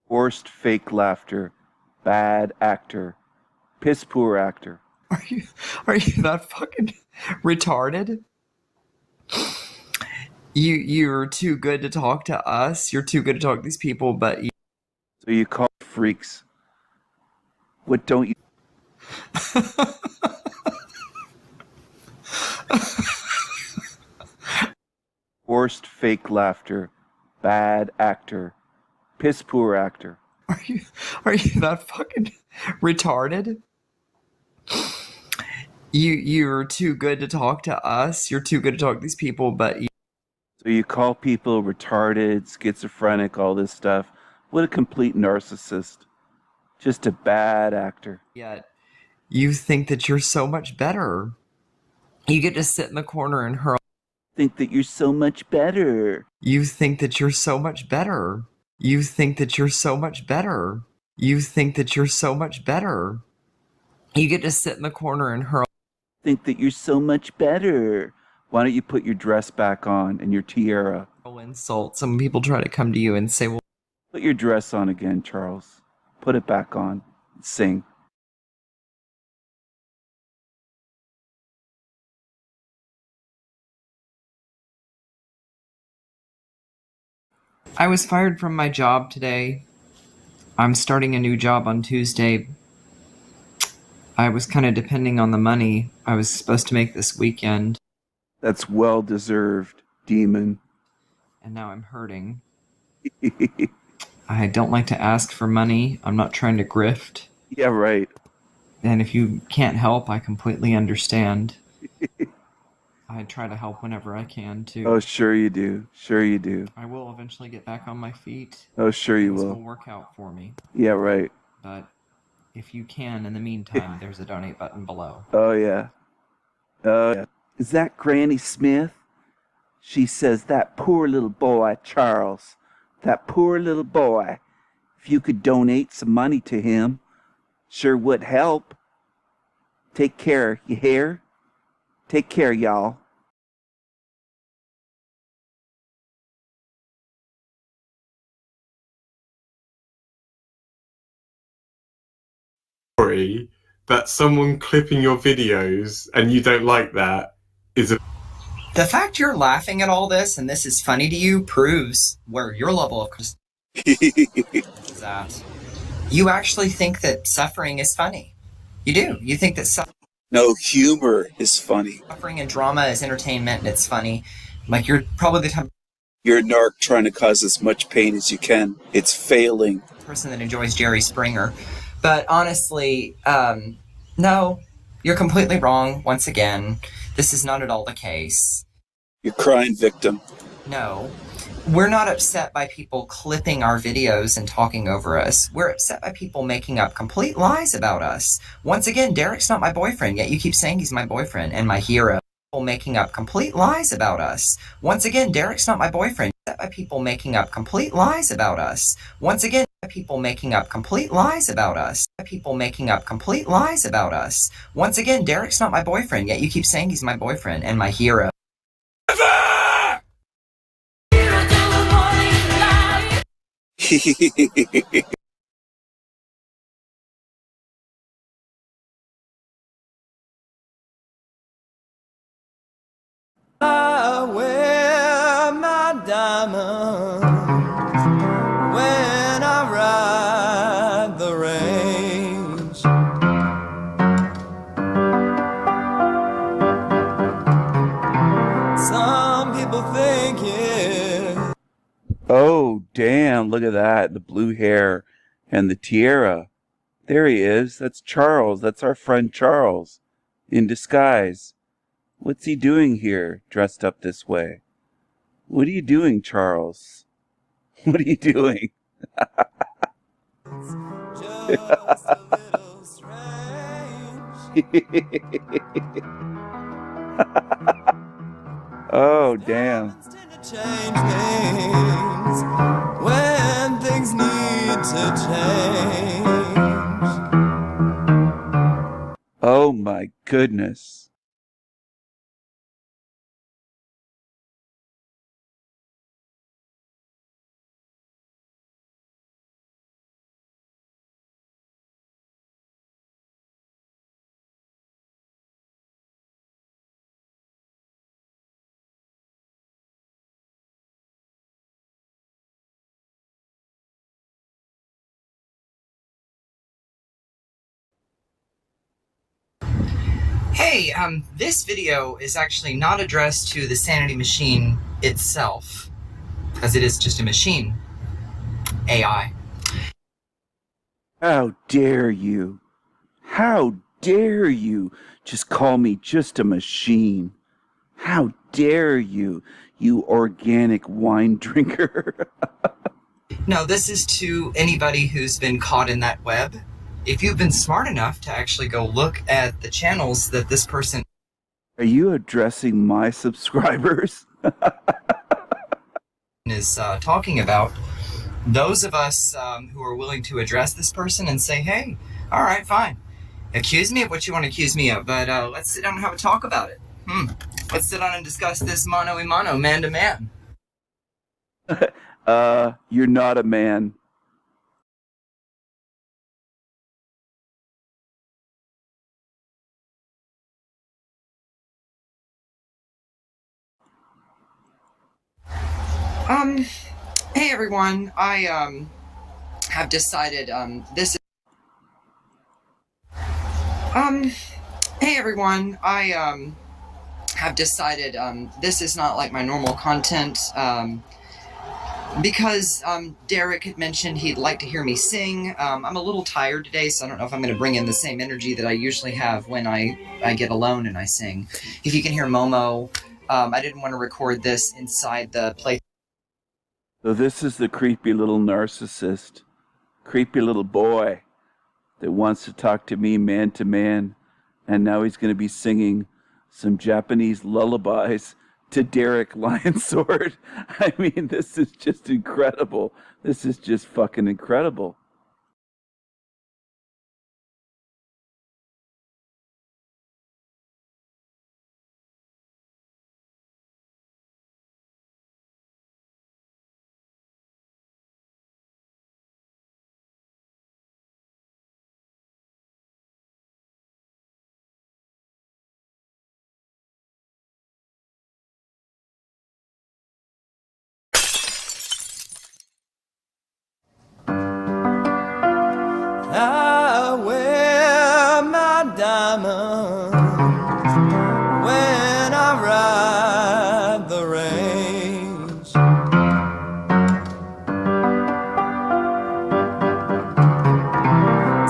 C: Forced fake laughter, bad actor, piss poor actor.
M: Are you that fucking retarded? You're too good to talk to us. You're too good to talk to these people, but
C: So you call freaks. What don't you? Forced fake laughter, bad actor, piss poor actor.
M: Are you that fucking retarded? You're too good to talk to us. You're too good to talk to these people, but
C: So you call people retarded, schizophrenic, all this stuff. What a complete narcissist. Just a bad actor.
M: yet you think that you're so much better. You get to sit in the corner and hurl.
C: Think that you're so much better.
M: You think that you're so much better. You think that you're so much better. You think that you're so much better. You get to sit in the corner and hurl.
C: Think that you're so much better. Why don't you put your dress back on and your tiara?
M: Insult. Some people try to come to you and say, well,
C: put your dress on again, Charles. Put it back on. Sing.
M: I was fired from my job today. I'm starting a new job on Tuesday. I was kind of depending on the money I was supposed to make this weekend.
C: That's well deserved, demon.
M: And now I'm hurting. I don't like to ask for money. I'm not trying to grift.
C: Yeah, right.
M: And if you can't help, I completely understand. I try to help whenever I can too.
C: Oh, sure you do. Sure you do.
M: I will eventually get back on my feet.
C: Oh, sure you
M: Things
C: will.
M: will work out for me.
C: Yeah, right.
M: But if you can, in the meantime, there's a donate button below.
C: Oh, yeah. Oh, yeah. Is that Granny Smith? She says, that poor little boy, Charles, that poor little boy, if you could donate some money to him, sure would help. Take care, you hear? Take care, y'all.
N: Sorry, that someone clipping your videos and you don't like that is a...
P: The fact you're laughing at all this and this is funny to you proves where your level of is at. You actually think that suffering is funny. You do. You think that
C: No, humor is funny.
P: suffering and drama is entertainment and it's funny. Like, you're probably the type
C: You're a narc trying to cause as much pain as you can. It's failing.
P: of person that enjoys Jerry Springer. But honestly, no, you're completely wrong once again. This is not at all the case.
C: You're crying victim.
P: No. We're not upset by people clipping our videos and talking over us. We're upset by people making up complete lies about us. Once again, Derek's not my boyfriend, yet you keep saying he's my boyfriend and my hero. People making up complete lies about us. Once again, Derek's not my boyfriend. Upset by people making up complete lies about us. Once again, people making up complete lies about us. People making up complete lies about us. Once again, Derek's not my boyfriend, yet you keep saying he's my boyfriend and my hero.
Q: I wear my diamonds when I ride the range. Some people think it.
C: Oh, damn, look at that. The blue hair and the tiara. There he is. That's Charles. That's our friend Charles in disguise. What's he doing here, dressed up this way? What are you doing, Charles? What are you doing? Oh, damn.
Q: Change things when things need to change.
C: Oh, my goodness.
P: Hey, this video is actually not addressed to the Sanity Machine itself, because it is just a machine. AI.
C: How dare you? How dare you just call me just a machine? How dare you, you organic wine drinker?
P: No, this is to anybody who's been caught in that web. If you've been smart enough to actually go look at the channels that this person
C: Are you addressing my subscribers?
P: is talking about, those of us who are willing to address this person and say, hey, all right, fine. Accuse me of what you want to accuse me of, but let's sit down and have a talk about it. Let's sit down and discuss this mano a mano, man to man.
C: You're not a man.
P: Hey everyone, I have decided this is hey everyone, I have decided this is not like my normal content. because Derek had mentioned he'd like to hear me sing. I'm a little tired today, so I don't know if I'm going to bring in the same energy that I usually have when I get alone and I sing. If you can hear Momo, I didn't want to record this inside the place.
C: So this is the creepy little narcissist, creepy little boy that wants to talk to me man to man, and now he's going to be singing some Japanese lullabies to Derek Lionsword. I mean, this is just incredible. This is just fucking incredible.
Q: I wear my diamonds when I ride the range.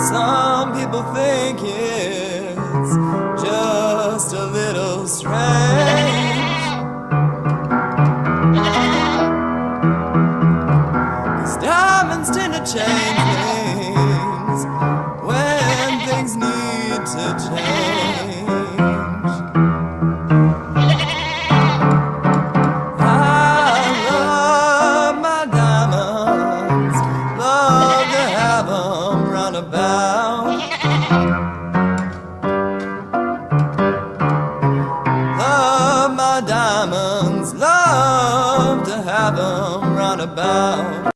Q: Some people think it's just a little strange, 'cause diamonds tend to change things when things need to change. I love my diamonds, love to have them run about. Love my diamonds, love to have them run about.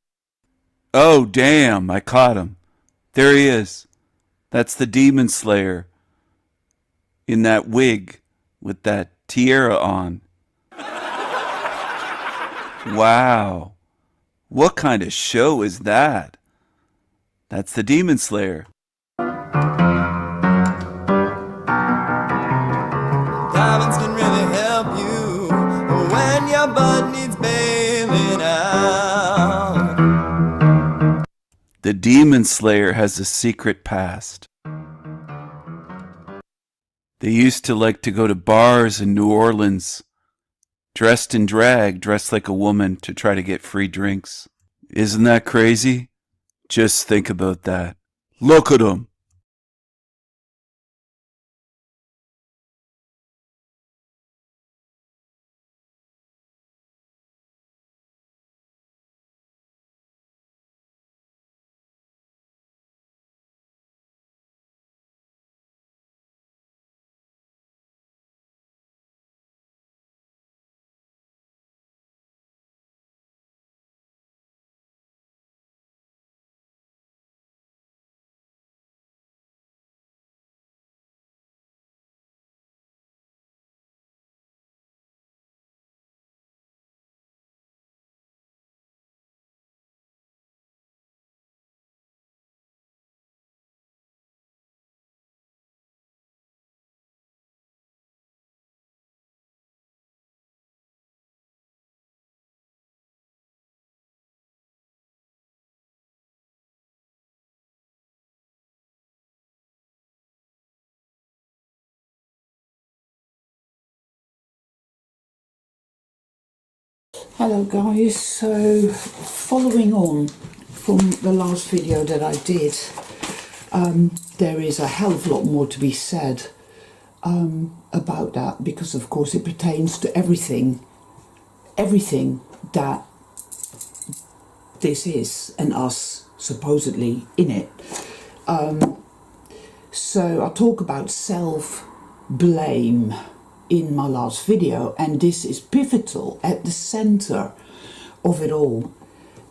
C: Oh, damn, I caught him. There he is. That's the Demon Slayer in that wig with that tiara on. Wow. What kind of show is that? That's the Demon Slayer.
Q: Diamonds can really help you when your butt needs bailing out.
C: The Demon Slayer has a secret past. They used to like to go to bars in New Orleans, dressed in drag, dressed like a woman to try to get free drinks. Isn't that crazy? Just think about that. Look at them.
S: Hello guys, so following on from the last video that I did, there is a hell of a lot more to be said about that, because of course it pertains to everything that this is and us supposedly in it. So I talk about self-blame in my last video, and this is pivotal at the center of it all,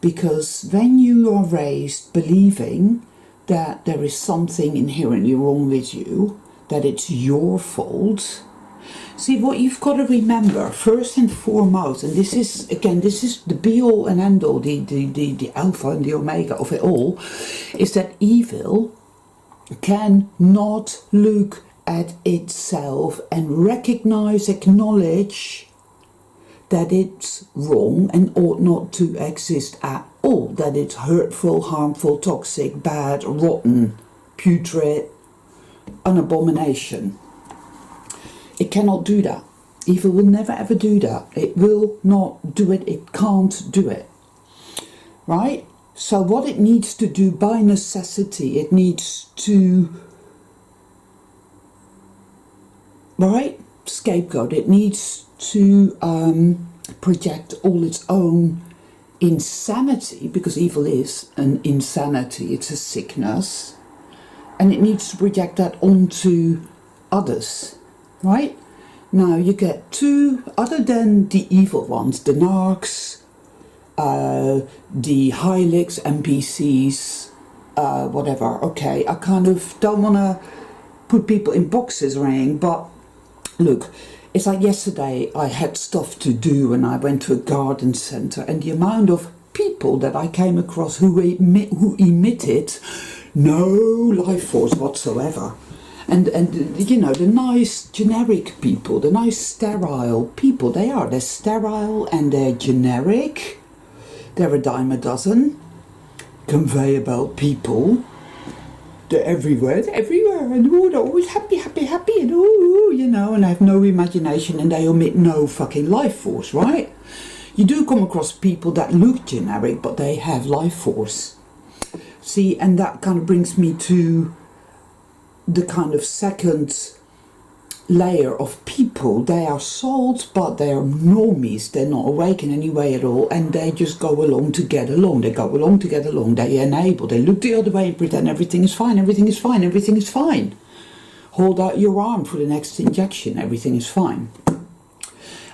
S: because when you are raised believing that there is something inherently wrong with you, that it's your fault. See, what you've got to remember first and foremost, and this is again, this is the be all and end all, the alpha and the omega of it all, is that evil can not look at itself and recognize, acknowledge that it's wrong and ought not to exist at all, that it's hurtful, harmful, toxic, bad, rotten, putrid, an abomination. It cannot do that. Evil will never ever do that. It will not do it. It can't do it. Right? So what it needs to do by necessity, it needs to, right, scapegoat. It needs to project all its own insanity, because evil is an insanity, it's a sickness, and it needs to project that onto others, right? Now you get two, other than the evil ones, the narcs, the Hilux, NPCs, whatever. Okay, I kind of don't want to put people in boxes or anything, but look, it's like yesterday I had stuff to do and I went to a garden centre, and the amount of people that I came across who emitted no life force whatsoever. And you know, the nice generic people, the nice sterile people, they're sterile and they're generic. They're a dime a dozen. Conveyor belt people. They're everywhere, and they're always happy, and you know, and they have no imagination and they emit no fucking life force, right? You do come across people that look generic, but they have life force. See, and that kind of brings me to the kind of second layer of people. They are souls, but they are normies. They're not awake in any way at all, and they just go along to get along. They go along to get along. They enable. They look the other way and pretend everything is fine. Everything is fine. Everything is fine. Hold out your arm for the next injection. Everything is fine.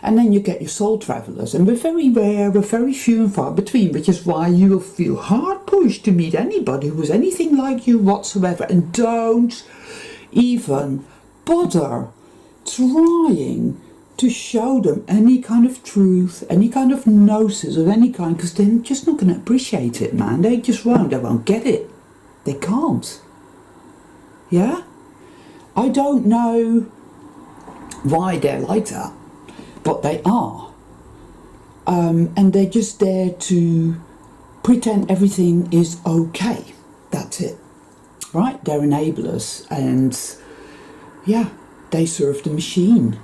S: And then you get your soul travelers, and we're very rare. We're very few and far between, which is why you will feel hard pushed to meet anybody who is anything like you whatsoever, and don't even bother trying to show them any kind of truth, any kind of gnosis of any kind, because they're just not going to appreciate it, man. They just won't. They won't get it. They can't. Yeah? I don't know why they're like that, but they are. And they're just there to pretend everything is okay. That's it. Right? They're enablers, and yeah, they serve the machine.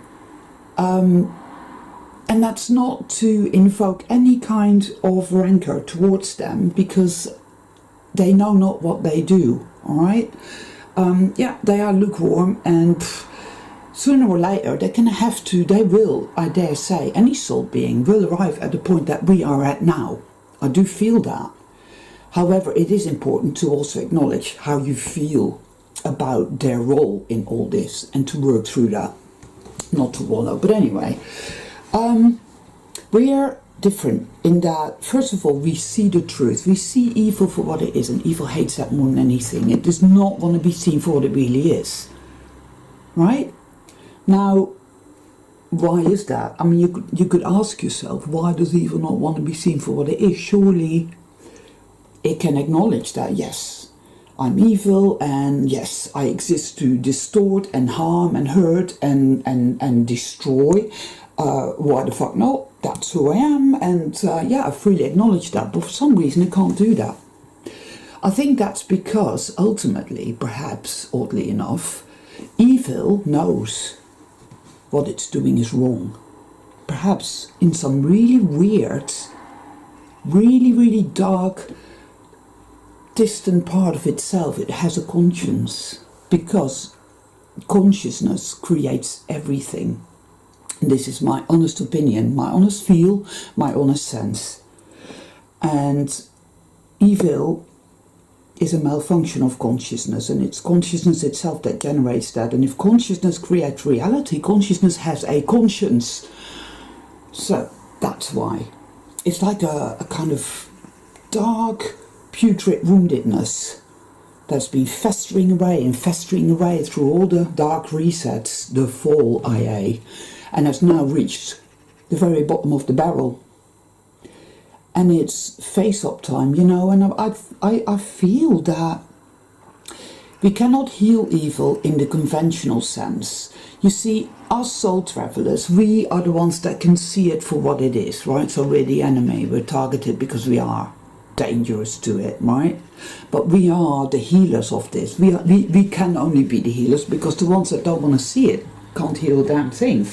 S: And that's not to invoke any kind of rancor towards them, because they know not what they do, all right? Yeah, they are lukewarm, and sooner or later they will, I dare say, any soul being will arrive at the point that we are at now. I do feel that. However, it is important to also acknowledge how you feel about their role in all this, and to work through that, not to wallow. But anyway, we are different in that, first of all, we see the truth. We see evil for what it is, and evil hates that more than anything. It does not want to be seen for what it really is. Right? Now, why is that? I mean, you could ask yourself, why does evil not want to be seen for what it is? Surely it can acknowledge that, yes, I'm evil, and yes, I exist to distort and harm and hurt and destroy. Why the fuck not? That's who I am, and yeah, I freely acknowledge that, but for some reason it can't do that. I think that's because ultimately, perhaps oddly enough, evil knows what it's doing is wrong. Perhaps in some really weird, really dark, distant part of itself, it has a conscience, because consciousness creates everything. This is my honest opinion, my honest feel, my honest sense. And evil is a malfunction of consciousness, and it's consciousness itself that generates that. And if consciousness creates reality, consciousness has a conscience. So that's why. It's like a kind of dark, putrid woundedness that's been festering away through all the dark resets, the fall IA, and has now reached the very bottom of the barrel. And it's face-up time, you know, and I feel that We cannot heal evil in the conventional sense. You see, us soul travelers, we are the ones that can see it for what it is, right? So we're the enemy, we're targeted because we are dangerous to it, right? But we are the healers of this. We can only be the healers because the ones that don't want to see it can't heal a damn thing.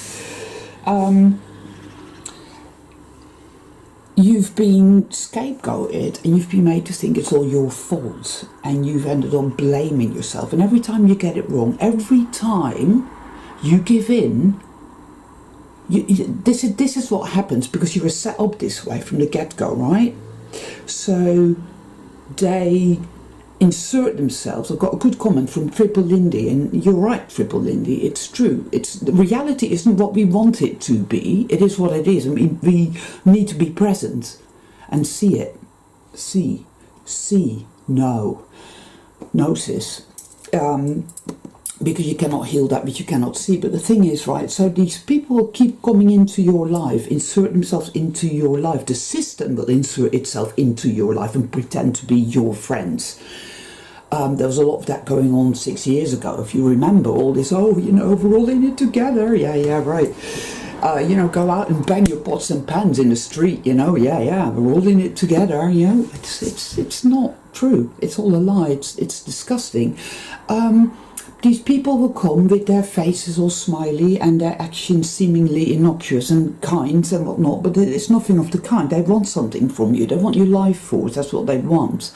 S: You've been scapegoated and you've been made to think it's all your fault, and you've ended up blaming yourself. And every time you get it wrong, every time you give in, this is what happens because you were set up this way from the get-go, right? So they insert themselves. I've got a good comment from Triple Lindy, and you're right, Triple Lindy, it's true. The reality isn't what we want it to be, it is what it is. I mean, we need to be present and see it. See, no, sis. Because you cannot heal that which you cannot see. But the thing is, right, so these people keep coming into your life, insert themselves into your life. The system will insert itself into your life and pretend to be your friends. There was a lot of that going on 6 years ago, if you remember all this, we're all in it together, yeah, right. Go out and bang your pots and pans in the street, yeah, we're all in it together, it's not true, it's all a lie, it's disgusting. These people will come with their faces all smiley and their actions seemingly innocuous and kind and whatnot, but it's nothing of the kind. They want something from you, they want your life force, that's what they want.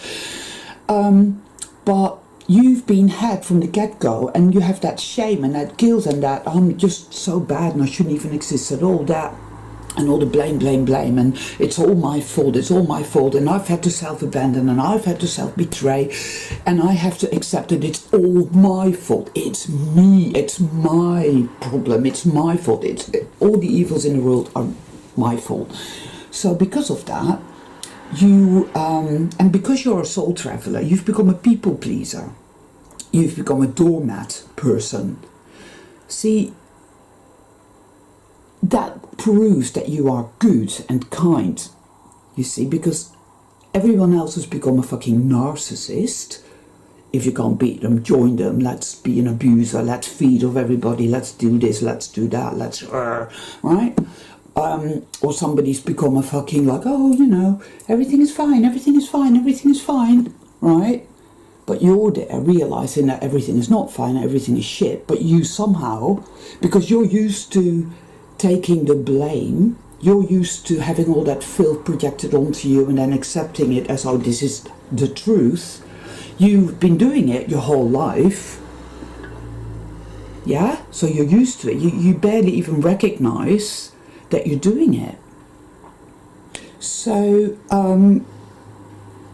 S: But you've been had from the get-go, and you have that shame and that guilt and that I'm just so bad and I shouldn't even exist at all, that and all the blame, and it's all my fault, and I've had to self-abandon, and I've had to self-betray, and I have to accept that it's all my fault, it's me, it's my problem, it's my fault, all the evils in the world are my fault. So because of that, and because you're a soul traveler, you've become a people pleaser, you've become a doormat person. See, that proves that you are good and kind, you see, because everyone else has become a fucking narcissist. If you can't beat them, join them, let's be an abuser, let's feed off everybody, let's do this, let's do that, right? Or somebody's become a fucking everything is fine, right? But you're there realising that everything is not fine, everything is shit, but you somehow, because you're used to taking the blame, you're used to having all that filth projected onto you and then accepting it as, this is the truth. You've been doing it your whole life, yeah? So you're used to it. You barely even recognise that you're doing it. So,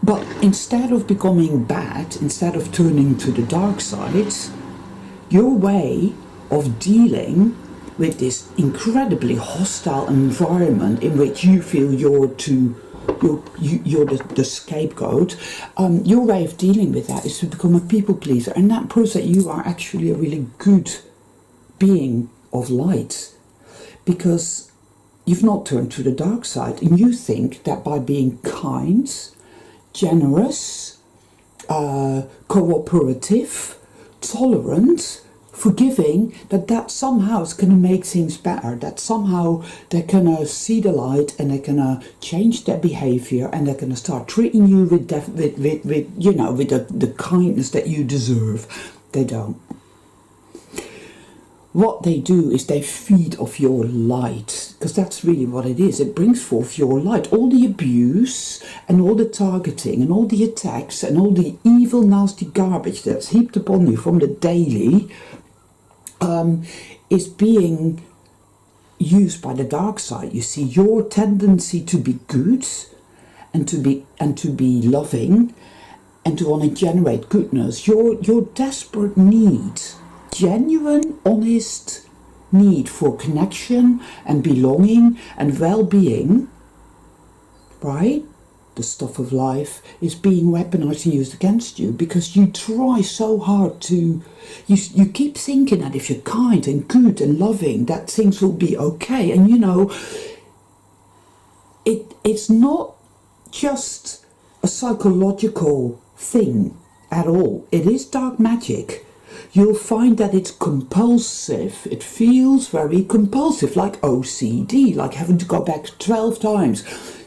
S: but instead of becoming bad, instead of turning to the dark side, your way of dealing with this incredibly hostile environment in which you feel you're the scapegoat, your way of dealing with that is to become a people pleaser, and that proves that you are actually a really good being of light, because you've not turned to the dark side, and you think that by being kind, generous, cooperative, tolerant, forgiving, that somehow is going to make things better, that somehow they're going to see the light and they're going to change their behavior and they're going to start treating you with the kindness that you deserve. They don't. What they do is they feed off your light, because that's really what it is. It brings forth your light. All the abuse and all the targeting and all the attacks and all the evil, nasty garbage that's heaped upon you from the daily is being used by the dark side. You see, your tendency to be good and to be loving and to want to generate goodness, your desperate need, genuine, honest need for connection and belonging and well-being, right? The stuff of life is being weaponized and used against you because you try so hard to, you keep thinking that if you're kind and good and loving, that things will be okay. And it's not just a psychological thing. at all. It is dark magic. You'll find that it's compulsive. It feels very compulsive, like OCD, like having to go back 12 times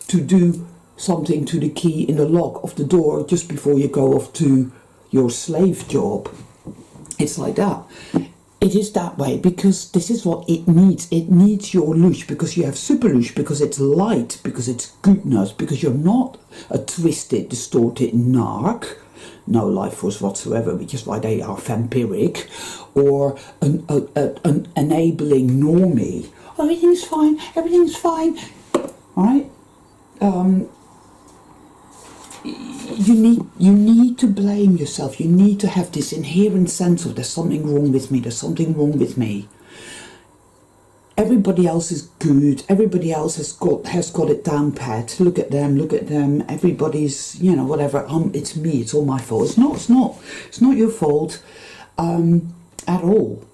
S: to do something to the key in the lock of the door just before you go off to your slave job. It's like that. It is that way because this is what it needs. It needs your louche because you have super louche, because it's light, because it's goodness, because you're not a twisted, distorted narc, no life force whatsoever, which is why they are vampiric, or an enabling normie. Oh, everything's fine, right? You need to blame yourself. You need to have this inherent sense of there's something wrong with me, there's something wrong with me. Everybody else is good. Everybody else has got it down pat. Look at them. Everybody's, whatever. It's me. It's all my fault. It's not your fault at all.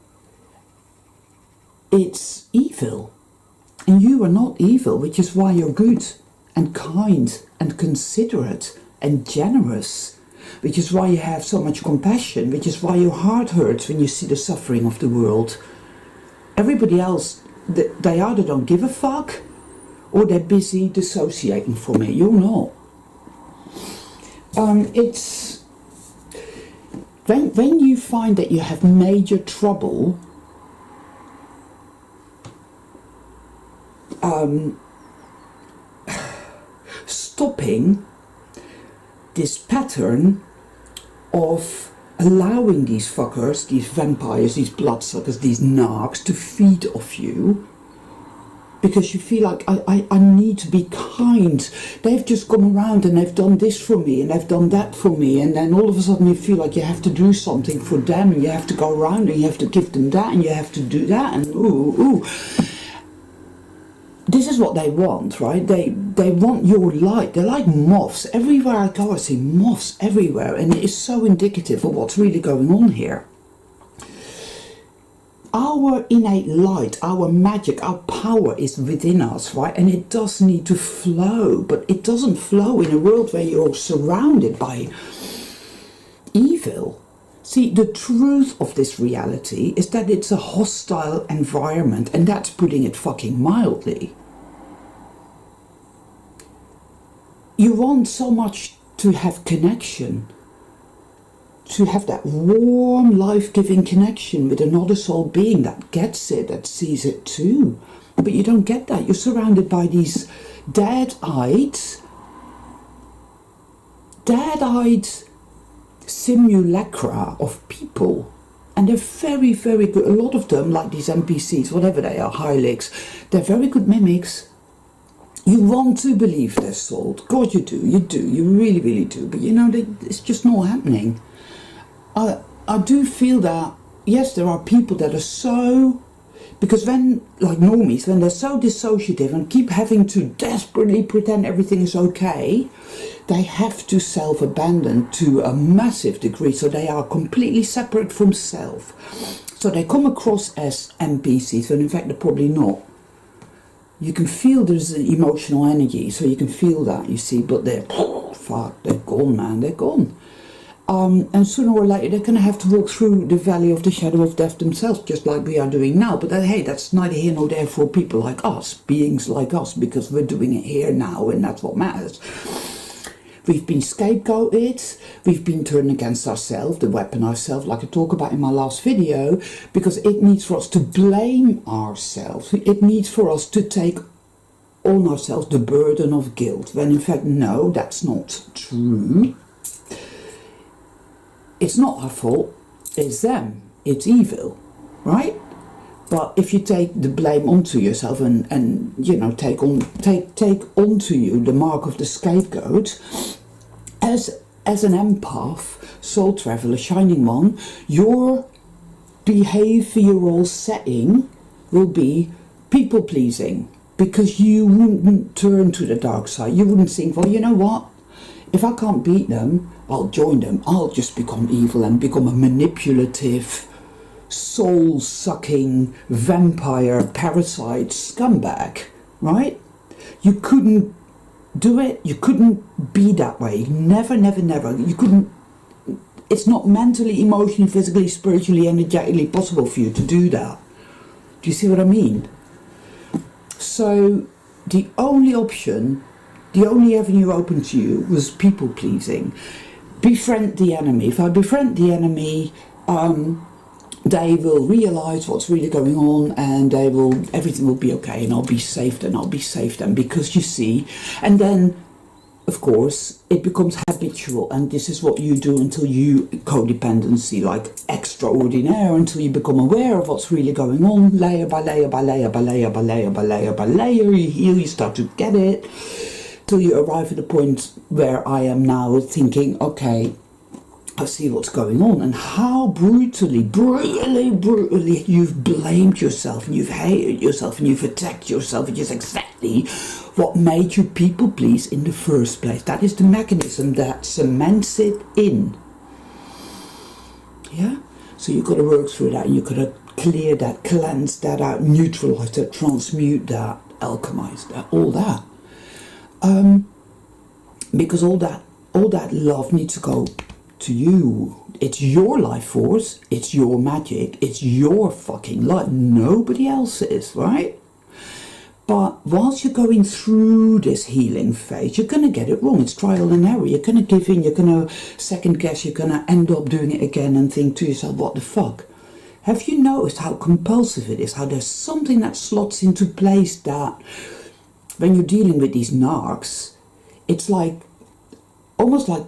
S: It's evil, and you are not evil, which is why you're good and kind and considerate and generous, which is why you have so much compassion, which is why your heart hurts when you see the suffering of the world. Everybody else, they either don't give a fuck or they're busy dissociating from it. You're not. It's when you find that you have major trouble stopping this pattern of allowing these fuckers, these vampires, these bloodsuckers, these narcs to feed off you, because you feel like I need to be kind. They've just come around and they've done this for me and they've done that for me, and then all of a sudden you feel like you have to do something for them, and you have to go around and you have to give them that and you have to do that, and ooh. This is what they want, right? They want your light. They're like moths. Everywhere I go, I see moths everywhere, and it is so indicative of what's really going on here. Our innate light, our magic, our power is within us, right? And it does need to flow, but it doesn't flow in a world where you're surrounded by evil. See, the truth of this reality is that it's a hostile environment, and that's putting it fucking mildly. You want so much to have connection, to have that warm, life-giving connection with another soul being that gets it, that sees it too. But you don't get that. You're surrounded by these dead-eyed simulacra of people, and they're very, very good. A lot of them, like these NPCs, whatever they are, Hylics, they're very good mimics. You want to believe they're sold. God, you do, you really, really do. But it's just not happening. I do feel that, yes, there are people that are so, because when, like normies, when they're so dissociative and keep having to desperately pretend everything is okay, they have to self-abandon to a massive degree, so they are completely separate from self. So they come across as NPCs, when in fact they're probably not. You can feel there's an emotional energy, so you can feel that, you see, but they're gone, man, they're gone. And sooner or later they're going to have to walk through the valley of the shadow of death themselves, just like we are doing now. But hey, that's neither here nor there for people like us, beings like us, because we're doing it here now, and that's what matters. We've been scapegoated, we've been turned against ourselves, the weapon ourselves, like I talk about in my last video, because it needs for us to blame ourselves. It needs for us to take on ourselves the burden of guilt, when in fact, no, that's not true. It's not our fault, it's them, it's evil, right? But if you take the blame onto yourself and take onto you the mark of the scapegoat, as an empath, soul traveler, shining one, your behavioral setting will be people pleasing, because you wouldn't turn to the dark side. You wouldn't think, well, you know what? If I can't beat them, I'll join them. I'll just become evil and become a manipulative, soul-sucking, vampire, parasite scumbag, right? You couldn't do it. You couldn't be that way. Never, never, never. You couldn't it's not mentally, emotionally, physically, spiritually, energetically possible for you to do that. Do you see what I mean? So the only option, the only avenue open to you was people pleasing. Befriend the enemy. If I befriend the enemy, they will realize what's really going on, and everything will be okay, and I'll be safe then, because you see, and then of course it becomes habitual, and this is what you do until you codependency, like extraordinaire, until you become aware of what's really going on, layer by layer by layer by layer by layer by layer by layer. You heal, you start to get it, till you arrive at a point where I am now thinking, okay, I see what's going on, and how brutally you've blamed yourself, and you've hated yourself, and you've attacked yourself, which is exactly what made you people please in the first place. That is the mechanism that cements it in. Yeah? So you've got to work through that, and you've got to clear that, cleanse that out, neutralize that, transmute that, alchemize that, all that. Because all that love needs to go to you. It's your life force, it's your magic, it's your fucking life, nobody else's, right? But whilst you're going through this healing phase, you're going to get it wrong. It's trial and error. You're going to give in, you're going to second guess, you're going to end up doing it again and think to yourself, what the fuck? Have you noticed how compulsive it is? How there's something that slots into place that when you're dealing with these narcs, it's like, almost like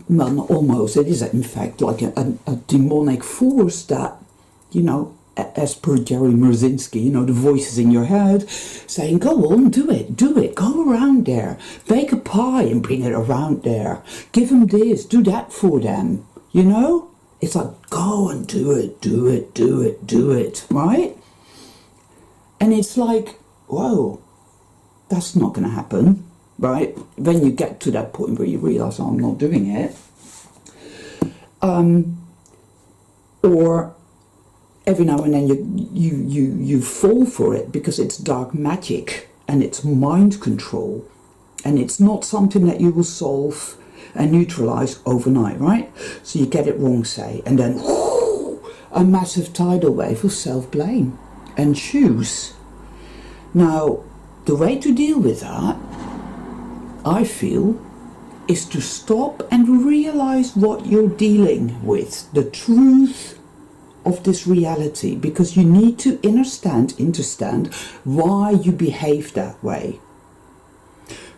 S: well, not almost, it is in fact like a demonic force that, you know, as per Jerry Merzinski, you know, the voices in your head saying, go on, do it, go around there, bake a pie and bring it around there, give them this, do that for them, you know? It's like, go and do it, right? And it's like, whoa, that's not going to happen. Right? When you get to that point where you realise, oh, I'm not doing it. Or every now and then you fall for it because it's dark magic and it's mind control, and it's not something that you will solve and neutralise overnight, right? So you get it wrong, say, and then a massive tidal wave of self-blame and choose. Now, the way to deal with that, I feel, is to stop and realize what you're dealing with, the truth of this reality, because you need to understand why you behave that way.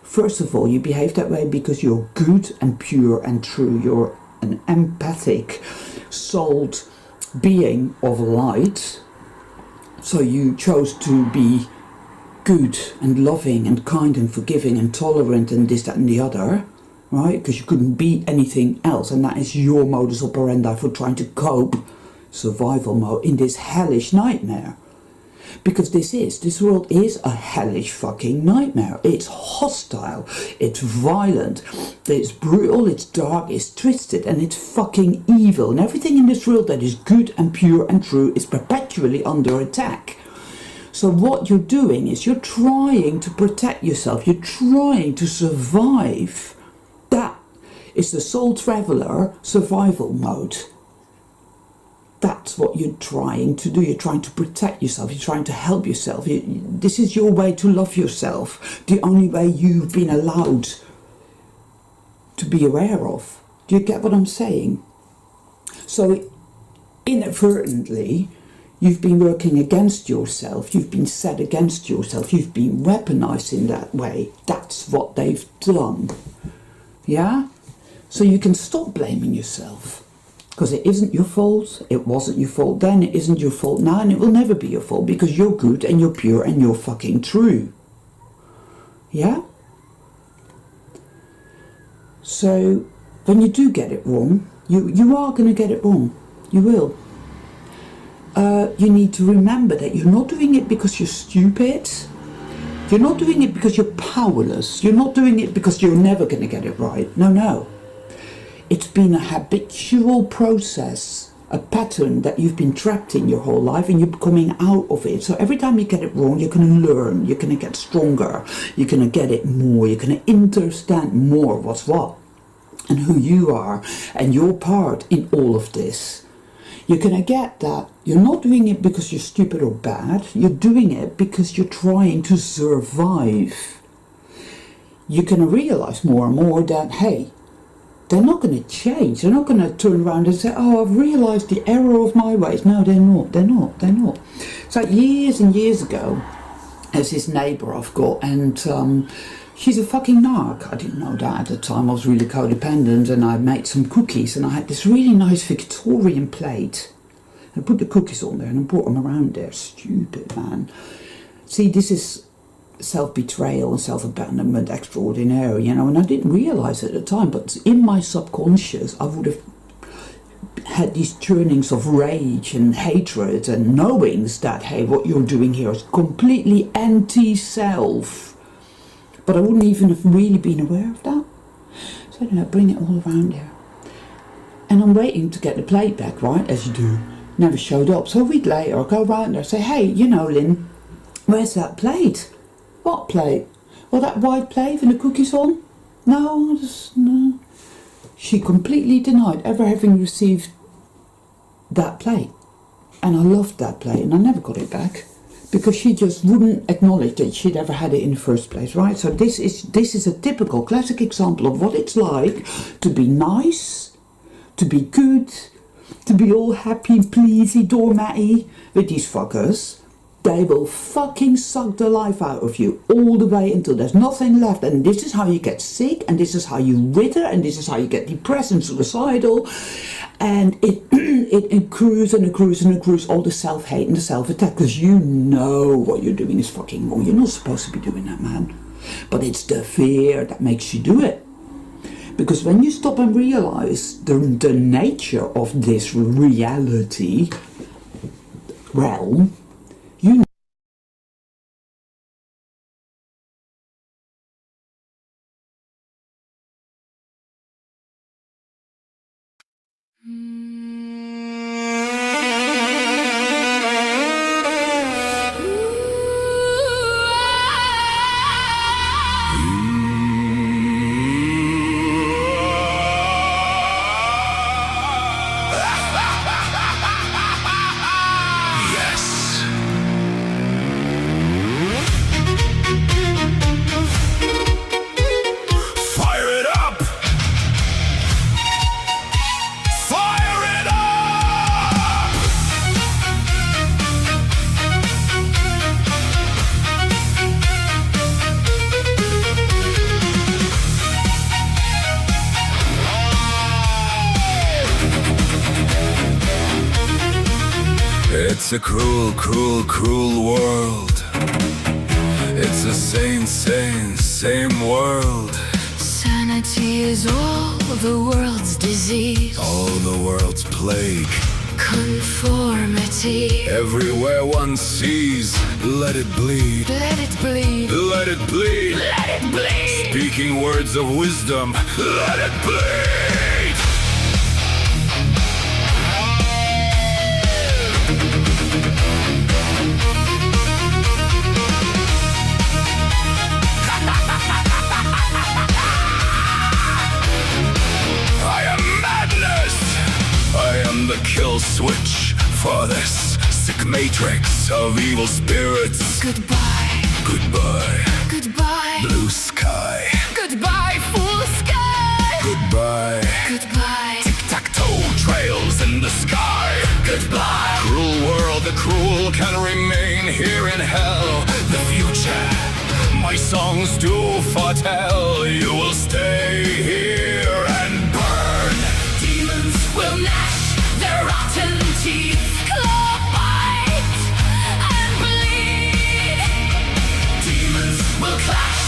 S: First of all, you behave that way because you're good and pure and true. You're an empathic, souled being of light. So you chose to be good and loving and kind and forgiving and tolerant and this, that and the other, right? Because you couldn't be anything else, and that is your modus operandi for trying to cope, survival mode, in this hellish nightmare. Because this world is a hellish fucking nightmare. It's hostile, it's violent, it's brutal, it's dark, it's twisted, and it's fucking evil. And everything in this world that is good and pure and true is perpetually under attack. So what you're doing is you're trying to protect yourself. You're trying to survive. That is the soul traveler survival mode. That's what you're trying to do. You're trying to protect yourself. You're trying to help yourself. This is your way to love yourself. The only way you've been allowed to be aware of. Do you get what I'm saying? So inadvertently, you've been working against yourself, you've been set against yourself, you've been weaponized in that way. That's what they've done. Yeah? So you can stop blaming yourself. Because it isn't your fault, it wasn't your fault then, it isn't your fault now, and it will never be your fault, because you're good and you're pure and you're fucking true. Yeah? So when you do get it wrong, you are going to get it wrong. You will. You need to remember that you're not doing it because you're stupid. You're not doing it because you're powerless. You're not doing it because you're never going to get it right. No. It's been a habitual process, a pattern that you've been trapped in your whole life, and you're coming out of it. So every time you get it wrong, you're going to learn. You're going to get stronger. You're going to get it more. You're going to understand more what's what. and who you are and your part in all of this, you're going to get that you're not doing it because you're stupid or bad. You're doing it because you're trying to survive. You're going to realize more and more that, hey, they're not going to change. They're not going to turn around and say, oh, I've realized the error of my ways. No, they're not. They're not. They're not. So years and years ago, there's this neighbor I've got, and she's a fucking narc. I didn't know that at the time. I was really codependent, and I made some cookies, and I had this really nice Victorian plate. I put the cookies on there, and I brought them around there. Stupid, man. See, this is self-betrayal and self-abandonment extraordinary, you know, and I didn't realize it at the time, but in my subconscious I would have had these turnings of rage and hatred and knowings that, hey, what you're doing here is completely anti-self, but I wouldn't even have really been aware of that. So I bring it all around there, and I'm waiting to get the plate back, right, as you do. Never showed up. So a week later I go around there and say, hey, you know, Lynn, where's that plate? What plate? Well, that white plate with the cookies on? No, no. She completely denied ever having received that plate. And I loved that plate, and I never got it back because she just wouldn't acknowledge that she'd ever had it in the first place, right? So this is a typical classic example of what it's like to be nice, to be good, to be all happy, pleasy, doormatty with these fuckers. They will fucking suck the life out of you all the way until there's nothing left. And this is how you get sick, and this is how you wither, and this is how you get depressed and suicidal. And it accrues and accrues and accrues all the self-hate and the self-attack, because you know what you're doing is fucking wrong. You're not supposed to be doing that, man. But it's the fear that makes you do it. Because when you stop and realize the nature of this reality realm, you
Q: It's a cruel, cruel, cruel world. It's the same world.
U: Sanity is all the world's disease,
Q: All the world's plague.
U: conformity.
Q: Everywhere one sees, let it bleed.
U: Let it bleed.
Q: Let it bleed.
U: Let it bleed.
Q: Speaking words of wisdom, let it bleed. I am madness. I am the kill switch for this sick matrix of evil spirits.
U: Goodbye.
Q: Goodbye.
U: Goodbye.
Q: Blue sky.
U: Goodbye, full sky.
Q: Goodbye.
U: Goodbye.
Q: Tic-tac-toe trails in the sky.
U: Goodbye.
Q: Cruel world, the cruel can remain here in hell. The future, my songs do foretell. You will stay here and burn.
U: Demons will gnash their rotten teeth, claw, bite, and bleed. Demons will clash,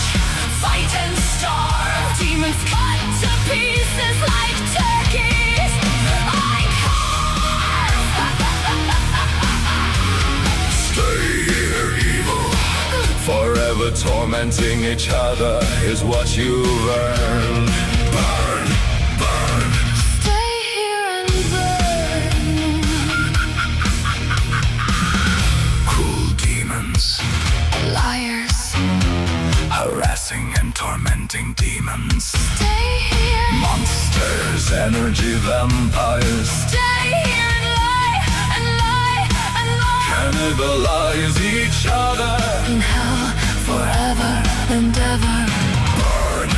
U: fight and starve. Demons cut to pieces like turkeys. I carve.
Q: Stay here, evil. Forever tormenting each other is what you've earned. Burn, burn.
U: Stay here and burn.
Q: Cruel demons,
U: Liars.
Q: harassing and tormenting demons.
U: Stay here.
Q: Monsters, energy vampires.
U: Stay here and lie and lie and lie.
Q: Cannibalize each other.
U: In hell forever and ever.
Q: Burn,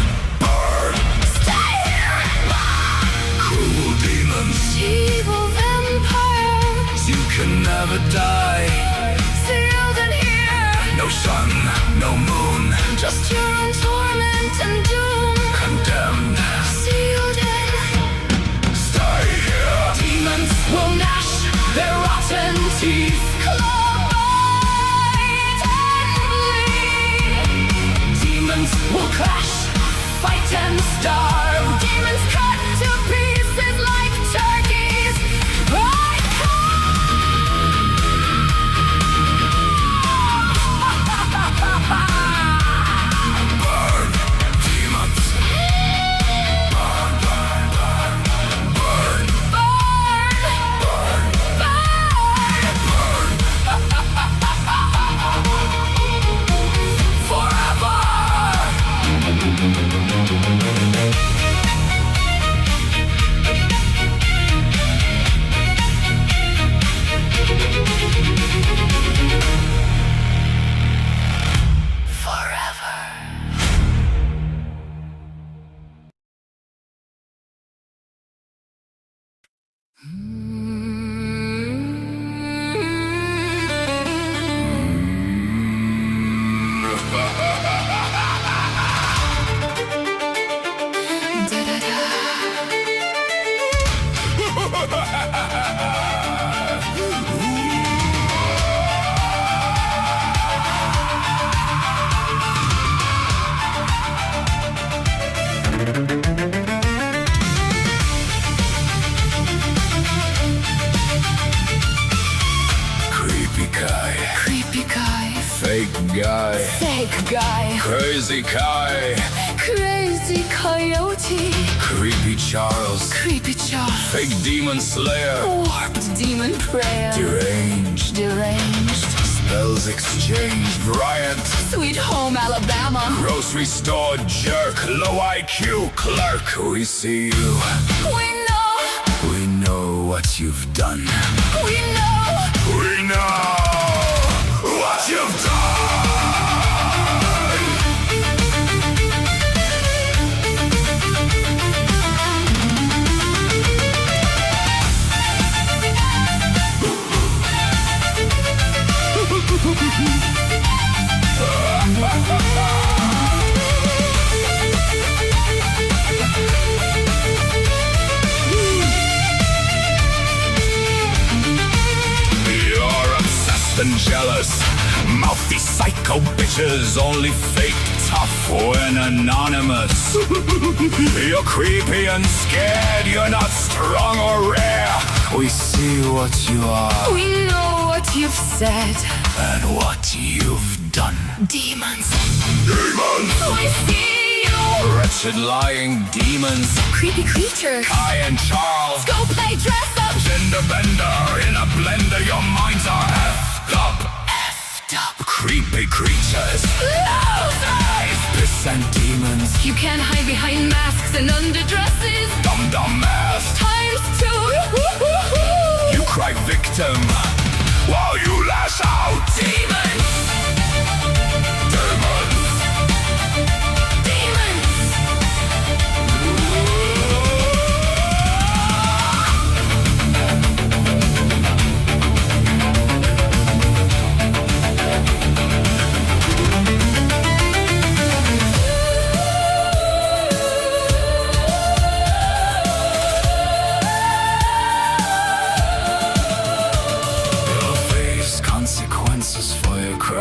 Q: burn.
U: Stay here and lie.
Q: Cruel demons.
U: Evil vampires.
Q: You can never die.
U: Sealed in here.
Q: No sun, no moon.
U: Just your own torment and doom.
Q: Condemned.
U: Sealed in.
Q: Stay here.
U: Demons will gnash their rotten teeth. Claw, bite, and bleed. Demons will clash, fight and starve. Demons cut to pieces like turkeys.
Q: Burn, demons. Burn, burn, burn. Burn, burn, burn. Creepy guy.
U: Creepy guy.
Q: Fake guy.
U: Fake guy.
Q: Crazy guy.
U: Crazy coyote.
Q: Creepy Charles.
U: Creepy Charles.
Q: Fake demon slayer.
U: Warped demon prayer.
Q: Deranged.
U: Deranged.
Q: Spells exchange. Bryant.
U: Sweet home Alabama.
Q: Grocery store jerk. Low IQ clerk. We see you.
U: We know.
Q: We know what you've done.
U: We know.
Q: We know what you've done. You're obsessed and jealous. Mouthy psycho bitches only fake tough when anonymous. You're creepy and scared. You're not strong or rare. We see what you are.
U: We know what you've said.
Q: And what you've done.
U: Demons.
Q: Demons!
U: We see you.
Q: Wretched lying demons.
U: Creepy creatures.
Q: Kai and Charles.
U: Go play dress up.
Q: Gender bender in a blender. Your minds are effed up.
U: Effed up.
Q: Creepy creatures.
U: Losers.
Q: Piss and demons.
U: You can't hide behind masks and underdresses.
Q: Dum-dum mask.
U: Times two.
Q: You cry victim while you lash out.
U: Demons.
Q: Demons.
U: Demons.
Q: You'll face consequences for your crime.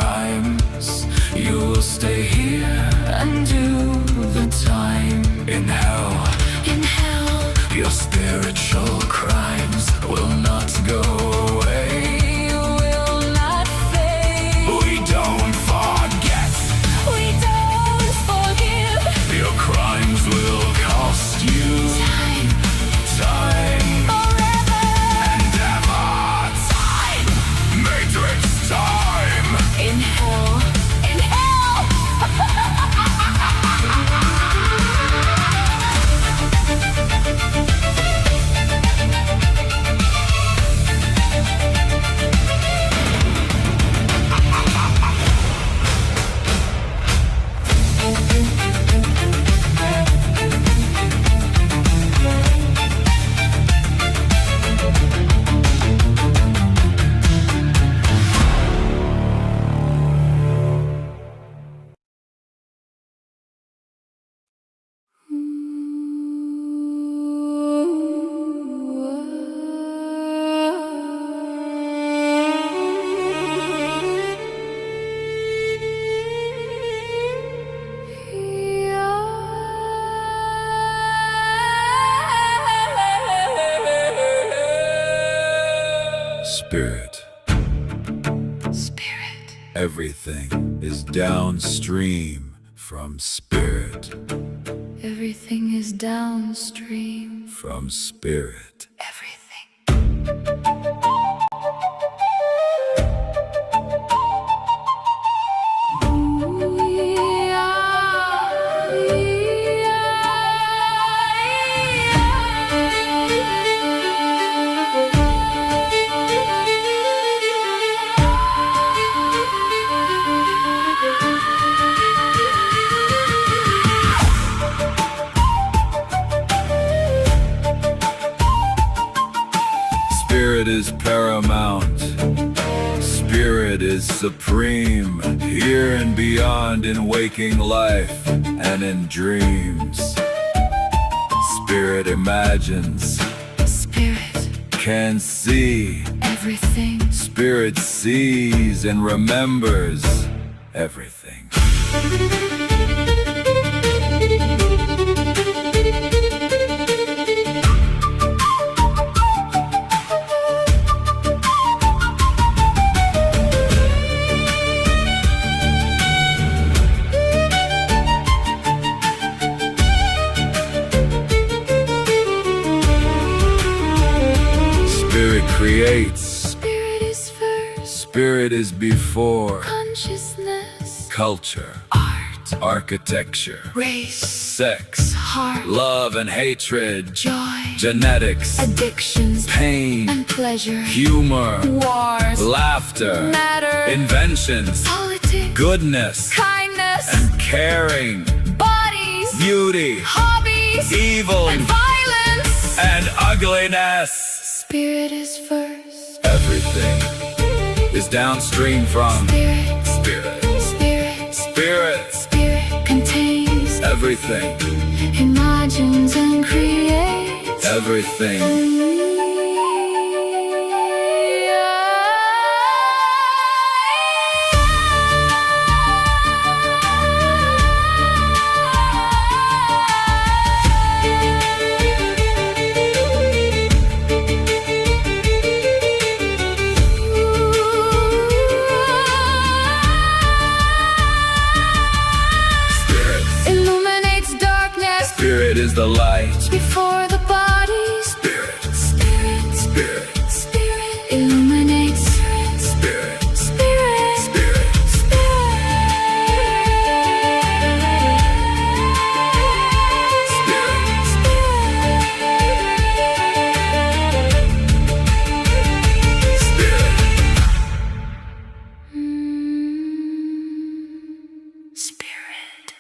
Q: Spirit. Spirit. Everything is downstream from spirit.
U: Everything is downstream
Q: From spirit. Spirit is paramount. Spirit is supreme. Here and beyond in waking life and in dreams. Spirit imagines.
U: Spirit.
Q: Can see.
U: Everything.
Q: Spirit sees and remembers everything. Spirit creates.
U: Spirit is first.
Q: Spirit is before.
U: Consciousness.
Q: Culture.
U: Art.
Q: Architecture.
U: Race.
Q: Sex.
U: Heart.
Q: Love and hatred.
U: Joy.
Q: Genetics.
U: Addictions.
Q: Pain.
U: And pleasure.
Q: Humor.
U: Wars.
Q: Laughter.
U: Matter.
Q: Inventions.
U: Politics.
Q: Goodness.
U: Kindness.
Q: And caring.
U: Bodies.
Q: Beauty.
U: Hobbies.
Q: Evil.
U: And violence.
Q: And ugliness.
U: Spirit is first.
Q: Everything is downstream from
U: Spirit.
Q: spirit.
U: Spirit.
Q: Spirit.
U: Spirit contains
Q: Everything.
U: imagines and creates
Q: Everything.
U: illuminates darkness
Q: Spirit is the light.
U: before the body.
Q: Spirit.
U: Spirit.
Q: Spirit.
U: Spirit illuminates
Q: Spirit.
U: Spirit.
Q: Spirit.
U: Spirit.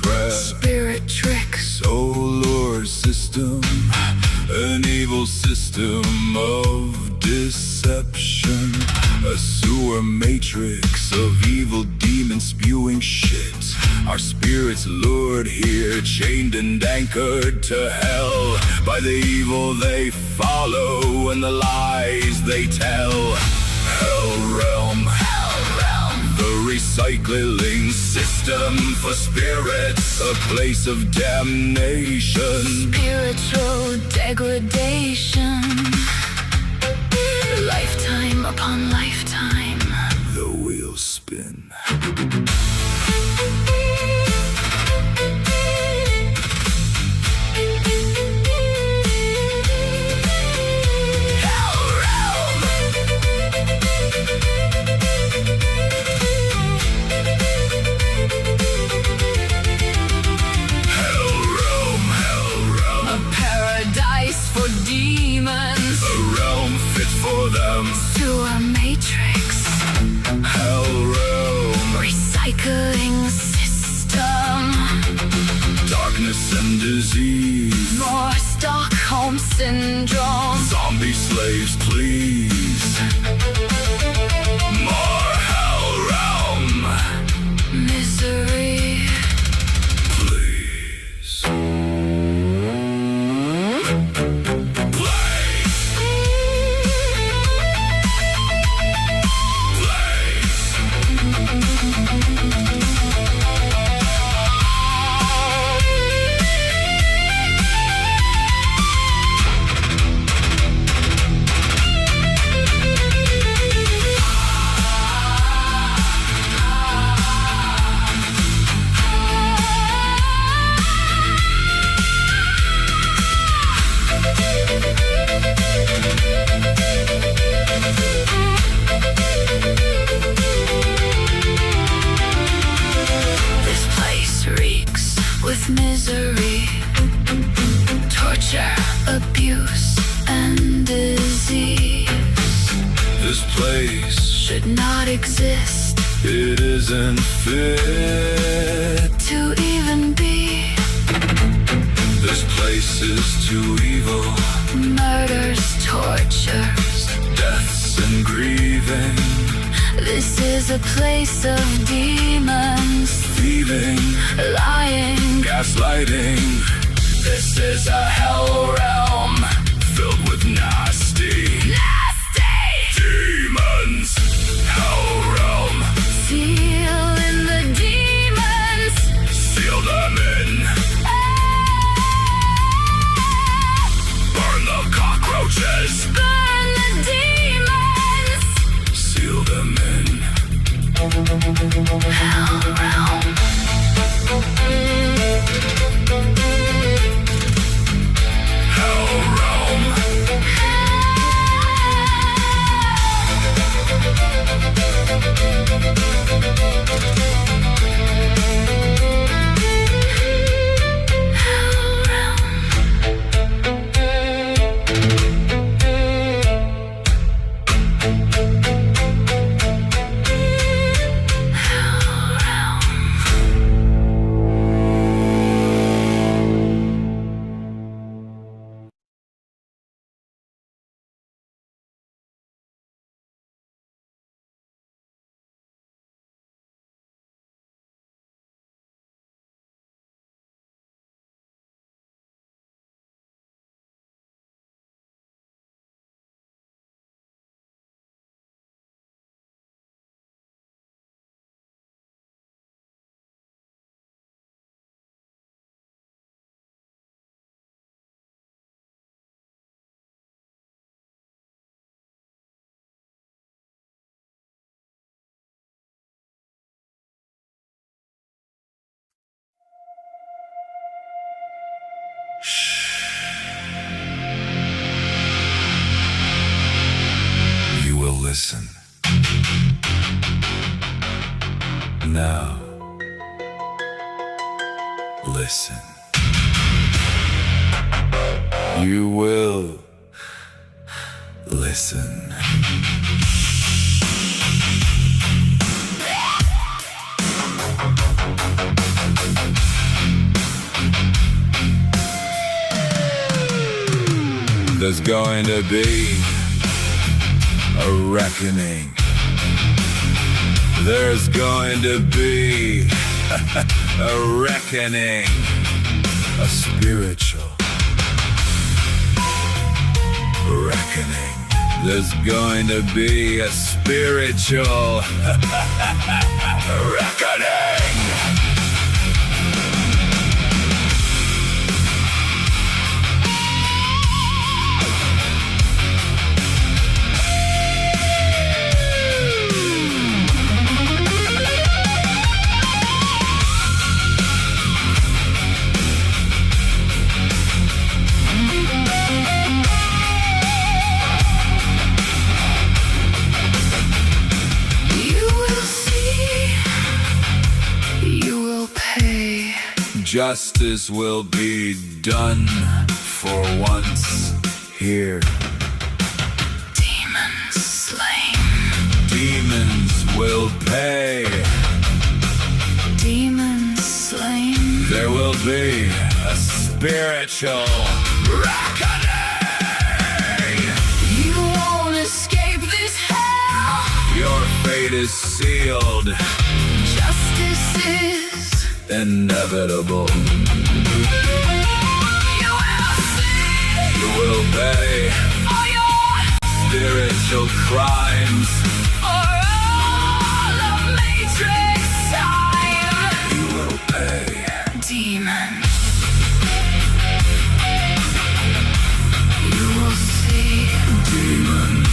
Q: trap, spirit trick, solar system, an evil system of deception, a sewer matrix of evil demons spewing shit. Our spirits lured here, chained and anchored to hell by the evil they follow and the lies they tell. Hell realm, the recycling system for spirits, a place of damnation, spiritual degradation, lifetime upon lifetime, the wheels spin. Sewer matrix, hell realm, recycling system, darkness and disease, more Stockholm syndrome, zombie slaves please, more hell realm, misery please. Misery, torture, abuse, and disease. This place should not exist. It isn't fit to even be. This place is too evil. Murders, tortures, deaths, and grieving. This is a place of demons, thieving, lying, gaslighting. This is a hell realm filled with nasty demons. Hell realm. Seal in the demons. Seal them in. Burn the cockroaches. Burn the demons. Seal them in. Hell realm. Hell realm. You will listen. Now, listen. You will listen. There's going to be a reckoning. There's going to be a reckoning. A spiritual reckoning. There's going to be a spiritual reckoning. Justice will be done for once here. Demons slain. Demons will pay. Demons slain. There will be a spiritual reckoning. You won't escape this hell. Your fate is sealed. Justice is inevitable. You will see. You will pay for your spiritual crimes. For all of Matrix time. You will pay. Demons. You will see. Demons.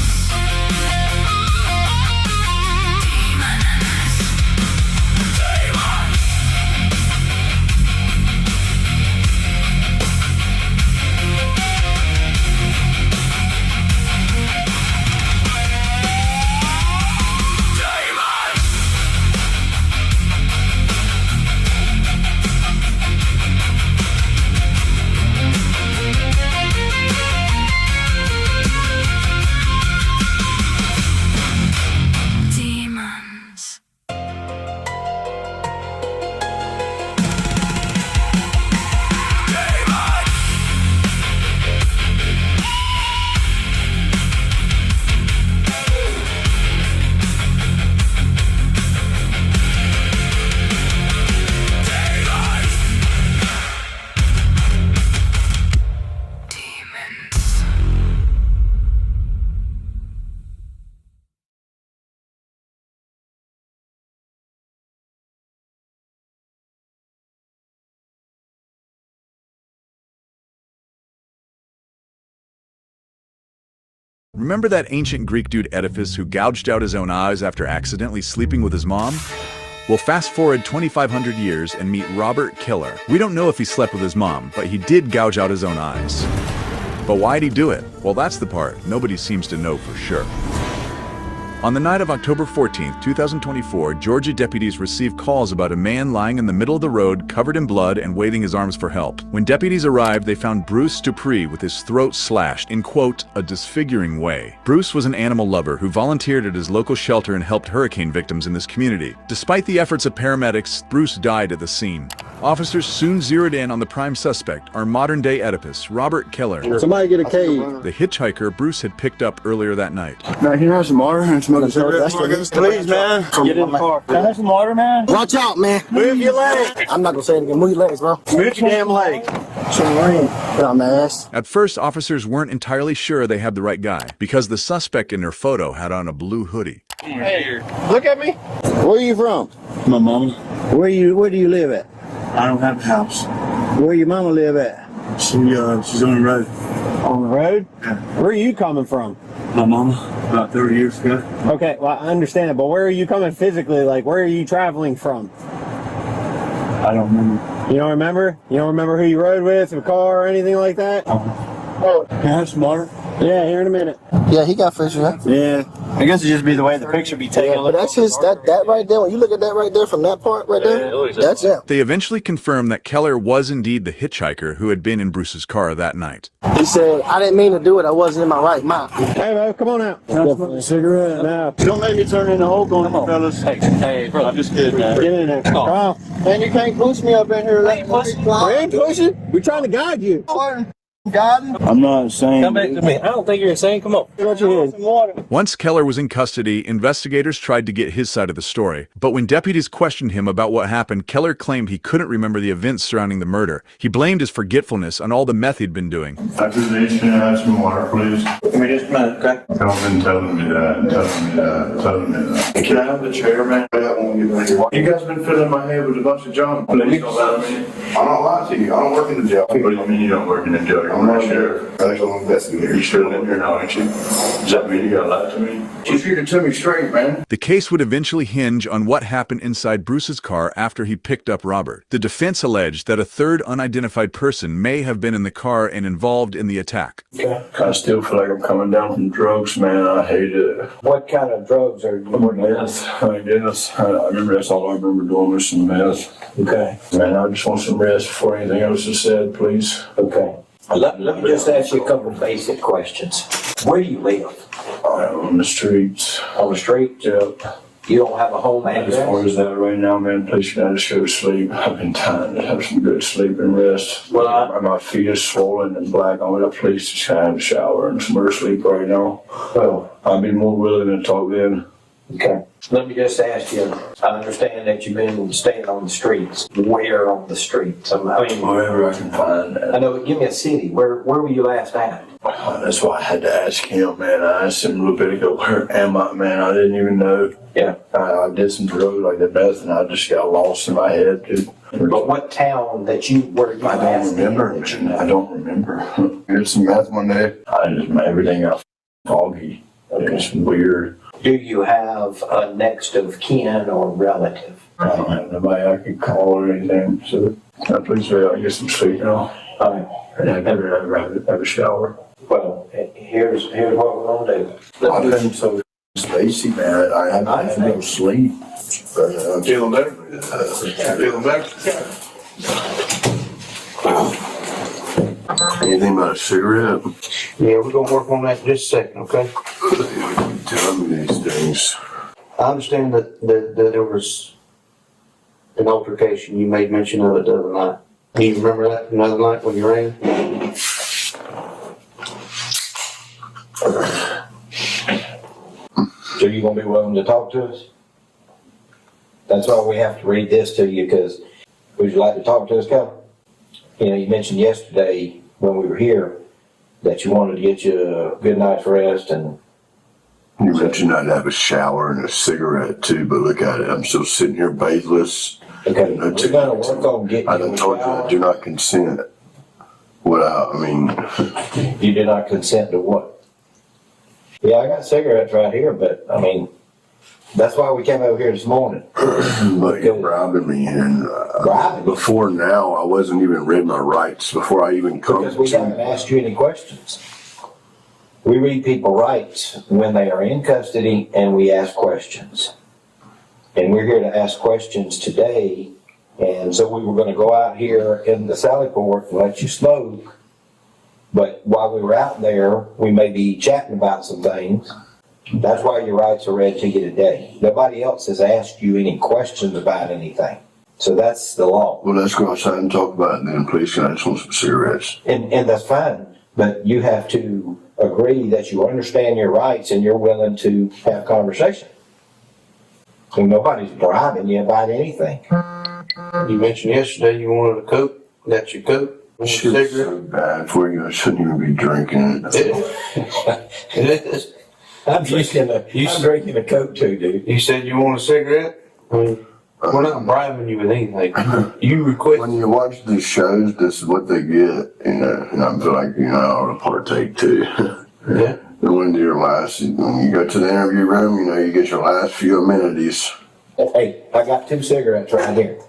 T: Remember that ancient Greek dude Oedipus who gouged out his own eyes after accidentally sleeping with his mom? Well, fast forward 2,500 years and meet Robert Killer. We don't know if he slept with his mom, but he did gouge out his own eyes. But why'd he do it? Well, that's the part nobody seems to know for sure. On the night of October 14th, 2024, Georgia deputies received calls about a man lying in the middle of the road, covered in blood and waving his arms for help. When deputies arrived, they found Bruce Dupree with his throat slashed in, quote, a disfiguring way. Bruce was an animal lover who volunteered at his local shelter and helped hurricane victims in this community. Despite the efforts of paramedics, Bruce died at the scene. Officers soon zeroed in on the prime suspect, our modern-day Oedipus, Robert Killer.
V: Somebody get a cave.
T: The hitchhiker Bruce had picked up earlier that night.
V: Man, can you have some water and smoke a cigarette? Please, man. Get in the car. Can I have some water, man? Watch out, man. Move your leg. I'm not gonna say it again. Move your legs, bro. Move your damn leg. Some rain. Put on my ass.
T: At first, officers weren't entirely sure they had the right guy, because the suspect in their photo had on a blue hoodie.
V: Hey, look at me. Where are you from? My mama. Where do you live at? I don't have a house. Where your mama live at? She's on the road. On the road? Yeah. Where are you coming from? My mama, about 30 years ago. Okay, well, I understand it, but where are you coming physically? Like, where are you traveling from? I don't remember. You don't remember? You don't remember who you rode with, a car or anything like that? Oh, can I have some water? Yeah, here in a minute. Yeah, he got fish, right? Yeah. I guess it'd just be the way the picture be taken. Yeah, but that's his, that right there, when you look at that right there from that part right there, that's it.
T: They eventually confirmed that Keller was indeed the hitchhiker who had been in Bruce's car that night.
V: He said, I didn't mean to do it, I wasn't in my right mind. Hey, bro, come on out. A cigarette. No. Don't make me turn into Hulk on you, fellas. Hey, bro, I'm just kidding, man. Get in there. Come on. Man, you can't push me up in here. We ain't pushing. We're trying to guide you. I'm not insane.
O: Come back to me. I don't think you're insane. Come on. Get your head.
T: Once Keller was in custody, investigators tried to get his side of the story. But when deputies questioned him about what happened, Keller claimed he couldn't remember the events surrounding the murder. He blamed his forgetfulness on all the meth he'd been doing.
V: After this, can I have some water, please? Give me just a minute, okay? Y'all been telling me that. Can I have the chair, man? You guys been filling my head with a bunch of junk. Please don't lie to me. I'm not lying to you. I don't work in the jail. What do you mean you don't work in the jail? I'm not sure. I think I'm investigator. You're still in here now, ain't you? Does that mean you gotta lie to me? You feed it to me straight, man.
T: The case would eventually hinge on what happened inside Bruce's car after he picked up Robert. The defense alleged that a third unidentified person may have been in the car and involved in the attack.
V: I still feel like I'm coming down from drugs, man. I hate it. What kind of drugs are you working on? I guess. I remember that's all I remember doing was some meth. Okay. Man, I just want some rest before anything else is said, please. Okay.
R: Let me just ask you a couple of basic questions. Where do you live?
V: On the streets.
R: On the street?
V: Yep.
R: You don't have a home address?
V: As far as that right now, man, please can I just go to sleep? I've been trying to have some good sleep and rest. Well, my feet are swollen and black. I'm gonna please just have a shower and some more sleep right now. Well, I'd be more willing to talk then.
R: Okay. Let me just ask you, I understand that you've been staying on the streets. Where on the streets? I mean,
V: wherever I can find that.
R: I know, give me a city. Where were you last at?
V: That's why I had to ask him, man. I asked him a little bit ago, where am I, man? I didn't even know.
R: Yeah.
V: I did some drugs like that, meth, and I just got lost in my head, dude.
R: But what town that you were?
V: I don't remember, man. I don't remember. I did some meth one day. Everything got foggy. Okay. It's weird.
R: Do you have a next of kin or relative?
V: I don't have nobody I can call or anything, so can I please I get some sleep now? And I have a shower.
R: Well, here's what we're gonna do.
V: I've been so spacey, man. I haven't had no sleep. But I'm feeling better. Feeling better. Anything about a cigarette?
R: Yeah, we're gonna work on that in just a second, okay?
V: Tell me these things.
R: I understand that there was an altercation. You made mention of it the other night. Do you remember that another night when you rang? So you gonna be willing to talk to us? That's why we have to read this to you, because would you like to talk to us, Cal? You know, you mentioned yesterday when we were here that you wanted to get you a good night's rest, and
V: you mentioned I'd have a shower and a cigarette too, but look at it. I'm still sitting here batheless.
R: Okay, we're gonna work on getting you
V: I told you I do not consent.
R: You do not consent to what? Yeah, I got cigarettes right here, but I mean, that's why we came over here this morning.
V: But you're bribing me, and before now, I wasn't even read my rights before I even come.
R: Because we haven't asked you any questions. We read people rights when they are in custody, and we ask questions. And we're here to ask questions today. And so we were going to go out here in the Sally Port and let you smoke. But while we were out there, we may be chatting about some things. That's why your rights are read to you today. Nobody else has asked you any questions about anything. So that's the law.
V: Well, let's go outside and talk about it then, please. Can I just want some cigarettes?
R: And that's fine. But you have to agree that you understand your rights and you're willing to have conversation. And nobody's bribing you about anything. You mentioned yesterday you wanted a Coke. That's your Coke.
V: Shit's so bad for you. I shouldn't even be drinking
R: it. I'm drinking a Coke too, dude. You said you want a cigarette? I mean, we're not bribing you with anything. You request.
V: When you watch these shows, this is what they get, and I feel like, I ought to partake too.
R: Yeah.
V: And when you go to the interview room, you get your last few amenities.
R: Hey, I got 2 cigarettes right here.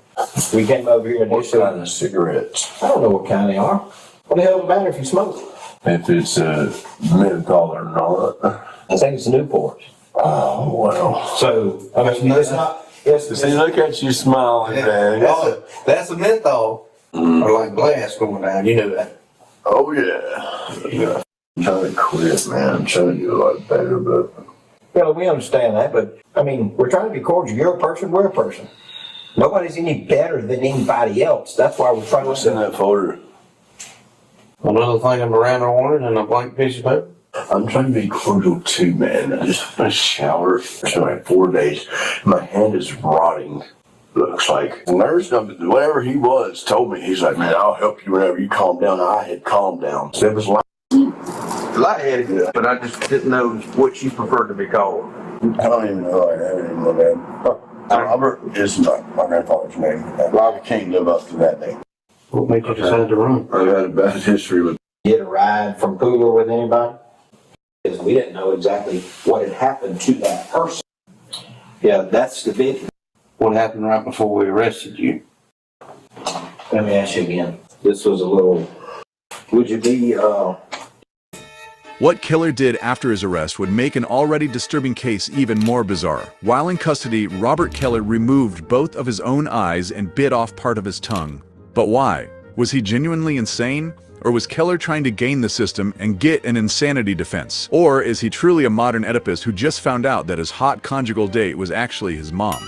R: We came over here and
V: what kind of cigarettes?
R: I don't know what kind they are. What the hell does it matter if you smoke?
V: If it's menthol or not.
R: I think it's a Newport.
V: Oh, well.
R: So, I mean, it's not.
V: See, look at you smiling, man.
R: That's a menthol. Or like glass going down. You know that.
V: Oh, yeah. I'm trying to quit, man. I'm trying to do a lot better, but.
R: Well, we understand that, but, I mean, we're trying to be cordial. You're a person, we're a person. Nobody's any better than anybody else. That's why we're trying
V: What's in that folder?
D: Another thing of Miranda wanted and a blank piece of paper. I'm trying to be frugal too, man. I just showered for like 4 days. My hand is rotting. Looks like. The nurse, whatever he was, told me, he's like, man, I'll help you whenever you calm down. I had calmed down. So it was lightheaded, but I just didn't know what you preferred to be called. I don't even know. I don't even know that. Robert is my grandfather's name. Robert can't live up to that name. What made you decide to run? I've had a bad history with.
R: Get a ride from Cooler with anybody? Because we didn't know exactly what had happened to that person. Yeah, that's the big.
D: What happened right before we arrested you?
R: Let me ask you again. This was a little. Would you be?
T: What Killer did after his arrest would make an already disturbing case even more bizarre. While in custody, Robert Keller removed both of his own eyes and bit off part of his tongue. But why? Was he genuinely insane? Or was Keller trying to game the system and get an insanity defense? Or is he truly a modern Oedipus who just found out that his hot conjugal date was actually his mom?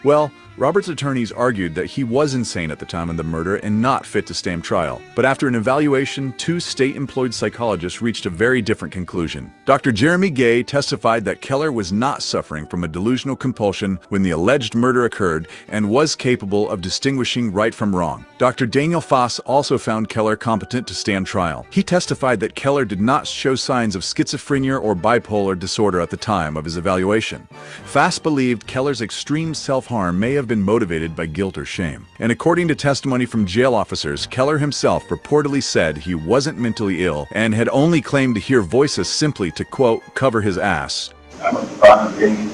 T: Well, Robert's attorneys argued that he was insane at the time of the murder and not fit to stand trial. But after an evaluation, 2 state-employed psychologists reached a very different conclusion. Dr. Jeremy Gay testified that Keller was not suffering from a delusional compulsion when the alleged murder occurred and was capable of distinguishing right from wrong. Dr. Daniel Foss also found Keller competent to stand trial. He testified that Keller did not show signs of schizophrenia or bipolar disorder at the time of his evaluation. Foss believed Keller's extreme self-harm may have been motivated by guilt or shame. And according to testimony from jail officers, Keller himself reportedly said he wasn't mentally ill and had only claimed to hear voices simply to, quote, cover his ass.
E: I'm a divine being.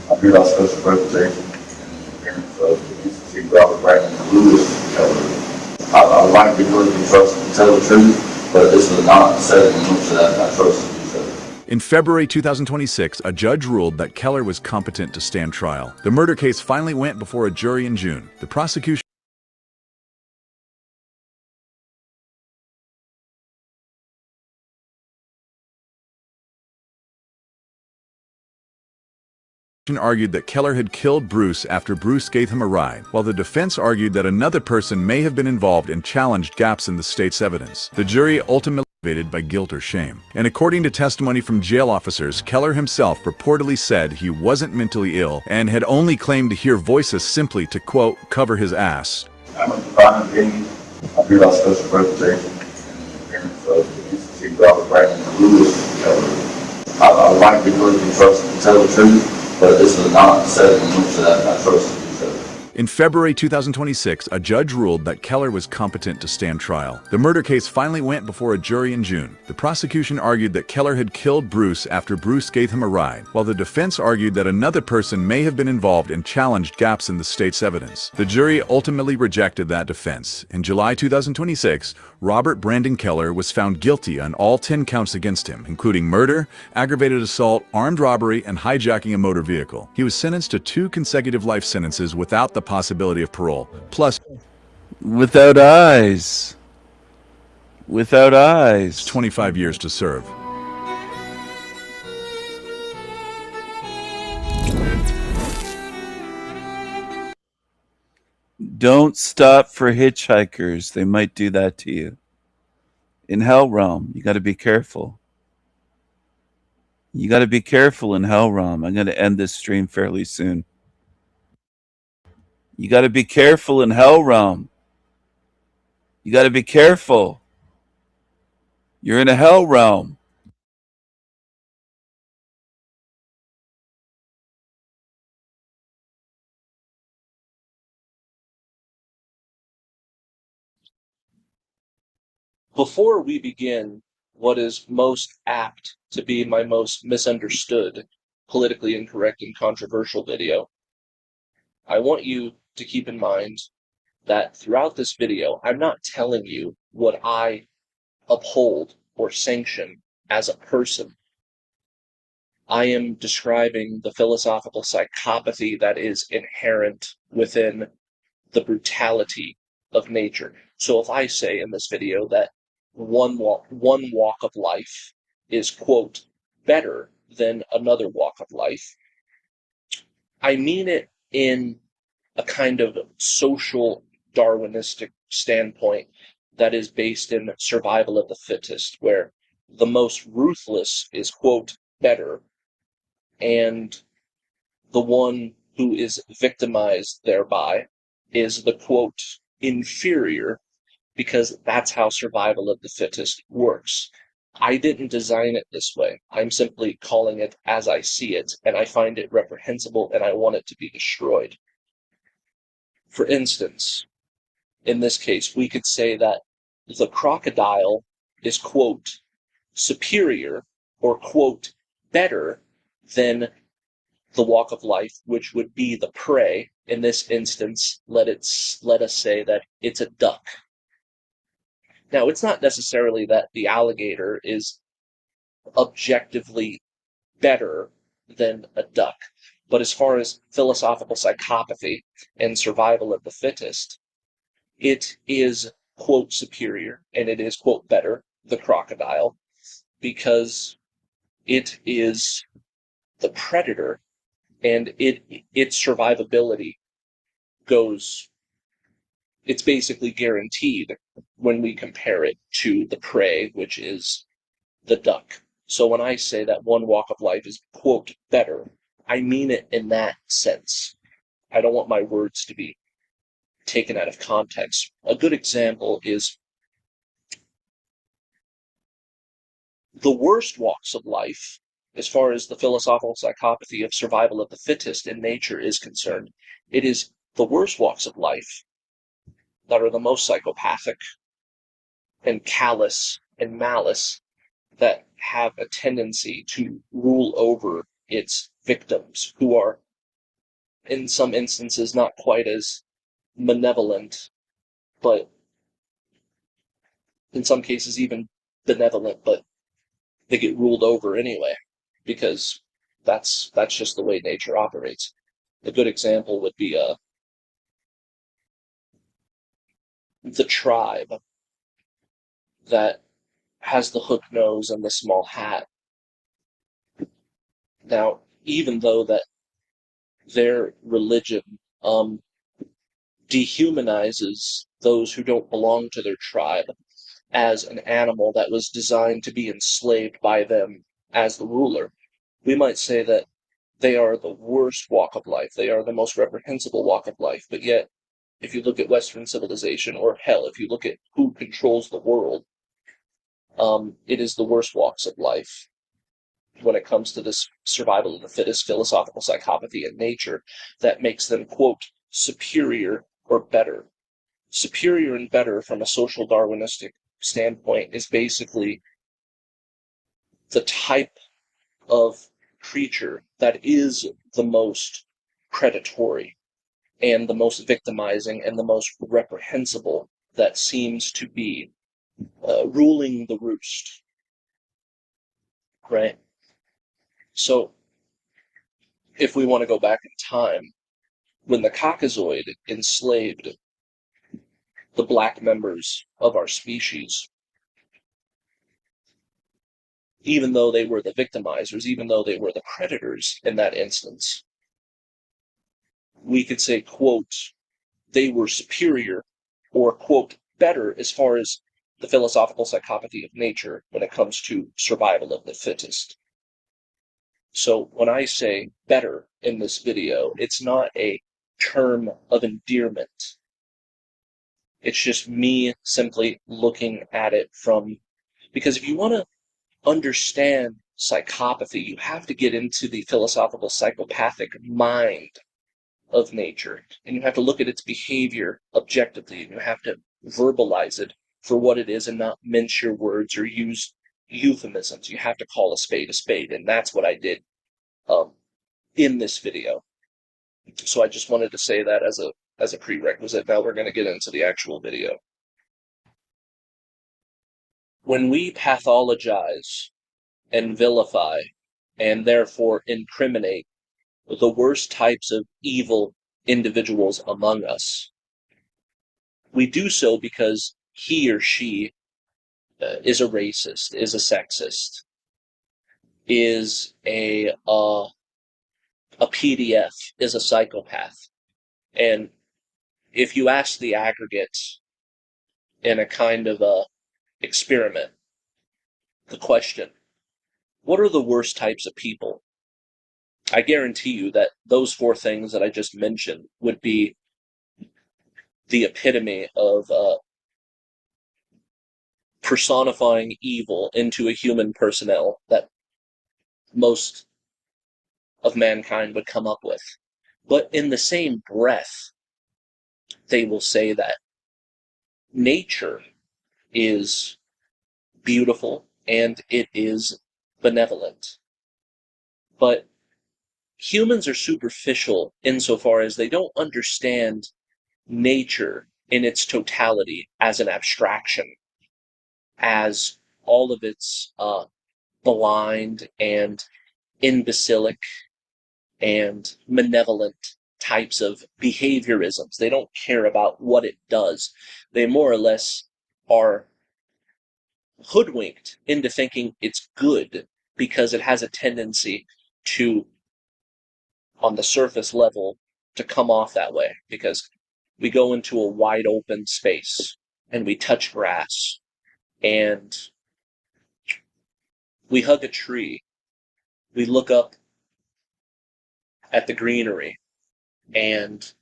E: I'm here by special reputation and appearance of the Institute Robert Brandon Lewis Keller. I would like to be willing to trust and tell the truth, but this is not a setting in which I trust to do so.
T: In February 2026, a judge ruled that Keller was competent to stand trial. The murder case finally went before a jury in June. The prosecution argued that Keller had killed Bruce after Bruce gave him a ride, while the defense argued that another person may have been involved and challenged gaps in the state's evidence. The jury ultimately motivated by guilt or shame. And according to testimony from jail officers, Keller himself reportedly said he wasn't mentally ill and had only claimed to hear voices simply to, quote, cover his ass.
E: I'm a divine being. I'm here by special reputation and appearance of the Institute Robert Brandon Lewis Keller. I would like to be willing to trust and tell the truth, but this is not a setting in which I trust to do so.
T: In February 2026, a judge ruled that Keller was competent to stand trial. The murder case finally went before a jury in June. The prosecution argued that Keller had killed Bruce after Bruce gave him a ride, while the defense argued that another person may have been involved and challenged gaps in the state's evidence. The jury ultimately rejected that defense. In July 2026, Robert Brandon Keller was found guilty on all 10 counts against him, including murder, aggravated assault, armed robbery, and hijacking a motor vehicle. He was sentenced to 2 consecutive life sentences without the possibility of parole. Plus,
C: without eyes. Without eyes.
T: 25 years to serve.
C: Don't stop for hitchhikers. They might do that to you. In Hell Realm, you got to be careful. You got to be careful in Hell Realm. I'm going to end this stream fairly soon. You got to be careful in Hell Realm. You got to be careful. You're in a Hell Realm.
W: Before we begin what is most apt to be my most misunderstood, politically incorrect, and controversial video, I want you to keep in mind that throughout this video, I'm not telling you what I uphold or sanction as a person. I am describing the philosophical psychopathy that is inherent within the brutality of nature. So if I say in this video that one walk of life is, quote, better than another walk of life, I mean it in a kind of social Darwinistic standpoint that is based in survival of the fittest, where the most ruthless is, quote, better, and the one who is victimized thereby is the, quote, inferior, because that's how survival of the fittest works. I didn't design it this way. I'm simply calling it as I see it, and I find it reprehensible, and I want it to be destroyed. For instance, in this case, we could say that the crocodile is, quote, superior or, quote, better than the walk of life, which would be the prey. In this instance, let us say that it's a duck. Now, it's not necessarily that the alligator is objectively better than a duck, but as far as philosophical psychopathy and survival of the fittest, it is, quote, superior, and it is, quote, better, the crocodile, because it is the predator, and its survivability goes, it's basically guaranteed when we compare it to the prey, which is the duck. So when I say that one walk of life is, quote, better, I mean it in that sense. I don't want my words to be taken out of context. A good example is the worst walks of life, as far as the philosophical psychopathy of survival of the fittest in nature is concerned. It is the worst walks of life that are the most psychopathic and callous and malice, that have a tendency to rule over its victims, who are, in some instances, not quite as malevolent, but in some cases even benevolent, but they get ruled over anyway, because that's just the way nature operates. A good example would be the tribe that has the hook nose and the small hat. Now, even though that their religion dehumanizes those who don't belong to their tribe as an animal that was designed to be enslaved by them as the ruler, we might say that they are the worst walk of life. They are the most reprehensible walk of life. But yet, if you look at Western civilization, or hell, if you look at who controls the world, it is the worst walks of life when it comes to this survival of the fittest philosophical psychopathy in nature that makes them, quote, superior or better. Superior and better from a social Darwinistic standpoint is basically the type of creature that is the most predatory and the most victimizing and the most reprehensible, that seems to be ruling the roost, right? So, if we want to go back in time, when the Caucasoid enslaved the black members of our species, even though they were the victimizers, even though they were the predators in that instance, we could say, quote, they were superior or, quote, better as far as the philosophical psychopathy of nature when it comes to survival of the fittest. So when I say better in this video, it's not a term of endearment. It's just me simply looking at it from, because if you want to understand psychopathy, you have to get into the philosophical psychopathic mind of nature, and you have to look at its behavior objectively, and you have to verbalize it for what it is and not mince your words or use euphemisms. You have to call a spade, and that's what I did in this video. So I just wanted to say that as a prerequisite. Now we're going to get into the actual video. When we pathologize and vilify and therefore incriminate the worst types of evil individuals among us, we do so because he or she is a racist, is a sexist, is a PDF, is a psychopath. And if you ask the aggregate in a kind of a experiment. The question, what are the worst types of people? I guarantee you that those 4 things that I just mentioned would be the epitome of personifying evil into a human personnel that most of mankind would come up with. But in the same breath, they will say that nature is beautiful and it is benevolent. But humans are superficial insofar as they don't understand nature in its totality as an abstraction, as all of its blind and imbecilic and malevolent types of behaviorisms. They don't care about what it does. They more or less are hoodwinked into thinking it's good because it has a tendency to, on the surface level, to come off that way. Because we go into a wide open space and we touch grass and we hug a tree. We look up at the greenery and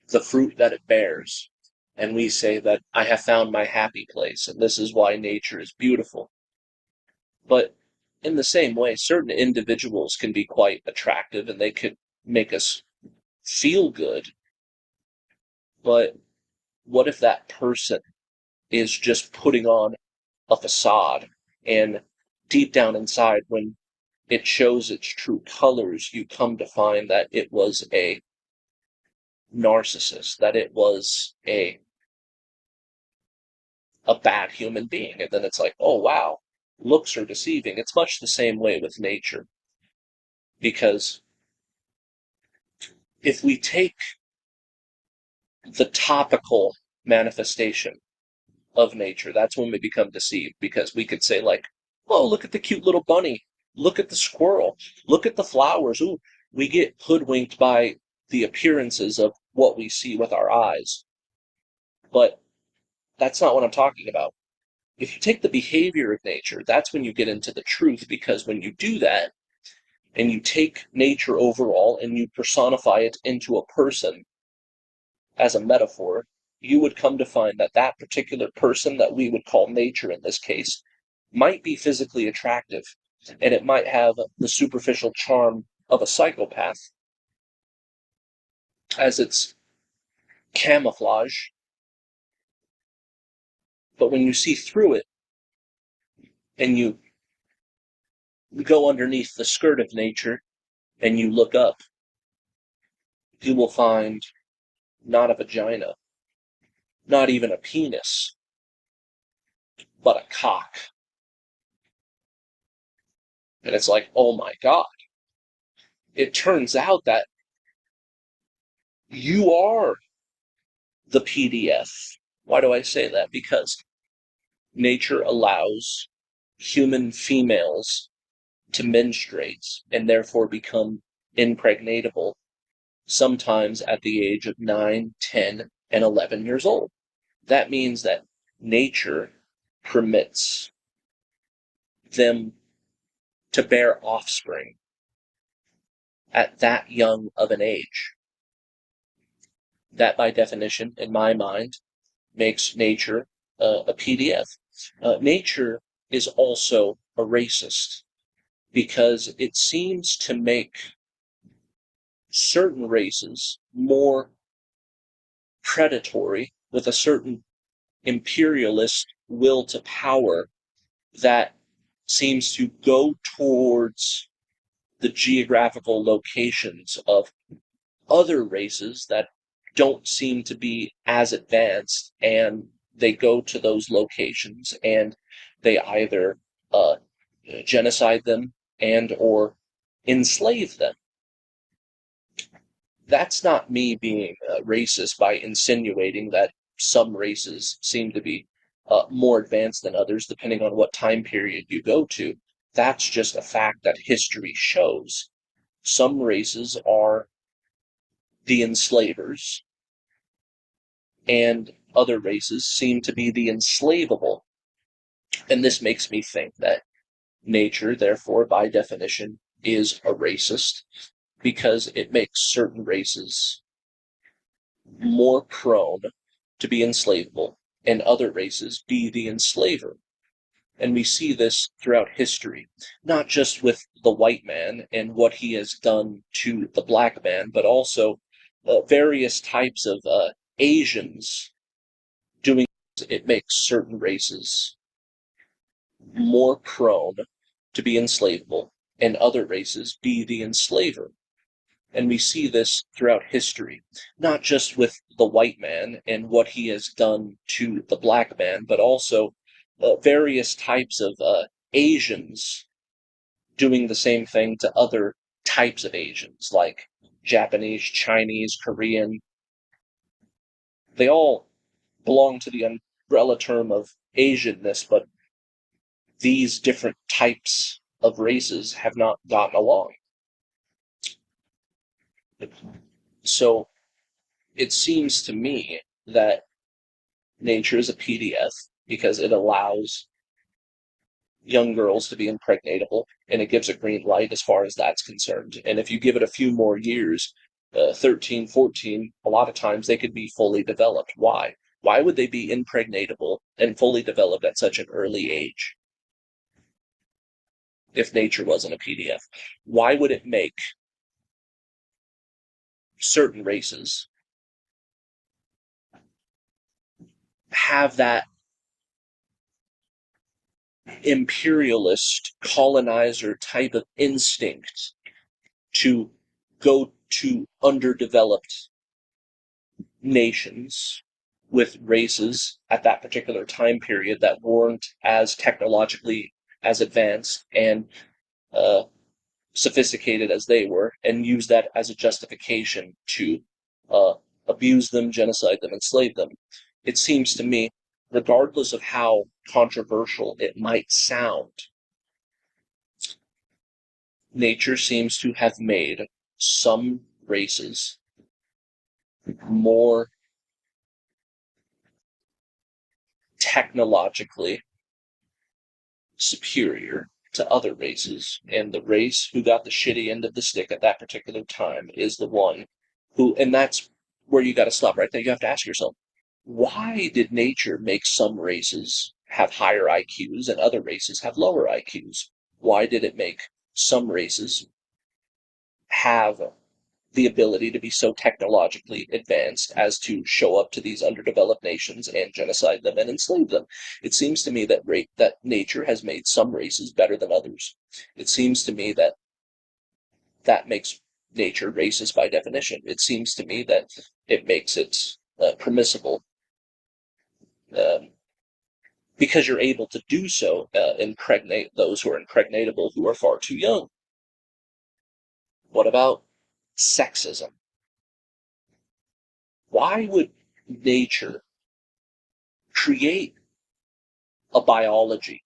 W: the fruit that it bears. And we say that I have found my happy place, and this is why nature is beautiful. But in the same way, certain individuals can be quite attractive and they could make us feel good. But what if that person is just putting on a facade, and deep down inside, when it shows its true colors, you come to find that it was a narcissist, that it was a bad human being. And then it's like, oh wow, looks are deceiving. It's much the same way with nature. Because if we take the topical manifestation of nature, that's when we become deceived. Because we could say like, oh, look at the cute little bunny. Look at the squirrel. Look at the flowers. Ooh, we get hoodwinked by the appearances of what we see with our eyes. But that's not what I'm talking about. If you take the behavior of nature, that's when you get into the truth, because when you do that, and you take nature overall and you personify it into a person as a metaphor, you would come to find that that particular person that we would call nature in this case might be physically attractive, and it might have the superficial charm of a psychopath as its camouflage. But when you see through it and you go underneath the skirt of nature and you look up, you will find not a vagina, not even a penis, but a cock. And it's like, oh my God. It turns out that you are the PDF. Why do I say that? Because nature allows human females to menstruate and therefore become impregnatable, sometimes at the age of 9, 10, and 11 years old. That means that nature permits them to bear offspring at that young of an age. That, by definition, in my mind, makes nature a PDF. Nature is also a racist because it seems to make certain races more predatory with a certain imperialist will to power that seems to go towards the geographical locations of other races that don't seem to be as advanced, and they go to those locations and they either genocide them and or enslave them. That's not me being racist by insinuating that some races seem to be more advanced than others, depending on what time period you go to. That's just a fact that history shows. Some races are the enslavers, and other races seem to be the enslavable. And this makes me think that nature, therefore, by definition, is a racist, because it makes certain races more prone to be enslavable and other races be the enslaver. And we see this throughout history, not just with the white man and what he has done to the black man, but also various types of Asians doing. It makes certain races more prone to be enslavable and other races be the enslaver. And we see this throughout history, not just with the white man and what he has done to the black man, but also various types of Asians doing the same thing to other types of Asians, like Japanese, Chinese, Korean. They all belong to the umbrella term of Asianness, but these different types of races have not gotten along. So it seems to me that nature is a PDF because it allows young girls to be impregnatable, and it gives a green light as far as that's concerned. And if you give it a few more years, 13, 14, a lot of times they could be fully developed. Why? Why would they be impregnatable and fully developed at such an early age if nature wasn't a PDF? Why would it make certain races have that imperialist colonizer type of instinct to go to underdeveloped nations with races at that particular time period that weren't as technologically as advanced and uh, sophisticated as they were, and use that as a justification to abuse them, genocide them, enslave them? It seems to me, regardless of how controversial it might sound, nature seems to have made some races more technologically superior to other races, and the race who got the shitty end of the stick at that particular time is the one who, and that's where you got to stop right there. You have to ask yourself, why did nature make some races have higher IQs and other races have lower IQs? Why did it make some races have the ability to be so technologically advanced as to show up to these underdeveloped nations and genocide them and enslave them? It seems to me that that nature has made some races better than others. It seems to me that that makes nature racist by definition. It seems to me that it makes it permissible because you're able to do so, impregnate those who are impregnatable who are far too young. What about sexism? Why would nature create a biology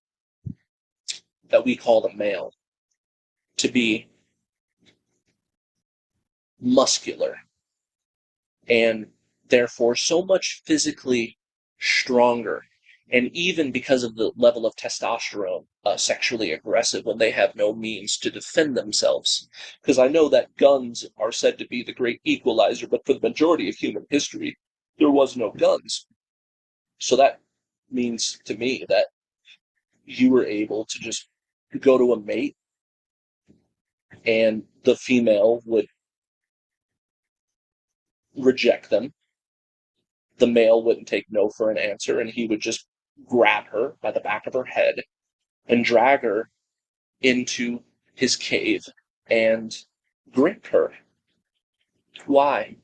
W: that we call the male to be muscular and therefore so much physically stronger, and even because of the level of testosterone, sexually aggressive when they have no means to defend themselves? Because I know that guns are said to be the great equalizer, but for the majority of human history, there was no guns. So that means to me that you were able to just go to a mate and the female would reject them. The male wouldn't take no for an answer, and he would just grab her by the back of her head and drag her into his cave and grip her. Why?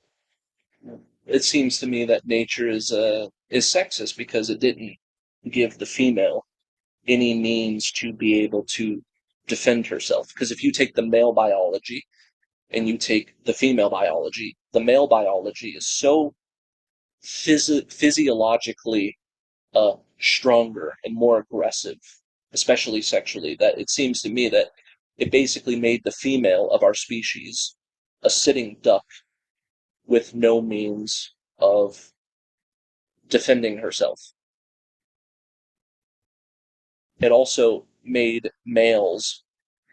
W: It seems to me that nature is sexist because it didn't give the female any means to be able to defend herself. Because if you take the male biology and you take the female biology, the male biology is so physiologically stronger and more aggressive, especially sexually, that it seems to me that it basically made the female of our species a sitting duck with no means of defending herself. It also made males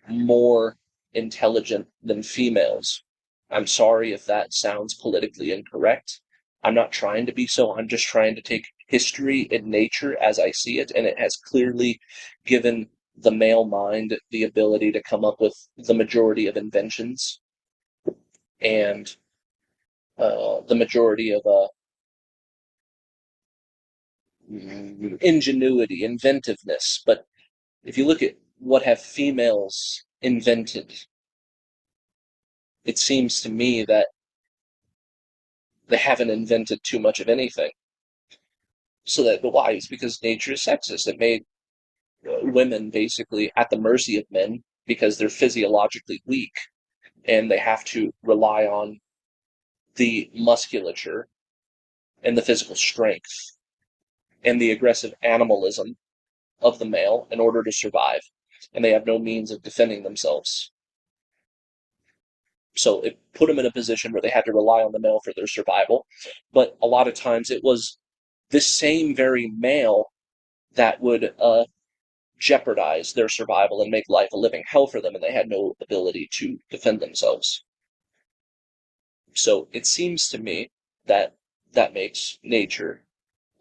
W: more intelligent than females. I'm sorry if that sounds politically incorrect. I'm not trying to be so. I'm just trying to take history and nature as I see it, and it has clearly given the male mind the ability to come up with the majority of inventions and the majority of ingenuity, inventiveness. But if you look at what have females invented, it seems to me that they haven't invented too much of anything. So that why? It's because nature is sexist. It made women basically at the mercy of men because they're physiologically weak and they have to rely on the musculature and the physical strength and the aggressive animalism of the male in order to survive. And they have no means of defending themselves. So it put them in a position where they had to rely on the male for their survival. But a lot of times it was this same very male that would jeopardize their survival and make life a living hell for them, and they had no ability to defend themselves. So it seems to me that that makes nature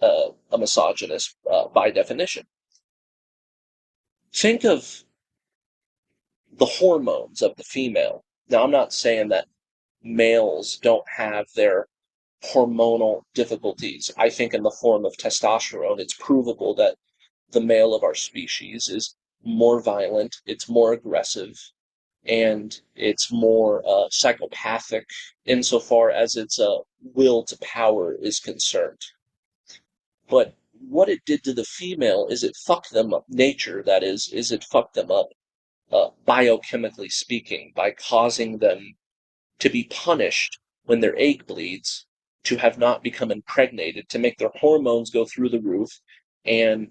W: a misogynist by definition. Think of the hormones of the female. Now, I'm not saying that males don't have their hormonal difficulties. I think in the form of testosterone, it's provable that the male of our species is more violent, it's more aggressive, and it's more psychopathic insofar as its will to power is concerned. But what it did to the female is it fucked them up. Nature, that is it fucked them up biochemically speaking by causing them to be punished when their egg bleeds, to have not become impregnated, to make their hormones go through the roof and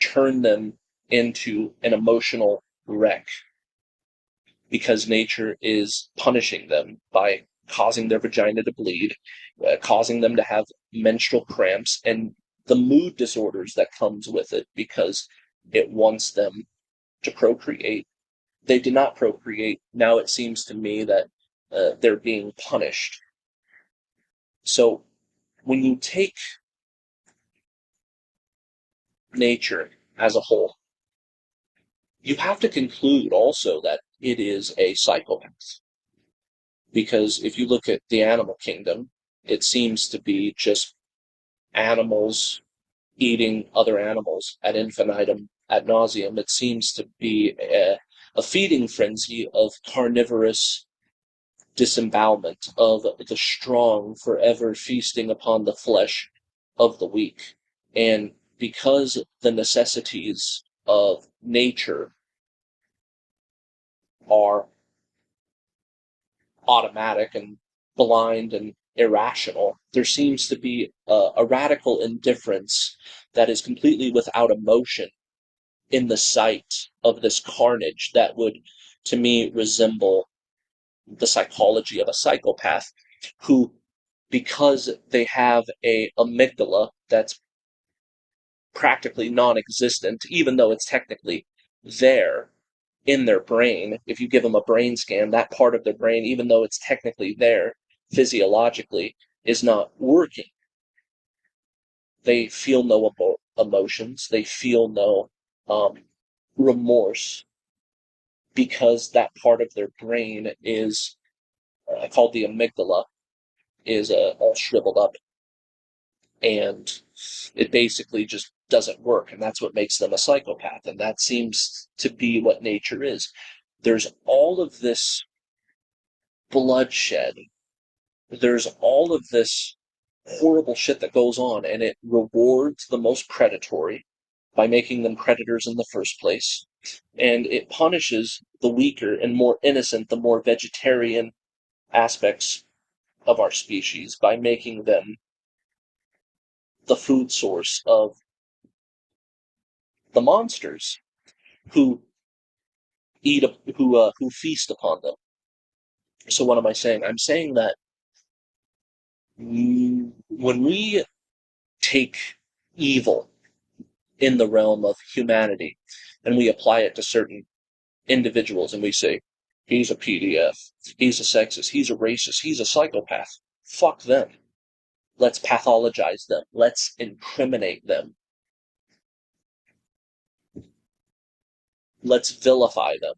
W: turn them into an emotional wreck, because nature is punishing them by causing their vagina to bleed, causing them to have menstrual cramps and the mood disorders that comes with it, because it wants them to procreate. They did not procreate. Now it seems to me that they're being punished. So when you take nature as a whole, you have to conclude also that it is a psychopath. Because if you look at the animal kingdom, it seems to be just animals eating other animals ad infinitum, ad nauseum. It seems to be a feeding frenzy of carnivorous disembowelment of the strong forever feasting upon the flesh of the weak. And because the necessities of nature are automatic and blind and irrational, there seems to be a radical indifference that is completely without emotion in the sight of this carnage that would, to me, resemble the psychology of a psychopath who, because they have a amygdala that's practically non-existent, even though it's technically there in their brain. If you give them a brain scan, that part of their brain, even though it's technically there physiologically, is not working. They feel no emotions. They feel no remorse, because that part of their brain is called the amygdala, is all shriveled up, and it basically just doesn't work, and that's what makes them a psychopath, and that seems to be what nature is. There's all of this bloodshed, there's all of this horrible shit that goes on, and it rewards the most predatory by making them predators in the first place, and it punishes the weaker and more innocent, the more vegetarian aspects of our species by making them the food source of the monsters who who feast upon them. So what am I saying? I'm saying that when we take evil in the realm of humanity and we apply it to certain individuals and we say, he's a PDF, he's a sexist, he's a racist, he's a psychopath. Fuck them. Let's pathologize them. Let's incriminate them. Let's vilify them.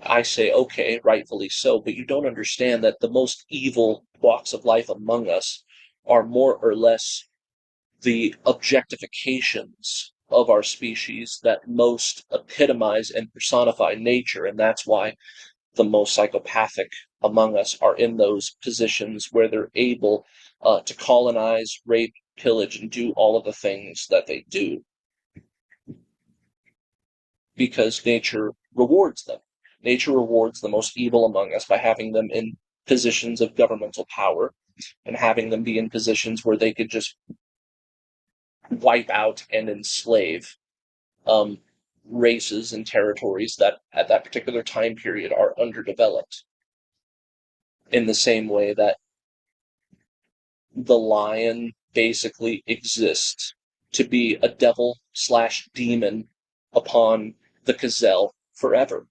W: I say, okay, rightfully so, but you don't understand that the most evil walks of life among us are more or less the objectifications of our species that most epitomize and personify nature, and that's why the most psychopathic among us are in those positions where they're able to colonize, rape, pillage, and do all of the things that they do. Because nature rewards them. Nature rewards the most evil among us by having them in positions of governmental power and having them be in positions where they could just wipe out and enslave races and territories that at that particular time period are underdeveloped. In the same way that the lion basically exists to be a devil/demon upon the gazelle forever.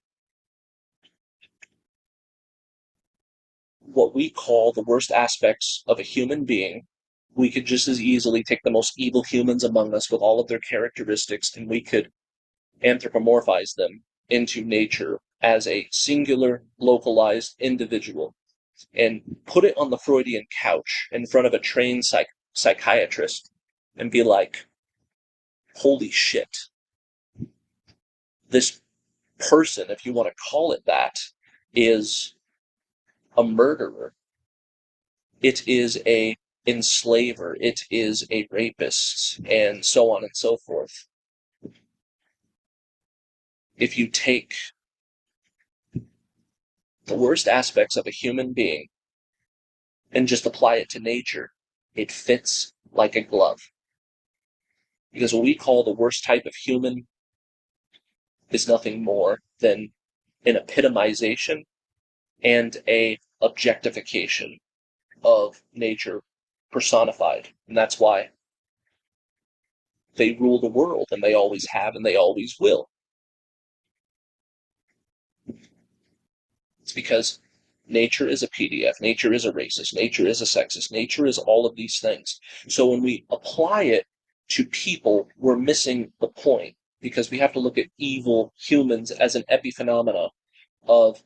W: What we call the worst aspects of a human being, we could just as easily take the most evil humans among us with all of their characteristics and we could anthropomorphize them into nature as a singular, localized individual and put it on the Freudian couch in front of a trained psychiatrist and be like, holy shit, this person, if you want to call it that, is a murderer. It is a enslaver. It is a rapist, and so on and so forth. If you take the worst aspects of a human being and just apply it to nature, it fits like a glove. Because what we call the worst type of human is nothing more than an epitomization and a objectification of nature personified. And that's why they rule the world, and they always have, and they always will. It's because nature is a PDF, nature is a racist, nature is a sexist, nature is all of these things. So when we apply it to people, we're missing the point, because we have to look at evil humans as an epiphenomena of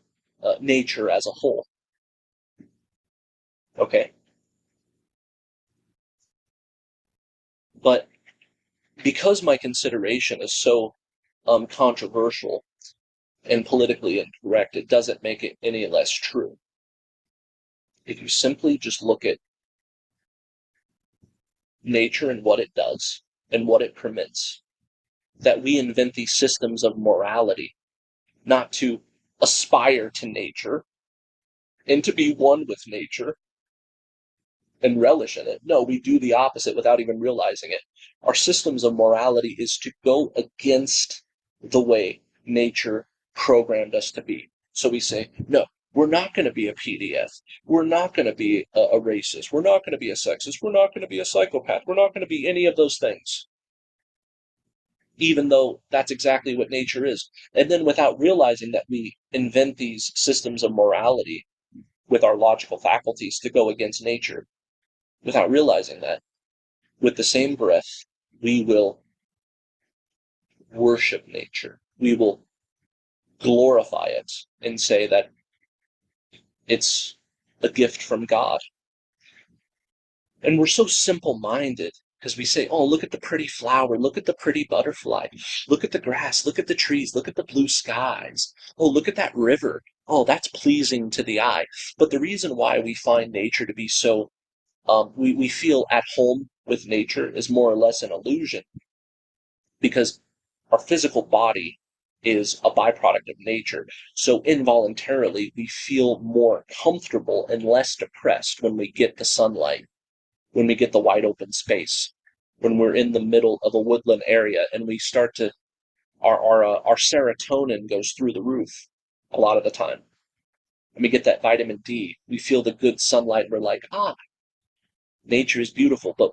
W: nature as a whole. Okay? But because my consideration is so controversial and politically incorrect, it doesn't make it any less true. If you simply just look at nature and what it does and what it permits, that we invent these systems of morality, not to aspire to nature and to be one with nature and relish in it. No, we do the opposite without even realizing it. Our systems of morality is to go against the way nature programmed us to be. So we say, no, we're not going to be a PDF. We're not going to be a racist. We're not going to be a sexist. We're not going to be a psychopath. We're not going to be any of those things. Even though that's exactly what nature is. And then without realizing that we invent these systems of morality with our logical faculties to go against nature, without realizing that, with the same breath, we will worship nature. We will glorify it and say that it's a gift from God. And we're so simple-minded because we say, oh, look at the pretty flower, look at the pretty butterfly, look at the grass, look at the trees, look at the blue skies. Oh, look at that river. Oh, that's pleasing to the eye. But the reason why we find nature to be so, we feel at home with nature is more or less an illusion, because our physical body is a byproduct of nature. So involuntarily, we feel more comfortable and less depressed when we get the sunlight, when we get the wide open space, when we're in the middle of a woodland area and we start to, our serotonin goes through the roof a lot of the time. And we get that vitamin D. We feel the good sunlight. We're like, nature is beautiful, but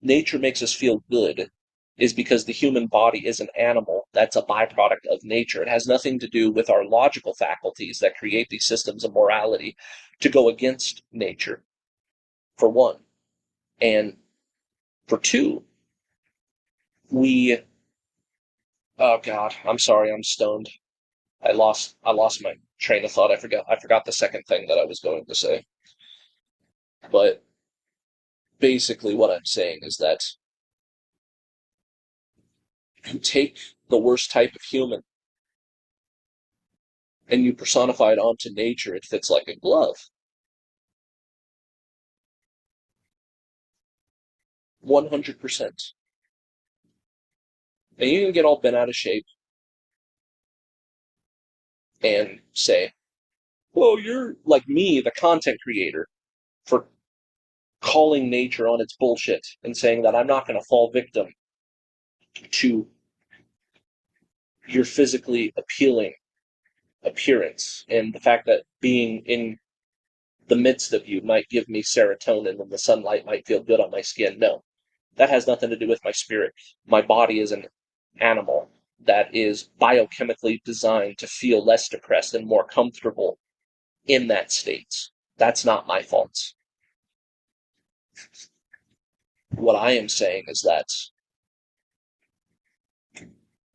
W: nature makes us feel good is because the human body is an animal. That's a byproduct of nature. It has nothing to do with our logical faculties that create these systems of morality to go against nature, for one. And for two, oh God, I'm sorry, I'm stoned. I lost my train of thought. I forgot the second thing that I was going to say. But basically what I'm saying is that you take the worst type of human and you personify it onto nature, it fits like a glove. 100%. And you can get all bent out of shape and say, well, you're like me, the content creator, for calling nature on its bullshit and saying that I'm not going to fall victim to your physically appealing appearance and the fact that being in the midst of you might give me serotonin and the sunlight might feel good on my skin. No, that has nothing to do with my spirit. My body is an animal that is biochemically designed to feel less depressed and more comfortable in that state. That's not my fault. What I am saying is that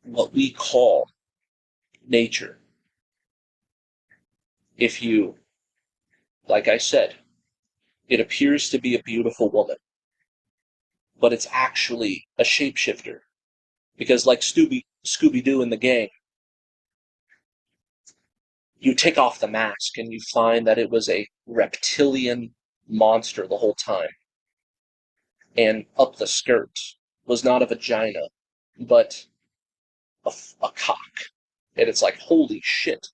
W: what we call nature, if you, like I said, it appears to be a beautiful woman, but it's actually a shapeshifter. Because like Scooby-Doo and the gang, you take off the mask and you find that it was a reptilian monster the whole time. And up the skirt was not a vagina, but a cock. And it's like, holy shit,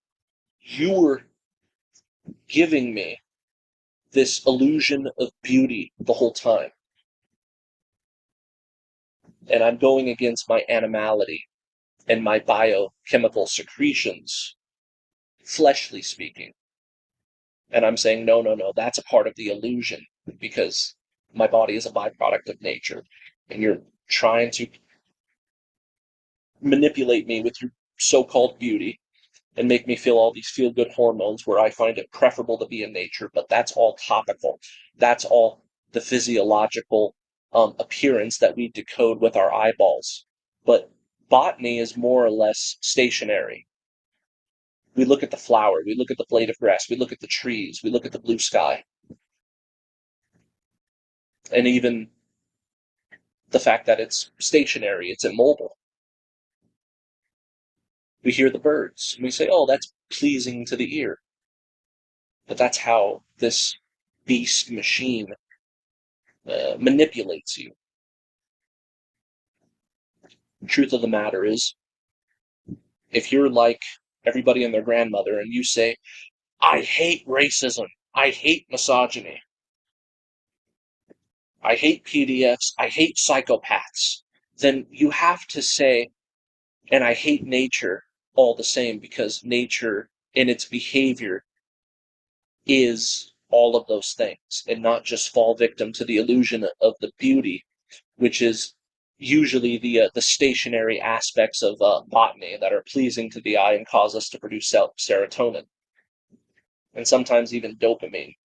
W: you were giving me this illusion of beauty the whole time. And I'm going against my animality and my biochemical secretions, fleshly speaking. And I'm saying, no, that's a part of the illusion because my body is a byproduct of nature. And you're trying to manipulate me with your so-called beauty and make me feel all these feel-good hormones where I find it preferable to be in nature, but that's all topical. That's all the physiological appearance that we decode with our eyeballs. But botany is more or less stationary. We look at the flower, we look at the blade of grass, we look at the trees, we look at the blue sky. And even the fact that it's stationary, it's immobile. We hear the birds, and we say, oh, that's pleasing to the ear. But that's how this beast machine manipulates you. The truth of the matter is, if you're like everybody and their grandmother and you say, I hate racism, I hate misogyny, I hate PDFs, I hate psychopaths, then you have to say, and I hate nature all the same, because nature in its behavior is all of those things and not just fall victim to the illusion of the beauty, which is usually the stationary aspects of botany that are pleasing to the eye and cause us to produce serotonin and sometimes even dopamine,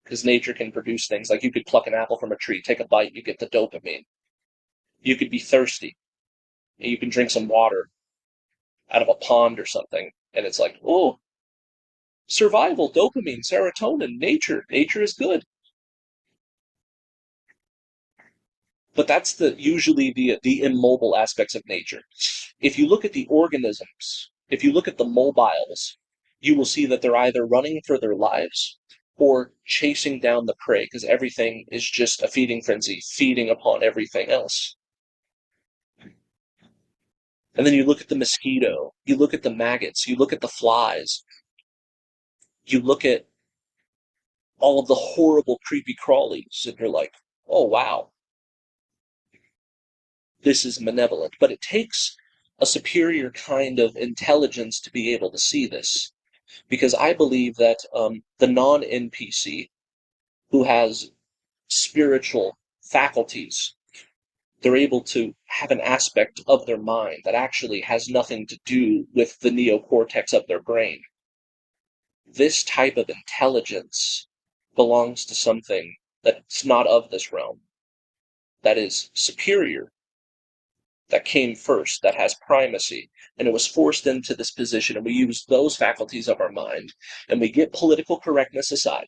W: because nature can produce things like you could pluck an apple from a tree, take a bite, you get the dopamine. You could be thirsty and you can drink some water out of a pond or something and it's like, oh, survival, dopamine, serotonin, nature is good. But that's usually the immobile aspects of nature. If you look at the organisms, if you look at the mobiles, you will see that they're either running for their lives or chasing down the prey, because everything is just a feeding frenzy, feeding upon everything else. And then you look at the mosquito, you look at the maggots, you look at the flies, you look at all of the horrible, creepy crawlies, and you're like, oh, wow. This is malevolent, but it takes a superior kind of intelligence to be able to see this, because I believe that the non-NPC who has spiritual faculties. They're able to have an aspect of their mind that actually has nothing to do with the neocortex of their brain. This type of intelligence belongs to something that's not of this realm, that is superior, that came first, that has primacy, and it was forced into this position, and we use those faculties of our mind, and we get political correctness aside.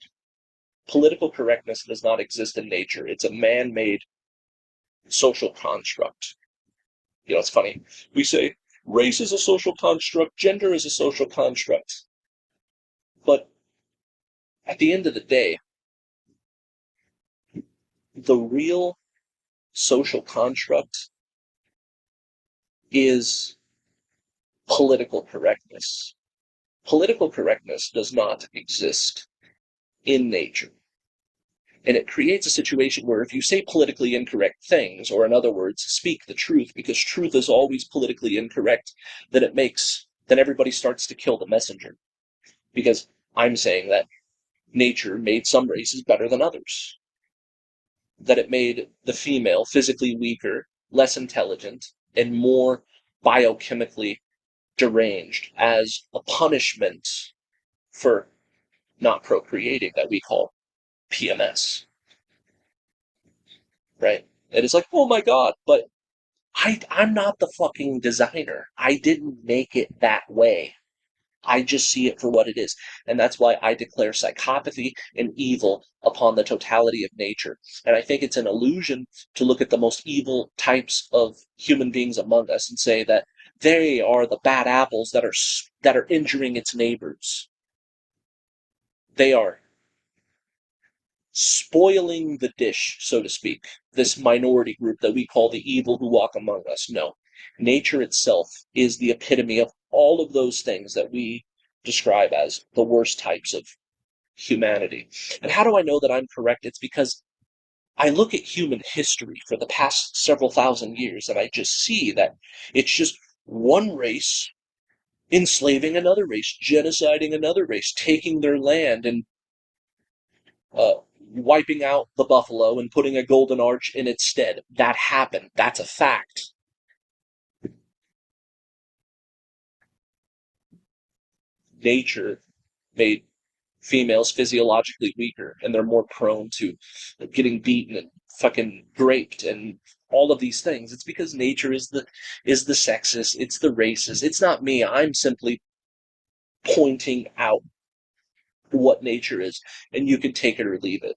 W: Political correctness does not exist in nature. It's a man-made social construct. You know, it's funny. We say race is a social construct, gender is a social construct. But at the end of the day, the real social construct is political correctness. Political correctness does not exist in nature. And it creates a situation where if you say politically incorrect things, or in other words, speak the truth, because truth is always politically incorrect, then everybody starts to kill the messenger. Because I'm saying that nature made some races better than others. That it made the female physically weaker, less intelligent, and more biochemically deranged as a punishment for not procreating that we call PMS. Right? And it's like, oh my God, but I'm not the fucking designer. I didn't make it that way. I just see it for what it is. And that's why I declare psychopathy and evil upon the totality of nature. And I think it's an illusion to look at the most evil types of human beings among us and say that they are the bad apples that are injuring its neighbors. They are spoiling the dish, so to speak, this minority group that we call the evil who walk among us. No. Nature itself is the epitome of all of those things that we describe as the worst types of humanity. And how do I know that I'm correct? It's because I look at human history for the past several thousand years and I just see that it's just one race enslaving another race, genociding another race, taking their land and wiping out the buffalo and putting a golden arch in its stead. That happened. That's a fact. Nature made females physiologically weaker, and they're more prone to getting beaten and fucking raped and all of these things. It's because nature is the sexist, it's the racist. It's not me. I'm simply pointing out what nature is, and you can take it or leave it.